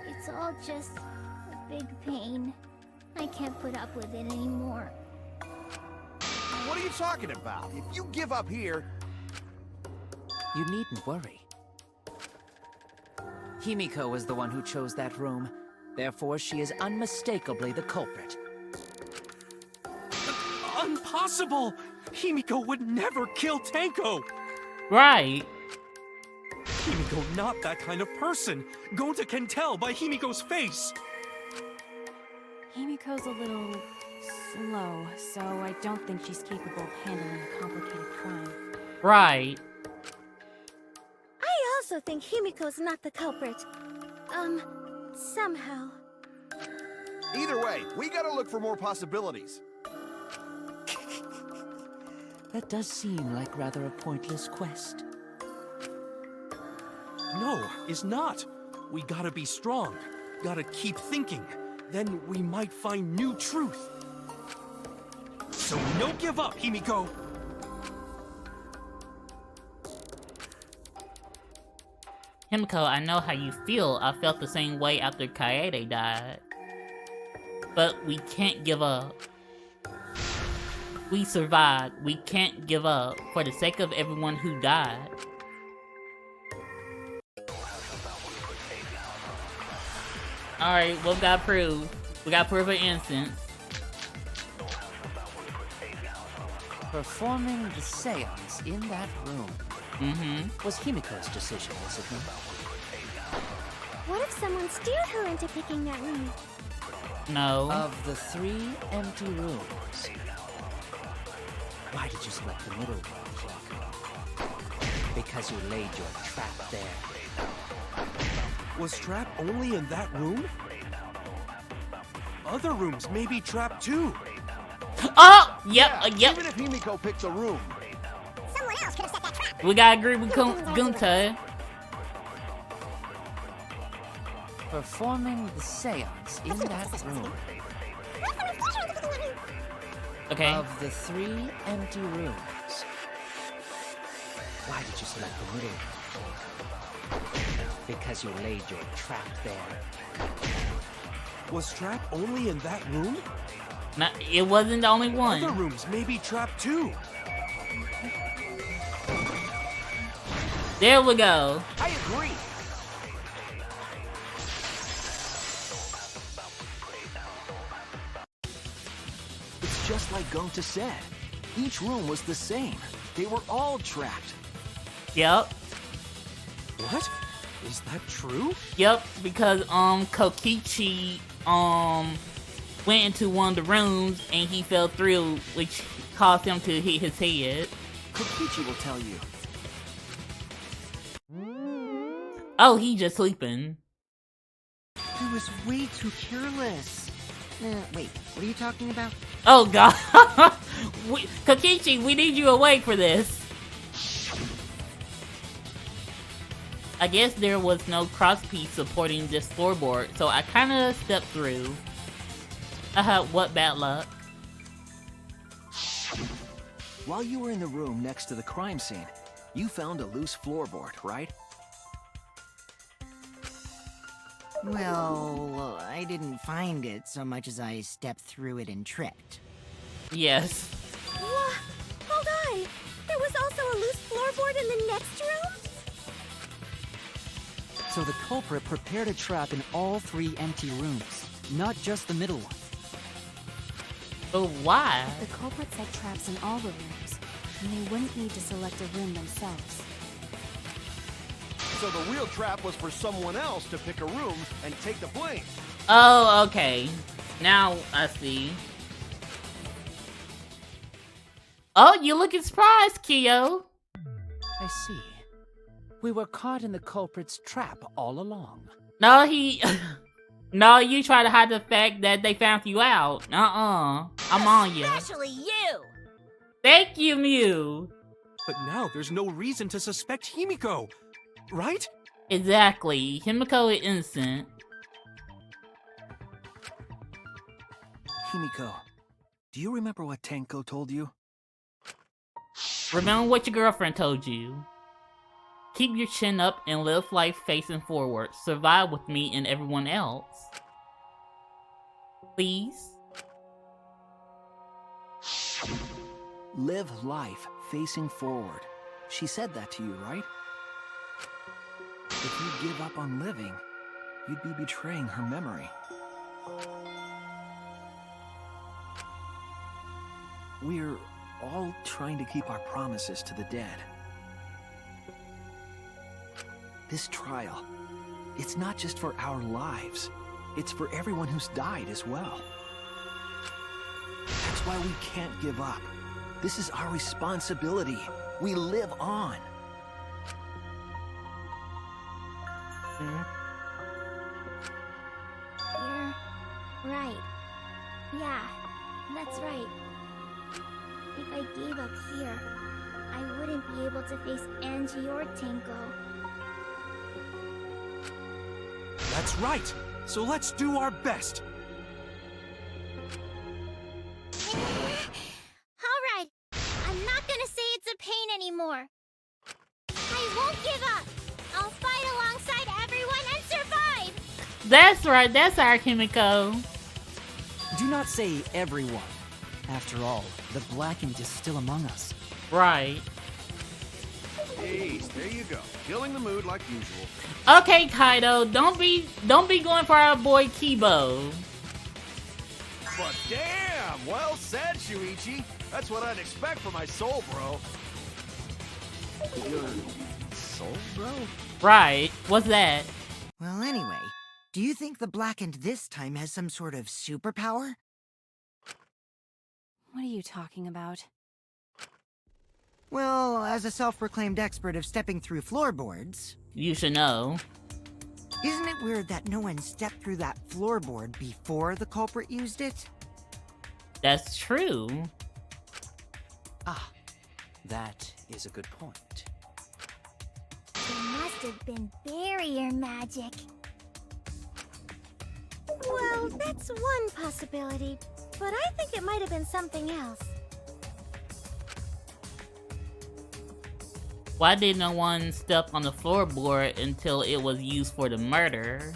It's all just a big pain. I can't put up with it anymore. What are you talking about? If you give up here... You needn't worry. Himiko was the one who chose that room. Therefore, she is unmistakably the culprit. Impossible! Himiko would never kill Tanko! Right. Himiko not that kind of person. Gonta can tell by Himiko's face. Himiko's a little slow, so I don't think she's capable of handling a complicated crime. Right. I also think Himiko's not the culprit. Somehow. Either way, we gotta look for more possibilities. That does seem like rather a pointless quest. No, it's not. We gotta be strong. Gotta keep thinking. Then we might find new truth. So no give up, Himiko! Himiko, I know how you feel. I felt the same way after Kaede died. But we can't give up. We survived. We can't give up for the sake of everyone who died. Alright, what we gotta prove? We gotta prove an innocence. Performing the seance in that room was Himiko's decision, was it not? What if someone steered her into picking that room? No. Of the 3 empty rooms, why did you select the middle one, Jacob? Because you laid your trap there. Was Trap only in that room? Other rooms may be trapped too. Oh! Yep, yep. Even if Himiko picks a room. Someone else could have set that trap. We gotta agree with Gunta. Performing the seance in that room. Okay. Of the 3 empty rooms, why did you select the middle one? Because you laid your trap there. Was Trap only in that room? No, it wasn't the only one. Other rooms may be trapped too. There we go. I agree. It's just like Gonta said. Each room was the same. They were all trapped. Yep. What? Is that true? Yep, because Kokichi went into one of the rooms and he fell through, which caused him to hit his head. Kokichi will tell you. Oh, he just sleeping. I was way too careless. Wait, what are you talking about? Oh god. Kokichi, we need you awake for this. I guess there was no crosspiece supporting this floorboard, so I kinda stepped through. What bad luck. While you were in the room next to the crime scene, you found a loose floorboard, right? Well, I didn't find it so much as I stepped through it and tripped. Yes. What? Hold on! There was also a loose floorboard in the next room? So the culprit prepared a trap in all 3 empty rooms, not just the middle one. But why? The culprits had traps in all the rooms, and they wouldn't need to select a room themselves. So the real trap was for someone else to pick a room and take the blame. Oh, okay. Now I see. Oh, you looking surprised, Kyo. I see. We were caught in the culprit's trap all along. No, no, you try to hide the fact that they found you out. I'm on you. Especially you! Thank you, Mew. But now there's no reason to suspect Himiko, right? Exactly. Himiko is innocent. Himiko, do you remember what Tenko told you? Remember what your girlfriend told you. Keep your chin up and live life facing forward. Survive with me and everyone else. Please? Live life facing forward. She said that to you, right? If you give up on living, you'd be betraying her memory. We're all trying to keep our promises to the dead. This trial, it's not just for our lives. It's for everyone who's died as well. That's why we can't give up. This is our responsibility. We live on. You're right. Yeah, that's right. If I gave up here, I wouldn't be able to face Angie or Tenko. That's right. So let's do our best. Alright, I'm not gonna say it's a pain anymore. I won't give up. I'll fight alongside everyone and survive! That's right, that's our Himiko. Do not say everyone. After all, the Blackened is still among us. Right. Hey, there you go. Killing the mood like usual. Okay, Kaido, don't be going for our boy Kibo. But damn, well said, Shuichi. That's what I'd expect from my soul, bro. Your soul, bro? Right, what's that? Well, anyway, do you think the Blackened this time has some sort of superpower? What are you talking about? Well, as a self-proclaimed expert of stepping through floorboards... You should know. Isn't it weird that no one stepped through that floorboard before the culprit used it? That's true. Ah, that is a good point. It must have been barrier magic. Well, that's one possibility, but I think it might have been something else. Why did no one step on the floorboard until it was used for the murder?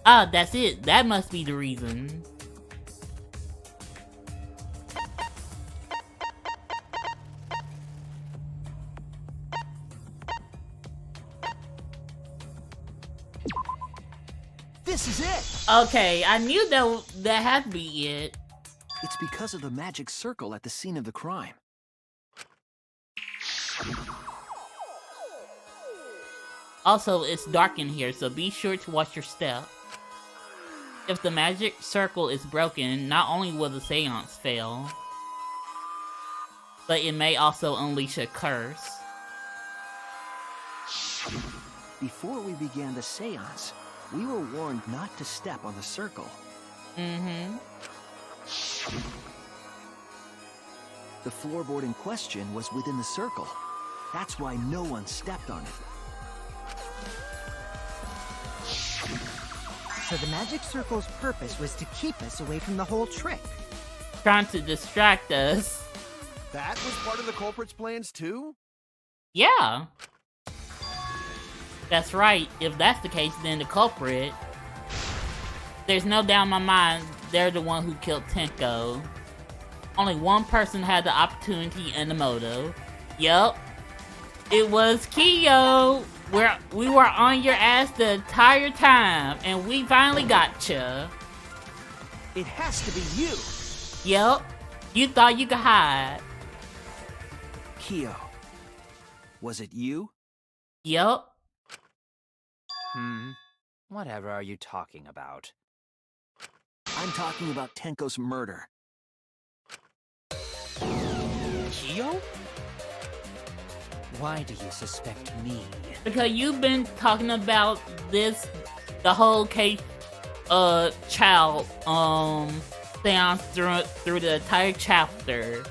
Ah, that's it. That must be the reason. This is it! Okay, I knew that had to be it. It's because of the magic circle at the scene of the crime. Also, it's dark in here, so be sure to watch your step. If the magic circle is broken, not only will the seance fail, but it may also unleash a curse. Before we began the seance, we were warned not to step on the circle. Mm-hmm. The floorboard in question was within the circle. That's why no one stepped on it. So the magic circle's purpose was to keep us away from the whole trick. Trying to distract us. That was part of the culprit's plans too? Yeah. That's right. If that's the case, then the culprit... There's no doubt in my mind they're the one who killed Tenko. Only one person had the opportunity and the motive. Yup. It was Kyo. We were on your ass the entire time, and we finally got ya. It has to be you! Yup. You thought you could hide. Kyo. Was it you? Yup. Whatever are you talking about? I'm talking about Tenko's murder. Kyo? Why do you suspect me? Because you've been talking about this, the whole case, child, seance through the entire chapter.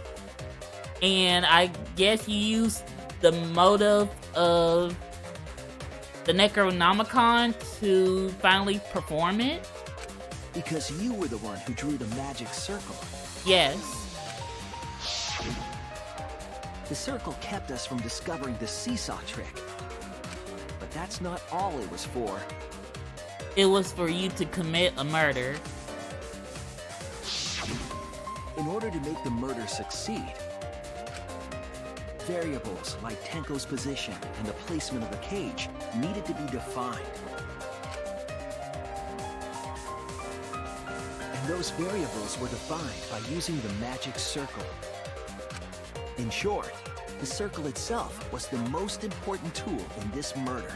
And I guess you used the motive of the Necronomicon to finally perform it? Because you were the one who drew the magic circle. Yes. The circle kept us from discovering the seesaw trick. But that's not all it was for. It was for you to commit a murder. In order to make the murder succeed, variables like Tenko's position and the placement of the cage needed to be defined. And those variables were defined by using the magic circle. In short, the circle itself was the most important tool in this murder.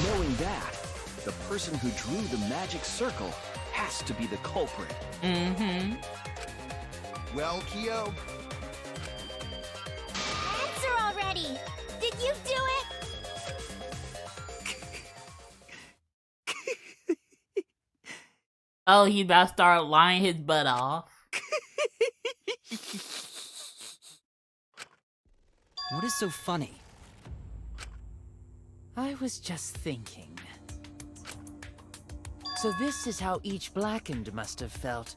Knowing that, the person who drew the magic circle has to be the culprit. Mm-hmm. Well, Kyo, Answer already! Did you do it? Oh, he about to start lying his butt off. What is so funny? I was just thinking. So this is how each Blackened must have felt.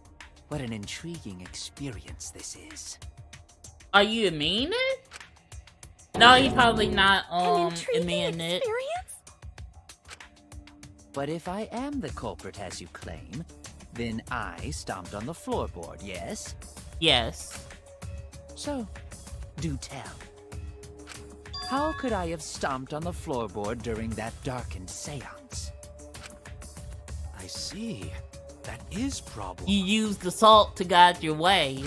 What an intriguing experience this is. Are you admitting it? No, he's probably not admitting it. Experience? But if I am the culprit as you claim, then I stomped on the floorboard, yes? Yes. So, do tell. How could I have stomped on the floorboard during that darkened seance? I see. That is problem. You used the salt to guide your way.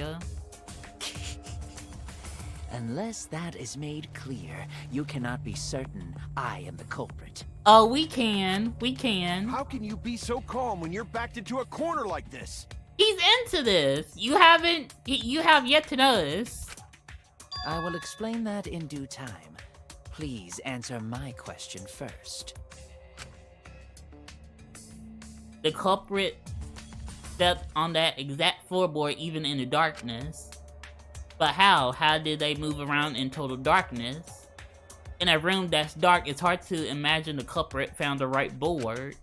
Unless that is made clear, you cannot be certain I am the culprit. Oh, we can. We can. how can you be so calm when you're backed into a corner like this? He's into this. You have yet to notice. I will explain that in due time. Please answer my question first. The culprit stepped on that exact floorboard even in the darkness. But how? How did they move around in total darkness? In a room that's dark, it's hard to imagine the culprit found the right board.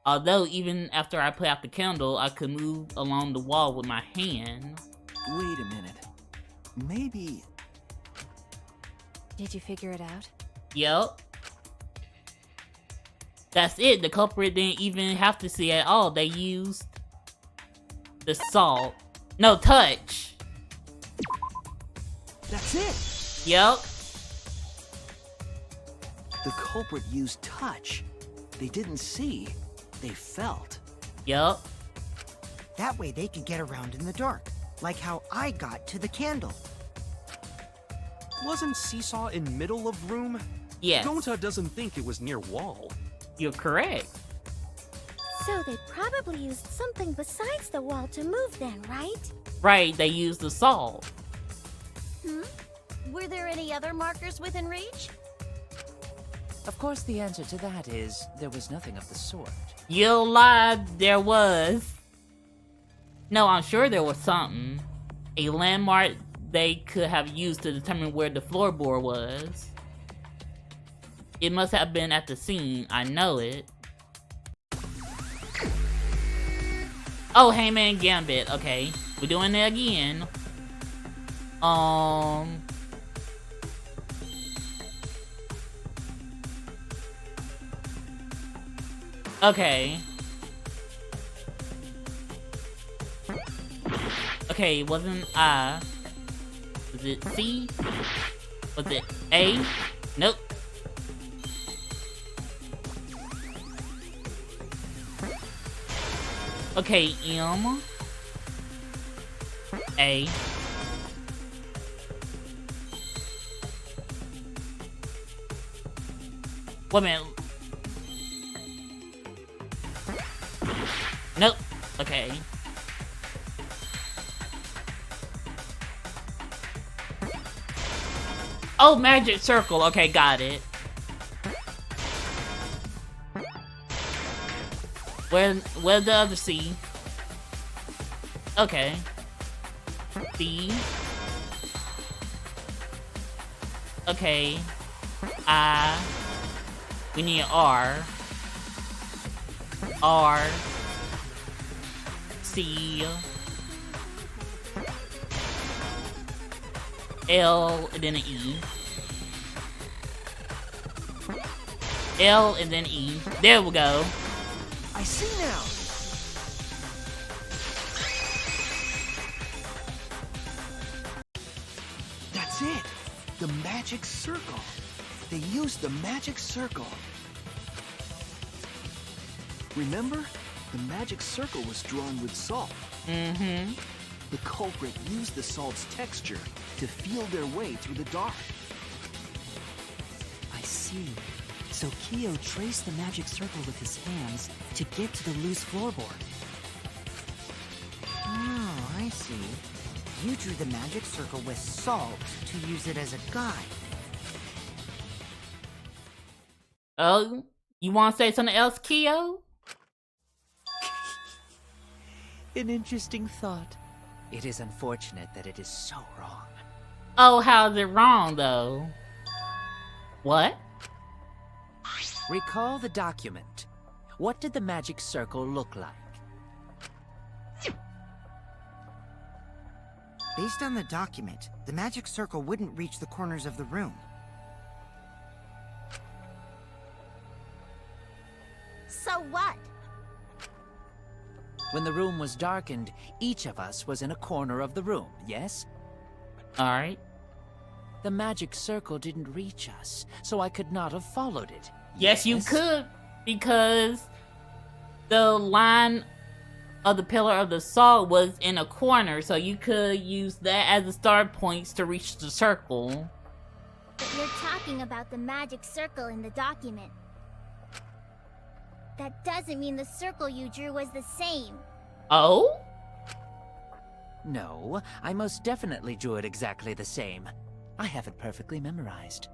Although, even after I put out the candle, I could move along the wall with my hand. Wait a minute. Maybe... Did you figure it out? Yup. That's it. The culprit didn't even have to see at all. They used the salt. No, touch. That's it! Yup. The culprit used touch. They didn't see, they felt. Yup. That way they could get around in the dark, like how I got to the candle. Wasn't Seesaw in middle of room? Yes. Gonta doesn't think it was near wall. You're correct. So they probably used something besides the wall to move then, right? Right, they used the salt. Were there any other markers within reach? Of course, the answer to that is there was nothing of the sort. You lied, there was. No, I'm sure there was something. A landmark they could have used to determine where the floorboard was. It must have been at the scene, I know it. Oh, Heyman Gambit, okay. We're doing it again. Okay. Okay, it wasn't I. Was it C? Was it A? Nope. Okay, M. A. Wait a minute. Nope. Okay. Oh, magic circle. Okay, got it. Where's the other C? Okay. C. Okay. I. We need R. R. C. L and then an E. L and then E. There we go. I see now. That's it. The magic circle. They used the magic circle. Remember? The magic circle was drawn with salt. Mm-hmm. The culprit used the salt's texture to feel their way through the dark. I see. So Kyo traced the magic circle with his hands to get to the loose floorboard. Oh, I see. You drew the magic circle with salt to use it as a guide. Oh, you want to say something else, Kyo? An interesting thought. It is unfortunate that it is so wrong. Oh, how's it wrong, though? What? Recall the document. What did the magic circle look like? Based on the document, the magic circle wouldn't reach the corners of the room. So what? When the room was darkened, each of us was in a corner of the room, yes? Alright. The magic circle didn't reach us, so I could not have followed it. Yes, you could, because the line of the pillar of the salt was in a corner, so you could use that as the start points to reach the circle. But you're talking about the magic circle in the document. That doesn't mean the circle you drew was the same. Oh? No, I most definitely drew it exactly the same. I have it perfectly memorized.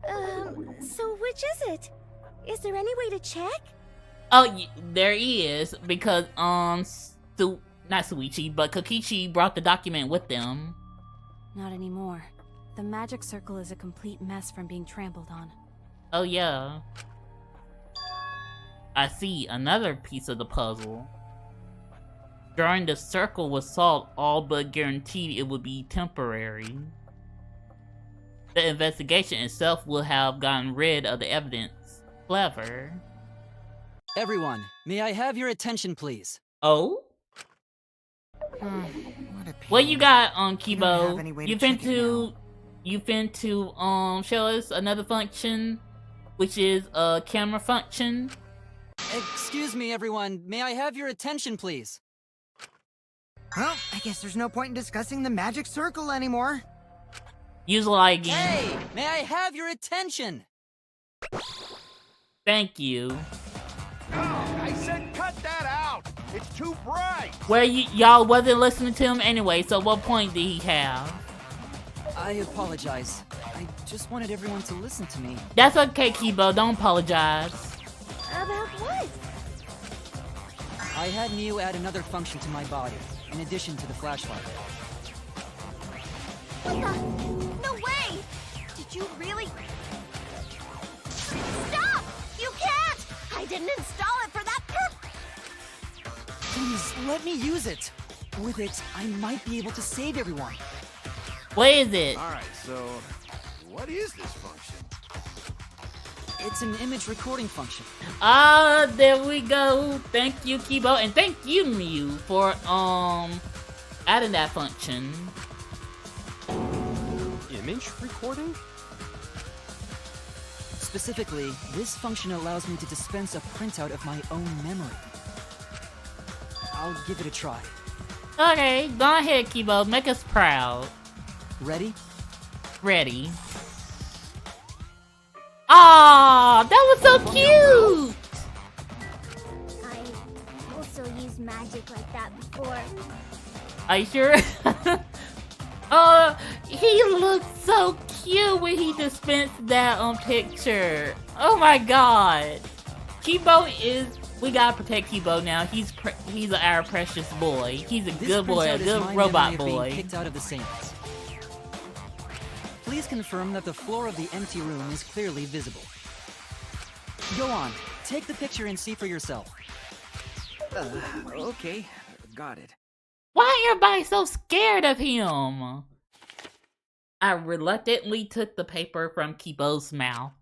So which is it? Is there any way to check? Oh, there is, because, not Suichi, but Kokichi brought the document with them. Not anymore. The magic circle is a complete mess from being trampled on. Oh, yeah. I see another piece of the puzzle. Drawing the circle with salt all but guaranteed it would be temporary. The investigation itself would have gotten rid of the evidence. Clever. Everyone, may I have your attention, please? Oh? What a pain. What you got on I don't have any Kibo? way You to check it now. finna show us another function, which is a camera function. Excuse me, everyone. May I have your attention, please? Well, I guess there's no point in discussing the magic circle anymore. Use light again. Hey, may I have your attention? Thank you. I said cut that out! It's too bright! Well, y'all wasn't listening to him anyway, so what point did he have? I apologize. I just wanted everyone to listen to me. That's okay, Kibo. Don't apologize. About what? I had Miu add another function to my body, in addition to the flashlight. What the? No way! Did you really? Stop! You can't! I didn't install it for that purpose! Please, let me use it. With it, I might be able to save everyone. What is it? Alright, so what is this function? It's an image recording function. Ah, there we go. Thank you, Kibo, and thank you, Miu, for adding that function. Image recording? Specifically, this function allows me to dispense a printout of my own memory. I'll give it a try. Okay, go ahead, Kibo. Make us proud. Ready? Ready. Aw, that was so cute! I also used magic like that before. Are you sure? He looked so cute when he dispensed that picture. Oh my god. Kibo is... We gotta protect Kibo now. He's our precious boy. He's a good boy, a good robot boy. Kicked out of the seance. Please confirm that the floor of the empty room is clearly visible. Go on. Take the picture and see for yourself. Okay. Got it. Why everybody so scared of him? I reluctantly took the paper from Kibo's mouth.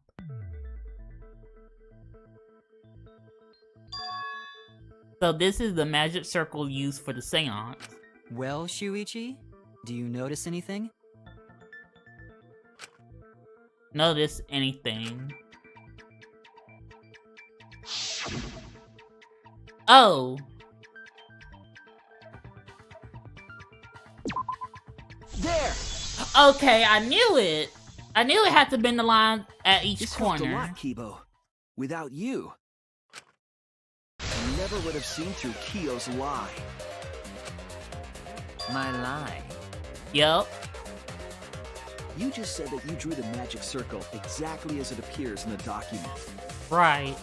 So this is the magic circle used for the seance. Well, Shuichi, do you notice anything? Notice anything? Oh. There! Okay, I knew it. I knew it had to be in the line at each This corner. helped a lot, Kibo. Without you, I never would have seen through Kyo's lie. My lie? Yup. You just said that you drew the magic circle exactly as it appears in the document. Right.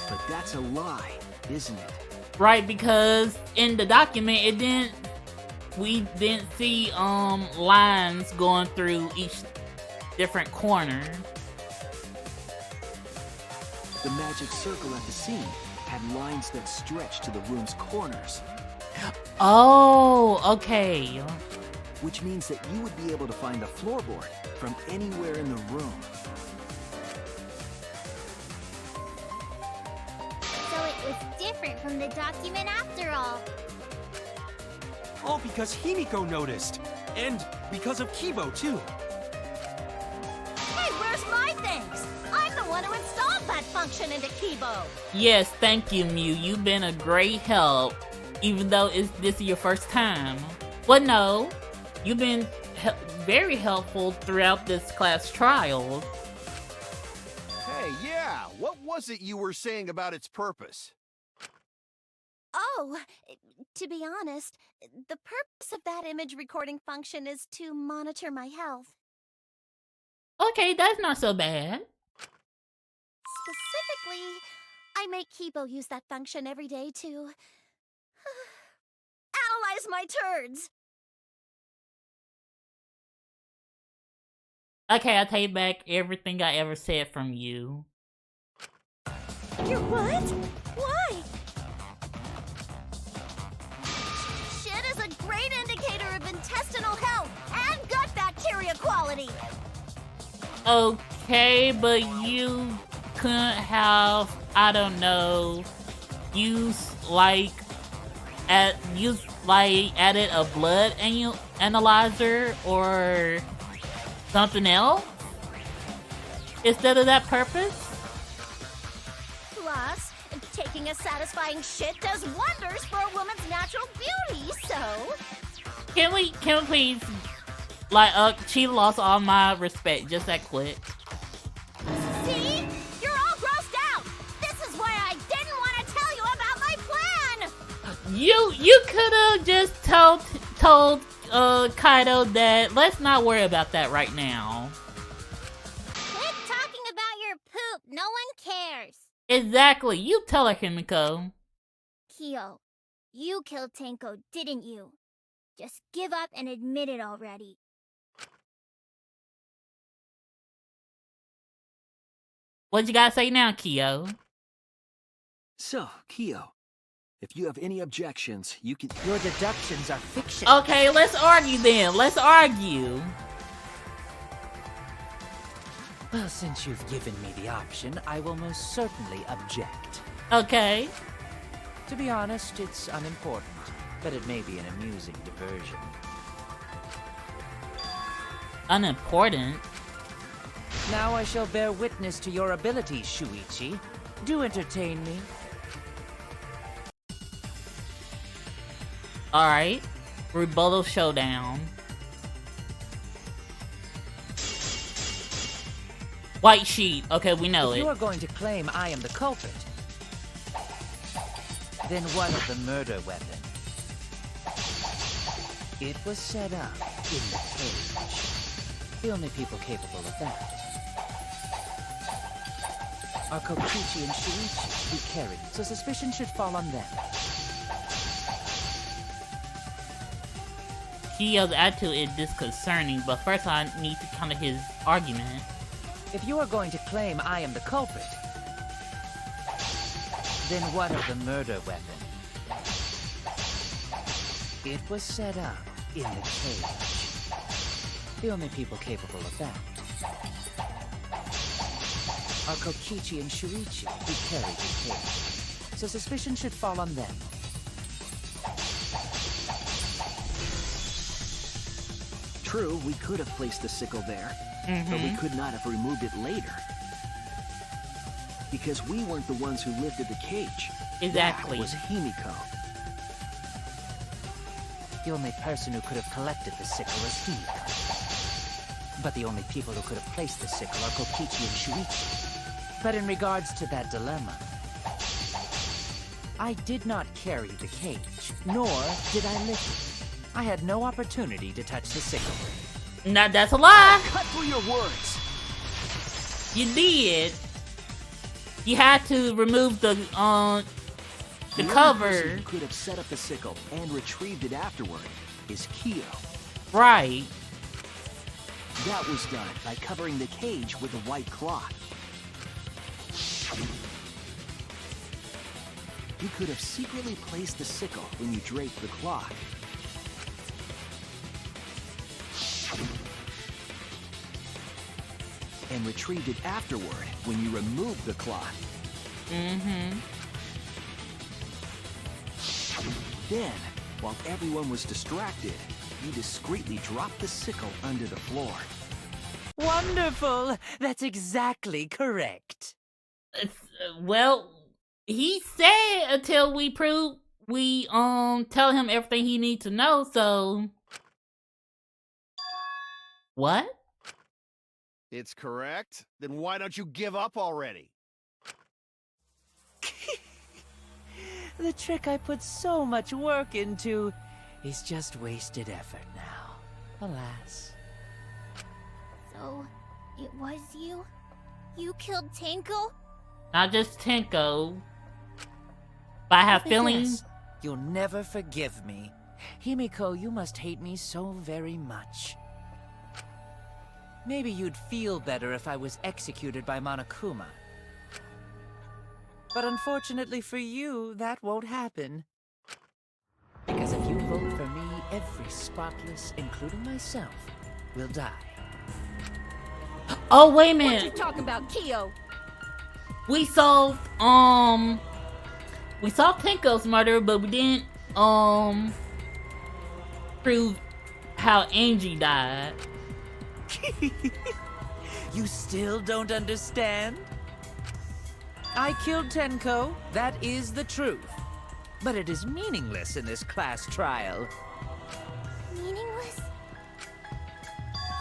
But that's a lie, isn't it? Right, because in the document we didn't see lines going through each different corner. The magic circle at the scene had lines that stretched to the room's corners. Oh, okay. Which means that you would be able to find the floorboard from anywhere in the room. So it was different from the document after all. All because Himiko noticed. And because of Kibo, too. Hey, where's my things? I'm the one who installed that function into Kibo. Yes, thank you, Mew. You've been a great help, even though this is your first time. Well, no. You've been very helpful throughout this class trial. Hey, yeah, what was it you were saying about its purpose? Oh, to be honest, the purpose of that image recording function is to monitor my health. Okay, that's not so bad. Specifically, I make Kibo use that function every day to analyze my turds. Okay, I take back everything I ever said from you. You're what? Why? Shit is a great indicator of intestinal health and gut bacteria quality. Okay, but you couldn't have, I don't know, added a blood analyzer or something else instead of that purpose? Plus, taking a satisfying shit does wonders for a woman's natural beauty, so... Can we please, she lost all my respect just that quick. See? You're all grossed out! This is why I didn't want to tell you about my plan! You could have just told Kaido that let's not worry about that right now. Quit talking about your poop. No one cares. Exactly. You tell her, Himiko. Kyo, you killed Tenko, didn't you? Just give up and admit it already. What you gotta say now, Kyo? So, Kyo, if you have any objections, you can... Your deductions are fiction. Okay, let's argue then. Let's argue. Well, since you've given me the option, I will most certainly object. Okay. To be honest, it's unimportant, but it may be an amusing diversion. Unimportant? Now I shall bear witness to your abilities, Shuichi. Do entertain me. Alright. Rebuttal showdown. White sheet. Okay, we know If it. you are going to claim I am the culprit, then what of the murder weapon? It was set up in the cage. The only people capable of that are Kokichi and Shuichi, who carried it, so suspicion should fall on them. Kyo's attitude is disconcerting, but first I need to counter his argument. If you are going to claim I am the culprit, then what of the murder weapon? It was set up in the cage. The only people capable of that are Kokichi and Shuichi, who carried the cage. So suspicion should fall on them. True, we could have placed the sickle there, but we could not have removed it later. Because we weren't the ones who lifted the cage. Exactly. That was Himiko. The only person who could have collected the sickle was Himiko. But the only people who could have placed the sickle are Kokichi and Shuichi. But in regards to that dilemma, I did not carry the cage, nor did I lift it. I had no opportunity to touch the sickle. Now that's a lie. Cut through your words. You did. You had to remove the cover. Person who could have set up the sickle and retrieved it afterward is Kyo. Right. That was done by covering the cage with a white cloth. You could have secretly placed the sickle when you draped the cloth. And retrieved it afterward when you removed the cloth. Then, while everyone was distracted, you discreetly dropped the sickle under the floor. Wonderful! That's exactly correct. Well, he said until we tell him everything he needs to know, so what? It's correct. Then why don't you give up already? The trick I put so much work into is just wasted effort now. Alas. So, it was you? You killed Tenko? Not just Tenko. But I have feelings. Yes, you'll never forgive me. Himiko, you must hate me so very much. Maybe you'd feel better if I was executed by Monokuma. But unfortunately for you, that won't happen. Because if you vote for me, every spotless, including myself, will die. Oh, wait a What minute. you talking about, Kyo? We solved Tenko's murder, but we didn't prove how Angie died. You still don't understand? I killed Tenko, that is the truth. But it is meaningless in this class trial. Meaningless?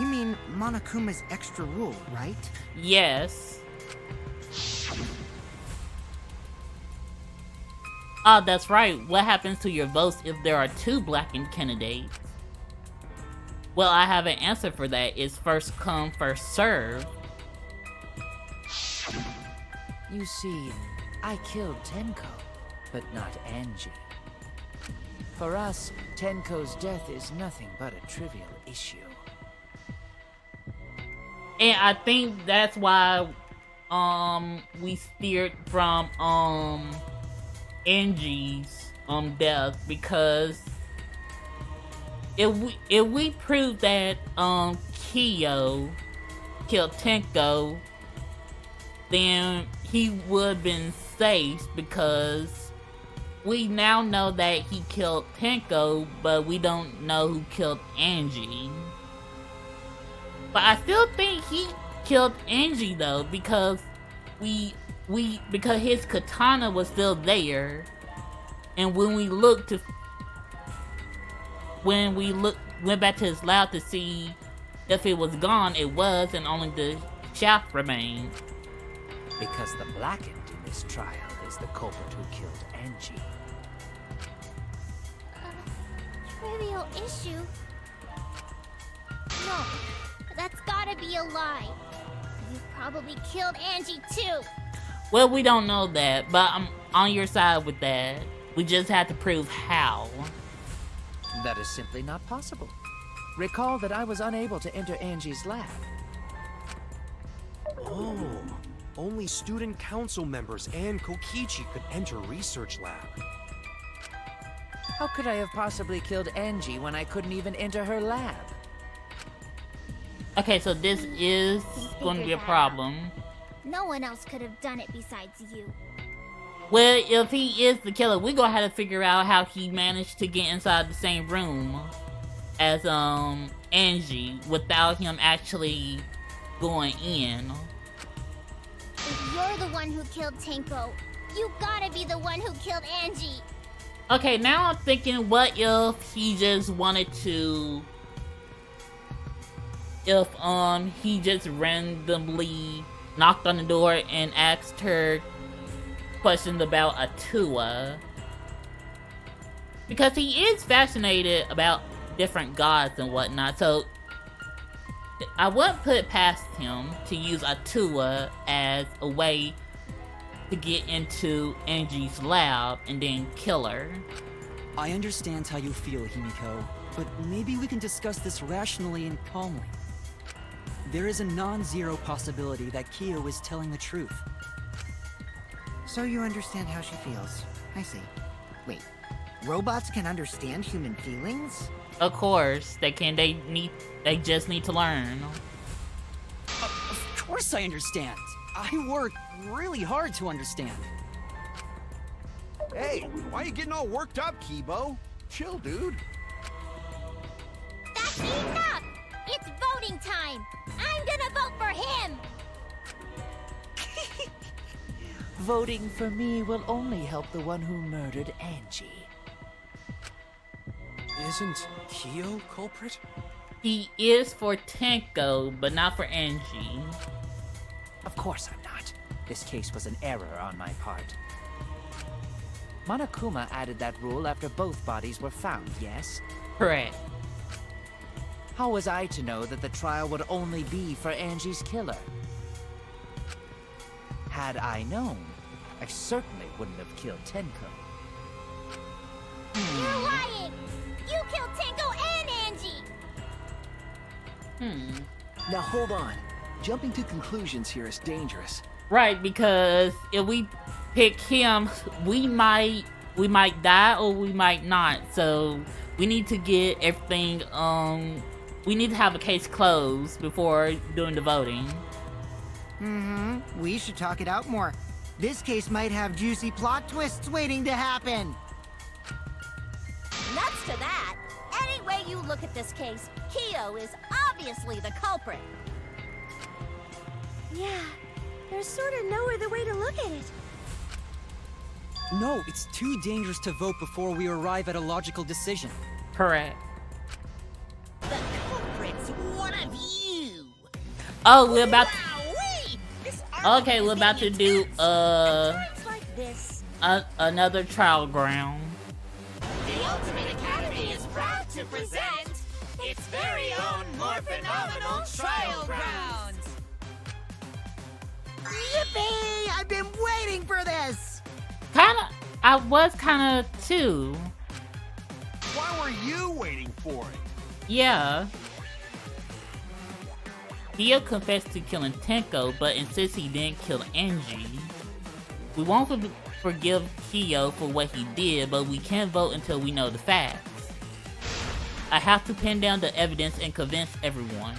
You mean Monokuma's extra rule, right? Yes. Oh, that's right. What happens to your votes if there are two blackened candidates? Well, I have an answer for that. It's first come, first serve. You see, I killed Tenko, but not Angie. For us, Tenko's death is nothing but a trivial issue. And I think that's why we steered from Angie's death, because if we prove that Kyo killed Tenko, then he would have been safe, because we now know that he killed Tenko, but we don't know who killed Angie. But I still think he killed Angie though, because because his katana was still there, and when we went back to his lab to see if it was gone, it was, and only the shaft remains. Because the blackened in this trial is the culprit who killed Angie. Trivial issue? No, that's gotta be a lie. You probably killed Angie too. Well, we don't know that, but I'm on your side with that. We just have to prove how. That is simply not possible. Recall that I was unable to enter Angie's lab. Oh, only student council members and Kokichi could enter research lab. How could I have possibly killed Angie when I couldn't even enter her lab? Okay, so this is going to be a problem. No one else could have done it besides you. Well, if he is the killer, we're gonna have to figure out how he managed to get inside the same room as Angie without him actually going in. If you're the one who killed Tenko, you gotta be the one who killed Angie. Okay, now I'm thinking, what if he just wanted to... If he just randomly knocked on the door and asked her questions about Atua. Because he is fascinated about different gods and whatnot, so I wouldn't put it past him to use Atua as a way to get into Angie's lab and then kill her. I understand how you feel, Himiko, but maybe we can discuss this rationally and calmly. There is a non-zero possibility that Kyo is telling the truth. So you understand how she feels. I see. Wait, robots can understand human feelings? Of course, they can. They just need to learn. Of course I understand. I work really hard to understand. Hey, why are you getting all worked up, Kibo? Chill, dude. That's enough! It's voting time! I'm gonna vote for him! Voting for me will only help the one who murdered Angie. Isn't Kyo culprit? He is for Tenko, but not for Angie. Of course I'm not. This case was an error on my part. Monokuma added that rule after both bodies were found, yes? Correct. How was I to know that the trial would only be for Angie's killer? Had I known, I certainly wouldn't have killed Tenko. You're lying! You killed Tenko and Angie! Now hold on. Jumping to conclusions here is dangerous. Right, because if we pick him, we might die or we might not. So we need to get everything. We need to have a case closed before doing the voting. We should talk it out more. This case might have juicy plot twists waiting to happen. Nuts to that. Any way you look at this case, Kyo is obviously the culprit. Yeah, there's sort of no other way to look at it. No, it's too dangerous to vote before we arrive at a logical decision. Correct. The culprit's one of you. Oh, we're about. Wowee! This Okay, we're about to do Times like this. another trial ground. The Ultimate Academy is proud to present its very own more phenomenal trial grounds. Yippee! I've been waiting for this! I was kinda too. Why were you waiting for it? Yeah. Kyo confessed to killing Tenko, but insists he didn't kill Angie. We won't forgive Kyo for what he did, but we can't vote until we know the facts. I have to pin down the evidence and convince everyone.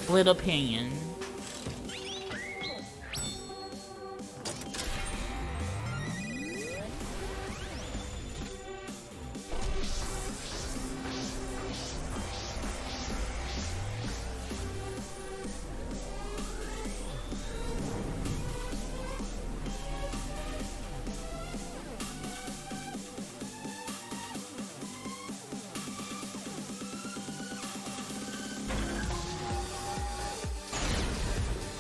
Split opinion.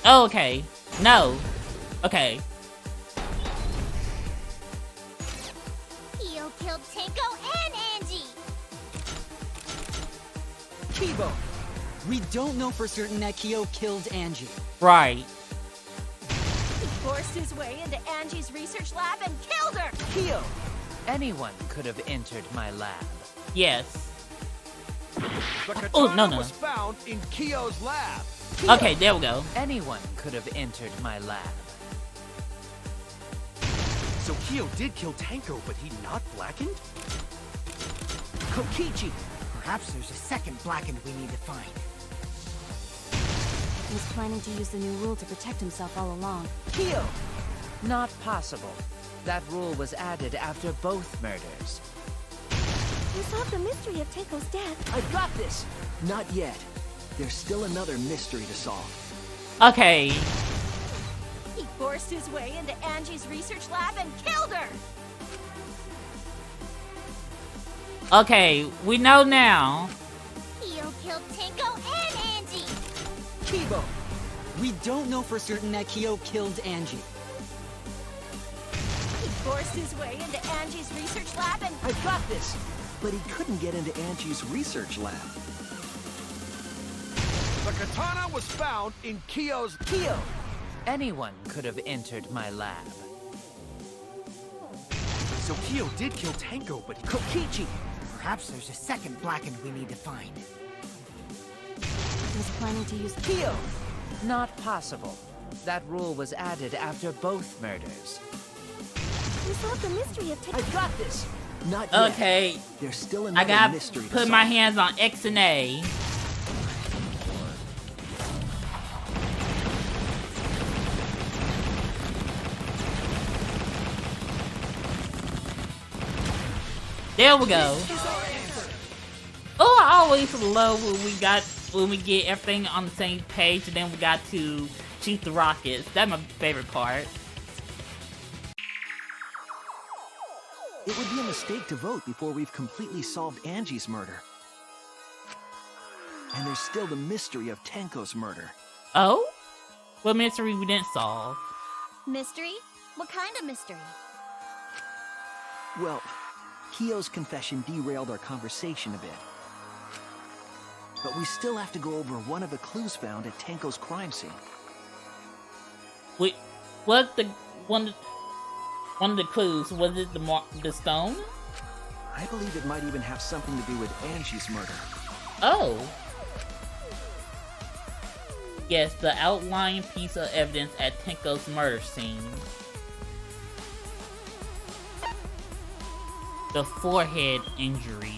Oh, okay. No. Okay. Kyo killed Tenko and Angie. Kibo! We don't know for certain that Kyo killed Angie. Right. He forced his way into Angie's research lab and killed her. Kyo! Anyone could have entered my lab. Yes. The katana Oh, no. was found in Kyo's lab. Kyo! Okay, there we go. Anyone could have entered my lab. So Kyo did kill Tanko, but he not blackened? Kokichi! Perhaps there's a second blackened we need to find. He was planning to use the new rule to protect himself all along. Kyo! Not possible. That rule was added after both murders. You solved the mystery of Tenko's death. I got this! Not yet. There's still another mystery to solve. Okay. He forced his way into Angie's research lab and killed her. Okay, we know now. Kyo killed Tenko and Angie. Kibo! We don't know for certain that Kyo killed Angie. He forced his way into Angie's research lab and I got this! But he couldn't get into Angie's research lab. The katana was found in Kyo's... Kyo! Anyone could have entered my lab. So Kyo did kill Tanko, but he... Kokichi! Perhaps there's a second blackened we need to find. He was planning to use Kyo! Not possible. That rule was added after both murders. You solved the mystery of I got this! Not yet. Okay. There's still I another gotta mystery to put solve. my hands on X and A. There we go. Oh, I always love when we get everything on the same page, and then we got to shoot the rockets. That's my favorite part. It would be a mistake to vote before we've completely solved Angie's murder. And there's still the mystery of Tenko's murder. Oh? What mystery we didn't solve? Mystery? What kind of mystery? Well, Kyo's confession derailed our conversation a bit. But we still have to go over one of the clues found at Tenko's crime scene. Wait, what the one of the clues? Was it the stone? I believe it might even have something to do with Angie's murder. Oh. Yes, the outlying piece of evidence at Tenko's murder scene. The forehead injury.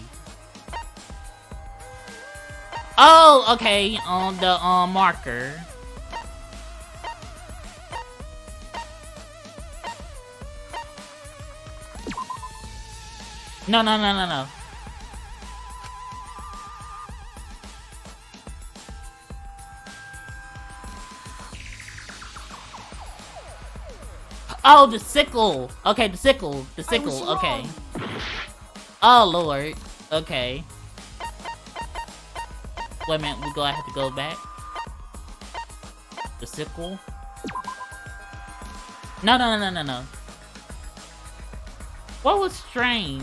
Oh, okay, on the marker. No. Oh, the sickle. Okay, the sickle. The sickle. Okay. Oh, Lord. Okay. Wait a minute. We're gonna have to go back. The sickle. No. What was strange?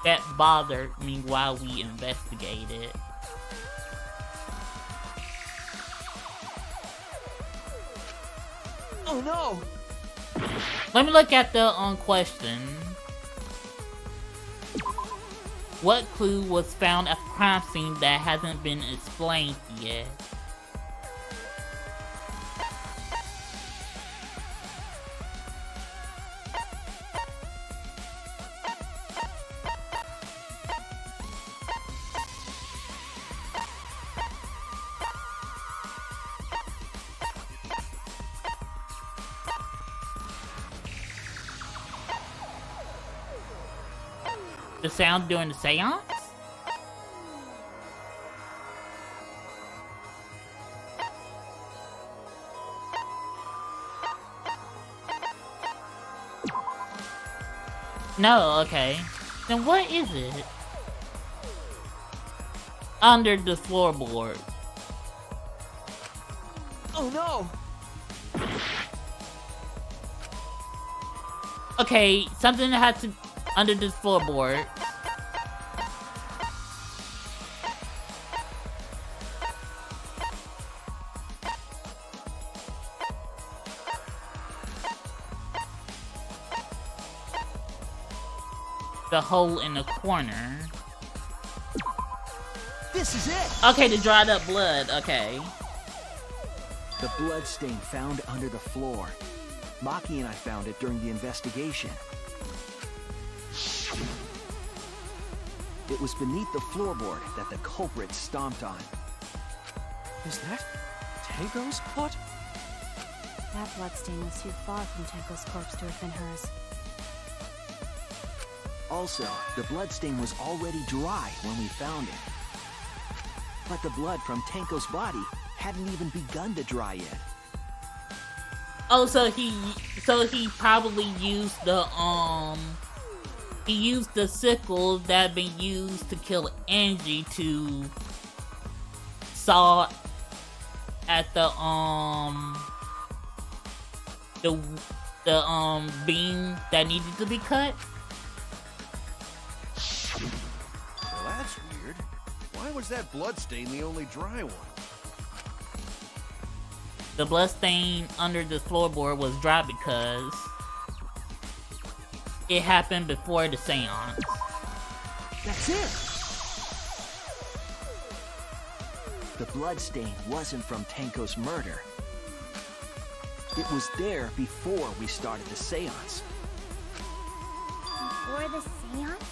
That bothered me while we investigated. Oh no! Let me look at the question. What clue was found at the crime scene that hasn't been explained yet? The sound during the seance? No, okay. Then what is it? Under the floorboard. Oh no! Okay, something that has to under this floorboard. The hole in the corner. This is it! Okay, the dried up blood. Okay. The blood stain found under the floor. Maki and I found it during the investigation. It was beneath the floorboard that the culprit stomped on. Is that Tango's blood? That bloodstain was too far from Tenko's corpse to have been hers. Also, the bloodstain was already dry when we found it. But the blood from Tenko's body hadn't even begun to dry yet. Oh, so he probably used the sickle that had been used to kill Angie to saw at the beam that needed to be cut. Well, that's weird. Why was that bloodstain the only dry one? The bloodstain under the floorboard was dry because it happened before the seance. That's it! The bloodstain wasn't from Tenko's murder. It was there before we started the seance. Before the seance?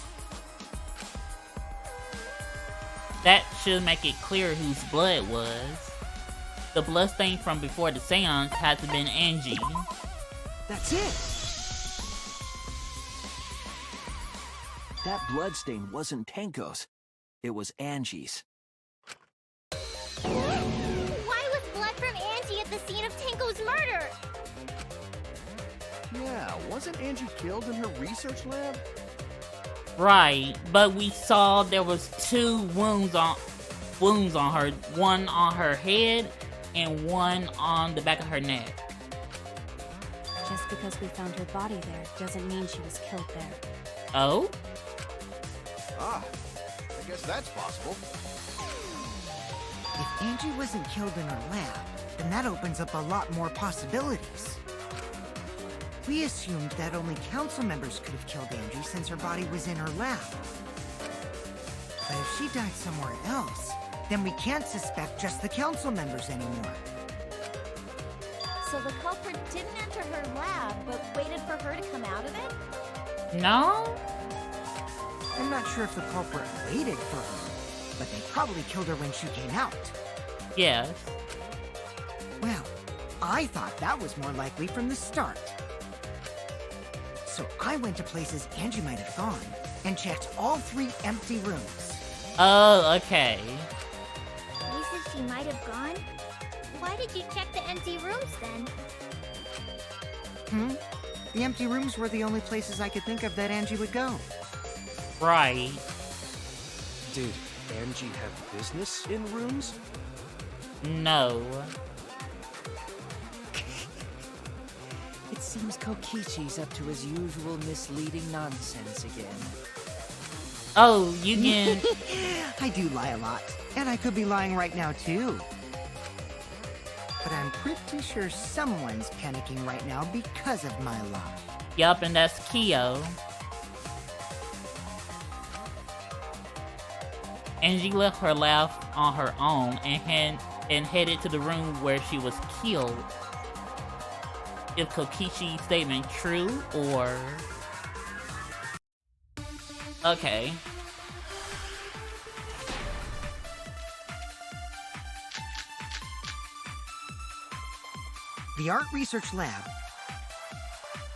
That should make it clear whose blood it was. The bloodstain from before the seance had to have been Angie. That's it! That bloodstain wasn't Tenko's. It was Angie's. Why was blood from Angie at the scene of Tenko's murder? Yeah, wasn't Angie killed in her research lab? Right, but we saw there was 2 wounds on her, one on her head and one on the back of her neck. Just because we found her body there doesn't mean she was killed there. Oh? Ah, I guess that's possible. If Angie wasn't killed in her lab, then that opens up a lot more possibilities. We assumed that only council members could have killed Angie since her body was in her lab. But if she died somewhere else, then we can't suspect just the council members anymore. So the culprit didn't enter her lab, but waited for her to come out of it? No? I'm not sure if the culprit waited for her, but they probably killed her when she came out. Yes. Well, I thought that was more likely from the start. So I went to places Angie might have gone and checked all 3 empty rooms. Oh, okay. Places she might have gone? Why did you check the empty rooms then? The empty rooms were the only places I could think of that Angie would go. Right. Did Angie have business in rooms? No. It seems Kokichi's up to his usual misleading nonsense again. Oh, you can... I do lie a lot, and I could be lying right now too. But I'm pretty sure someone's panicking right now because of my lie. Yup, and that's Kyo. Angie left her lab on her own and headed to the room where she was killed. Is Kokishi's statement true, or... Okay. The art research lab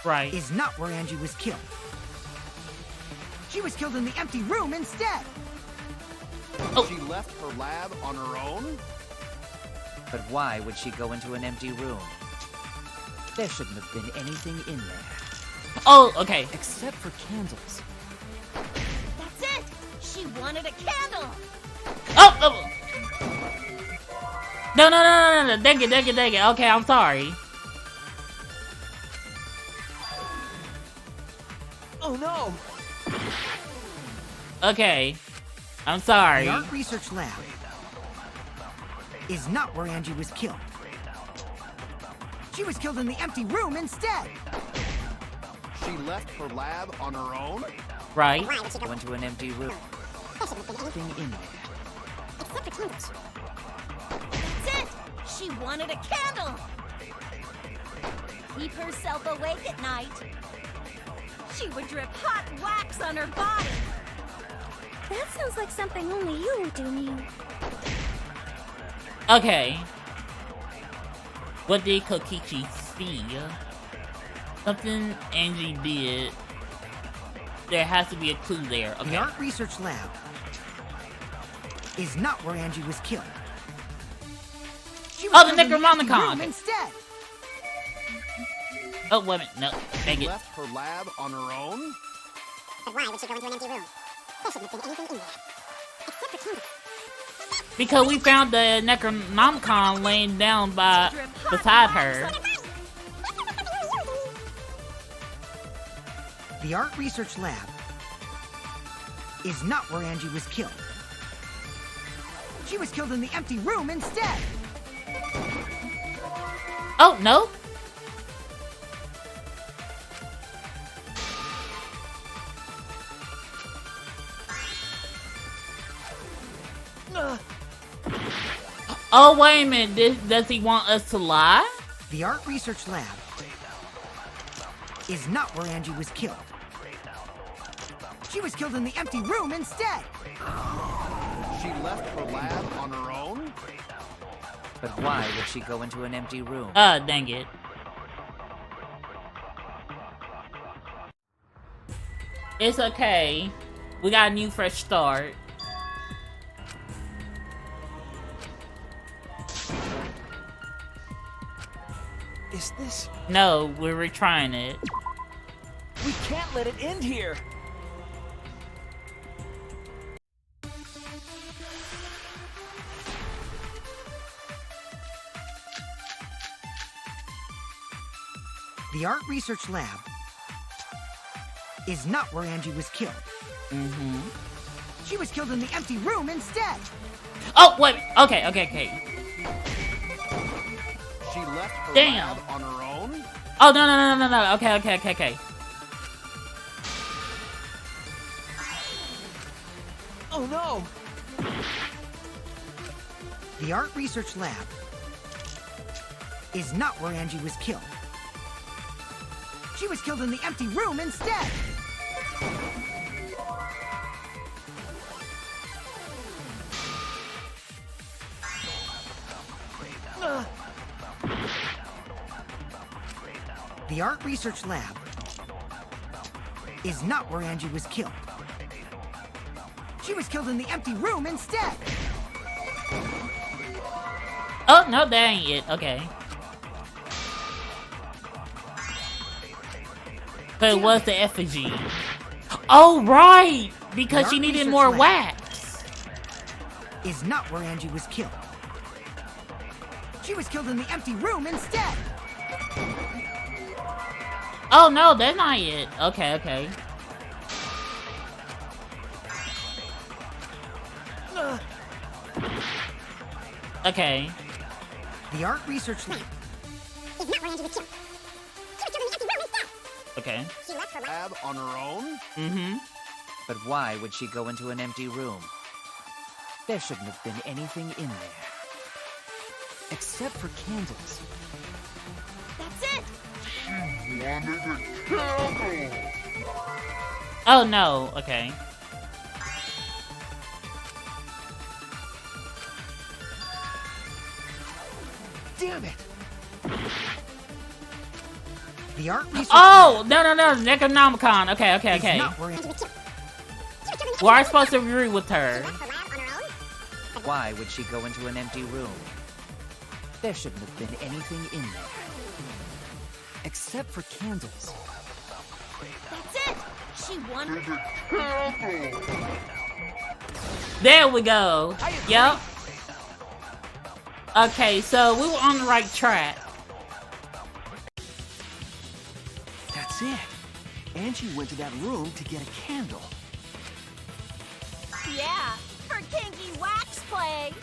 Right. is not where Angie was killed. She was killed in the empty room instead. Oh. She left her lab on her own? But why would she go into an empty room? There shouldn't have been anything in there. Oh, okay. Except for candles. wanted a candle. Oh! No. Dang it. Okay, I'm sorry. Oh no! Okay. I'm sorry. The art research lab is not where Angie was killed. She was killed in the empty room instead. She left her lab on her own? Right. Go into an empty room. Nothing in there. Except for candles. That's it. She wanted a candle. Keep herself awake at night. She would drip hot wax on her body. That sounds like something only you would do, Mew. Okay. What did Kokichi see? Something Angie did. There has to be a clue there. Okay. The art research lab is not where Angie was killed. She was Oh, the killed in empty Necronomicon. room instead. Oh, wait a minute. No. Dang She it. left her lab on her own? But why would she go into an empty room? There shouldn't have been anything in there. Except for candles. Because we found the Necronomicon laying down beside her. The art research lab is not where Angie was killed. She was killed in the empty room instead. Oh, no. Oh, wait a minute. Does he want us to lie? The art research lab is not where Angie was killed. She was killed in the empty room instead. She left her lab on her own? But why would she go into an empty room? Dang it. It's okay. We got a new fresh start. Is this... No, we're retrying it. We can't let it end here! The art research lab is not where Angie was killed. Mm-hmm. She was killed in the empty room instead. Oh, wait. Okay. She left her Damn. lab on her own? Oh, no. Okay. Oh no! The art research lab is not where Angie was killed. She was killed in the empty room instead. The art research lab is not where Angie was killed. She was killed in the empty room instead. Oh, no, that ain't it. Okay. But it was the effigy. Oh, right! Because she needed more wax. Is not where Angie was killed. She was killed in the empty room instead. Oh, no, that's not it. Okay. Okay. The art research lab is not where Angie was killed. She was killed in the empty room instead. Okay. She left her lab on her own? Mm-hmm. But why would she go into an empty room? There shouldn't have been anything in there. Except for candles. That's it. Oh, no. Okay. Damn it! The art research Oh, no. Necronomicon. Okay. is not where Angie was killed. Well, I'm supposed to agree with her. Why would she go into an empty room? There shouldn't have been anything in there. Except for candles. That's it. She wanted. There we go. Yep. Okay, so we were on the right track. That's it. Angie went to that room to get a candle. Yeah, for kinky wax play.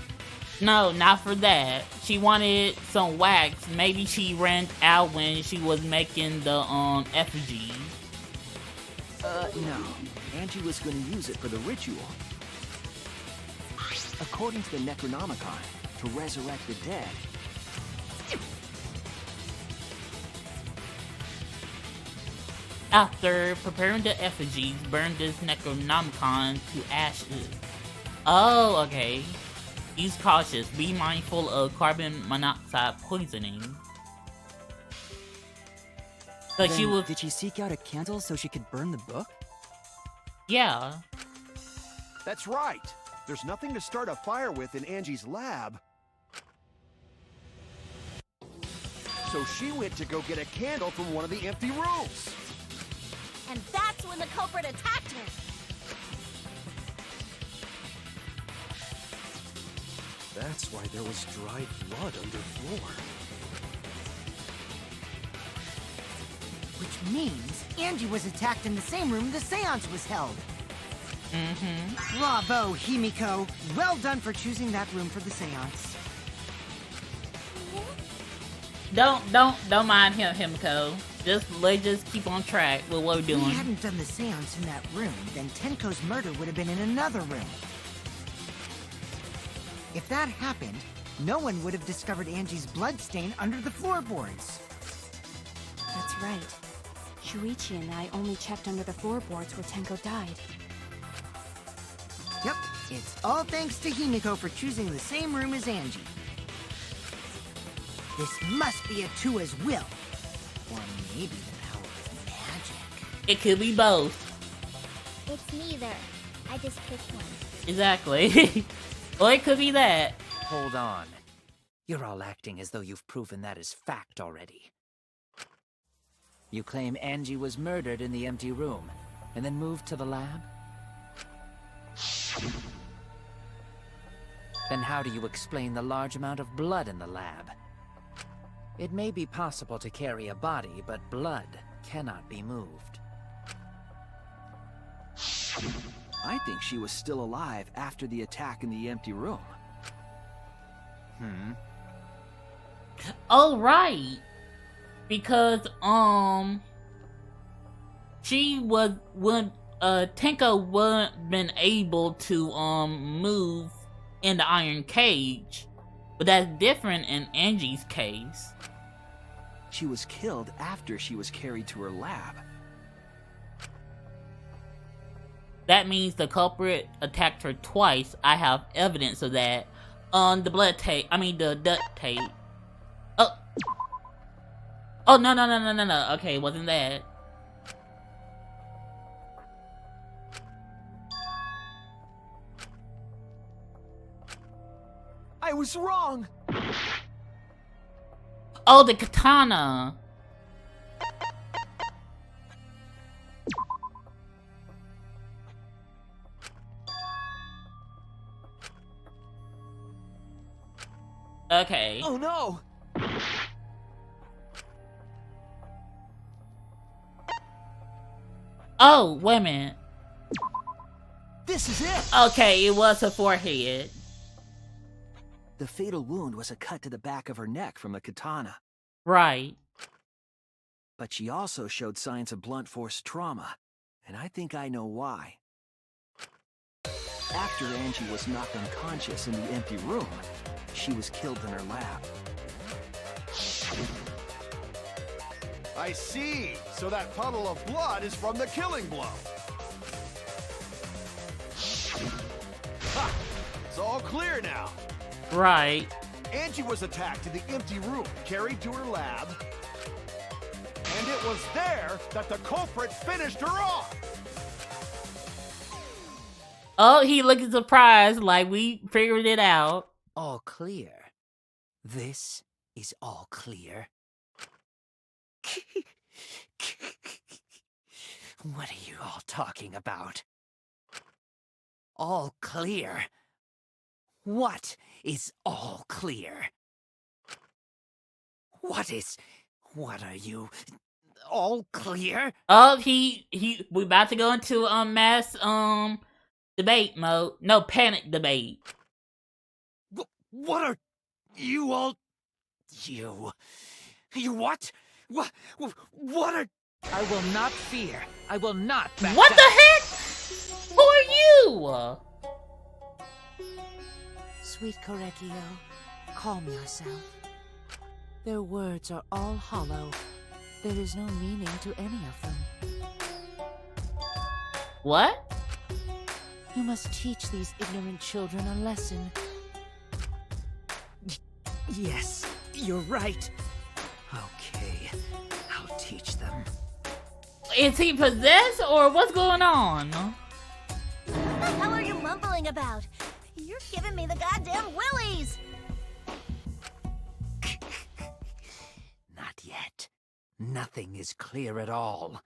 No, not for that. She wanted some wax. Maybe she ran out when she was making the effigy. No. Angie was going to use it for the ritual. According to the Necronomicon, to resurrect the dead. After preparing the effigies, burn this Necronomicon to ashes. Oh, okay. Use cautious. Be mindful of carbon monoxide poisoning. So Then, she was. did she seek out a candle so she could burn the book? Yeah. That's right. There's nothing to start a fire with in Angie's lab. So she went to go get a candle from one of the empty rooms. And that's when the culprit attacked her. That's why there was dried blood underfloor. Which means Angie was attacked in the same room the seance was held. Mm-hmm. Bravo, Himiko. Well done for choosing that room for the seance. Don't mind him, Himiko. Let's just keep on track with what we're If doing. we hadn't done the seance in that room, then Tenko's murder would have been in another room. If that happened, no one would have discovered Angie's bloodstain under the floorboards. That's right. Shuichi and I only checked under the floorboards where Tenko died. Yep, it's all thanks to Himiko for choosing the same room as Angie. This must be Atua's will. Or maybe the power of magic. It could be both. It's neither. I just picked one. Exactly. Or it could be that. Hold on. You're all acting as though you've proven that as fact already. You claim Angie was murdered in the empty room, and then moved to the lab? Then how do you explain the large amount of blood in the lab? It may be possible to carry a body, but blood cannot be moved. I think she was still alive after the attack in the empty room. Oh, right. Because, she was, when, Tenko wasn't been able to, move in the iron cage. But that's different in Angie's case. She was killed after she was carried to her lab. That means the culprit attacked her twice. I have evidence of that. The blood tape. I mean, the duct tape. Oh. Oh, no. Okay, it wasn't that. I was wrong! Oh, the katana. Okay. Oh no! Oh, wait a minute. This is it! Okay, it was her forehead. The fatal wound was a cut to the back of her neck from a katana. Right. But she also showed signs of blunt force trauma, and I think I know why. After Angie was knocked unconscious in the empty room, she was killed in her lab. I see. So that puddle of blood is from the killing blow. Ha! It's all clear now. Right. Angie was attacked in the empty room, carried to her lab, and it was there that the culprit finished her off. Oh, he looking surprised like we figured it out. All clear. This is all clear. What are you all talking about? All clear. What is all clear? What are you? All clear? Oh, we about to go into mass debate mode. No, panic debate. What are you all? You what? What are? I will not fear. I will not back What down. the heck? Who are you? Sweet Korekio, calm yourself. Their words are all hollow. There is no meaning to any of them. What? You must teach these ignorant children a lesson. Yes, you're right. Okay, I'll teach them. Is he possessed or what's going on? What the hell are you mumbling about? You're giving me the goddamn willies! Not yet. Nothing is clear at all.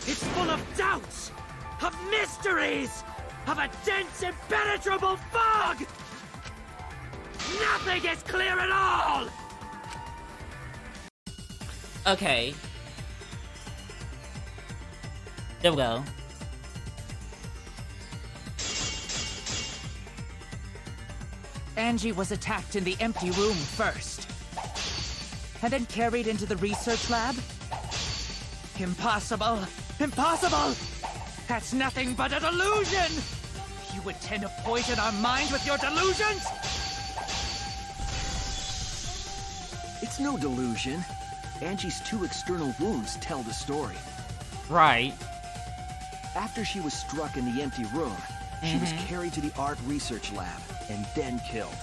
It's full of doubts, of mysteries, of a dense, impenetrable fog! Nothing is clear at all! Okay. There we go. Angie was attacked in the empty room first, and then carried into the research lab? Impossible! Impossible! That's nothing but a delusion! You intend to poison our mind with your delusions? It's no delusion. Angie's 2 external wounds tell the story. Right. After she was struck in the empty room, she was carried to the art research lab and then killed.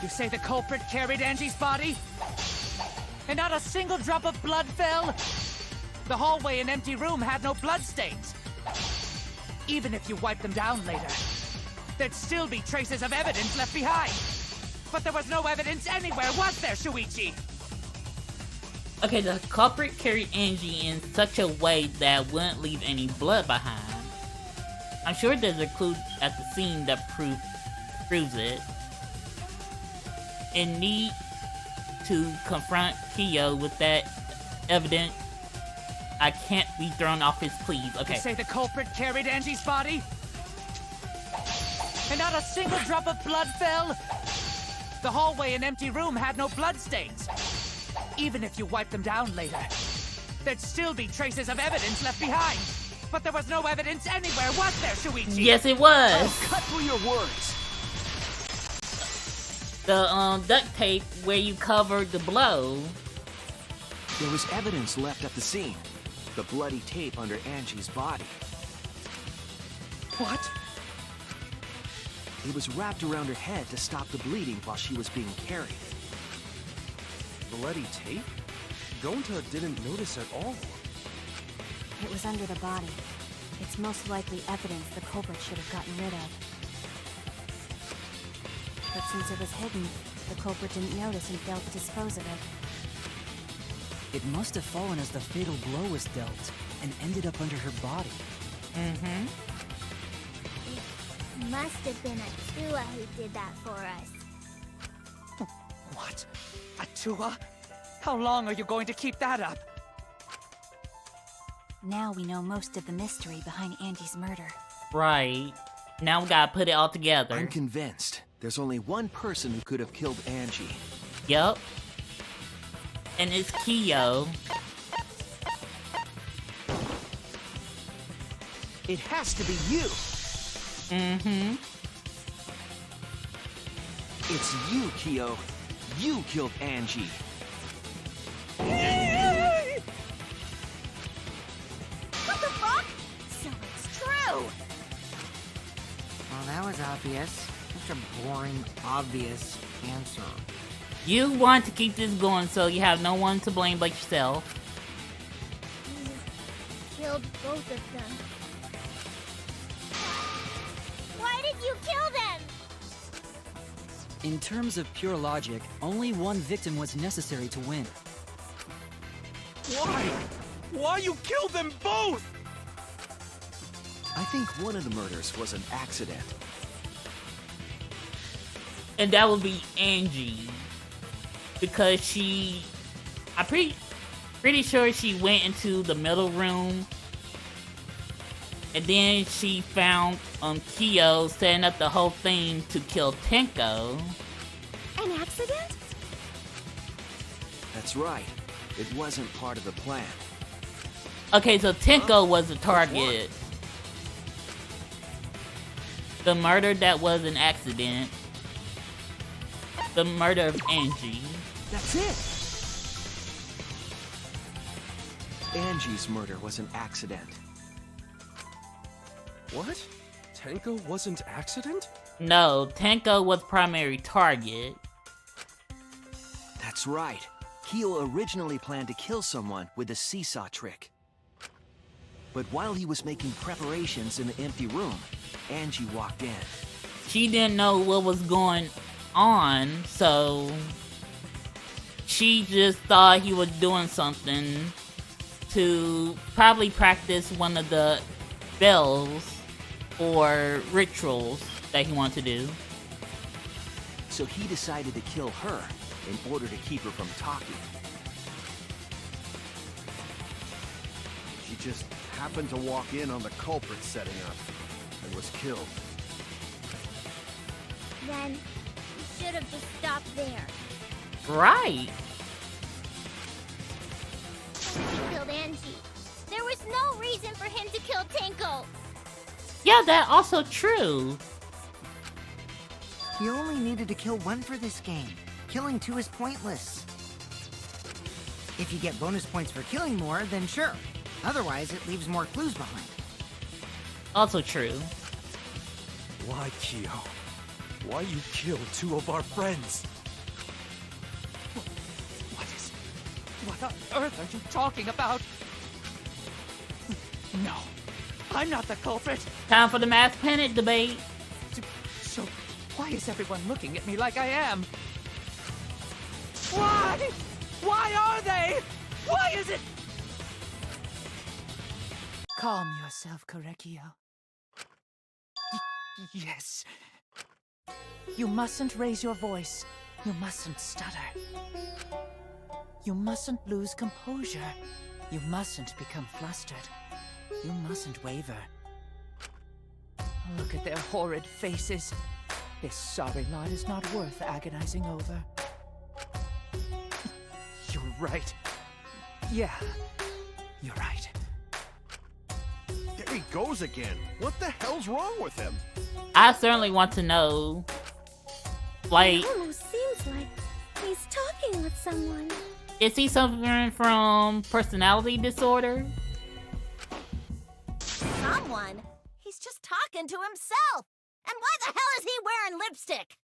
You say the culprit carried Angie's body? And not a single drop of blood fell? The hallway and empty room had no bloodstains. Even if you wiped them down later, there'd still be traces of evidence left behind. But there was no evidence anywhere, was there, Shuichi? Okay, the culprit carried Angie in such a way that wouldn't leave any blood behind. I'm sure there's a clue at the scene that proves it. And need to confront Kyo with that evidence. I can't be thrown off his pleas. Okay. You say the culprit carried Angie's body? And not a single drop of blood fell? The hallway and empty room had no bloodstains. Even if you wiped them down later, there'd still be traces of evidence left behind. But there was no evidence anywhere, was there, Shuichi? Yes, it was. Oh, cut through your words. The duct tape where you covered the blow. There was evidence left at the scene. The bloody tape under Angie's body. What? It was wrapped around her head to stop the bleeding while she was being carried. Bloody tape? Gonta didn't notice at all. It was under the body. It's most likely evidence the culprit should have gotten rid of. But since it was hidden, the culprit didn't notice and failed to dispose of it. It must have fallen as the fatal blow was dealt, and ended up under her body. It must have been Atua who did that for us. What? Atua? How long are you going to keep that up? Now we know most of the mystery behind Angie's murder. Right. Now we gotta put it all together. I'm convinced there's only one person who could have killed Angie. Yup. And it's Kyo. It has to be you. It's you, Kyo. You killed Angie. What the fuck? So it's true! Well, that was obvious. Such a boring, obvious answer. You want to keep this going so you have no one to blame but yourself. You killed both of them. Why did you kill them? In terms of pure logic, only one victim was necessary to win. Why? Why you killed them both? I think one of the murders was an accident. And that would be Angie. Because I'm pretty sure she went into the middle room. And then she found Kyo setting up the whole thing to kill Tenko. An accident? That's right. It wasn't part of the plan. Okay, so Tenko was the target. The murder that was an accident. The murder of Angie. That's it! Angie's murder was an accident. What? Tenko wasn't accident? No, Tenko was primary target. That's right. Kyo originally planned to kill someone with the seesaw trick. But while he was making preparations in the empty room, Angie walked in. She didn't know what was going on, so she just thought he was doing something to probably practice one of the spells or rituals that he wanted to do. So he decided to kill her in order to keep her from talking. She just happened to walk in on the culprit setting up and was killed. Then you should have just stopped there. Right. He killed Angie. There was no reason for him to kill Tenko. Yeah, that's also true. You only needed to kill one for this game. Killing two is pointless. If you get bonus points for killing more, then sure. Otherwise, it leaves more clues behind. Also true. Why, Kyo? Why you killed two of our friends? What on earth are you talking about? No, I'm not the culprit. Time for the mass panic debate. So, why is everyone looking at me like I am? Why? Why are they? Why is it? Calm yourself, Korekio. Yes. You mustn't raise your voice. You mustn't stutter. You mustn't lose composure. You mustn't become flustered. You mustn't waver. Look at their horrid faces. This sorry lot is not worth agonizing over. You're right. Yeah, you're right. There he goes again. What the hell's wrong with him? I certainly want to know. Like, It almost seems like he's talking with someone. is he suffering from personality disorder? Someone? He's just talking to himself. And why the hell is he wearing lipstick?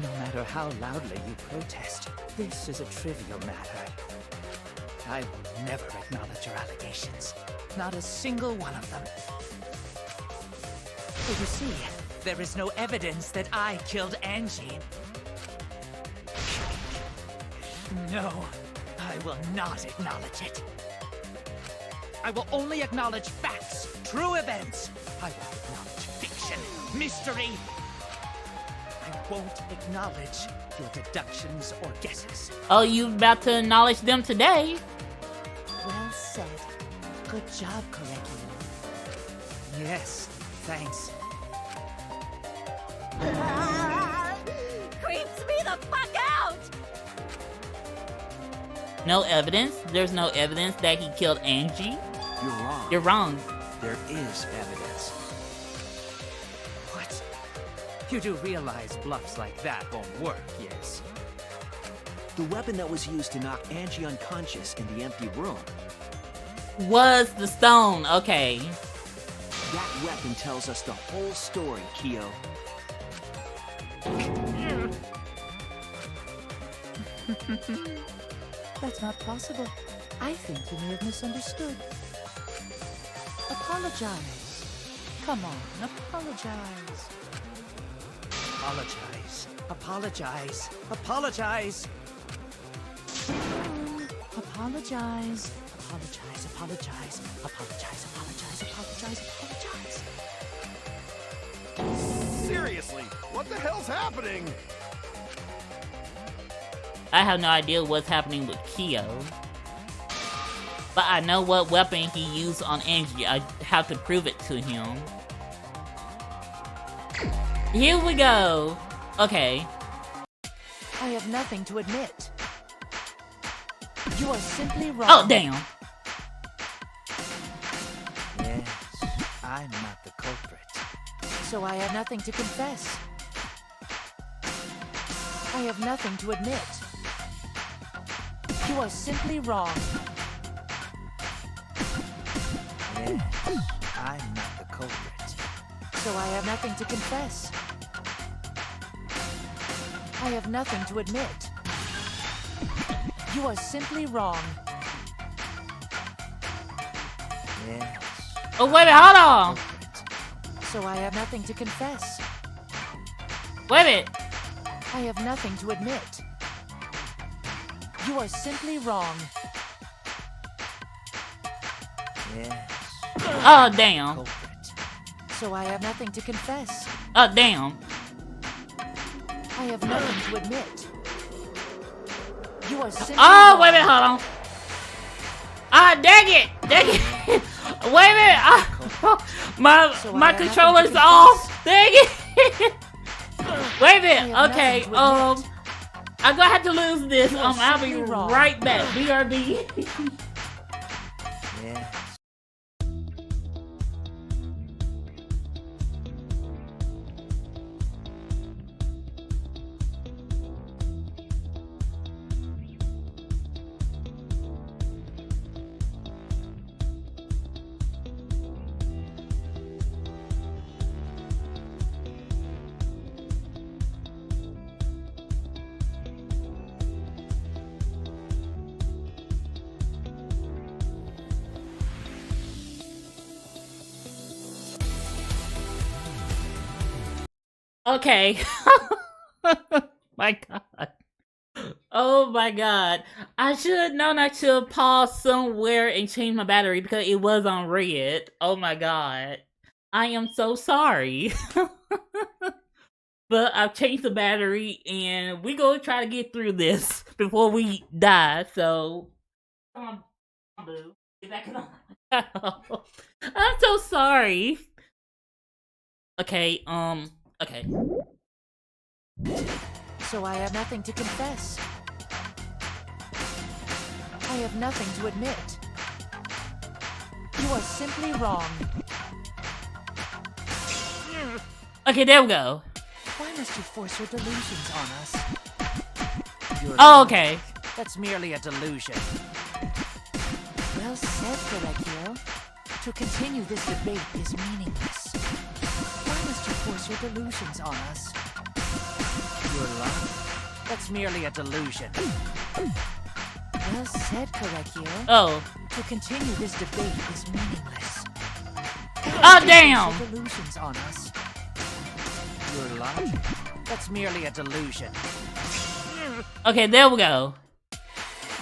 No matter how loudly you protest, this is a trivial matter. I will never acknowledge your allegations. Not a single one of them. You see, there is no evidence that I killed Angie. No, I will not acknowledge it. I will only acknowledge facts, true events. I won't acknowledge fiction, mystery. I won't acknowledge your deductions or guesses. Oh, you about to acknowledge them today? Well said. Good job, Korekio. Yes, thanks. Creeps me the fuck out! No evidence? There's no evidence that he killed Angie? You're wrong. You're wrong. There is evidence. What? You do realize bluffs like that won't work, yes? The weapon that was used to knock Angie unconscious in the empty room. Was the stone, okay. That weapon tells us the whole story, Kyo. That's not possible. I think you may have misunderstood. Apologize. Come on, apologize. Apologize. Apologize. Apologize. Apologize. Apologize, apologize, apologize, apologize, apologize, apologize. Seriously, what the hell's happening? I have no idea what's happening with Kyo. But I know what weapon he used on Angie. I have to prove it to him. Here we go. Okay. I have nothing to admit. You are simply wrong. Oh, damn. Yes, I'm not the culprit. So I have nothing to confess. I have nothing to admit. You are simply wrong. Yes, I'm not the culprit. So I have nothing to confess. I have nothing to admit. You are simply wrong. Yes. Oh, wait a minute, hold on. So I have nothing to confess. Wait a minute. I have nothing to admit. You are simply wrong. Yes. Oh, damn. Culprit. So I have nothing to confess. Oh, damn. I have nothing to admit. You are simply Oh, wrong. wait a minute, hold on. Ah, dang it. Dang it. Wait a minute. My controller's off. Dang it. Wait a minute. Okay, I'm gonna have to lose this. I'll be right back. BRB. Yeah. Okay. My God. Oh my God. I should have known I should have paused somewhere and changed my battery because it was on red. Oh my God. I am so sorry. But I've changed the battery and we're going to try to get through this before we die. So, come on, boo. Get back on. I'm so sorry. Okay, okay. So I have nothing to confess. I have nothing to admit. You are simply wrong. Okay, there we go. Why must you force your delusions on us? You're Oh, okay. That's merely a delusion. Well said, Correcchio. To continue this debate is meaningless. Why must you force your delusions on us? You're lying. That's merely a delusion. Well said, Correcchio. Oh. To continue this debate is meaningless. Oh, damn! Force your delusions on us. You're lying. That's merely a delusion. Okay, there we go.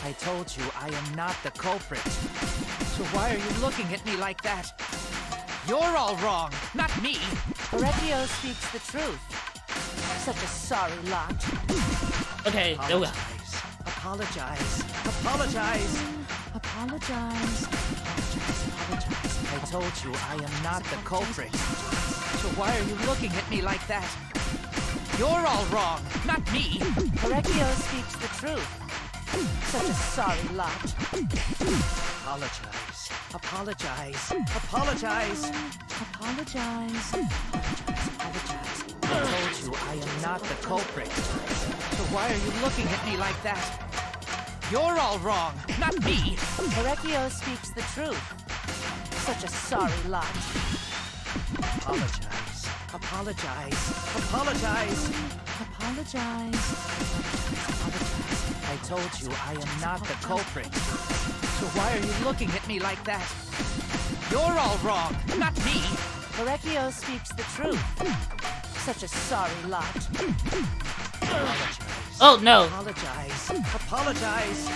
I told you I am not the culprit. So why are you looking at me like that? You're all wrong, not me. Correcchio speaks the truth. Such a sorry lot. Okay, there we go. Apologize. Apologize. Apologize. Apologize. I told you I am not the culprit. So why are you looking at me like that? You're all wrong, not me. Correcchio speaks the truth. Such a sorry lot. Apologize. Apologize. Apologize. Apologize. Apologize. I told you I am not the culprit. So why are you looking at me like that? You're all wrong, not me. Correcchio speaks the truth. Such a sorry lot. Apologize. Apologize. Apologize. Apologize. I told you I am not the culprit. So why are you looking at me like that? You're all wrong, not me. Correcchio speaks the truth. Such a sorry lot. Apologize. Oh, no. Apologize. Apologize.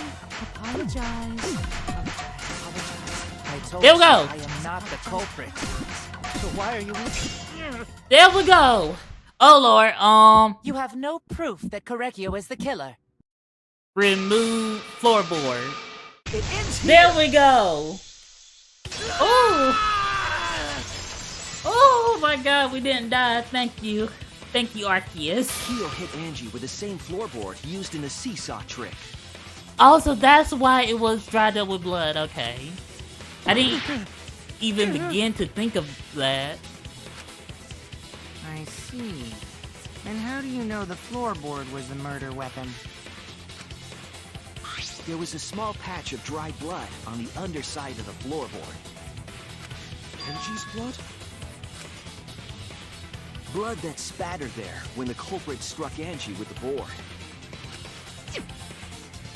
Apologize. I told There we you go. I am not the culprit. So why are you looking? There we go. Oh Lord, You have no proof that Correcchio is the killer. remove floorboard. It ends here. There we go. Oh. Oh my God, we didn't die. Thank you. Thank you, Arceus. Keo hit Angie with the same floorboard used in the seesaw trick. Also, that's why it was dried up with blood. Okay. I didn't even begin to think of that. I see. And how do you know the floorboard was the murder weapon? There was a small patch of dry blood on the underside of the floorboard. Angie's blood? Blood that spattered there when the culprit struck Angie with the board.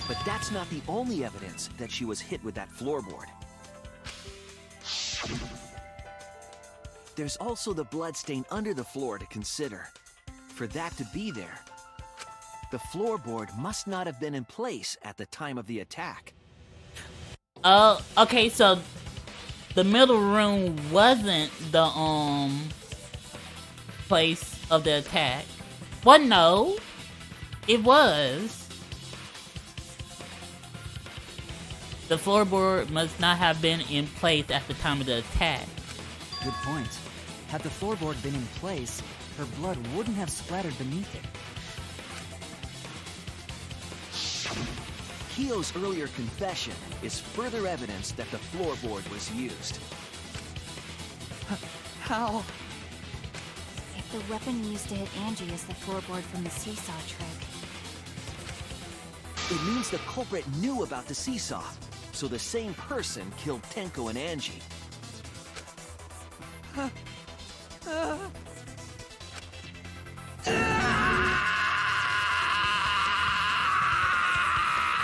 But that's not the only evidence that she was hit with that floorboard. There's also the blood stain under the floor to consider. For that to be there, the floorboard must not have been in place at the time of the attack. Oh, okay, so the middle room wasn't the place of the attack. Well, no, it was. The floorboard must not have been in place at the time of the attack. Good point. Had the floorboard been in place, her blood wouldn't have splattered beneath it. Keo's earlier confession is further evidence that the floorboard was used. How? If the weapon used to hit Angie is the floorboard from the seesaw trick. It means the culprit knew about the seesaw, so the same person killed Tenko and Angie.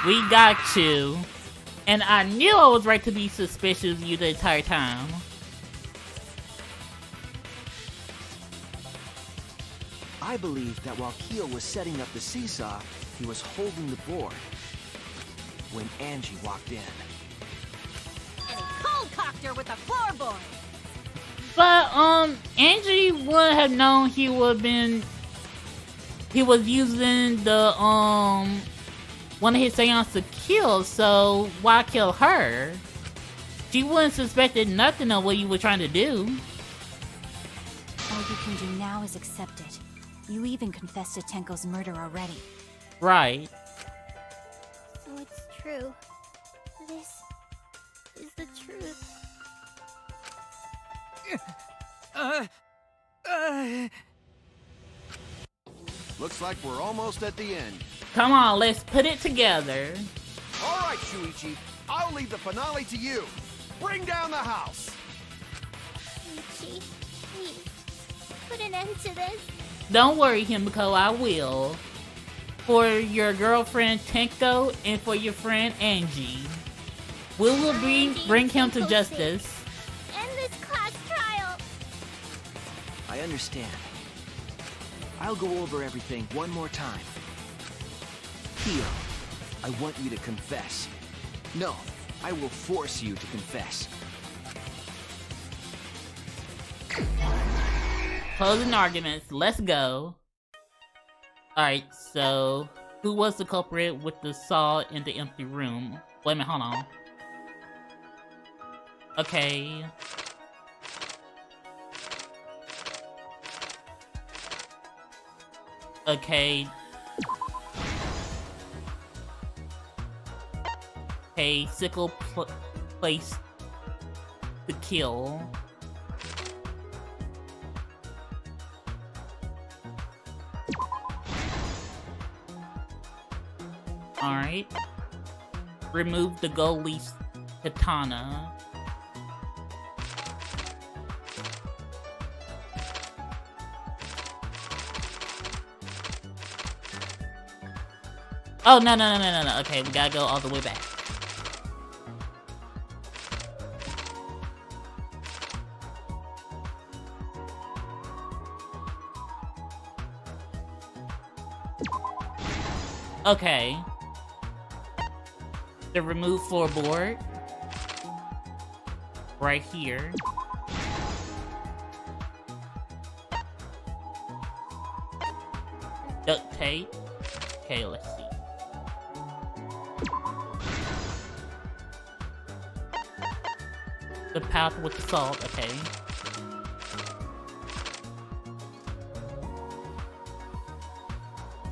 We got you. And I knew I was right to be suspicious of you the entire time. I believe that while Keo was setting up the seesaw, he was holding the board when Angie walked in. And he cold-cocked her with a floorboard. But, Angie would have known he was using the, one of his seance to kill, so why kill her? She wouldn't suspected nothing of what you were trying to do. All you can do now is accept it. You even confessed to Tenko's murder already. Right. So it's true. This is the truth. Looks like we're almost at the end. Come on, let's put it together. All right, Shuichi. I'll leave the finale to you. Bring down the house. Ichi, please, put an end to this. Don't worry, Himiko, I will. For your girlfriend Tenko and for your friend Angie. We will bring him to justice. End this class trial. I understand. I'll go over everything one more time. Keo, I want you to confess. No, I will force you to confess. Closing arguments, let's go. Alright, so who was the culprit with the saw in the empty room? Wait a minute, hold on. Okay. Okay. Okay, sickle place to kill. Alright. Remove the goalie's katana. Oh, no. Okay, we gotta go all the way back. Okay. The remove floorboard. right here. Duct tape. Okay, let's see. The pouch with the salt, okay.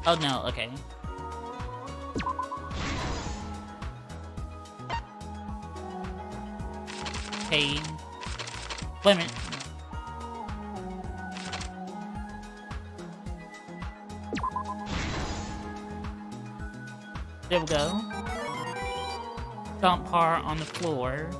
Oh no, okay. Okay. Wait a minute. There we go. Dump part on the floor.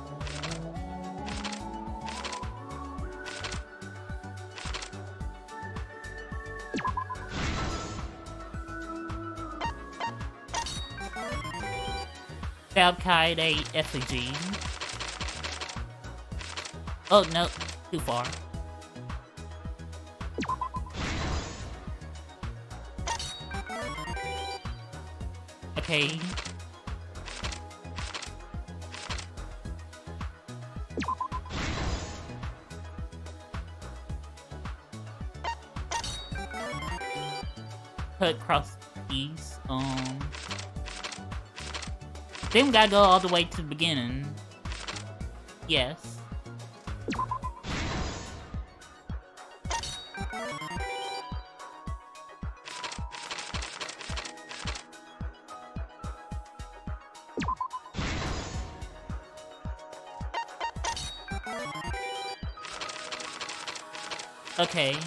Fabricate a effigy. Oh no, too far. Okay. Cut across these. Then we gotta go all the way to the beginning. Yes. Okay.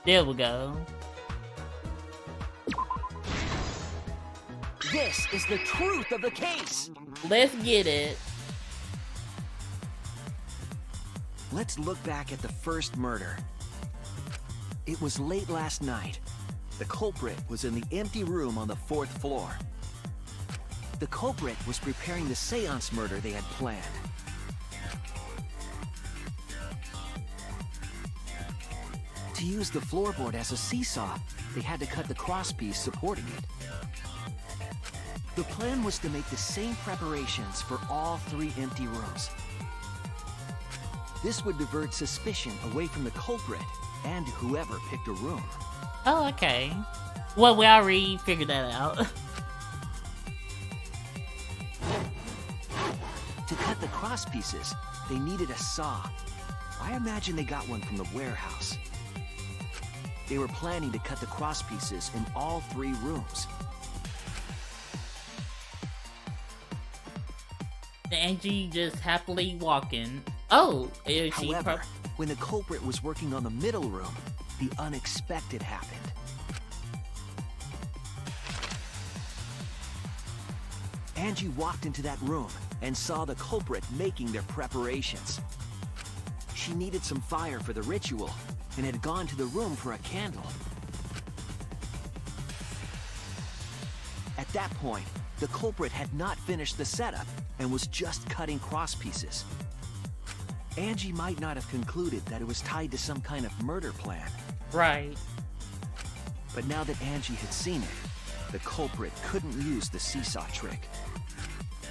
There we go. This is the truth of the case! Let's get it. Let's look back at the first murder. It was late last night. The culprit was in the empty room on the 4th floor. The culprit was preparing the seance murder they had planned. To use the floorboard as a seesaw, they had to cut the crosspiece supporting it. The plan was to make the same preparations for all 3 empty rooms. This would divert suspicion away from the culprit and whoever picked a room. Oh, okay. Well, we already figured that out. To cut the crosspieces, they needed a saw. I imagine they got one from the warehouse. They were planning to cut the crosspieces in all 3 rooms. Angie just happily walking. Oh, is she? However, when the culprit was working on the middle room, the unexpected happened. Angie walked into that room and saw the culprit making their preparations. She needed some fire for the ritual and had gone to the room for a candle. At that point, the culprit had not finished the setup and was just cutting crosspieces. Angie might not have concluded that it was tied to some kind of murder plan. Right. But now that Angie had seen it, the culprit couldn't use the seesaw trick.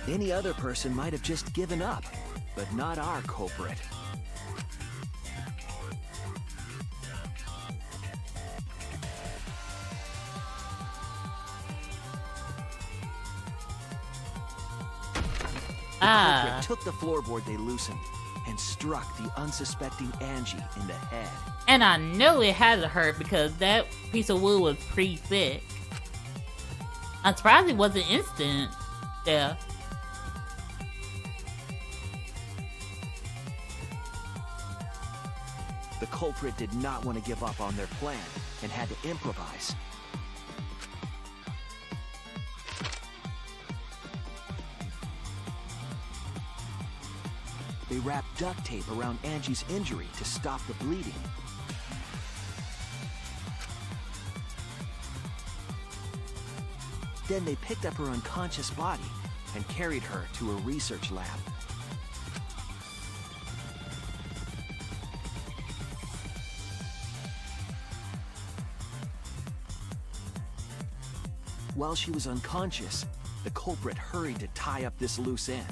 Any other person might have just given up, but not our culprit. The culprit took the floorboard they loosened and struck the unsuspecting Angie in the head. And I know it had to hurt because that piece of wood was pretty thick. I'm surprised it wasn't instant death. The culprit did not want to give up on their plan and had to improvise. They wrapped duct tape around Angie's injury to stop the bleeding. Then they picked up her unconscious body and carried her to a research lab. While she was unconscious, the culprit hurried to tie up this loose end.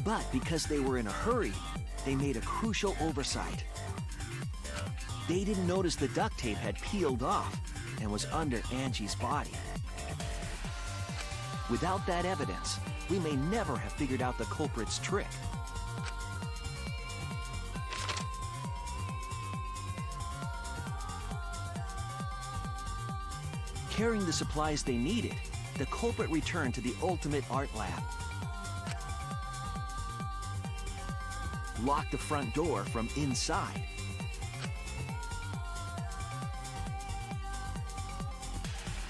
But because they were in a hurry, they made a crucial oversight. They didn't notice the duct tape had peeled off and was under Angie's body. Without that evidence, we may never have figured out the culprit's trick. Carrying the supplies they needed, the culprit returned to the ultimate art lab. Locked the front door from inside.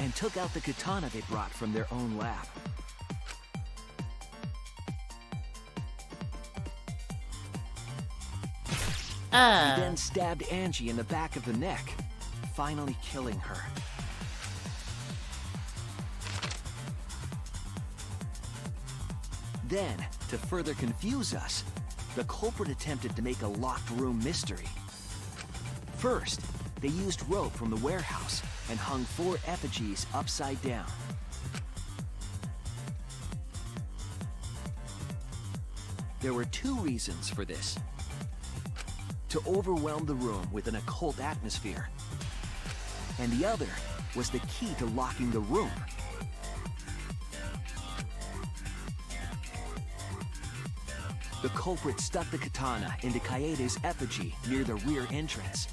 And took out the katana they brought from their own lab. He then stabbed Angie in the back of the neck, finally killing her. Then, to further confuse us, the culprit attempted to make a locked room mystery. First, they used rope from the warehouse and hung 4 effigies upside down. There were 2 reasons for this. To overwhelm the room with an occult atmosphere. And the other was the key to locking the room. The culprit stuck the katana into Kaede's effigy near the rear entrance.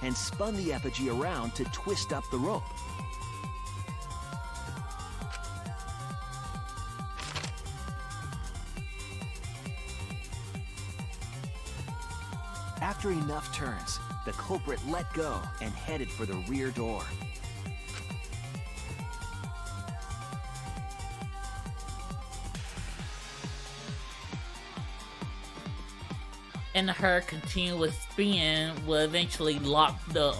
And spun the effigy around to twist up the rope. After enough turns, the culprit let go and headed for the rear door. And her continuous spin will eventually lock the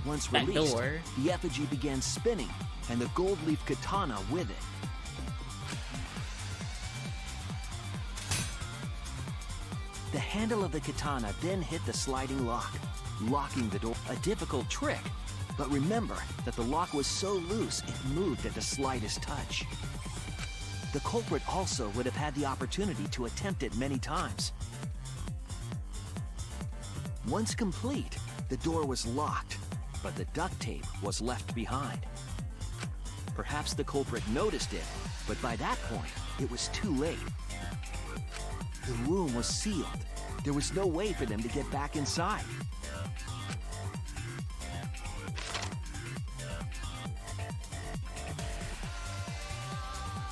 Once back released, door. the effigy began spinning, and the gold leaf katana with it. The handle of the katana then hit the sliding lock, locking the door. A difficult trick, but remember that the lock was so loose it moved at the slightest touch. The culprit also would have had the opportunity to attempt it many times. Once complete, the door was locked, but the duct tape was left behind. Perhaps the culprit noticed it, but by that point, it was too late. The room was sealed. There was no way for them to get back inside.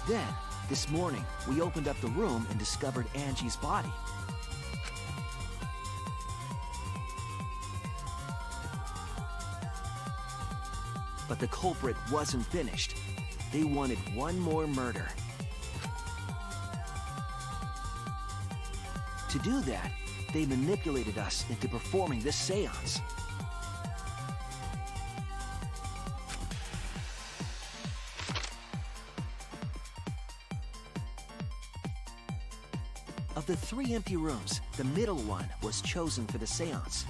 Then, this morning, we opened up the room and discovered Angie's body. But the culprit wasn't finished. They wanted one more murder. To do that, they manipulated us into performing this seance. Of the 3 empty rooms, the middle one was chosen for the seance.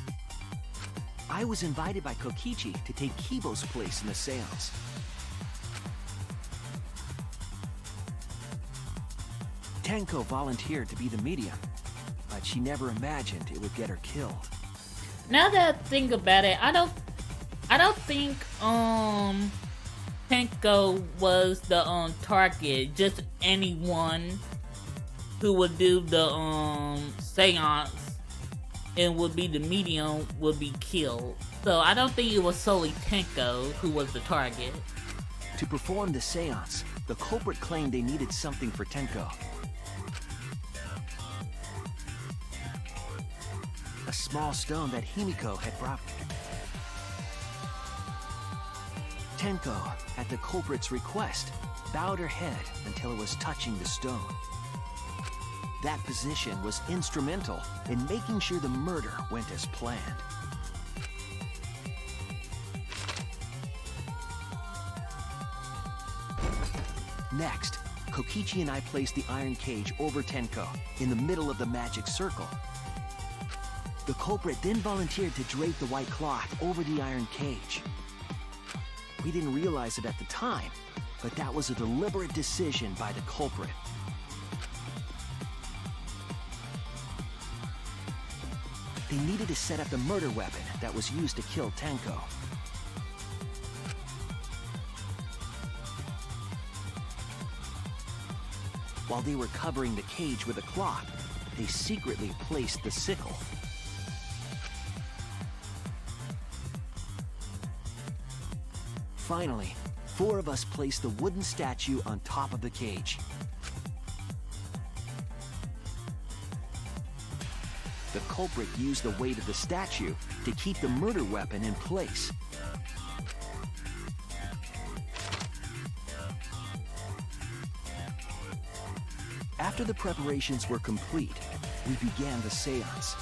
I was invited by Kokichi to take Kibo's place in the seance. Tenko volunteered to be the medium, but she never imagined it would get her killed. Now that I think about it, I don't think Tenko was the target. Just anyone who would do the seance and would be the medium would be killed. So I don't think it was solely Tenko who was the target. To perform the seance, the culprit claimed they needed something for Tenko. A small stone that Himiko had brought. Tenko, at the culprit's request, bowed her head until it was touching the stone. That position was instrumental in making sure the murder went as planned. Next, Kokichi and I placed the iron cage over Tenko in the middle of the magic circle. The culprit then volunteered to drape the white cloth over the iron cage. We didn't realize it at the time, but that was a deliberate decision by the culprit. They needed to set up the murder weapon that was used to kill Tenko. While they were covering the cage with a cloth, they secretly placed the sickle. Finally, 4 of us placed the wooden statue on top of the cage. The culprit used the weight of the statue to keep the murder weapon in place. After the preparations were complete, we began the seance.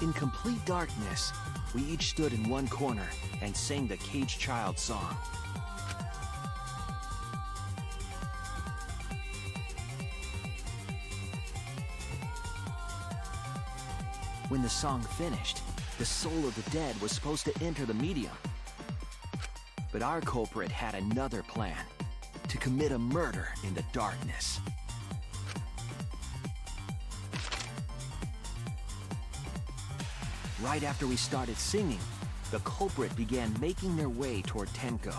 In complete darkness, we each stood in one corner and sang the Caged Child song. When the song finished, the soul of the dead was supposed to enter the medium. But our culprit had another plan: to commit a murder in the darkness. Right after we started singing, the culprit began making their way toward Tenko.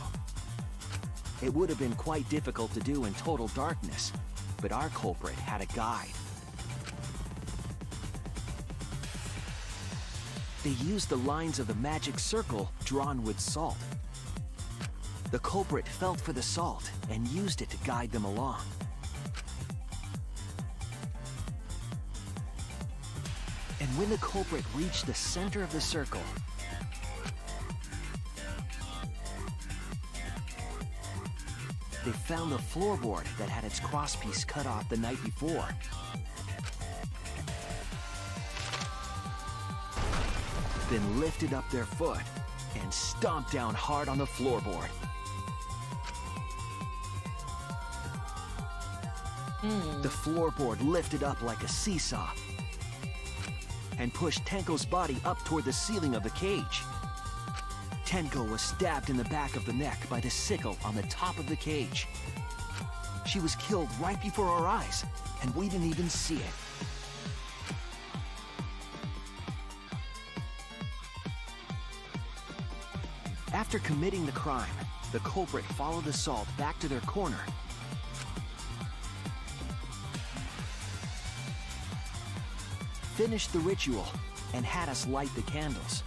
It would have been quite difficult to do in total darkness, but our culprit had a guide. They used the lines of the magic circle drawn with salt. The culprit felt for the salt and used it to guide them along. And when the culprit reached the center of the circle, they found the floorboard that had its crosspiece cut off the night before. Then lifted up their foot and stomped down hard on the floorboard. The floorboard lifted up like a seesaw and pushed Tenko's body up toward the ceiling of the cage. Tenko was stabbed in the back of the neck by the sickle on the top of the cage. She was killed right before our eyes, and we didn't even see it. After committing the crime, the culprit followed the salt back to their corner. Finished the ritual and had us light the candles.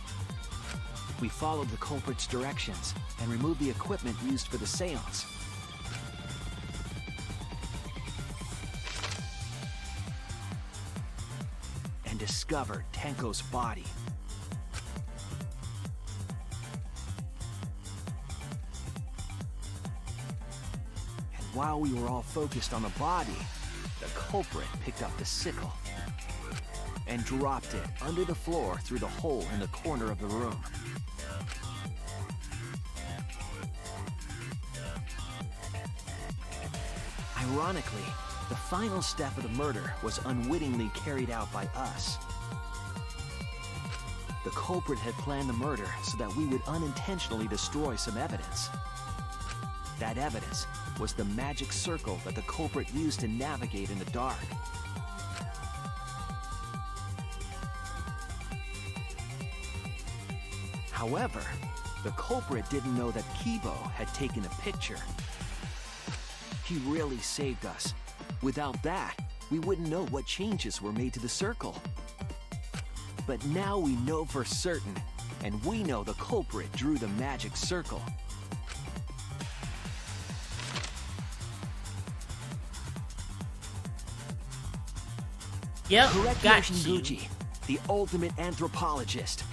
We followed the culprit's directions and removed the equipment used for the seance. And discovered Tenko's body. And while we were all focused on the body, the culprit picked up the sickle and dropped it under the floor through the hole in the corner of the room. Ironically, the final step of the murder was unwittingly carried out by us. The culprit had planned the murder so that we would unintentionally destroy some evidence. That evidence was the magic circle that the culprit used to navigate in the dark. However, the culprit didn't know that Kibo had taken a picture. He really saved us. Without that, we wouldn't know what changes were made to the circle. But now we know for certain, and we know the culprit drew the magic circle. Yep, Correct, got you. Gucci, the ultimate anthropologist.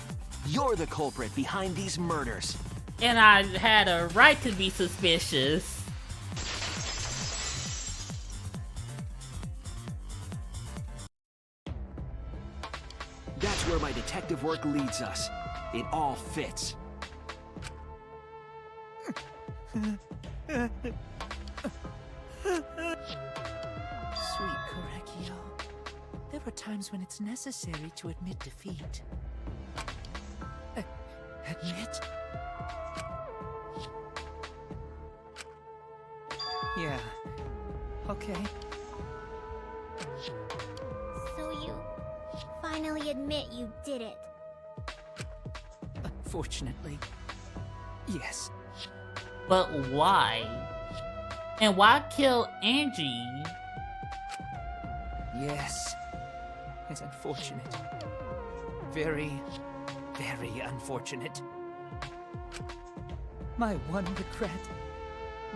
You're the culprit behind these murders. And I had a right to be suspicious. That's where my detective work leads us. It all fits. are times when it's necessary to admit defeat. Admit? Yeah. Okay. So you finally admit you did it. Unfortunately, yes. But why? And why kill Angie? Yes. It's unfortunate. Very, very unfortunate. My one regret,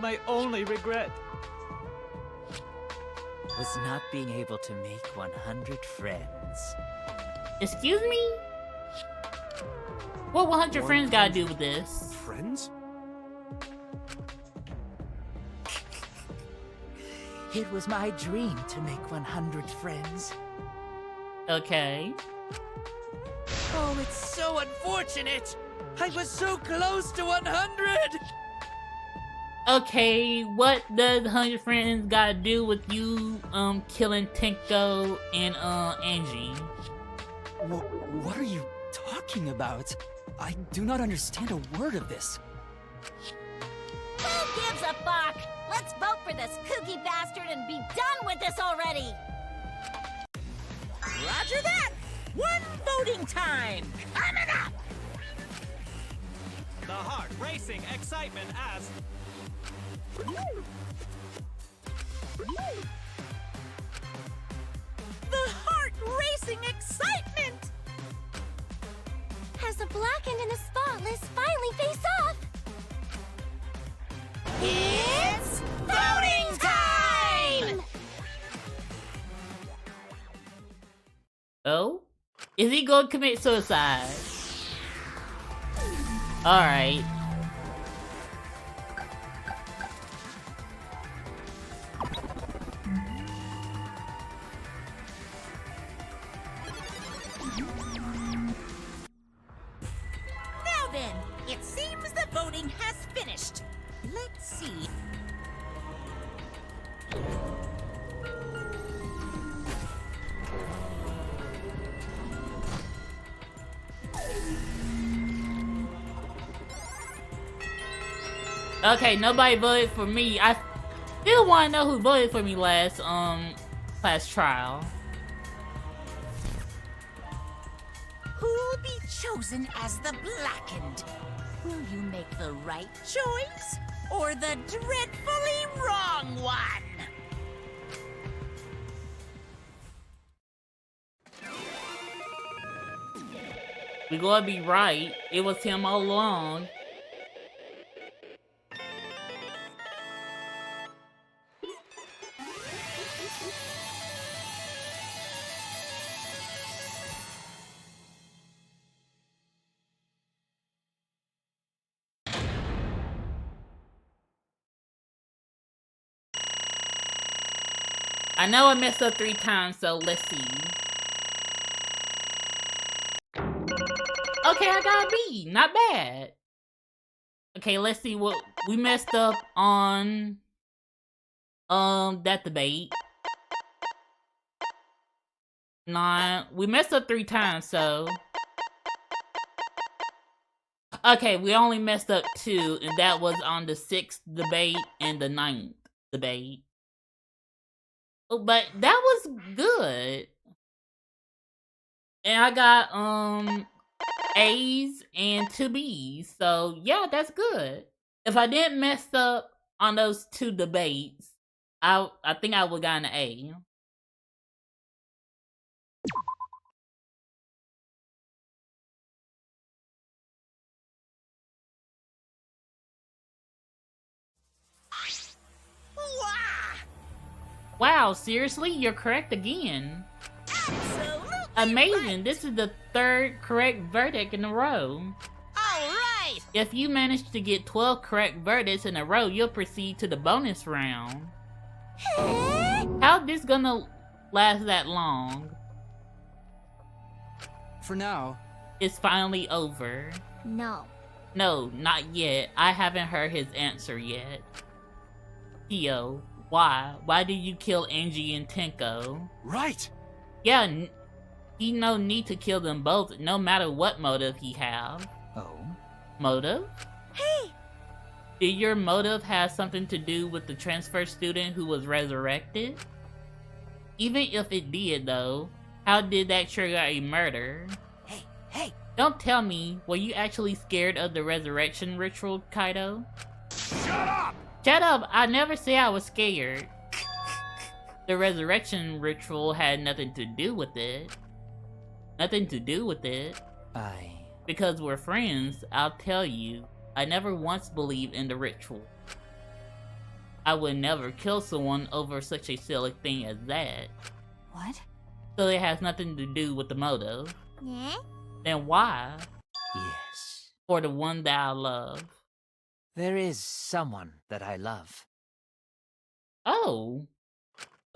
my only regret, was not being able to make 100 friends. Excuse me? What 100 friends gotta do with this? Friends? It was my dream to make 100 friends. Okay. Oh, it's so unfortunate! I was so close to 100! Okay, what does 100 friends gotta do with you, killing Tenko and, Angie? What are you talking about? I do not understand a word of this. Who gives a fuck? Let's vote for this kooky bastard and be done with this already! Roger that! One voting time! Coming up! The heart racing excitement as... The heart-racing excitement! As the blackened and the spotless finally face off! It's voting time! Oh? Is he gonna commit suicide? Alright. Now then, it seems the voting has finished. Let's see. Okay, nobody voted for me. I still want to know who voted for me last trial. Who'll be chosen as the blackened? Will you make the right choice or the dreadfully wrong one? We gonna be right. It was him all along. I know I messed up 3 times, so let's see. Okay, I got a B. Not bad. Okay, let's see what we messed up on that debate. Nah, we messed up 3 times, so okay, we only messed up 2, and that was on the 6th debate and the 9th debate. Oh, but that was good. And I got A's and 2 B's. So yeah, that's good. If I didn't mess up on those 2 debates, I think I would have gotten an A. Wow, seriously? You're correct again. Absolutely Amazing. right. This is the 3rd correct verdict in a row. All right. If you manage to get 12 correct verdicts in a row, you'll proceed to the bonus round. How this gonna last that long? For now. It's finally over. No. No, not yet. I haven't heard his answer yet. Theo, why? Why did you kill Angie and Tenko? Right! Yeah, he no need to kill them both, no matter what motive he have. Oh? Motive? Hey! Did your motive have something to do with the transfer student who was resurrected? Even if it did, though, how did that trigger a murder? Hey! Don't tell me, were you actually scared of the resurrection ritual, Kaido? Shut up! Shut up! I never said I was scared. The resurrection ritual had nothing to do with it. Nothing to do with it. Because we're friends, I'll tell you, I never once believed in the ritual. I would never kill someone over such a silly thing as that. What? So it has nothing to do with the motive. Yeah? Then why? Yes. For the one that I love. There is someone that I love. Oh.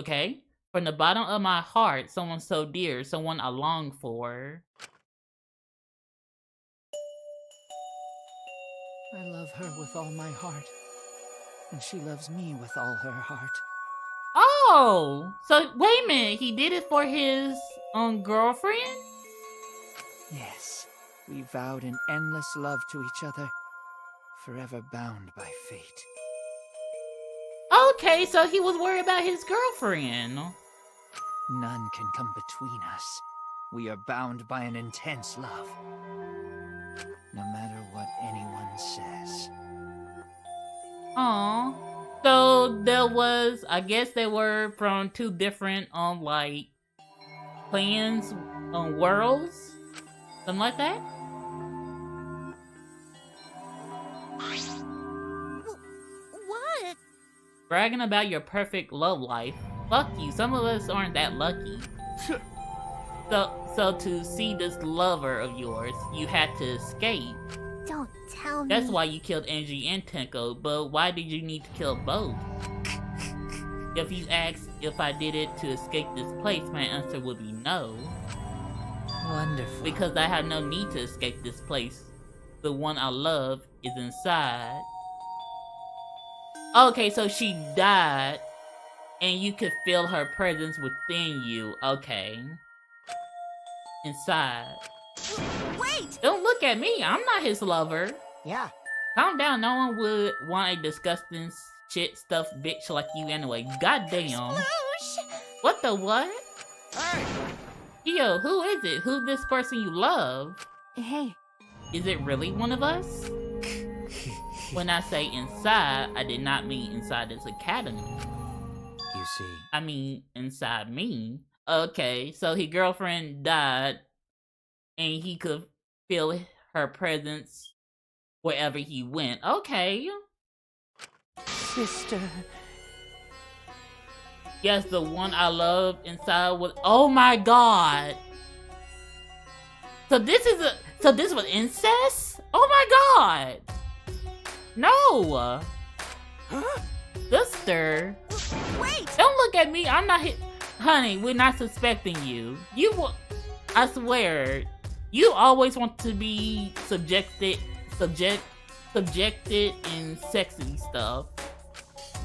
Okay. From the bottom of my heart, someone so dear, someone I long for. I love her with all my heart. And she loves me with all her heart. Oh! So, wait a minute. He did it for his girlfriend? Yes. We vowed an endless love to each other. Forever bound by fate. Okay, so he was worried about his girlfriend. None can come between us. We are bound by an intense love. No matter what anyone says. Aw. So there was, I guess they were from two different, like, plans, worlds? Something like that? What? Bragging about your perfect love life. Fuck you, some of us aren't that lucky. So to see this lover of yours, you had to escape. Don't tell me. That's why you killed Angie and Tenko, but why did you need to kill both? If you asked if I did it to escape this place, my answer would be no. Wonderful. Because I have no need to escape this place. The one I love is inside. Okay, so she died, and you could feel her presence within you. Okay. Inside. Wait! Don't look at me. I'm not his lover. Yeah. Calm down. No one would want a disgusting shit stuffed bitch like you anyway. Goddamn. What the what? Hey! Yo, who is it? Who's this person you love? Hey. Is it really one of us? When I say inside, I did not mean inside this academy. You see. I mean inside me. Okay, so his girlfriend died, and he could feel her presence wherever he went. Okay. Sister. Yes, the one I love inside was. Oh my god. So this was incest? Oh my god. No. Huh? Sister. Wait! Don't look at me. I'm not hit. Honey, we're not suspecting you. I swear, you always want to be subjected in sexy stuff.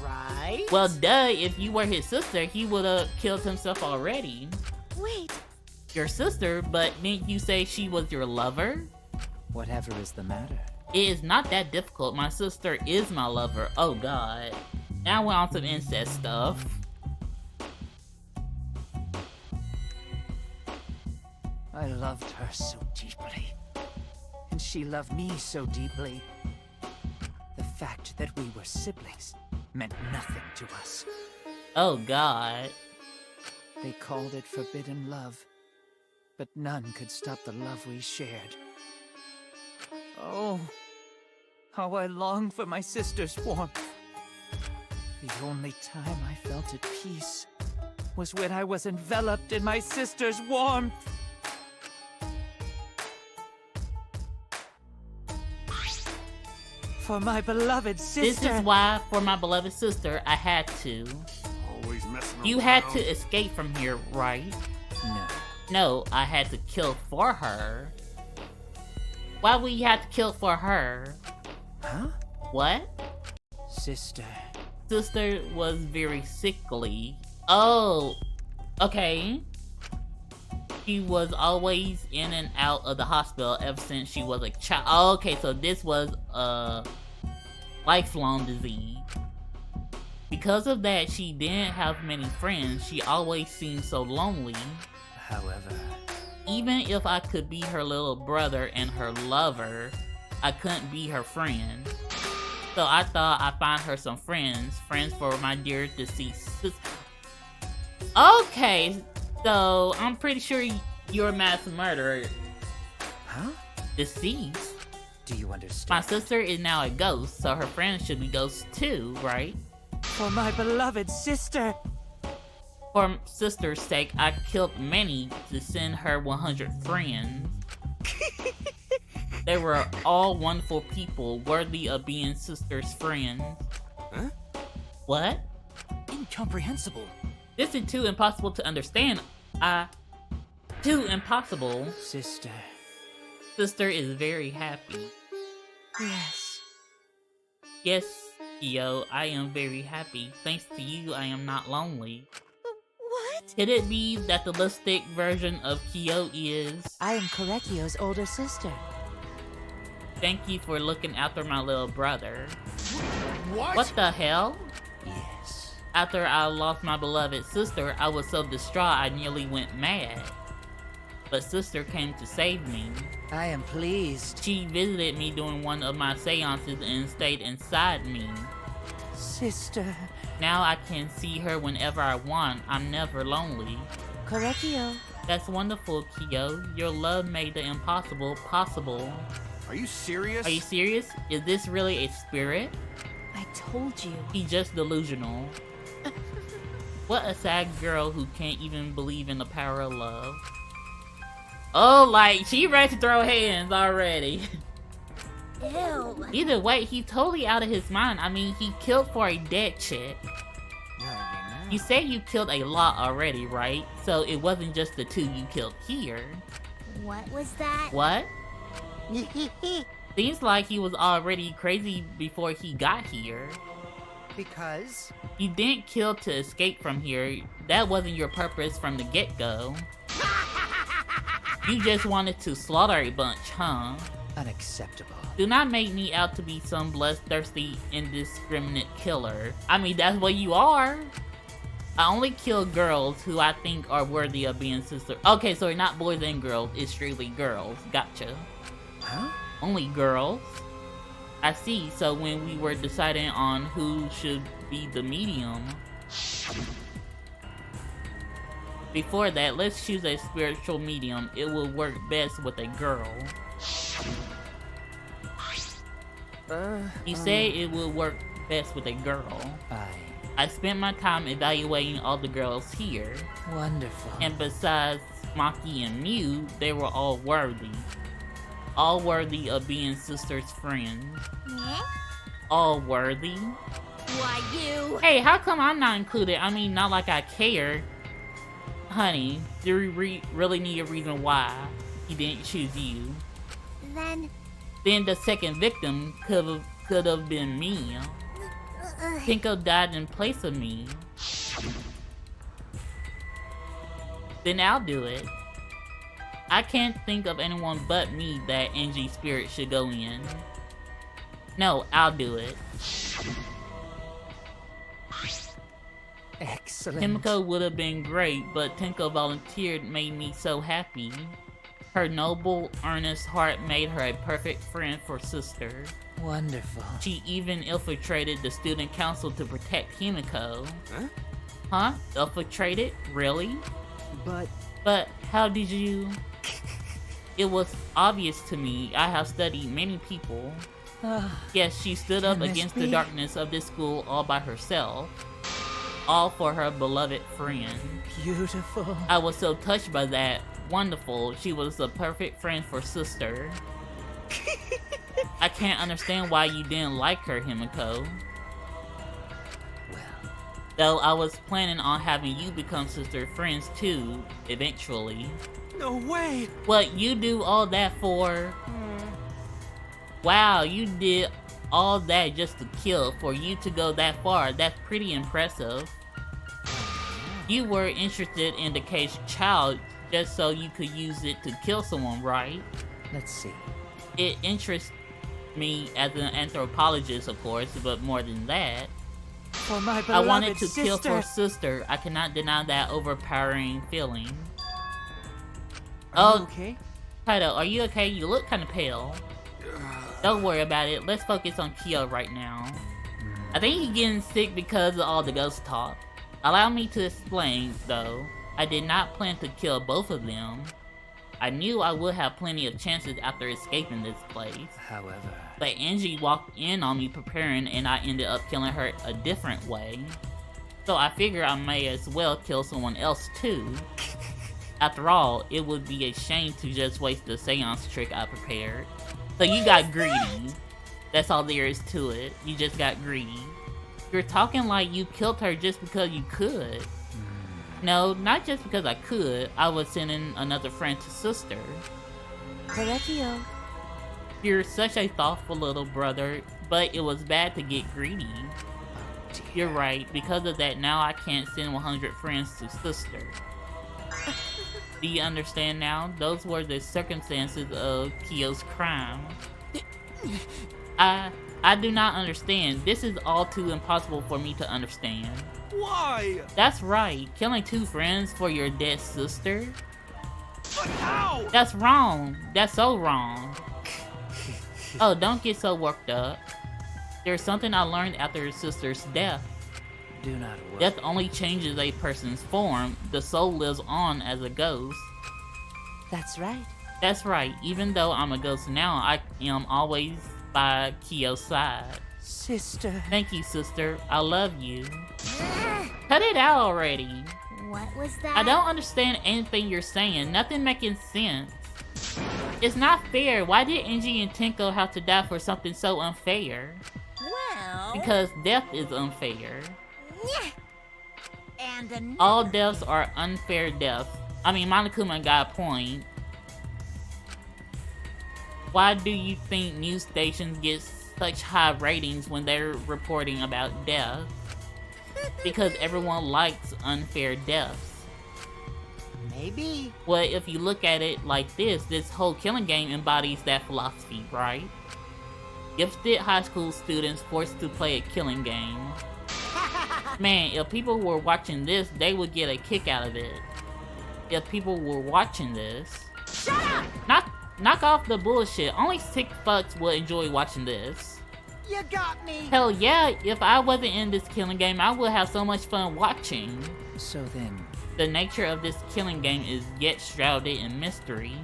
Right? Well, duh, if you were his sister, he would have killed himself already. Wait. Your sister, but didn't you say she was your lover? Whatever is the matter? It is not that difficult. My sister is my lover. Oh god. Now we're on some incest stuff. I loved her so deeply. And she loved me so deeply. The fact that we were siblings meant nothing to us. Oh god. They called it forbidden love, but none could stop the love we shared. Oh, how I long for my sister's warmth. The only time I felt at peace was when I was enveloped in my sister's warmth. For my beloved sister. This is why, for my beloved sister, I had to. Always messing You around. had to escape from here, right? No. No, I had to kill for her. Why would you have to kill for her? Huh? What? Sister. Sister was very sickly. Oh, okay. She was always in and out of the hospital ever since she was a child. Oh, okay, so this was a lifelong disease. Because of that, she didn't have many friends. She always seemed so lonely. However, even if I could be her little brother and her lover, I couldn't be her friend. So I thought I'd find her some friends for my dear deceased sister. Okay, so I'm pretty sure you're a mass murderer. Huh? Deceased. Do you understand? My sister is now a ghost, so her friends should be ghosts too, right? For my beloved sister. For sister's sake, I killed many to send her 100 friends. They were all wonderful people, worthy of being sister's friends. Huh? What? Incomprehensible. This is too impossible to understand. Too impossible. Sister. Sister is very happy. Yes. Yes, Kyo, I am very happy. Thanks to you, I am not lonely. What? Could it be that the lipstick version of Kyo is... I am Korekio's older sister. Thank you for looking after my little brother. What? What the hell? Yes. After I lost my beloved sister, I was so distraught I nearly went mad. But sister came to save me. I am pleased. She visited me during one of my seances and stayed inside me. Sister. Now I can see her whenever I want. I'm never lonely. Korekio. That's wonderful, Kyo. Your love made the impossible possible. Are you serious? Are you serious? Is this really a spirit? I told you. He's just delusional. What a sad girl who can't even believe in the power of love. Oh, like, she ready to throw hands already. Ew. Either way, he's totally out of his mind. I mean, he killed for a dead chick. You say you killed a lot already, right? So it wasn't just the two you killed here. What was that? What? Seems like he was already crazy before he got here. Because? You didn't kill to escape from here. That wasn't your purpose from the get-go. You just wanted to slaughter a bunch, huh? Unacceptable. Do not make me out to be some bloodthirsty, indiscriminate killer. I mean, that's what you are. I only kill girls who I think are worthy of being sister. Okay, so not boys and girls, it's strictly girls. Gotcha. Huh? Only girls? I see, so when we were deciding on who should be the medium... Before that, let's choose a spiritual medium. It will work best with a girl. You say it will work best with a girl. I spent my time evaluating all the girls here. Wonderful. And besides Maki and Mew, they were all worthy. All worthy of being sister's friends. Yeah? All worthy? Why you? Hey, how come I'm not included? I mean, not like I care. Honey, do we really need a reason why he didn't choose you? Then the second victim could have been me. Tenko died in place of me. Then I'll do it. I can't think of anyone but me that NG Spirit should go in. No, I'll do it. Excellent. Himiko would have been great, but Tenko volunteered made me so happy. Her noble, earnest heart made her a perfect friend for sister. Wonderful. She even infiltrated the student council to protect Himiko. Huh? Huh? Infiltrated? Really? But how did you... It was obvious to me. I have studied many people. Yes, she stood up against the darkness of this school all by herself. All for her beloved friend. Beautiful. I was so touched by that. Wonderful. She was the perfect friend for sister. I can't understand why you didn't like her, Himiko. Well, though I was planning on having you become sister friends too, eventually. No way! What, you do all that for? Wow, you did all that just to kill. For you to go that far, that's pretty impressive. You were interested in the caged child, just so you could use it to kill someone, right? Let's see. It interests me as an anthropologist, of course, but more than that, For my I beloved wanted to sister. kill for sister. I cannot deny that overpowering feeling. Are you Oh, okay? Kaido, are you okay? You look kind of pale. Don't worry about it. Let's focus on Kyo right now. I think he's getting sick because of all the ghost talk. Allow me to explain, though. I did not plan to kill both of them. I knew I would have plenty of chances after escaping this place. However, But Angie walked in on me preparing and I ended up killing her a different way. So I figure I may as well kill someone else too. After all, it would be a shame to just waste the seance trick I prepared. So you got greedy. That's all there is to it. You just got greedy. You're talking like you killed her just because you could. No, not just because I could. I was sending another friend to sister. Correctio. You're such a thoughtful little brother, but it was bad to get greedy. You're right. Because of that, now I can't send 100 friends to sister. Do you understand now? Those were the circumstances of Kyo's crime. I do not understand. This is all too impossible for me to understand. Why? That's right. Killing 2 friends for your dead sister? But how? That's wrong. That's so wrong. Oh, don't get so worked up. There's something I learned after her sister's death. do not worry. Death only changes a person's form. The soul lives on as a ghost. That's right. That's right. Even though I'm a ghost now, I am always by Kyo's side. Sister. Thank you, sister. I love you. Cut it out already. What was that? I don't understand anything you're saying. Nothing making sense. It's not fair. Why did Angie and Tenko have to die for something so unfair? Well... Because death is unfair. And another... All deaths are unfair deaths. I mean, Monokuma got a point. Why do you think news stations get such high ratings when they're reporting about death? Because everyone likes unfair deaths. Maybe. Well, if you look at it like this whole killing game embodies that philosophy, right? Gifted high school students forced to play a killing game. Man, if people were watching this, they would get a kick out of it. If people were watching this... Shut up! Knock off the bullshit. Only sick fucks would enjoy watching this. You got me. Hell yeah, if I wasn't in this killing game, I would have so much fun watching. So then... The nature of this killing game is yet shrouded in mystery.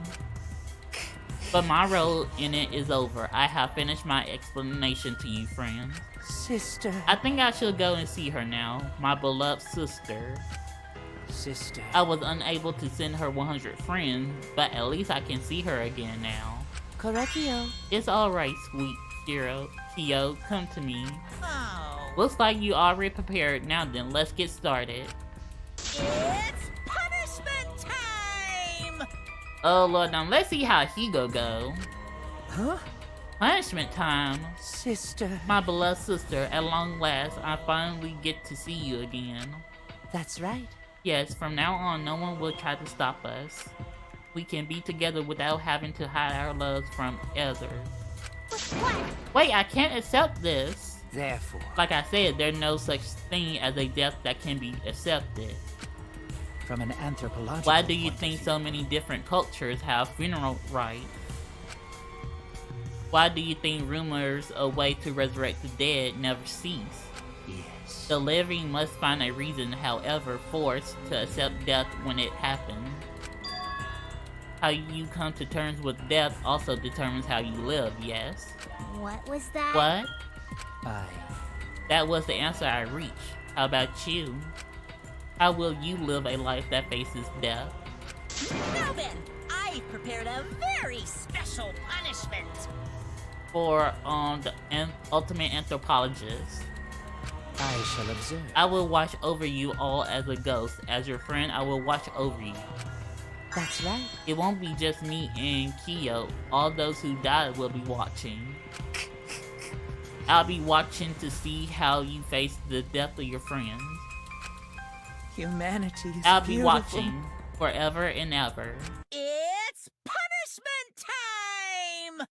But my role in it is over. I have finished my explanation to you, friends. Sister. I think I should go and see her now. My beloved sister. Sister. I was unable to send her 100 friends, but at least I can see her again now. Correctio. It's alright, sweet Kyo, come to me. Oh. Looks like you already prepared. Now then, let's get started. It's punishment time! Oh lord, now let's see how Higo go. Huh? Punishment time. Sister. My beloved sister, at long last, I finally get to see you again. That's right. Yes, from now on, no one will try to stop us. We can be together without having to hide our loves from others. What? Wait, I can't accept this. Therefore. Like I said, there's no such thing as a death that can be accepted. From an anthropological Why do you point of think view. so many different cultures have funeral rites? Why do you think rumors of a way to resurrect the dead never cease? Yes. The living must find a reason, however forced, to accept death when it happens. How you come to terms with death also determines how you live, yes? What was that? What? I... That was the answer I reached. How about you? How will you live a life that faces death? Now then, I've prepared a very special punishment. For the ultimate anthropologist. I shall observe. I will watch over you all as a ghost. As your friend, I will watch over you. That's right. It won't be just me and Kyo. All those who died will be watching. I'll be watching to see how you face the death of your friends. Humanity is I'll be beautiful. watching. forever and ever. It's punishment time!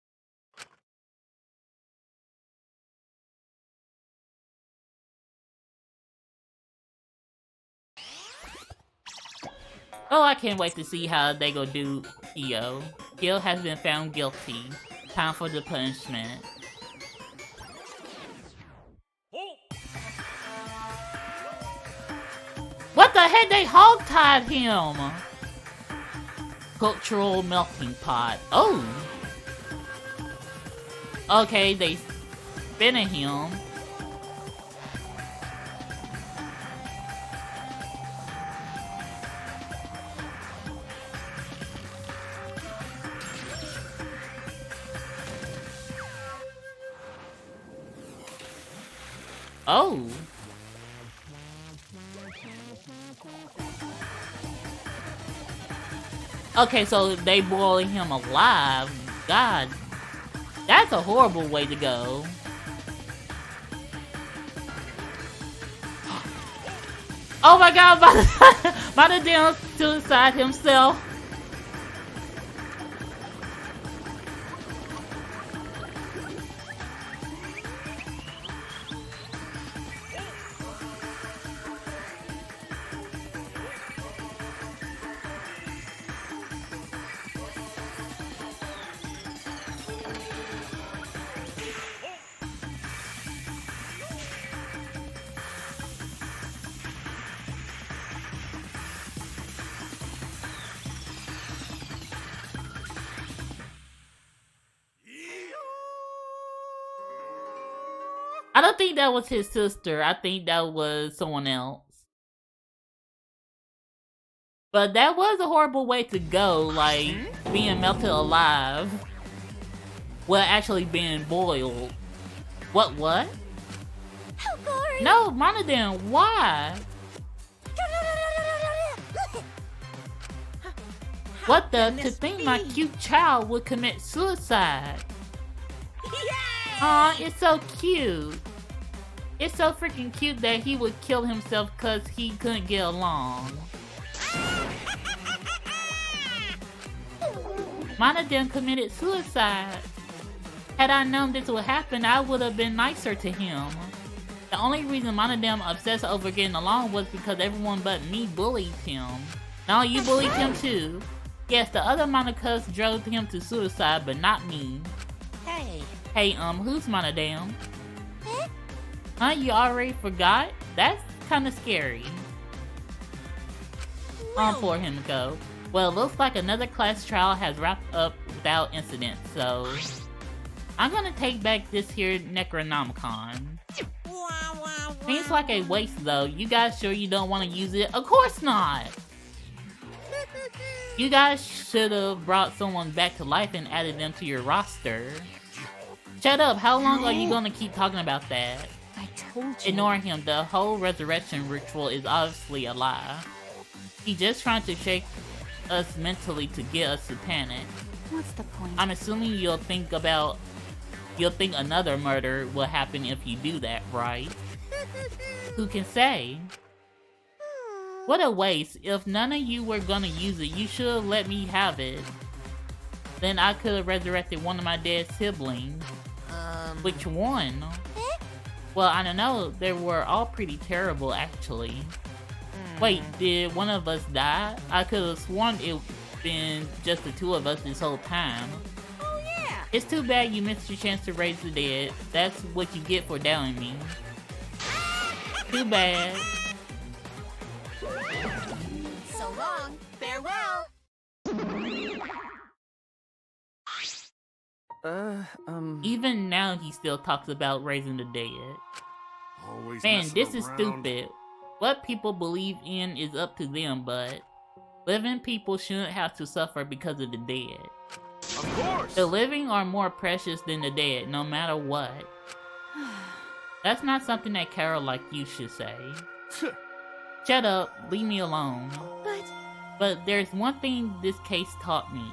Oh, I can't wait to see how they go do Kyo. Kyo has been found guilty. Time for the punishment. What the heck? They hog-tied him! Cultural melting pot. Oh! Okay, they spinning him. Oh! Okay, so they boiling him alive. God, that's a horrible way to go. Oh my God, Mana down suicide himself. I don't think that was his sister. I think that was someone else. But that was a horrible way to go, like being melted alive. Well, actually being boiled. What? How gory! No, Monodam, why? What the? To think my cute child would commit suicide. Aw, it's so cute. It's so freaking cute that he would kill himself because he couldn't get along. Monodam committed suicide. Had I known this would happen, I would have been nicer to him. The only reason Monodam obsessed over getting along was because everyone but me bullied him. No, you bullied him too. Yes, the other Monocus drove him to suicide, but not me. Hey, who's Monodam? Huh, you already forgot? That's kinda scary. For him to go. Well, looks like another class trial has wrapped up without incident, so... I'm gonna take back this here Necronomicon. Seems like a waste though. You guys sure you don't want to use it? Of course not! You guys should have brought someone back to life and added them to your roster. Shut up, how long are you gonna keep talking about that? I told you. Ignore him, the whole resurrection ritual is obviously a lie. He's just trying to shake us mentally to get us to panic. What's the point? I'm assuming you'll think another murder will happen if you do that, right? Who can say? What a waste. If none of you were gonna use it, you should have let me have it. Then I could have resurrected one of my dead siblings. Which one? Well, I don't know. They were all pretty terrible, actually. Wait, did one of us die? I could have sworn it been just the two of us this whole time. Oh yeah! It's too bad you missed your chance to raise the dead. That's what you get for doubting me. Too bad. So long. Farewell. Even now he still talks about raising the dead. Always Man, this is around. stupid. What people believe in is up to them, but living people shouldn't have to suffer because of the dead. Of course! The living are more precious than the dead, no matter what. That's not something that Carol like you should say. Shut up, leave me alone. But there's one thing this case taught me.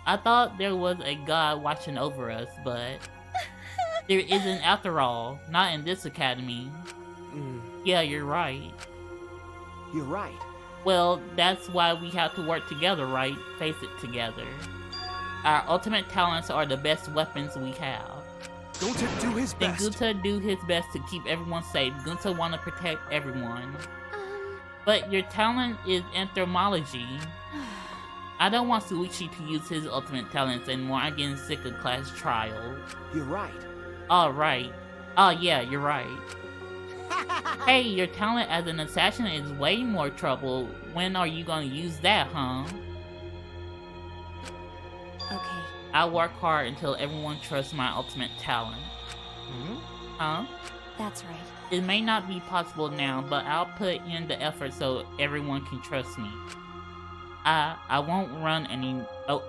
I thought there was a God watching over us, but there isn't after all, not in this academy. Yeah, you're right. You're right. Well, that's why we have to work together, right? Face it together. Our ultimate talents are the best weapons we have. Gunta do his Then best. Gunta do his best to keep everyone safe. Gunta want to protect everyone. But your talent is entomology. I don't want Suichi to use his ultimate talents anymore. I'm getting sick of class trials. You're right. Alright. Oh yeah, you're right. Hey, your talent as an assassin is way more trouble. When are you gonna use that, huh? Okay. I work hard until everyone trusts my ultimate talent. Huh? That's right. It may not be possible now, but I'll put in the effort so everyone can trust me. I won't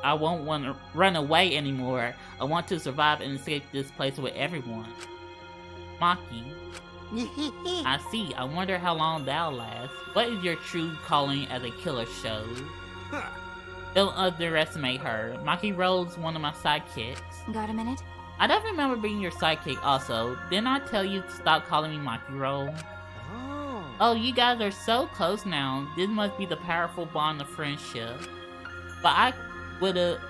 I won't want to run away anymore. I want to survive and escape this place with everyone. Maki. I see. I wonder how long that'll last. What is your true calling as a killer show? Don't underestimate her. Maki Roll's one of my sidekicks. Got a minute? I don't remember being your sidekick also. Didn't I tell you to stop calling me Maki Roll? Oh, you guys are so close now. This must be the powerful bond of friendship. But I would've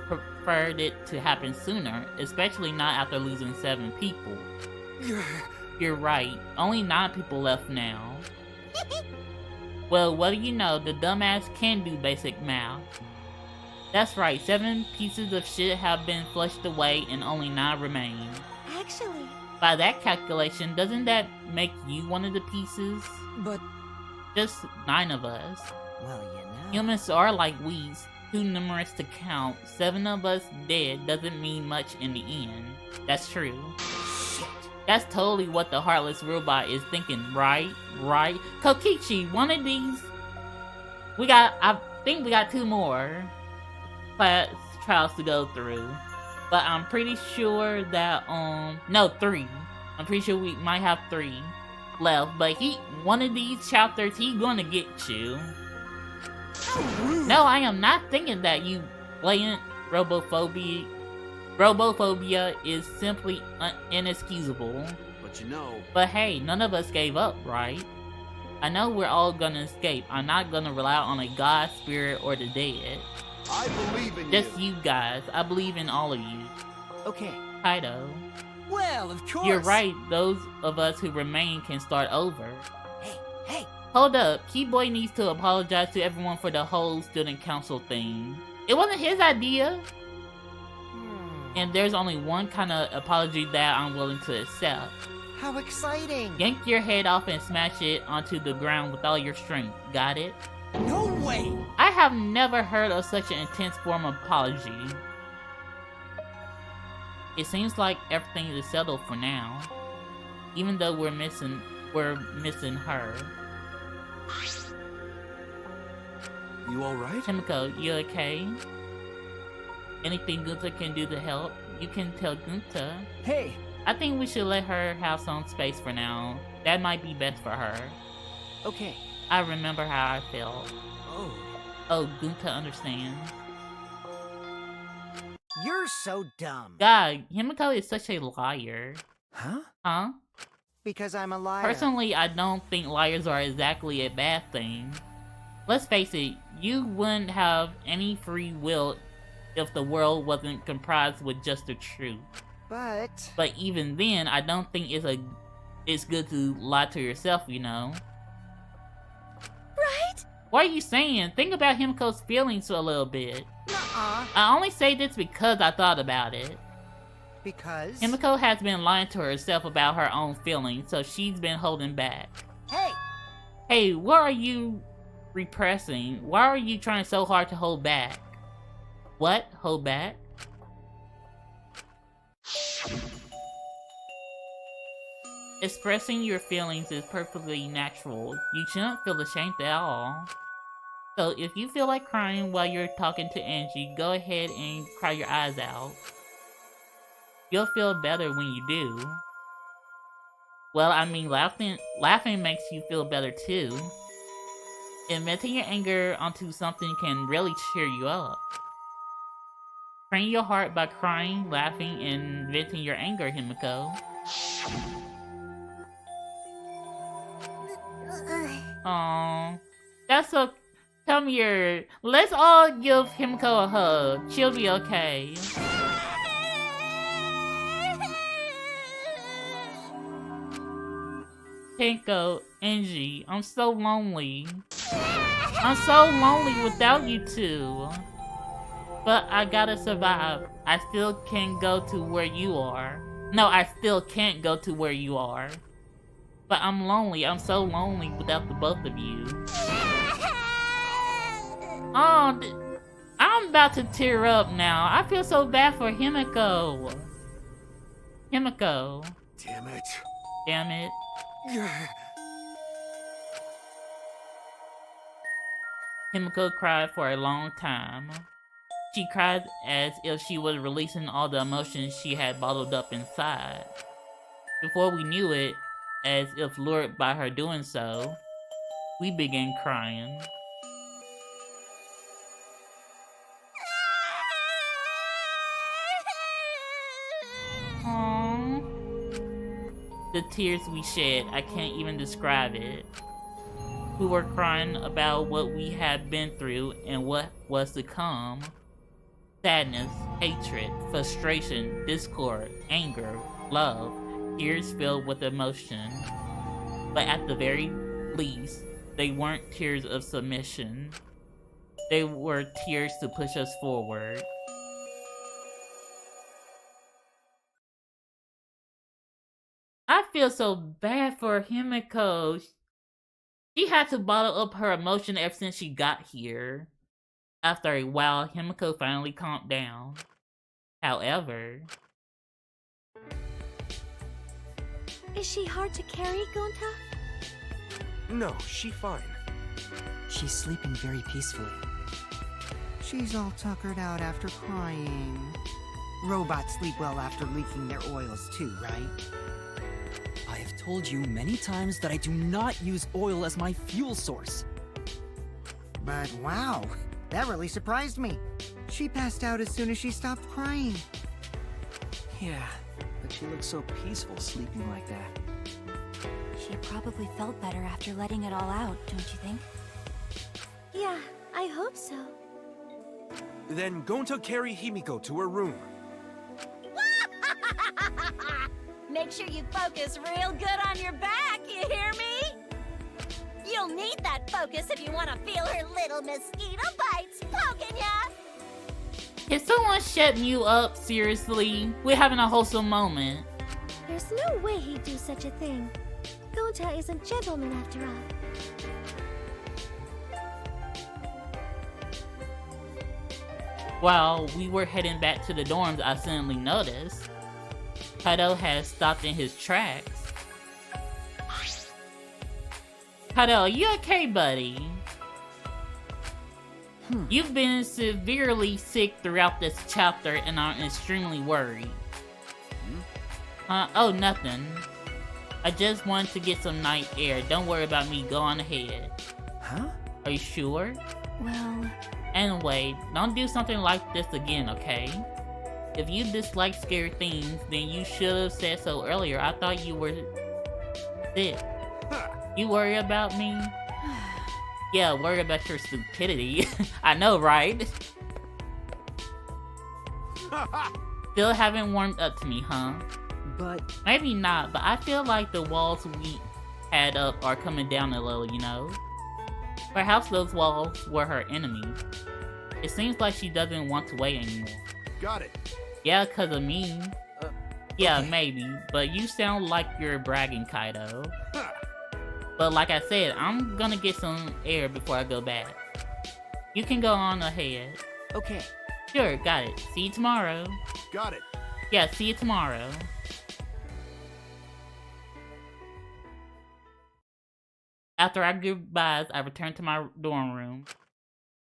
preferred it to happen sooner, especially not after losing 7 people. You're right. Only 9 people left now. Well, what do you know? The dumbass can do basic math. That's right. 7 pieces of shit have been flushed away and only 9 remain. Actually... By that calculation, doesn't that make you one of the pieces? But... Just 9 of us. Well, you know. Humans are like weeds, too numerous to count. 7 of us dead doesn't mean much in the end. That's true. Shit. That's totally what the heartless robot is thinking, right? Right? Kokichi, one of these... I think we got 2 more class trials to go through. But I'm pretty sure that, no, 3. I'm pretty sure we might have 3 left. But one of these chapters, he's gonna get you. No, I am not thinking that, you blatant robophobia. Robophobia is simply inexcusable. But you know... But hey, none of us gave up, right? I know we're all gonna escape. I'm not gonna rely on a god, spirit, or the dead. I believe in Just you guys. I believe in all of you. Okay. Kaido. Well, of course. You're right. Those of us who remain can start over. Hey. Hold up. Keyboy needs to apologize to everyone for the whole student council thing. It wasn't his idea. And there's only one kind of apology that I'm willing to accept. How exciting. Yank your head off and smash it onto the ground with all your strength. Got it? No way! I have never heard of such an intense form of apology. It seems like everything is settled for now. Even though we're missing her. You alright? Kimiko, you okay? Anything Gunta can do to help, you can tell Gunta. Hey! I think we should let her have some space for now. That might be best for her. Okay. I remember how I felt. Oh, Gunta understands. You're so dumb. God, Himiko is such a liar. Huh? Because I'm a liar. Personally, I don't think liars are exactly a bad thing. Let's face it, you wouldn't have any free will if the world wasn't comprised with just the truth. But even then, I don't think it's good to lie to yourself, you know. Right? What are you saying? Think about Himiko's feelings for a little bit. Nuh-uh. I only say this because I thought about it. Because? Himiko has been lying to herself about her own feelings, so she's been holding back. Hey! Hey, what are you repressing? Why are you trying so hard to hold back? What? Hold back? Expressing your feelings is perfectly natural. You shouldn't feel ashamed at all. So if you feel like crying while you're talking to Angie, go ahead and cry your eyes out. You'll feel better when you do. Well, I mean, laughing makes you feel better too. And venting your anger onto something can really cheer you up. Train your heart by crying, laughing, and venting your anger, Himiko. Aww. That's a. Come here. Let's all give Himiko a hug. She'll be okay. Tenko, Angie, I'm so lonely. I'm so lonely without you two. But I gotta survive. I still can't go to where you are. No, I still can't go to where you are. But I'm lonely. I'm so lonely without the both of you. Oh, I'm about to tear up now. I feel so bad for Himiko. Himiko. Damn it. Damn it. Himiko cried for a long time. She cried as if she was releasing all the emotions she had bottled up inside. Before we knew it, as if lured by her doing so, we began crying. Aww. The tears we shed, I can't even describe it. We were crying about what we had been through and what was to come. Sadness, hatred, frustration, discord, anger, love, tears filled with emotion. But at the very least, they weren't tears of submission. They were tears to push us forward. I feel so bad for Himiko. She had to bottle up her emotion ever since she got here. After a while, Himiko finally calmed down. However... Is she hard to carry, Gonta? No, she's fine. She's sleeping very peacefully. She's all tuckered out after crying. Robots sleep well after leaking their oils too, right? I have told you many times that I do not use oil as my fuel source. But wow, that really surprised me. She passed out as soon as she stopped crying. Yeah, but she looks so peaceful sleeping like that. She probably felt better after letting it all out, don't you think? Yeah, I hope so. Then Gonta carry Himiko to her room. Make sure you focus real good on your back, you hear me? You'll need that focus if you want to feel her little mosquito bites poking ya! Can someone shut you up, seriously? We're having a wholesome moment. There's no way he'd do such a thing. Gonta is a gentleman after all. While we were heading back to the dorms, I suddenly noticed Kaido had stopped in his tracks. Kaido, you okay, buddy? You've been severely sick throughout this chapter and I'm extremely worried. Oh, nothing. I just wanted to get some night air. Don't worry about me. Go on ahead. Huh? Are you sure? Well... Anyway, don't do something like this again, okay? If you dislike scary things, then you should have said so earlier. I thought you were sick. You worry about me? Yeah, worry about your stupidity. I know, right? Still haven't warmed up to me, huh? But... Maybe not, but I feel like the walls we had up are coming down a little, you know? Perhaps those walls were her enemy. It seems like she doesn't want to wait anymore. Got it. Yeah, 'cause of me. Yeah, okay. maybe. But you sound like you're bragging, Kaido. But like I said, I'm gonna get some air before I go back. You can go on ahead. Okay. Sure, got it. See you tomorrow. Got it. Yeah, see you tomorrow. After our goodbyes, I returned to my dorm room.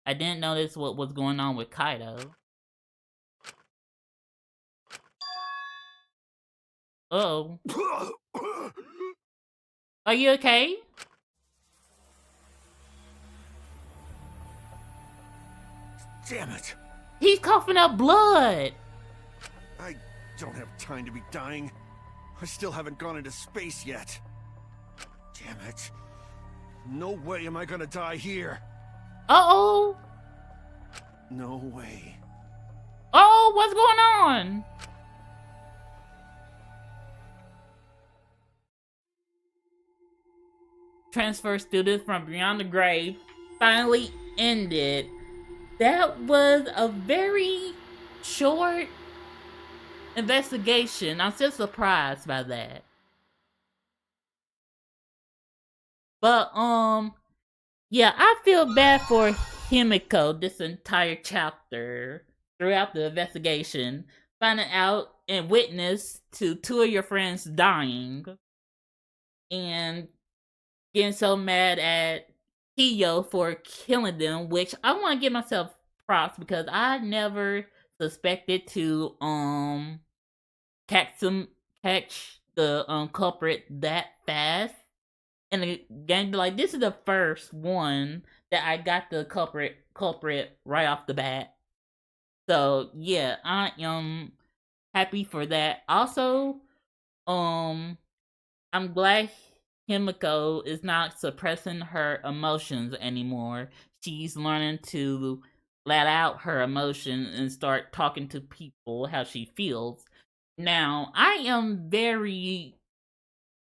I didn't notice what was going on with Kaido. Uh-oh. Are you okay? Damn it. He's coughing up blood. I don't have time to be dying. I still haven't gone into space yet. Damn it. No way am I gonna die here. Uh-oh. No way. Oh, what's going on? Transfer students from beyond the grave finally ended. That was a very short investigation. I'm still surprised by that. But, yeah, I feel bad for Himiko this entire chapter. Throughout the investigation, finding out and witness to two of your friends dying. And getting so mad at Kiyo for killing them, which I want to give myself props because I never suspected to catch the culprit that fast. And the game, like, this is the first one that I got the culprit right off the bat. So yeah, I am happy for that. Also, I'm glad Himiko is not suppressing her emotions anymore. She's learning to let out her emotions and start talking to people how she feels. Now, I am very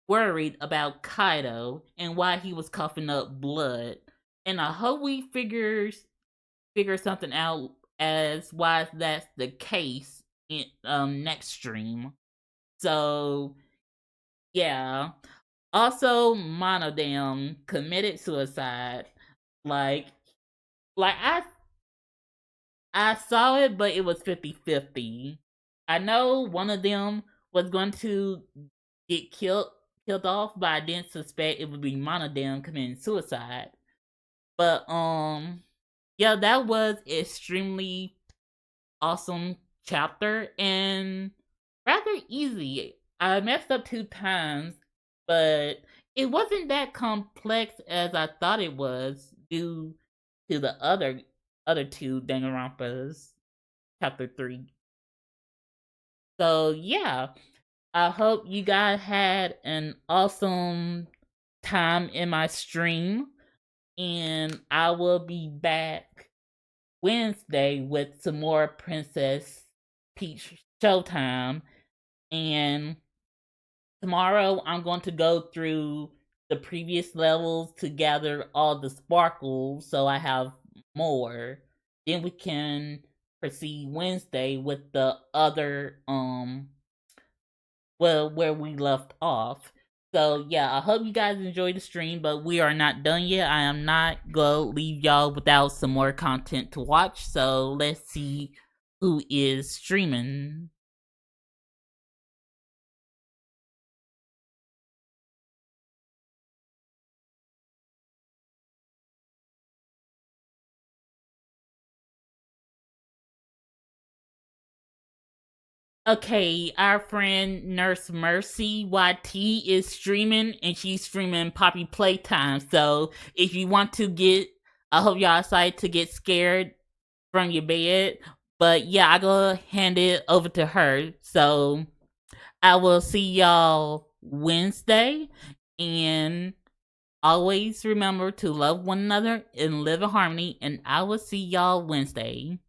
worried about Kaido and why he was coughing up blood. And I hope we figure something out as why that's the case in next stream. So yeah. Also, Monodam committed suicide. Like I saw it, but it was 50-50. I know one of them was going to get killed off, but I didn't suspect it would be Monodam committing suicide. But yeah, that was extremely awesome chapter and rather easy. I messed up 2 times, but it wasn't that complex as I thought it was due to the other 2 Danganronpas, chapter 3. So yeah, I hope you guys had an awesome time in my stream, and I will be back Wednesday with some more Princess Peach Showtime. And tomorrow I'm going to go through the previous levels to gather all the sparkles so I have more. Then we can proceed Wednesday with the other where we left off. So yeah, I hope you guys enjoyed the stream, but we are not done yet. I am not gonna leave y'all without some more content to watch. So let's see who is streaming. Okay, our friend Nurse Mercy YT is streaming, and she's streaming Poppy Playtime. So if you want to get, I hope y'all excited to get scared from your bed. But yeah, I go hand it over to her. So I will see y'all Wednesday, and always remember to love one another and live in harmony. And I will see y'all Wednesday.